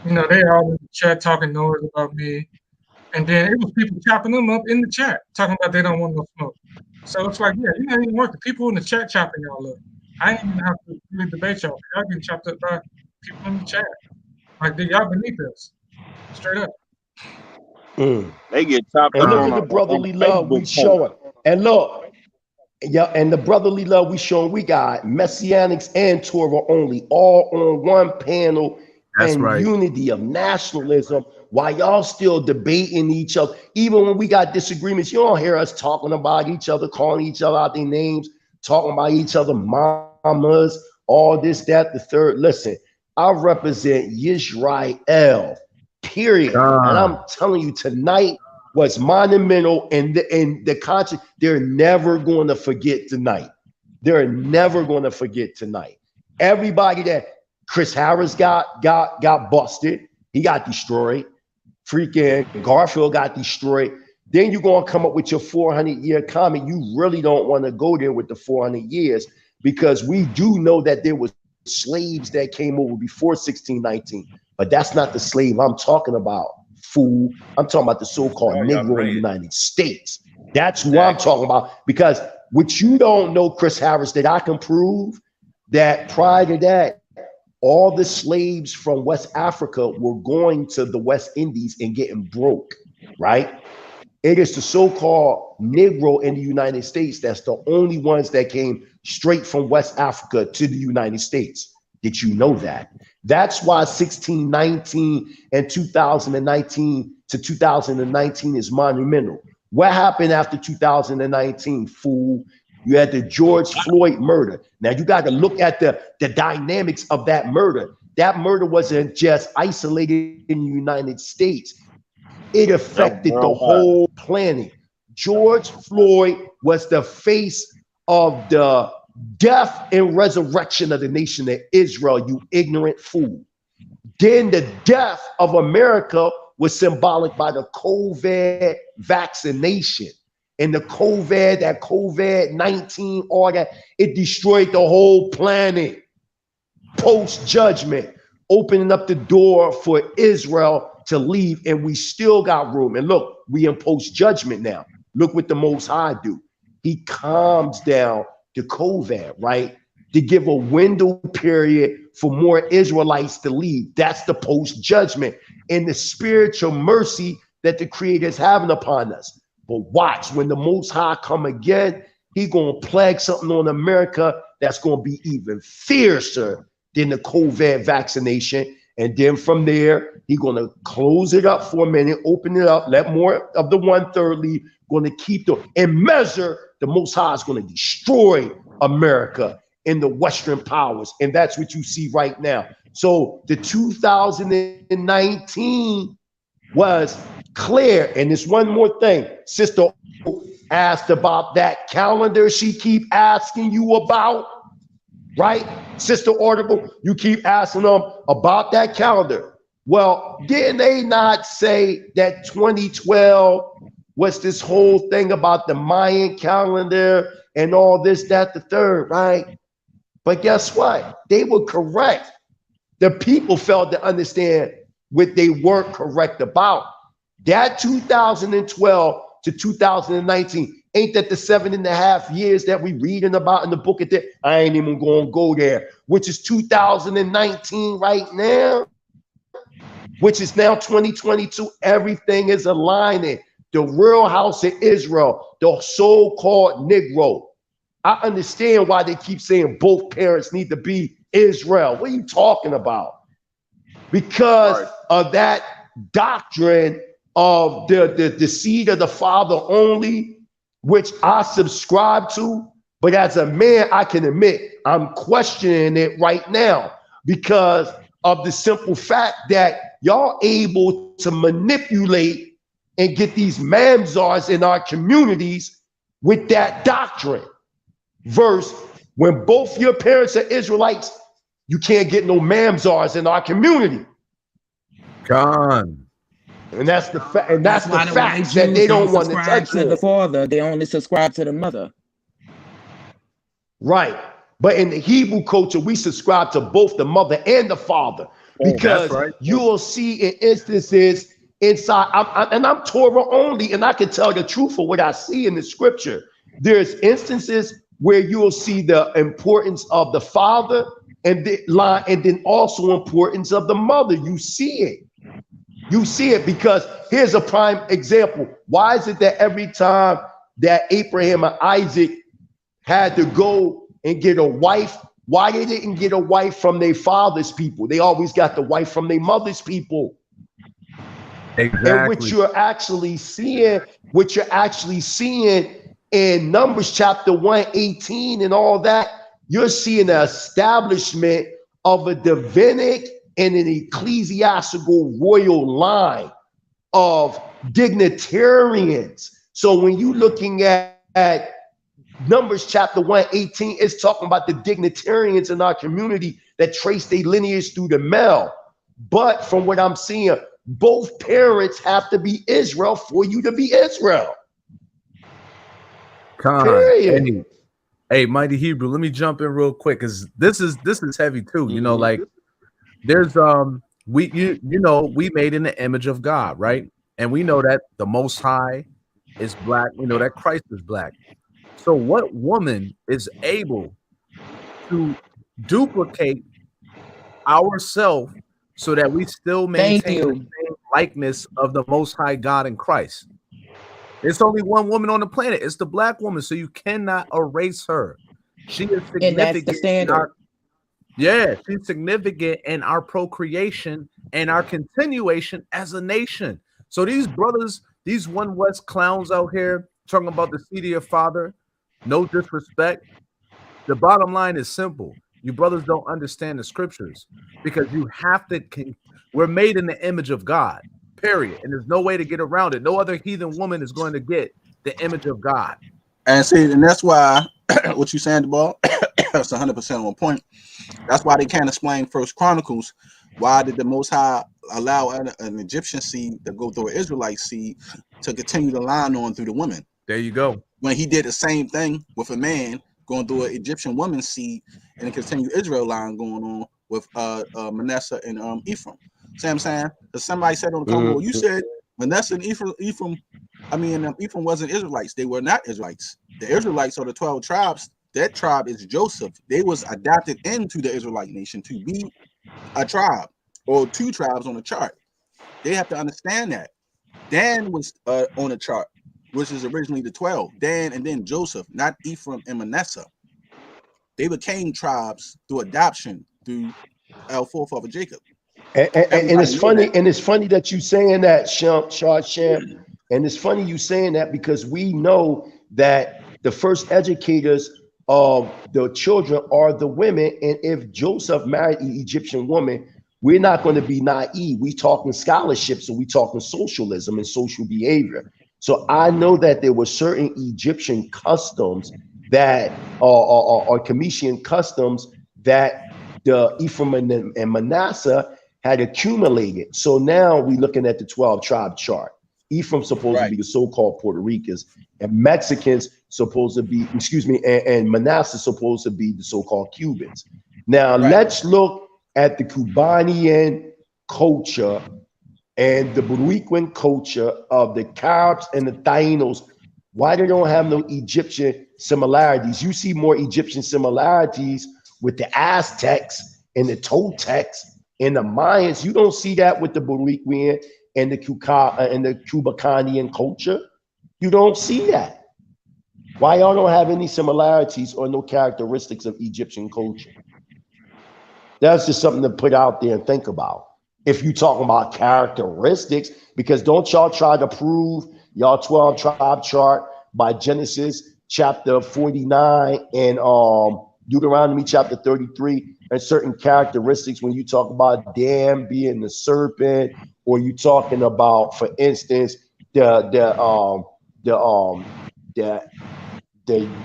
you know, they all in the chat talking noise about me. And then it was people chopping them up in the chat, talking about they don't want no smoke. So it's like, yeah, you're not even worth it. People in the chat chopping y'all up. I ain't even have to really debate y'all. Y'all getting chopped up by people in the chat. Like, y'all beneath us. Straight up. They get chopped And up look on at the on brotherly a love we Facebook post. showing. And look, yeah, and the brotherly love we showing, we got Messianics and Torah only, all on one panel, That's and right. unity of nationalism, while y'all still debating each other. Even when we got disagreements, you don't hear us talking about each other, calling each other out their names, talking about each other, mamas, all this, that, the third. Listen, I represent Yisrael, period. And I'm telling you, tonight was monumental, and the conscience, they're never going to forget tonight. They're never going to forget tonight. Everybody that Chris Harris got busted, he got destroyed. Freaking Garfield got destroyed. Then you're going to come up with your 400-year comment. You really don't want to go there with the 400 years, because we do know that there was slaves that came over before 1619, but that's not the slave I'm talking about, fool. I'm talking about the so-called Negro in the United States. That's who I'm talking about, because what you don't know, Chris Harris, that I can prove that prior to that, all the slaves from West Africa were going to the West Indies and getting broke, right? It is the so-called Negro in the United States that's the only ones that came straight from West Africa to the United States. Did you know that? That's why 1619 and 2019 to 2019 is monumental. What happened after 2019, fool? You had the George Floyd murder. Now you got to look at the dynamics of that murder. That murder wasn't just isolated in the United States. It affected the whole planet. George Floyd was the face of the death and resurrection of the nation of Israel, you ignorant fool. Then the death of America was symbolic by the COVID vaccination. And the COVID, that COVID-19, all that, it destroyed the whole planet. Post-judgment, opening up the door for Israel to leave, and we still got room. And look, we in post-judgment now. Look what the Most High do. He calms down the COVID, right? To give a window period for more Israelites to leave. That's the post-judgment and the spiritual mercy that the Creator is having upon us. But watch, when the Most High come again, he gonna plague something on America that's gonna be even fiercer than the COVID vaccination. And then from there, he's gonna close it up for a minute, open it up, let more of the 1/3 leave, gonna keep and measure. The Most High is gonna destroy America and the Western powers. And that's what you see right now. So the 2019 was clear. And there's one more thing. Sister asked about that calendar she keep asking you about, right? Sister Audible, you keep asking them about that calendar. Well, didn't they not say that 2012 was this whole thing about the Mayan calendar and all this, that, the third, right? But guess what? They were correct. The people failed to understand what they weren't correct about. That 2012 to 2019, ain't that the 7.5 years that we reading about in the book of the, I ain't even gonna go there, which is 2019 right now, which is now 2022. Everything is aligning. The real house of Israel, the so-called Negro. I understand why they keep saying both parents need to be Israel. What are you talking about? Because of that doctrine of the seed of the father only, which I subscribe to. But as a man, I can admit I'm questioning it right now because of the simple fact that y'all able to manipulate and get these mamzars in our communities with that doctrine. Verse, when both your parents are Israelites, you can't get no mamzars in our community. Con. And that's the fact. And that's the why the white fact that Jews they don't want to subscribe touch to the it. father. They only subscribe to the mother. Right. But in the Hebrew culture, we subscribe to both the mother and the father, because you will see in instances inside, I'm Torah only, and I can tell the truth of what I see in the scripture. There's instances where you'll see the importance of the father and then also importance of the mother. You see it. You see it because here's a prime example. Why is it that every time that Abraham and Isaac had to go and get a wife, why they didn't get a wife from their father's people? They always got the wife from their mother's people. Exactly. And what you're actually seeing in Numbers chapter 118 and all that, you're seeing the establishment of a Davidic and an ecclesiastical royal line of dignitarians. So when you're looking at Numbers chapter 118, it's talking about the dignitarians in our community that trace their lineage through the male. But from what I'm seeing, both parents have to be Israel for you to be Israel. Period. Hey, Mighty Hebrew, let me jump in real quick because this is heavy too. You know, like there's we made in the image of God, right? And we know that the Most High is black. We know that Christ is black. So what woman is able to duplicate ourselves so that we still maintain the same likeness of the Most High God in Christ? It's only one woman on the planet. It's the black woman. So you cannot erase her. She is significant. And that's the standard. She's significant in our procreation and our continuation as a nation. So these brothers, these One West clowns out here talking about the seed of your father, no disrespect. The bottom line is simple. You brothers don't understand the scriptures because you have to. We're made in the image of God. Period. And there's no way to get around it. No other heathen woman is going to get the image of God. And see, and that's why what you saying, DeBall, that's 100% on point. That's why they can't explain First Chronicles. Why did the Most High allow an Egyptian seed to go through an Israelite seed to continue the line on through the women? There you go. When he did the same thing with a man going through an Egyptian woman's seed and a continued Israel line going on with Manasseh and Ephraim. See what I'm saying? Because somebody said on the comment, well, you said Manasseh and Ephraim wasn't Israelites. They were not Israelites. The Israelites are the 12 tribes. That tribe is Joseph. They was adopted into the Israelite nation to be a tribe or two tribes on the chart. They have to understand that. Dan was on the chart, which is originally the 12. Dan and then Joseph, not Ephraim and Manasseh. They became tribes through adoption through our forefather Jacob. And it's funny that you saying that, Sham. And it's funny you saying that because we know that the first educators of the children are the women. And if Joseph married an Egyptian woman, we're not going to be naive. We talking scholarship, so we talking socialism and social behavior. So I know that there were certain Egyptian customs that are Comitian customs that the Ephraim and Manasseh had accumulated. So now we're looking at the 12 tribe chart. Ephraim supposed to be the so-called Puerto Ricans, and Mexicans supposed to be, and Manasseh supposed to be the so-called Cubans. Now let's look at the Cubanian culture and the Boricuan culture of the Caribs and the Tainos. Why they don't have no Egyptian similarities? You see more Egyptian similarities with the Aztecs and the Toltecs and the Mayans. You don't see that with the Boricuan and the Cubanian culture. You don't see that. Why y'all don't have any similarities or no characteristics of Egyptian culture? That's just something to put out there and think about. If you talking about characteristics, because don't y'all try to prove y'all 12 tribe chart by Genesis chapter 49 and Deuteronomy chapter 33 and certain characteristics when you talk about Dan being the serpent, or you talking about, for instance, the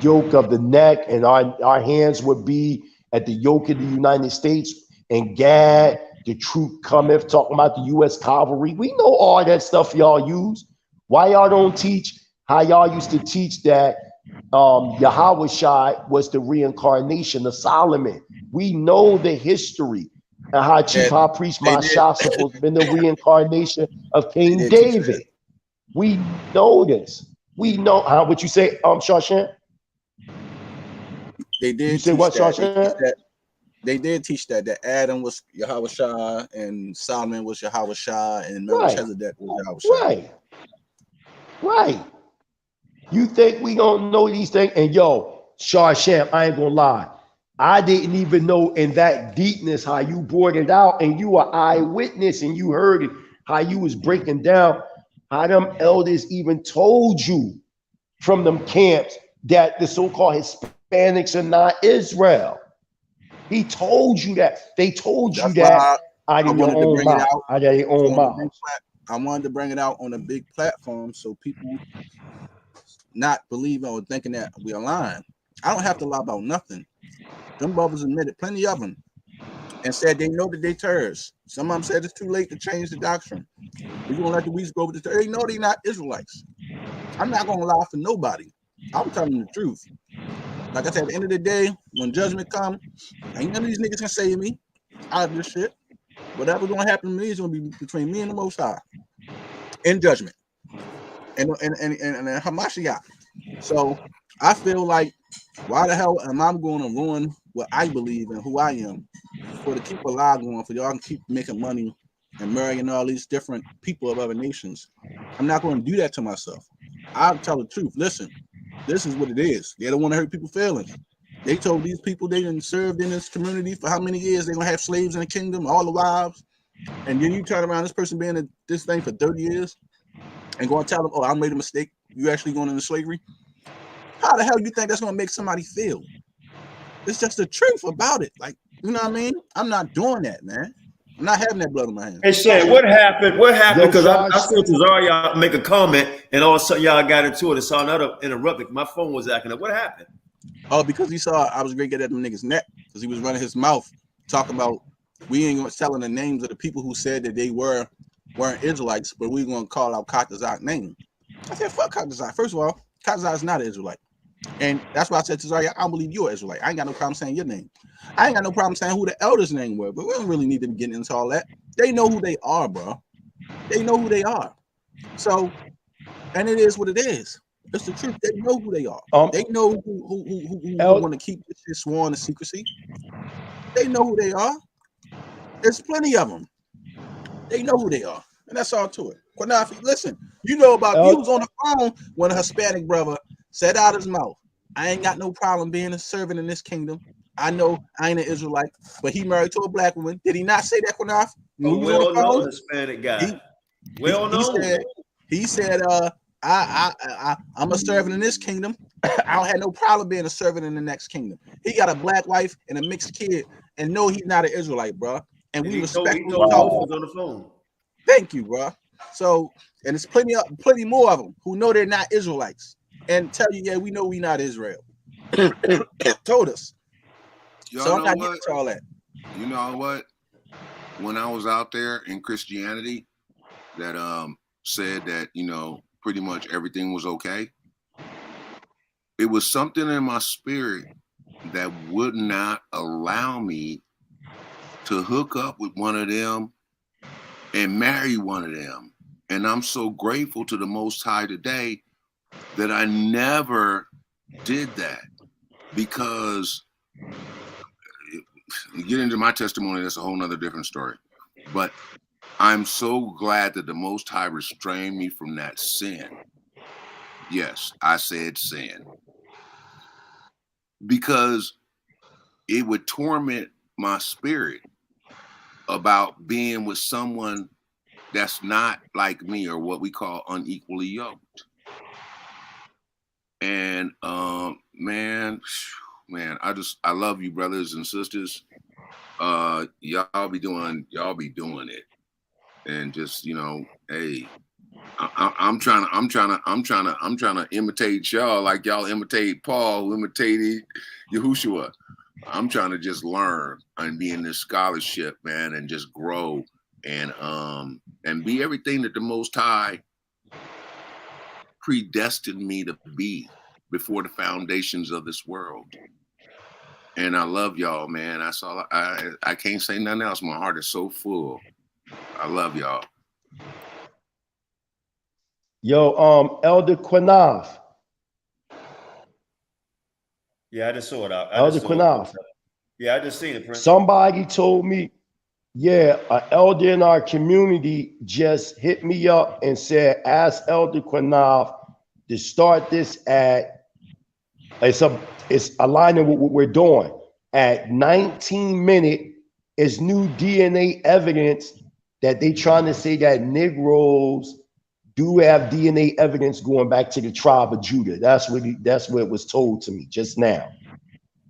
yoke of the neck, and our hands would be at the yoke of the United States, and Gad, the truth cometh, talking about the U.S. cavalry. We know all that stuff y'all use. Why y'all don't teach how y'all used to teach that Yahawashi was the reincarnation of Solomon? We know the history and how Chief High Priest Mashayach supposed to be the reincarnation of King David. We know this. We know how. What you say, Shashan? They did. You say what, Shashan? they did teach that Adam was Yahawashi and Solomon was Yahawashi and Melchizedek was Yahawashi. Right. You think we don't know these things? And yo, Sham, I ain't gonna lie. I didn't even know in that deepness how you brought it out, and you were eyewitness and you heard it, how you was breaking down, how them elders even told you from them camps that the so-called Hispanics are not Israel. He told you that. They told you that out of your own mouth. Out of their own mouth. I wanted to bring it out on a big platform so people not believing or thinking that we are lying. I don't have to lie about nothing. Them brothers admitted, plenty of them, and said they know that they terrorists. Some of them said it's too late to change the doctrine. We're gonna let the weeds grow with the terrorists. They know they're not Israelites. I'm not gonna lie for nobody. I'm telling the truth. Like I said, at the end of the day, when judgment comes, ain't none of these niggas can save me out of this shit. Whatever's gonna happen to me is gonna be between me and the Most High in judgment. And Ha Mashayach. So I feel like, why the hell am I going to ruin what I believe and who I am for to keep a lie going, for y'all can keep making money and marrying all these different people of other nations? I'm not going to do that to myself. I'll tell the truth. Listen, this is what it is. They don't want to hurt people's feelings. They told these people they didn't served in this community for how many years they're going to have slaves in the kingdom, all the wives. And then you turn around, this person being in this thing for 30 years and go and tell them, oh, I made a mistake. You actually going into slavery? How the hell you think that's going to make somebody feel? It's just the truth about it. Like, you know what I mean? I'm not doing that, man. I'm not having that blood in my hands. Hey, Shan, what happened? What happened? Because I saw Tazaria make a comment, and all of a sudden y'all got into it. I saw another interrupted. My phone was acting up. What happened? Oh, because he saw I was great at them niggas' neck because he was running his mouth talking about we ain't telling the names of the people who said that they weren't Israelites, but we gonna call out Qanath's name. I said, fuck Qanath. First of all, Qanath is not an Israelite. And that's why I said to Zaria, I don't believe you're an Israelite. I ain't got no problem saying your name. I ain't got no problem saying who the elders' name were, but we don't really need to get into all that. They know who they are, bro. They know who they are. So, and it is what it is. It's the truth. They know who they are. They know who want to keep this shit sworn to secrecy. They know who they are. There's plenty of them. They know who they are. And that's all to it. Qanath, listen, you know about, you was on the phone when a Hispanic brother said out his mouth, I ain't got no problem being a servant in this kingdom. I know I ain't an Israelite, but he married to a black woman. Did he not say that, Qanath? A well-known Hispanic guy. He said, I'm a servant in this kingdom. I don't have no problem being a servant in the next kingdom. He got a black wife and a mixed kid, and no, he's not an Israelite, bro. And we respect him. On the phone. Thank you, bro. So, and there's plenty more of them who know they're not Israelites and tell you, yeah, we know we not Israel. Told us. Y'all so I'm not know getting to all that. You know what? When I was out there in Christianity, that said that, you know, pretty much everything was okay. It was something in my spirit that would not allow me to hook up with one of them and marry one of them. And I'm so grateful to the Most High today that I never did that, because you get into my testimony, that's a whole nother different story. But I'm so glad that the Most High restrained me from that sin. Yes, I said sin. Because it would torment my spirit about being with someone that's not like me, or what we call unequally yoked. And man, I love you, brothers and sisters. Y'all be doing it. And just, you know, hey, I'm trying to imitate y'all like y'all imitate Paul, who imitated Yahushua. I'm trying to just learn and be in this scholarship, man, and just grow and be everything that the Most High predestined me to be before the foundations of this world. And I love y'all, man. That's all. I can't say nothing else. My heart is so full. I love y'all. Yo, Elder Qanath. Yeah, I just saw it out. Elder Qanath. Yeah, I just seen it, Prince. Somebody told me, yeah, an elder in our community just hit me up and said, ask Elder Qanath to start this at, it's aligning with what we're doing. At 19 minutes, is new DNA evidence that they trying to say that Negroes do have DNA evidence going back to the tribe of Judah. That's what it was told to me just now.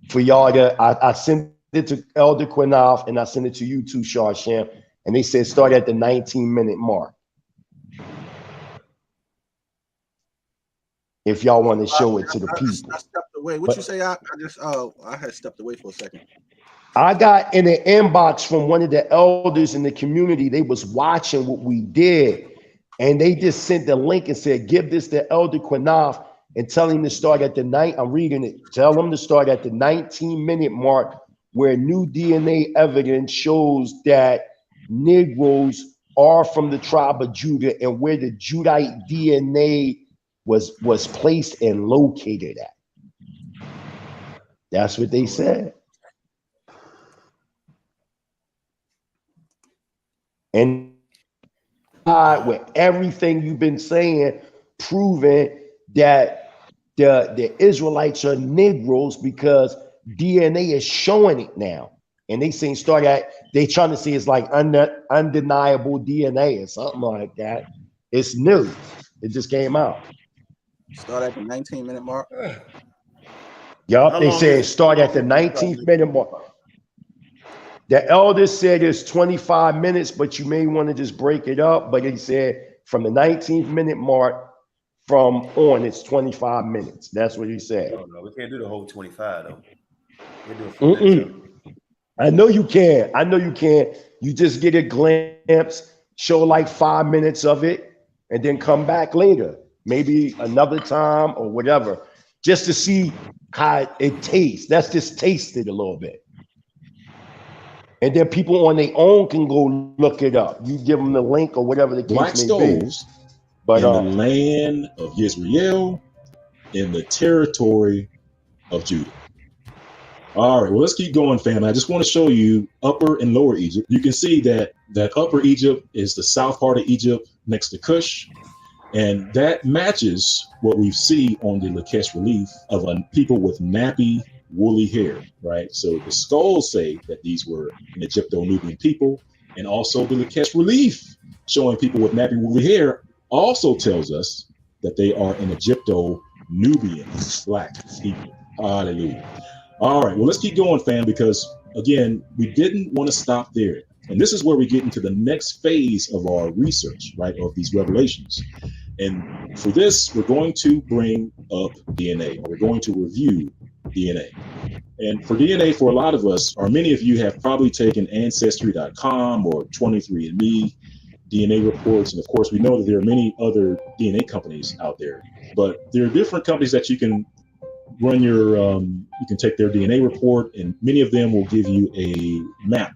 For y'all to, I sent it to Elder Qanath and I sent it to you too, Sharshan, and they said start at the 19-minute mark. If y'all want to show it to the people. I stepped away. What you say? I had stepped away for a second. I got in an inbox from one of the elders in the community. They was watching what we did, and they just sent the link and said, give this to Elder Qanath and tell him to start at the night. I'm reading it. Tell him to start at the 19-minute mark, where new DNA evidence shows that Negroes are from the tribe of Judah and where the Judite DNA was placed and located at. That's what they said. And with everything you've been saying, proving that the Israelites are Negroes because DNA is showing it now. And they saying they trying to say it's like undeniable DNA or something like that. It's new. It just came out. Start at the 19-minute mark. Yup, they said start at the 19th-minute mark. The elder said it's 25 minutes, but you may want to just break it up. But he said from the 19th-minute mark from on, it's 25 minutes. That's what he said. No, we can't do the whole 25 though. We do a few minutes. I know you can. I know you can. You just get a glimpse, show like 5 minutes of it, and then come back later, maybe another time or whatever, just to see how it tastes. That's just taste it a little bit. And then people on their own can go look it up. You give them the link or whatever the case Black may be. stoves But in the land of Israel, in the territory of Judah. All right, well, let's keep going, family. I just want to show you Upper and Lower Egypt. You can see that Upper Egypt is the south part of Egypt next to Cush. And that matches what we see on the Lakesh relief of people with nappy, woolly hair, right? So the skulls say that these were an Egypto-Nubian people. And also the Lakesh relief showing people with nappy, woolly hair also tells us that they are an Egypto-Nubian black people. Hallelujah. All right, well, let's keep going, fam, because again, we didn't want to stop there. And this is where we get into the next phase of our research, right, of these revelations. And for this, we're going to bring up DNA, or we're going to review DNA. And for DNA, for a lot of us, or many of you have probably taken Ancestry.com or 23andMe DNA reports. And of course, we know that there are many other DNA companies out there, but there are different companies that you can run your, you can take their DNA report, and many of them will give you a map.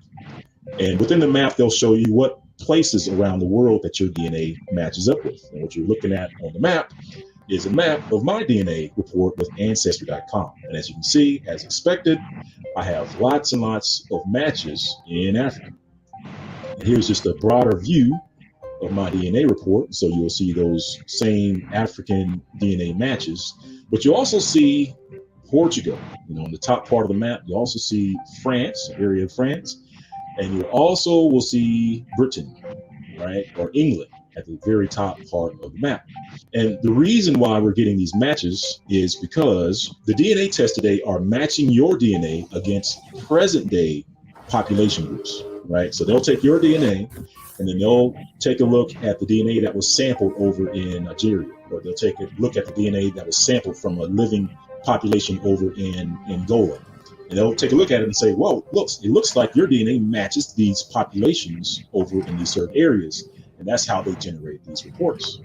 And within the map, they'll show you what places around the world that your DNA matches up with. And what you're looking at on the map is a map of my DNA report with Ancestry.com. And as you can see, as expected, I have lots and lots of matches in Africa. And here's just a broader view of my DNA report. So you'll see those same African DNA matches, but you also see Portugal, on the top part of the map. You also see France, an area of France, and you also will see Britain, right, or England at the very top part of the map. And the reason why we're getting these matches is because the DNA tests today are matching your DNA against present day population groups, right? So they'll take your DNA and then they'll take a look at the DNA that was sampled over in Nigeria, or they'll take a look at the DNA that was sampled from a living population over in Angola. And they'll take a look at it and say, whoa, it looks like your DNA matches these populations over in these certain areas. And that's how they generate these reports.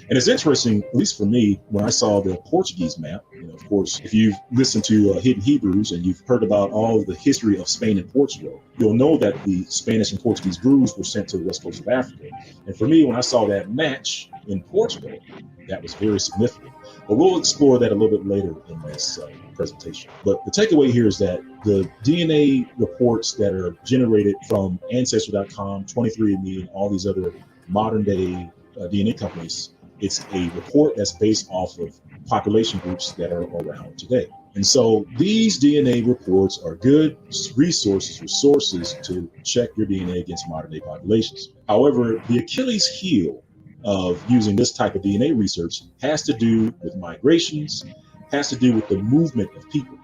And it's interesting, at least for me, when I saw the Portuguese map, of course, if you've listened to Hidden Hebrews and you've heard about all of the history of Spain and Portugal, you'll know that the Spanish and Portuguese brews were sent to the west coast of Africa. And for me, when I saw that match in Portugal, that was very significant. But we'll explore that a little bit later in this presentation. But the takeaway here is that the DNA reports that are generated from Ancestry.com, 23andMe, and all these other modern day DNA companies, it's a report that's based off of population groups that are around today. And so these DNA reports are good resources or sources to check your DNA against modern day populations. However, the Achilles heel of using this type of DNA research has to do with migrations, has to do with the movement of people.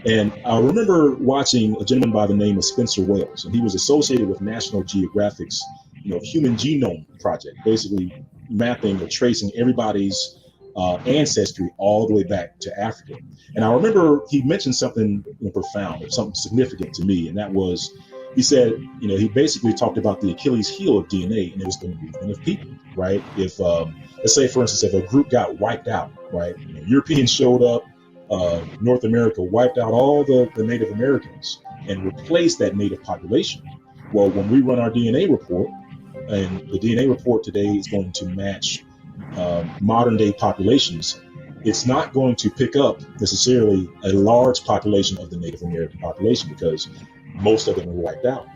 And I remember watching a gentleman by the name of Spencer Wales, and he was associated with National Geographic's, Human Genome Project, basically mapping or tracing everybody's ancestry all the way back to Africa. And I remember he mentioned something profound, or something significant to me, and that was, he said, he basically talked about the Achilles heel of DNA, and it was the movement of people, right? If, let's say, for instance, if a group got wiped out, right? Europeans showed up, North America wiped out all the Native Americans and replaced that native population. Well, when we run our DNA report, and the DNA report today is going to match modern day populations, it's not going to pick up necessarily a large population of the Native American population because most of them were wiped out.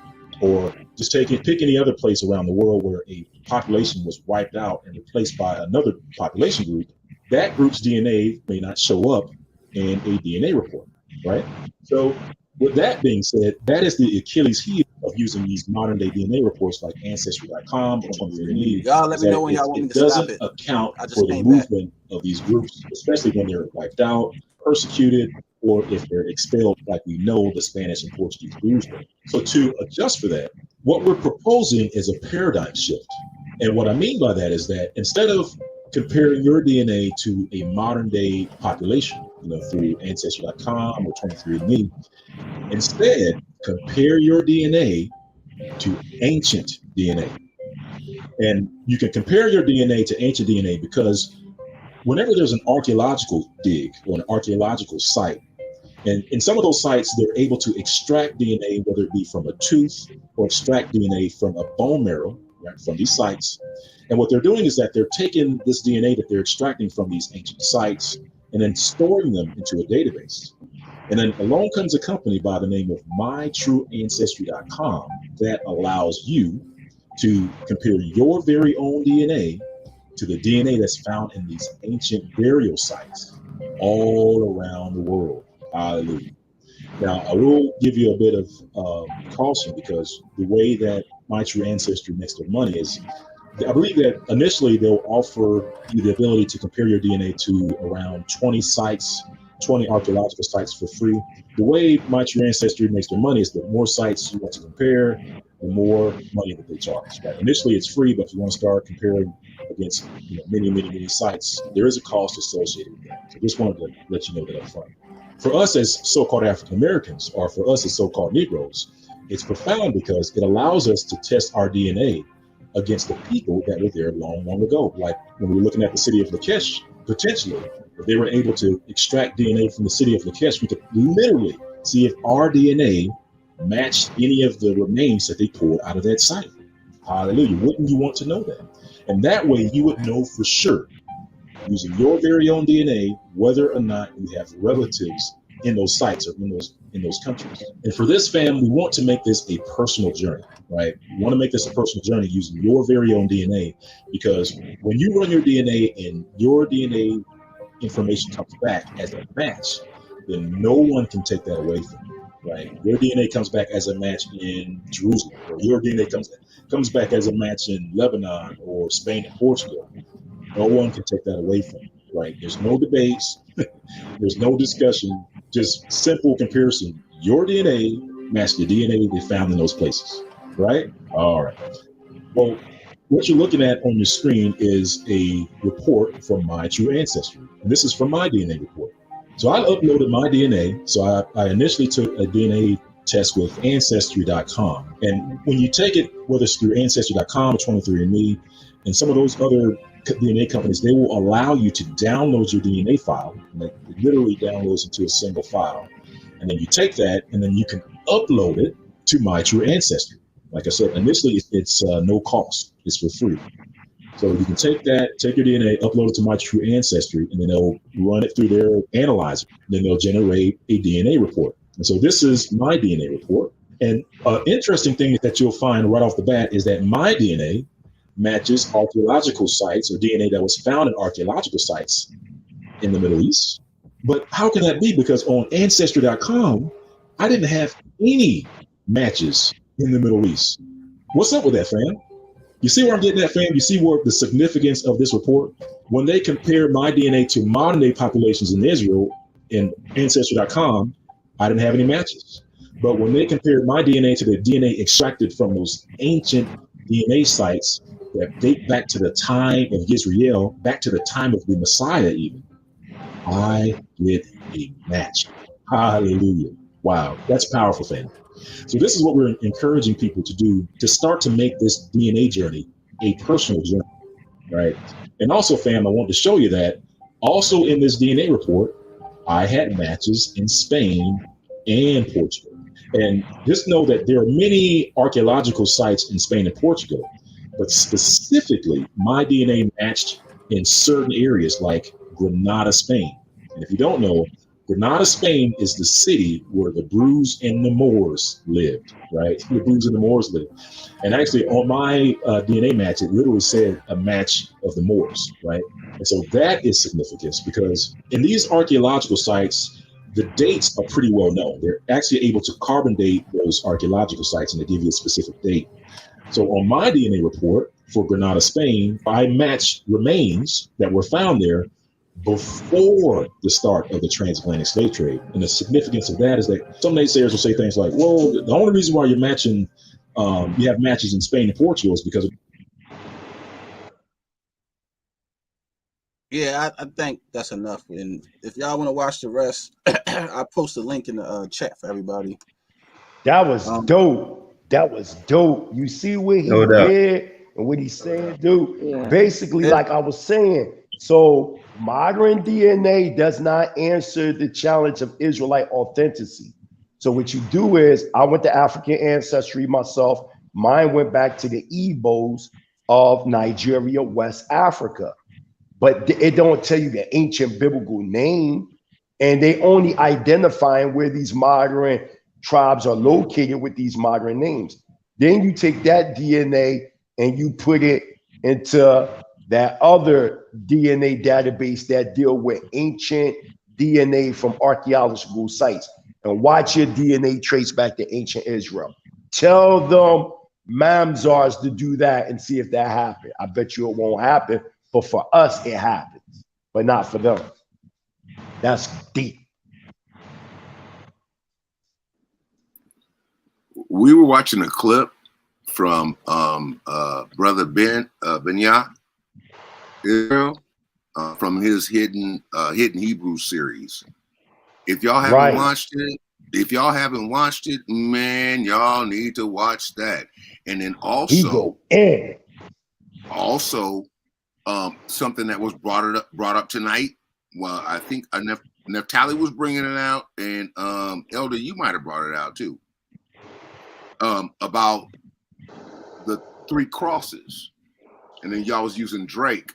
Or just pick any other place around the world where a population was wiped out and replaced by another population group. That group's DNA may not show up in a DNA report, right? So with that being said, that is the Achilles heel of using these modern day DNA reports like Ancestry.com or 23andMe. Y'all let me know when y'all want me to stop it. It doesn't account for the movement of these groups, especially when they're wiped out, persecuted, or if they're expelled, like we know the Spanish and Portuguese groups were. So to adjust for that, what we're proposing is a paradigm shift. And what I mean by that is that instead of comparing your DNA to a modern day population, through Ancestry.com or 23andMe, instead compare your DNA to ancient DNA. And you can compare your DNA to ancient DNA because whenever there's an archaeological dig or an archaeological site, and in some of those sites, they're able to extract DNA, whether it be from a tooth or extract DNA from a bone marrow, right, from these sites. And what they're doing is that they're taking this DNA that they're extracting from these ancient sites and then storing them into a database. And then along comes a company by the name of mytrueancestry.com that allows you to compare your very own DNA to the DNA that's found in these ancient burial sites all around the world. Hallelujah. Now, I will give you a bit of caution because the way that My True Ancestry makes their money is, I believe that initially they'll offer you the ability to compare your DNA to around 20 sites, 20 archaeological sites for free. The way My True Ancestry makes their money is the more sites you want to compare, the more money that they charge. Right? Initially, it's free, but if you want to start comparing against many sites, there is a cost associated with that. So just wanted to let you know that up front. For us as so-called African Americans, or for us as so-called Negroes, it's profound because it allows us to test our DNA against the people that were there long ago. Like when we were looking at the city of Lakesh, potentially, if they were able to extract DNA from the city of Lakesh, we could literally see if our DNA matched any of the remains that they pulled out of that site. Hallelujah. Wouldn't you want to know that? And that way you would know for sure, using your very own DNA, whether or not you have relatives in those sites or in those countries. And for this, fam, we want to make this a personal journey, right? We want to make this a personal journey using your very own DNA, because when you run your DNA and your DNA information comes back as a match, then no one can take that away from you, right? Your DNA comes back as a match in Jerusalem, or your DNA comes back as a match in Lebanon or Spain and Portugal. No one can take that away from you, right? There's no debates, there's no discussion, just simple comparison. Your DNA matched the DNA they found in those places, right? All right. Well, what you're looking at on your screen is a report from My True Ancestry. And this is from my DNA report. So I uploaded my DNA. So I initially took a DNA test with Ancestry.com. And when you take it, whether it's through Ancestry.com or 23andMe, and some of those other DNA companies, they will allow you to download your DNA file, and it literally downloads into a single file. And then you take that and then you can upload it to My True Ancestry. Like I said, initially it's no cost, it's for free. So you can take your DNA, upload it to My True Ancestry, and then they'll run it through their analyzer. Then they'll generate a DNA report. And so this is my DNA report. And an interesting thing that you'll find right off the bat is that my DNA matches archaeological sites or DNA that was found in archaeological sites in the Middle East. But how can that be? Because on Ancestry.com, I didn't have any matches in the Middle East. What's up with that, fam? You see where I'm getting at, fam? You see where the significance of this report? When they compare my DNA to modern day populations in Israel in Ancestry.com, I didn't have any matches. But when they compared my DNA to the DNA extracted from those ancient DNA sites that date back to the time of Israel, back to the time of the Messiah even, I get a match. Hallelujah. Wow, that's powerful, fam. So this is what we're encouraging people to do, to start to make this DNA journey a personal journey, right? And also, fam, I want to show you that also in this DNA report, I had matches in Spain and Portugal. And just know that there are many archaeological sites in Spain and Portugal, but specifically my DNA matched in certain areas like Granada, Spain. And if you don't know, Granada, Spain is the city where the Brews and the Moors lived, right? The Brews and the Moors lived. And actually on my DNA match, it literally said a match of the Moors, right? And so that is significance because in these archaeological sites, the dates are pretty well known. They're actually able to carbon date those archaeological sites and they give you a specific date. So on my DNA report for Granada, Spain, I matched remains that were found there before the start of the transatlantic slave trade. And the significance of that is that some naysayers will say things like, well, the only reason why you're matching, you have matches in Spain and Portugal is because of. Yeah, I think that's enough. And if y'all want to watch the rest, I post a link in the chat for everybody. That was dope. That was dope. You see what he No doubt. did and what he's saying, dude? Yeah. Basically, like I was saying, so modern DNA does not answer the challenge of Israelite authenticity. So what you do is, I went to African ancestry myself. Mine went back to the Igbos of Nigeria, West Africa. But it don't tell you the ancient biblical name. And they only identifying where these modern tribes are located with these modern names. Then you take that DNA and you put it into that other DNA database that deal with ancient DNA from archaeological sites and watch your DNA trace back to ancient Israel. Tell them Mamzars to do that and see if that happens. I bet you it won't happen, but for us, it happens, but not for them. That's deep. We were watching a clip from Brother Benya Israel from his Hidden Hebrew series. If y'all haven't watched it, man, y'all need to watch that. And then also something that was brought up tonight. Well, I think Neftali was bringing it out, and Elder, you might have brought it out too. About the 3 crosses, and then y'all was using Drake.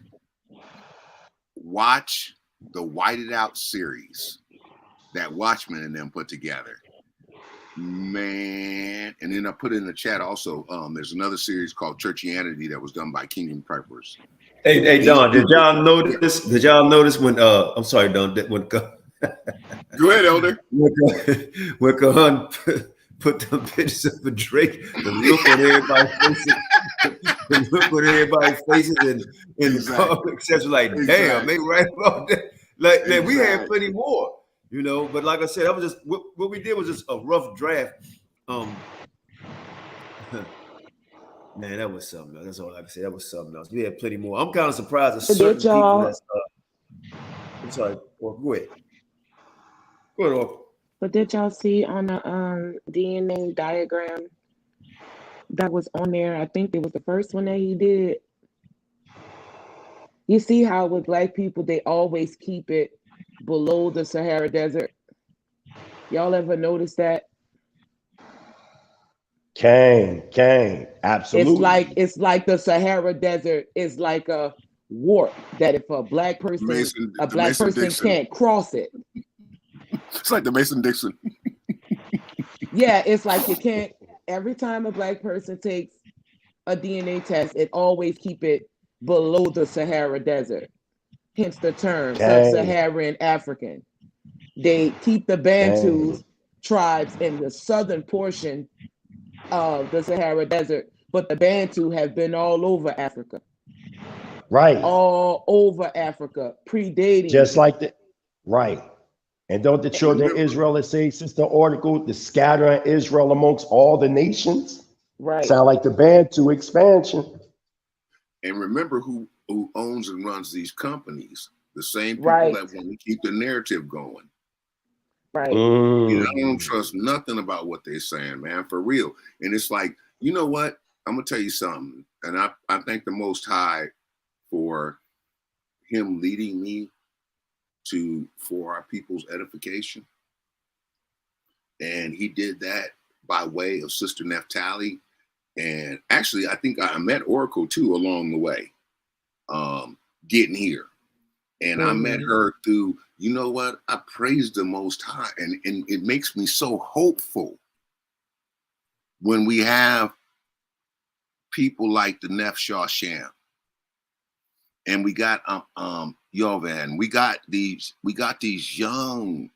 Watch the Whited Out series that Watchmen and them put together, man. And then I put in the chat also. There's another series called Churchianity that was done by Kingdom Preppers. Hey, Don, did y'all notice? Did y'all notice when? I'm sorry, Don. When go ahead, Elder. When Kahan put the pictures of the Drake, the look on everybody's faces, and exactly. Like, damn, they right about that. Like we had plenty more, you know. But like I said, that was just what we did was just a rough draft. Man, that was something else. That's all I can say. That was something else. We had plenty more. I'm kind of surprised at certain people. That's, I'm sorry. Well, go ahead. Go ahead, Orph. But did y'all see on the DNA diagram that was on there? I think it was the first one that he did. You see how with Black people, they always keep it below the Sahara Desert. Y'all ever notice that? Absolutely. It's like the Sahara Desert is like a warp that if a black person Mason-Dixon. can't cross it. It's like the Mason-Dixon. Yeah, it's like you can't. Every time a black person takes a DNA test, it always keep it below the Sahara Desert. Hence the term Sub-Saharan African. They keep the Bantus tribes in the southern portion of the Sahara Desert, but the Bantu have been all over Africa. Right. All over Africa, predating. Just like the right. And don't the children of Israel, it says, Sister Article, the scattering Israel amongst all the nations? Right. Sound like the Bantu expansion. And remember who owns and runs these companies. The same people Right. that want to keep the narrative going. Right. You know, I don't trust nothing about what they're saying, man, for real. And it's like, you know what? I'm going to tell you something. And I thank the Most High for him leading me for our people's edification. And he did that by way of Sister Naphtali. And actually, I think I met Oracle too along the way, getting here. And I met her through, you know what? I praise the Most High. And it makes me so hopeful when we have people like the Nef Shasham. And we got Yovan. We got these young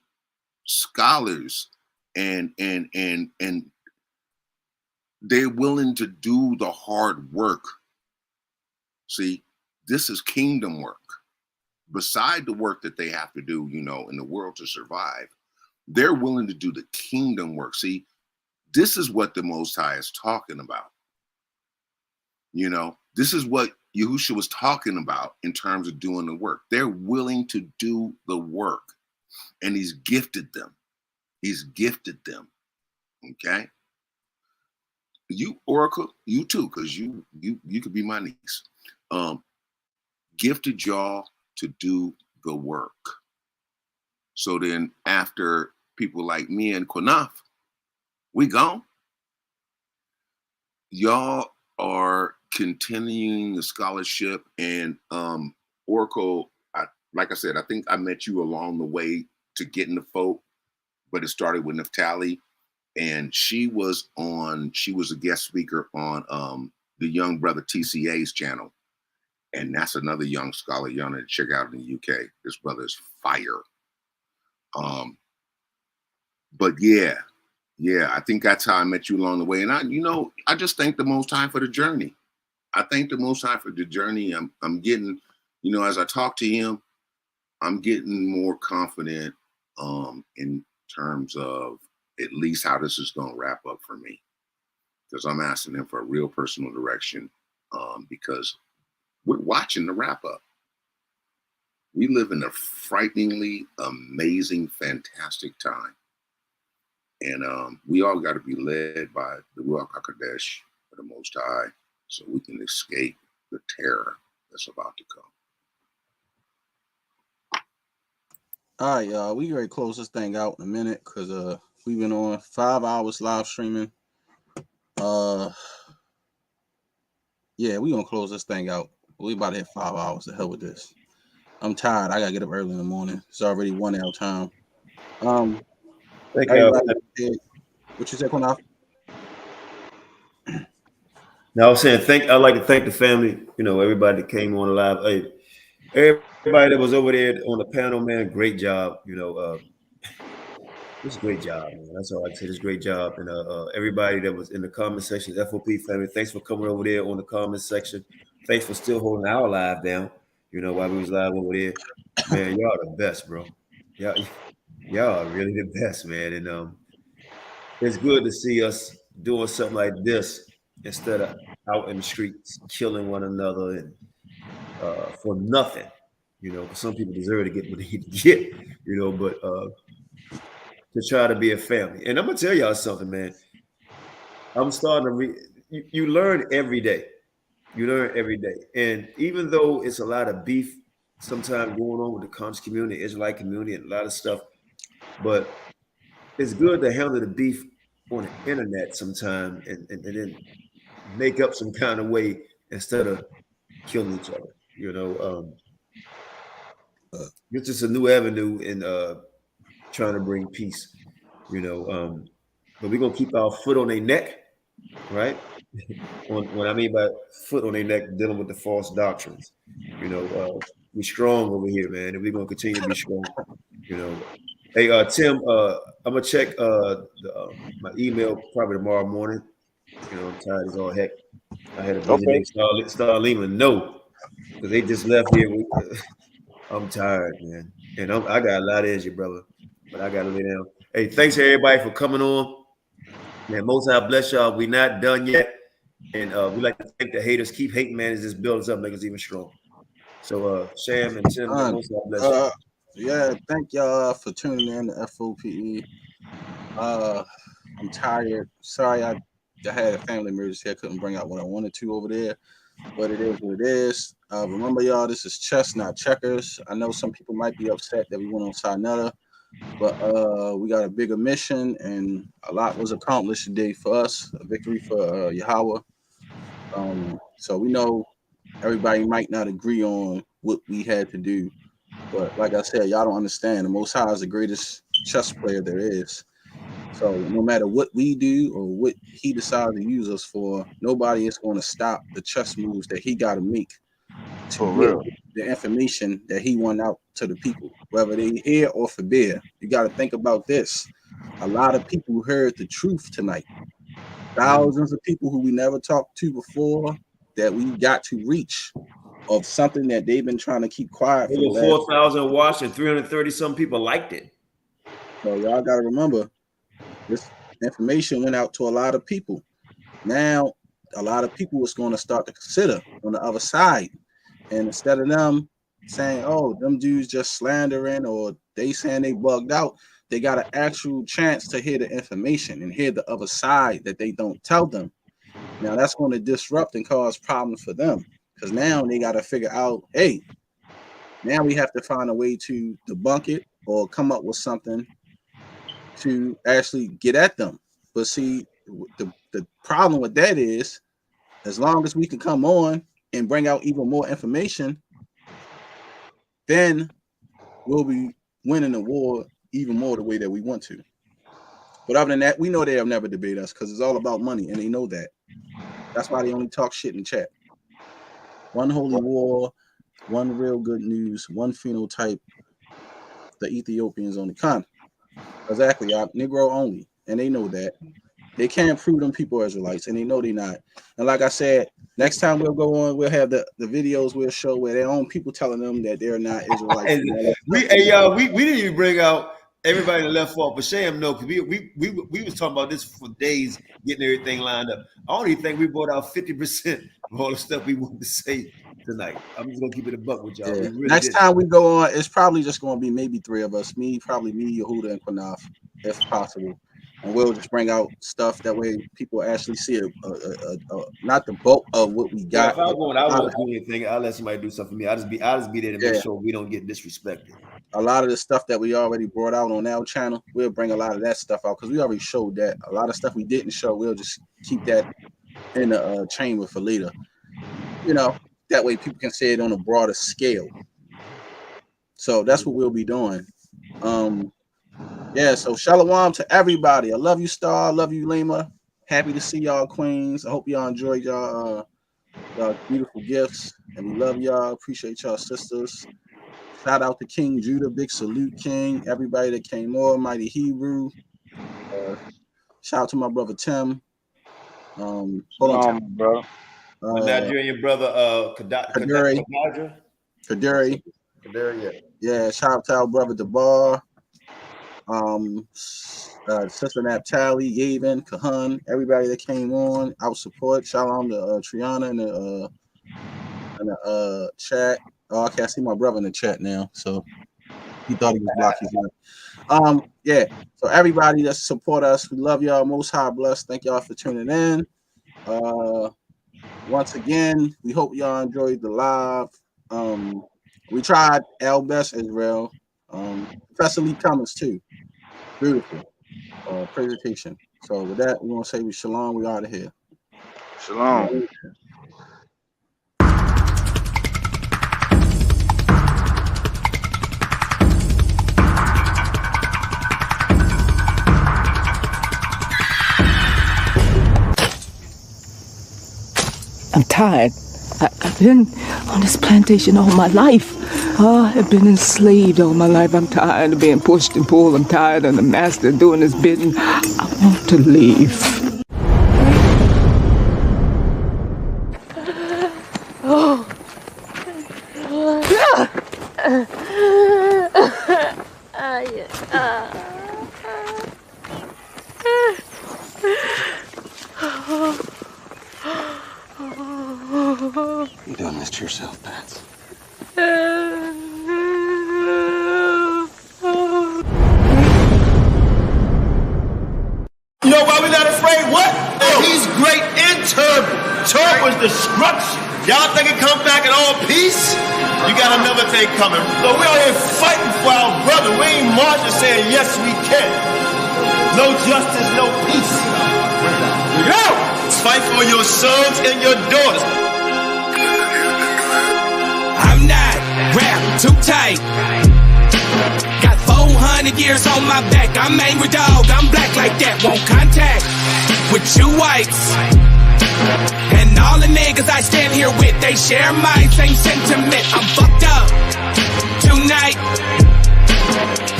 scholars and they're willing to do the hard work. See, this is kingdom work. Beside the work that they have to do, you know, in the world to survive, they're willing to do the kingdom work. See, this is what the Most High is talking about. You know, this is what Yahushua was talking about in terms of doing the work. They're willing to do the work, and he's gifted them. He's gifted them. Okay. You, Oracle, you too, because you could be my niece. Gifted y'all to do the work. So then after people like me and Qanath, we gone. Y'all are continuing the scholarship, and Oracle, like I said, I think I met you along the way to getting the FOPE, but it started with Naphtali, and she was a guest speaker on the young brother TCA's channel. And that's another young scholar y'all need to check out in the UK. This brother is fire. But yeah, I think that's how I met you along the way. And I just thank the Most High for the journey. I thank the Most High for the journey. I'm getting, you know, as I talk to him, I'm getting more confident in terms of at least how this is going to wrap up for me. Because I'm asking him for a real personal direction because we're watching the wrap up. We live in a frighteningly amazing, fantastic time. And we all got to be led by the Ruach HaKodesh, the Most High, so we can escape the terror that's about to come. All right, y'all. We ready to close this thing out in a minute because we've been on 5 hours live streaming. Yeah, we're gonna close this thing out. We about to hit 5 hours. The hell with this. I'm tired. I gotta get up early in the morning. It's already 1 hour time. Thank you. What you said, Qanath? Now I was saying I'd like to thank the family, you know, everybody that came on live. Hey, everybody that was over there on the panel, man, great job. You know, it's a great job, man. That's all I can say. It's a great job. And everybody that was in the comment section, FOP family, thanks for coming over there on the comment section. Thanks for still holding our live down, you know, while we was live over there. Man, y'all are the best, bro. Y'all are really the best, man. And it's good to see us doing something like this instead of out in the streets killing one another and for nothing. You know, some people deserve to get what they need to get, you know, but to try to be a family. And I'm gonna tell y'all something, man. I'm starting to you learn every day. You learn every day. And even though it's a lot of beef sometimes going on with the conscious community, Israelite community, and a lot of stuff, but it's good to handle the beef on the internet sometime and then make up some kind of way instead of killing each other. You know, it's just a new avenue in trying to bring peace. You know, but we're gonna keep our foot on their neck, right? What I mean by foot on their neck, dealing with the false doctrines. You know, we strong over here, man, and we're gonna continue to be strong. You know, hey Tim, I'm gonna check my email probably tomorrow morning. You know, I'm tired as all heck. I had a vision. Okay. Star Lehman, no, because they just left here. I'm tired, man, and I got a lot of energy, brother, but I gotta lay down. Hey, thanks everybody for coming on. Man, Most High bless y'all. We not done yet, and we like to thank the haters. Keep hating, man. As this builds up, make us even strong. So, Sham and Tim, Most High bless y'all. Yeah, thank y'all for tuning in to FOPE. I'm tired. Sorry, I had a family emergency. I couldn't bring out what I wanted to over there, but it is what it is. Remember, y'all, this is chess, not checkers. I know some people might be upset that we went on Sinetta, but we got a bigger mission, and a lot was accomplished today for us. A victory for Yahweh. So we know everybody might not agree on what we had to do, but like I said, y'all don't understand. The Most High is the greatest chess player there is. So no matter what we do or what he decides to use us for, nobody is going to stop the chess moves that he got to make to get the information that he want out to the people, whether they hear or forbid. You got to think about this. A lot of people heard the truth tonight. Thousands of people who we never talked to before that we got to reach of something that they've been trying to keep quiet for. Over 4,000 watched and 330 some people liked it. So y'all got to remember, this information went out to a lot of people. Now, a lot of people is going to start to consider on the other side. And instead of them saying, oh, them dudes just slandering or they saying they bugged out, they got an actual chance to hear the information and hear the other side that they don't tell them. Now, that's going to disrupt and cause problems for them because now they got to figure out, hey, now we have to find a way to debunk it or come up with something to actually get at them. But see, the problem with that is, as long as we can come on and bring out even more information, then we'll be winning the war even more the way that we want to. But other than that, we know they'll never debate us because it's all about money, and they know that. That's why they only talk shit in the chat. One holy war, one real good news, one phenotype, the Ethiopians on the Qanath. Exactly, Negro only, and they know that. They can't prove them people Israelites, and they know they're not. And like I said, next time we'll go on, we'll have the videos we'll show where their own people telling them that they're not Israelites. We didn't even bring out everybody that left off, but Sham no, because we was talking about this for days, getting everything lined up. I only think we brought out 50% of all the stuff we wanted to say tonight. I'm just gonna keep it a buck with y'all. Yeah. Really Next time we go on, it's probably just gonna be maybe three of us, probably me, Yehuda, and Qanath, if possible. And we'll just bring out stuff that way people actually see not the bulk of what we got. If I won't do anything. I'll let somebody do something for me. I'll just be there to make sure we don't get disrespected. A lot of the stuff that we already brought out on our channel, we'll bring a lot of that stuff out because we already showed that. A lot of stuff we didn't show, we'll just keep that in the chamber for later. You know, that way people can see it on a broader scale. So that's what we'll be doing. Yeah, so shalom to everybody. I love you, Star. I love you, Lima. Happy to see y'all, Queens. I hope y'all enjoyed y'all beautiful gifts. And we love y'all. Appreciate y'all, sisters. Shout out to King Judah. Big salute, King. Everybody that came on, Mighty Hebrew. Shout out to my brother Tim. Hold on, bro. My Nigerian brother, Kaduri. Yeah, shout out to our brother Debar. Sister Naphtali, Yavin, Kahan, everybody that came on, out support. Shalom to Triana in the chat. Oh, I can't see my brother in the chat now, so he thought he was blocked. Yeah. So everybody that support us, we love y'all. Most High bless. Thank y'all for tuning in. Once again, we hope y'all enjoyed the live. We tried our best, Israel. Professor Lee Cummings too. Beautiful presentation. So with that, we're gonna say we shalom. We out of here. Shalom. I'm tired. I've been on this plantation all my life. I've been enslaved all my life. I'm tired of being pushed and pulled. I'm tired of the master doing his bidding. I want to leave. You done this to yourself, Pats. You know why we not afraid? What? Oh, he's great in turban. Turban's destruction. Y'all think it come back in all peace? You got another thing coming. So we out here fighting for our brother. We ain't marching saying, yes, we can. No justice, no peace. Yo! Fight for your sons and your daughters. I'm not wrapped too tight. Got 400 years on my back. I'm angry dog. I'm black like that. Won't contact with you whites. And all the niggas I stand here with, they share my same sentiment. I'm fucked up tonight.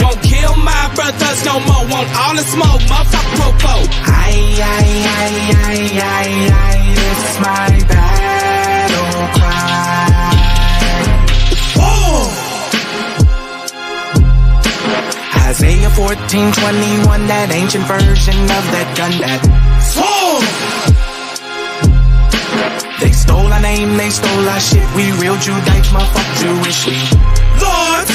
Won't kill my brothers no more. Want all the smoke, motherfucker popo. It's my battle cry. Oh! Isaiah 14:21, that ancient version of that gun that swore. They stole our name, they stole our shit. We real Judites, motherfucker Jewish. We lords.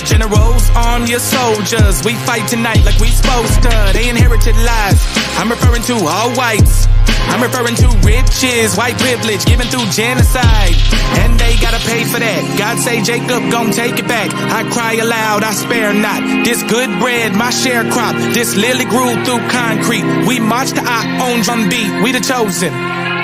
Generals, arm your soldiers. We fight tonight like we supposed to. They inherited lies. I'm referring to all whites. I'm referring to riches, white privilege, given through genocide. And they gotta pay for that. God say Jacob gon' take it back. I cry aloud, I spare not. This good bread, my sharecrop. This lily grew through concrete. We march to our own drum beat. We the chosen.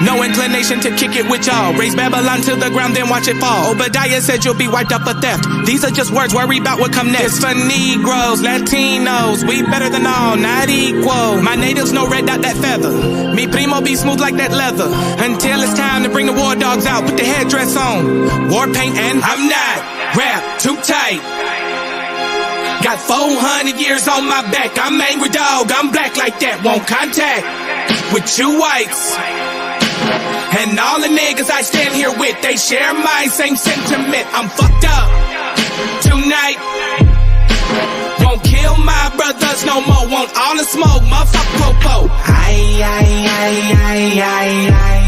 No inclination to kick it with y'all. Raise Babylon to the ground, then watch it fall. Obadiah said you'll be wiped up for theft. These are just words, worry about what come next. It's for Negroes, Latinos, we better than all, not equal. My natives know red dot that feather. Me primo be smooth like that leather. Until it's time to bring the war dogs out, put the headdress on. War paint and I'm not wrapped too tight. Got 400 years on my back. I'm angry dog, I'm black like that. Won't contact with you whites. And all the niggas I stand here with, they share my same sentiment. I'm fucked up tonight. Won't kill my brothers no more. Want all the smoke, motherfucker popo.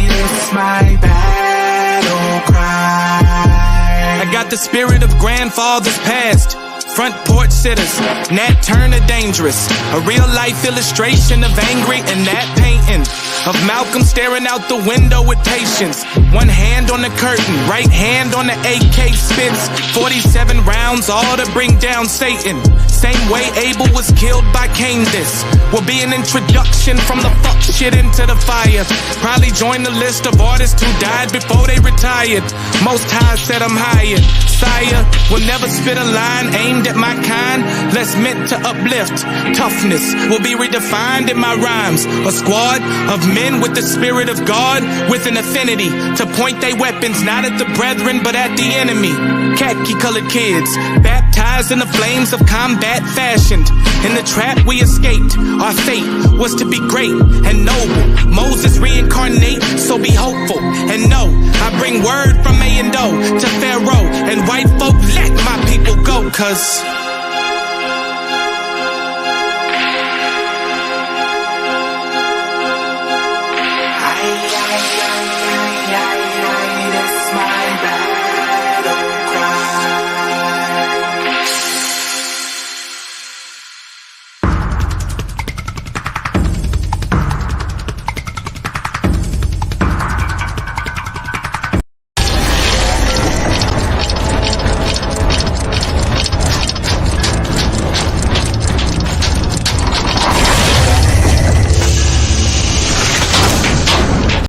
It's my battle cry. I got the spirit of grandfathers past. Front porch sitters, Nat Turner dangerous. A real life illustration of angry and that painting of Malcolm staring out the window with patience. One hand on the curtain, right hand on the AK spits. 47 rounds, all to bring down Satan. Same way Abel was killed by Cain. This will be an introduction from the fuck shit into the fire. Probably join the list of artists who died before they retired. Most High said I'm hired. Sire will never spit a line aimed at my kind, less meant to uplift. Toughness will be redefined in my rhymes. A squad of men with the spirit of God, with an affinity to point their weapons not at the brethren but at the enemy. Khaki colored kids, baptized in the flames of combat, fashioned in the trap we escaped. Our fate was to be great and noble. Moses reincarnate, so be hopeful and know I bring word from A and O to Pharaoh and white folk. Let my people go, cause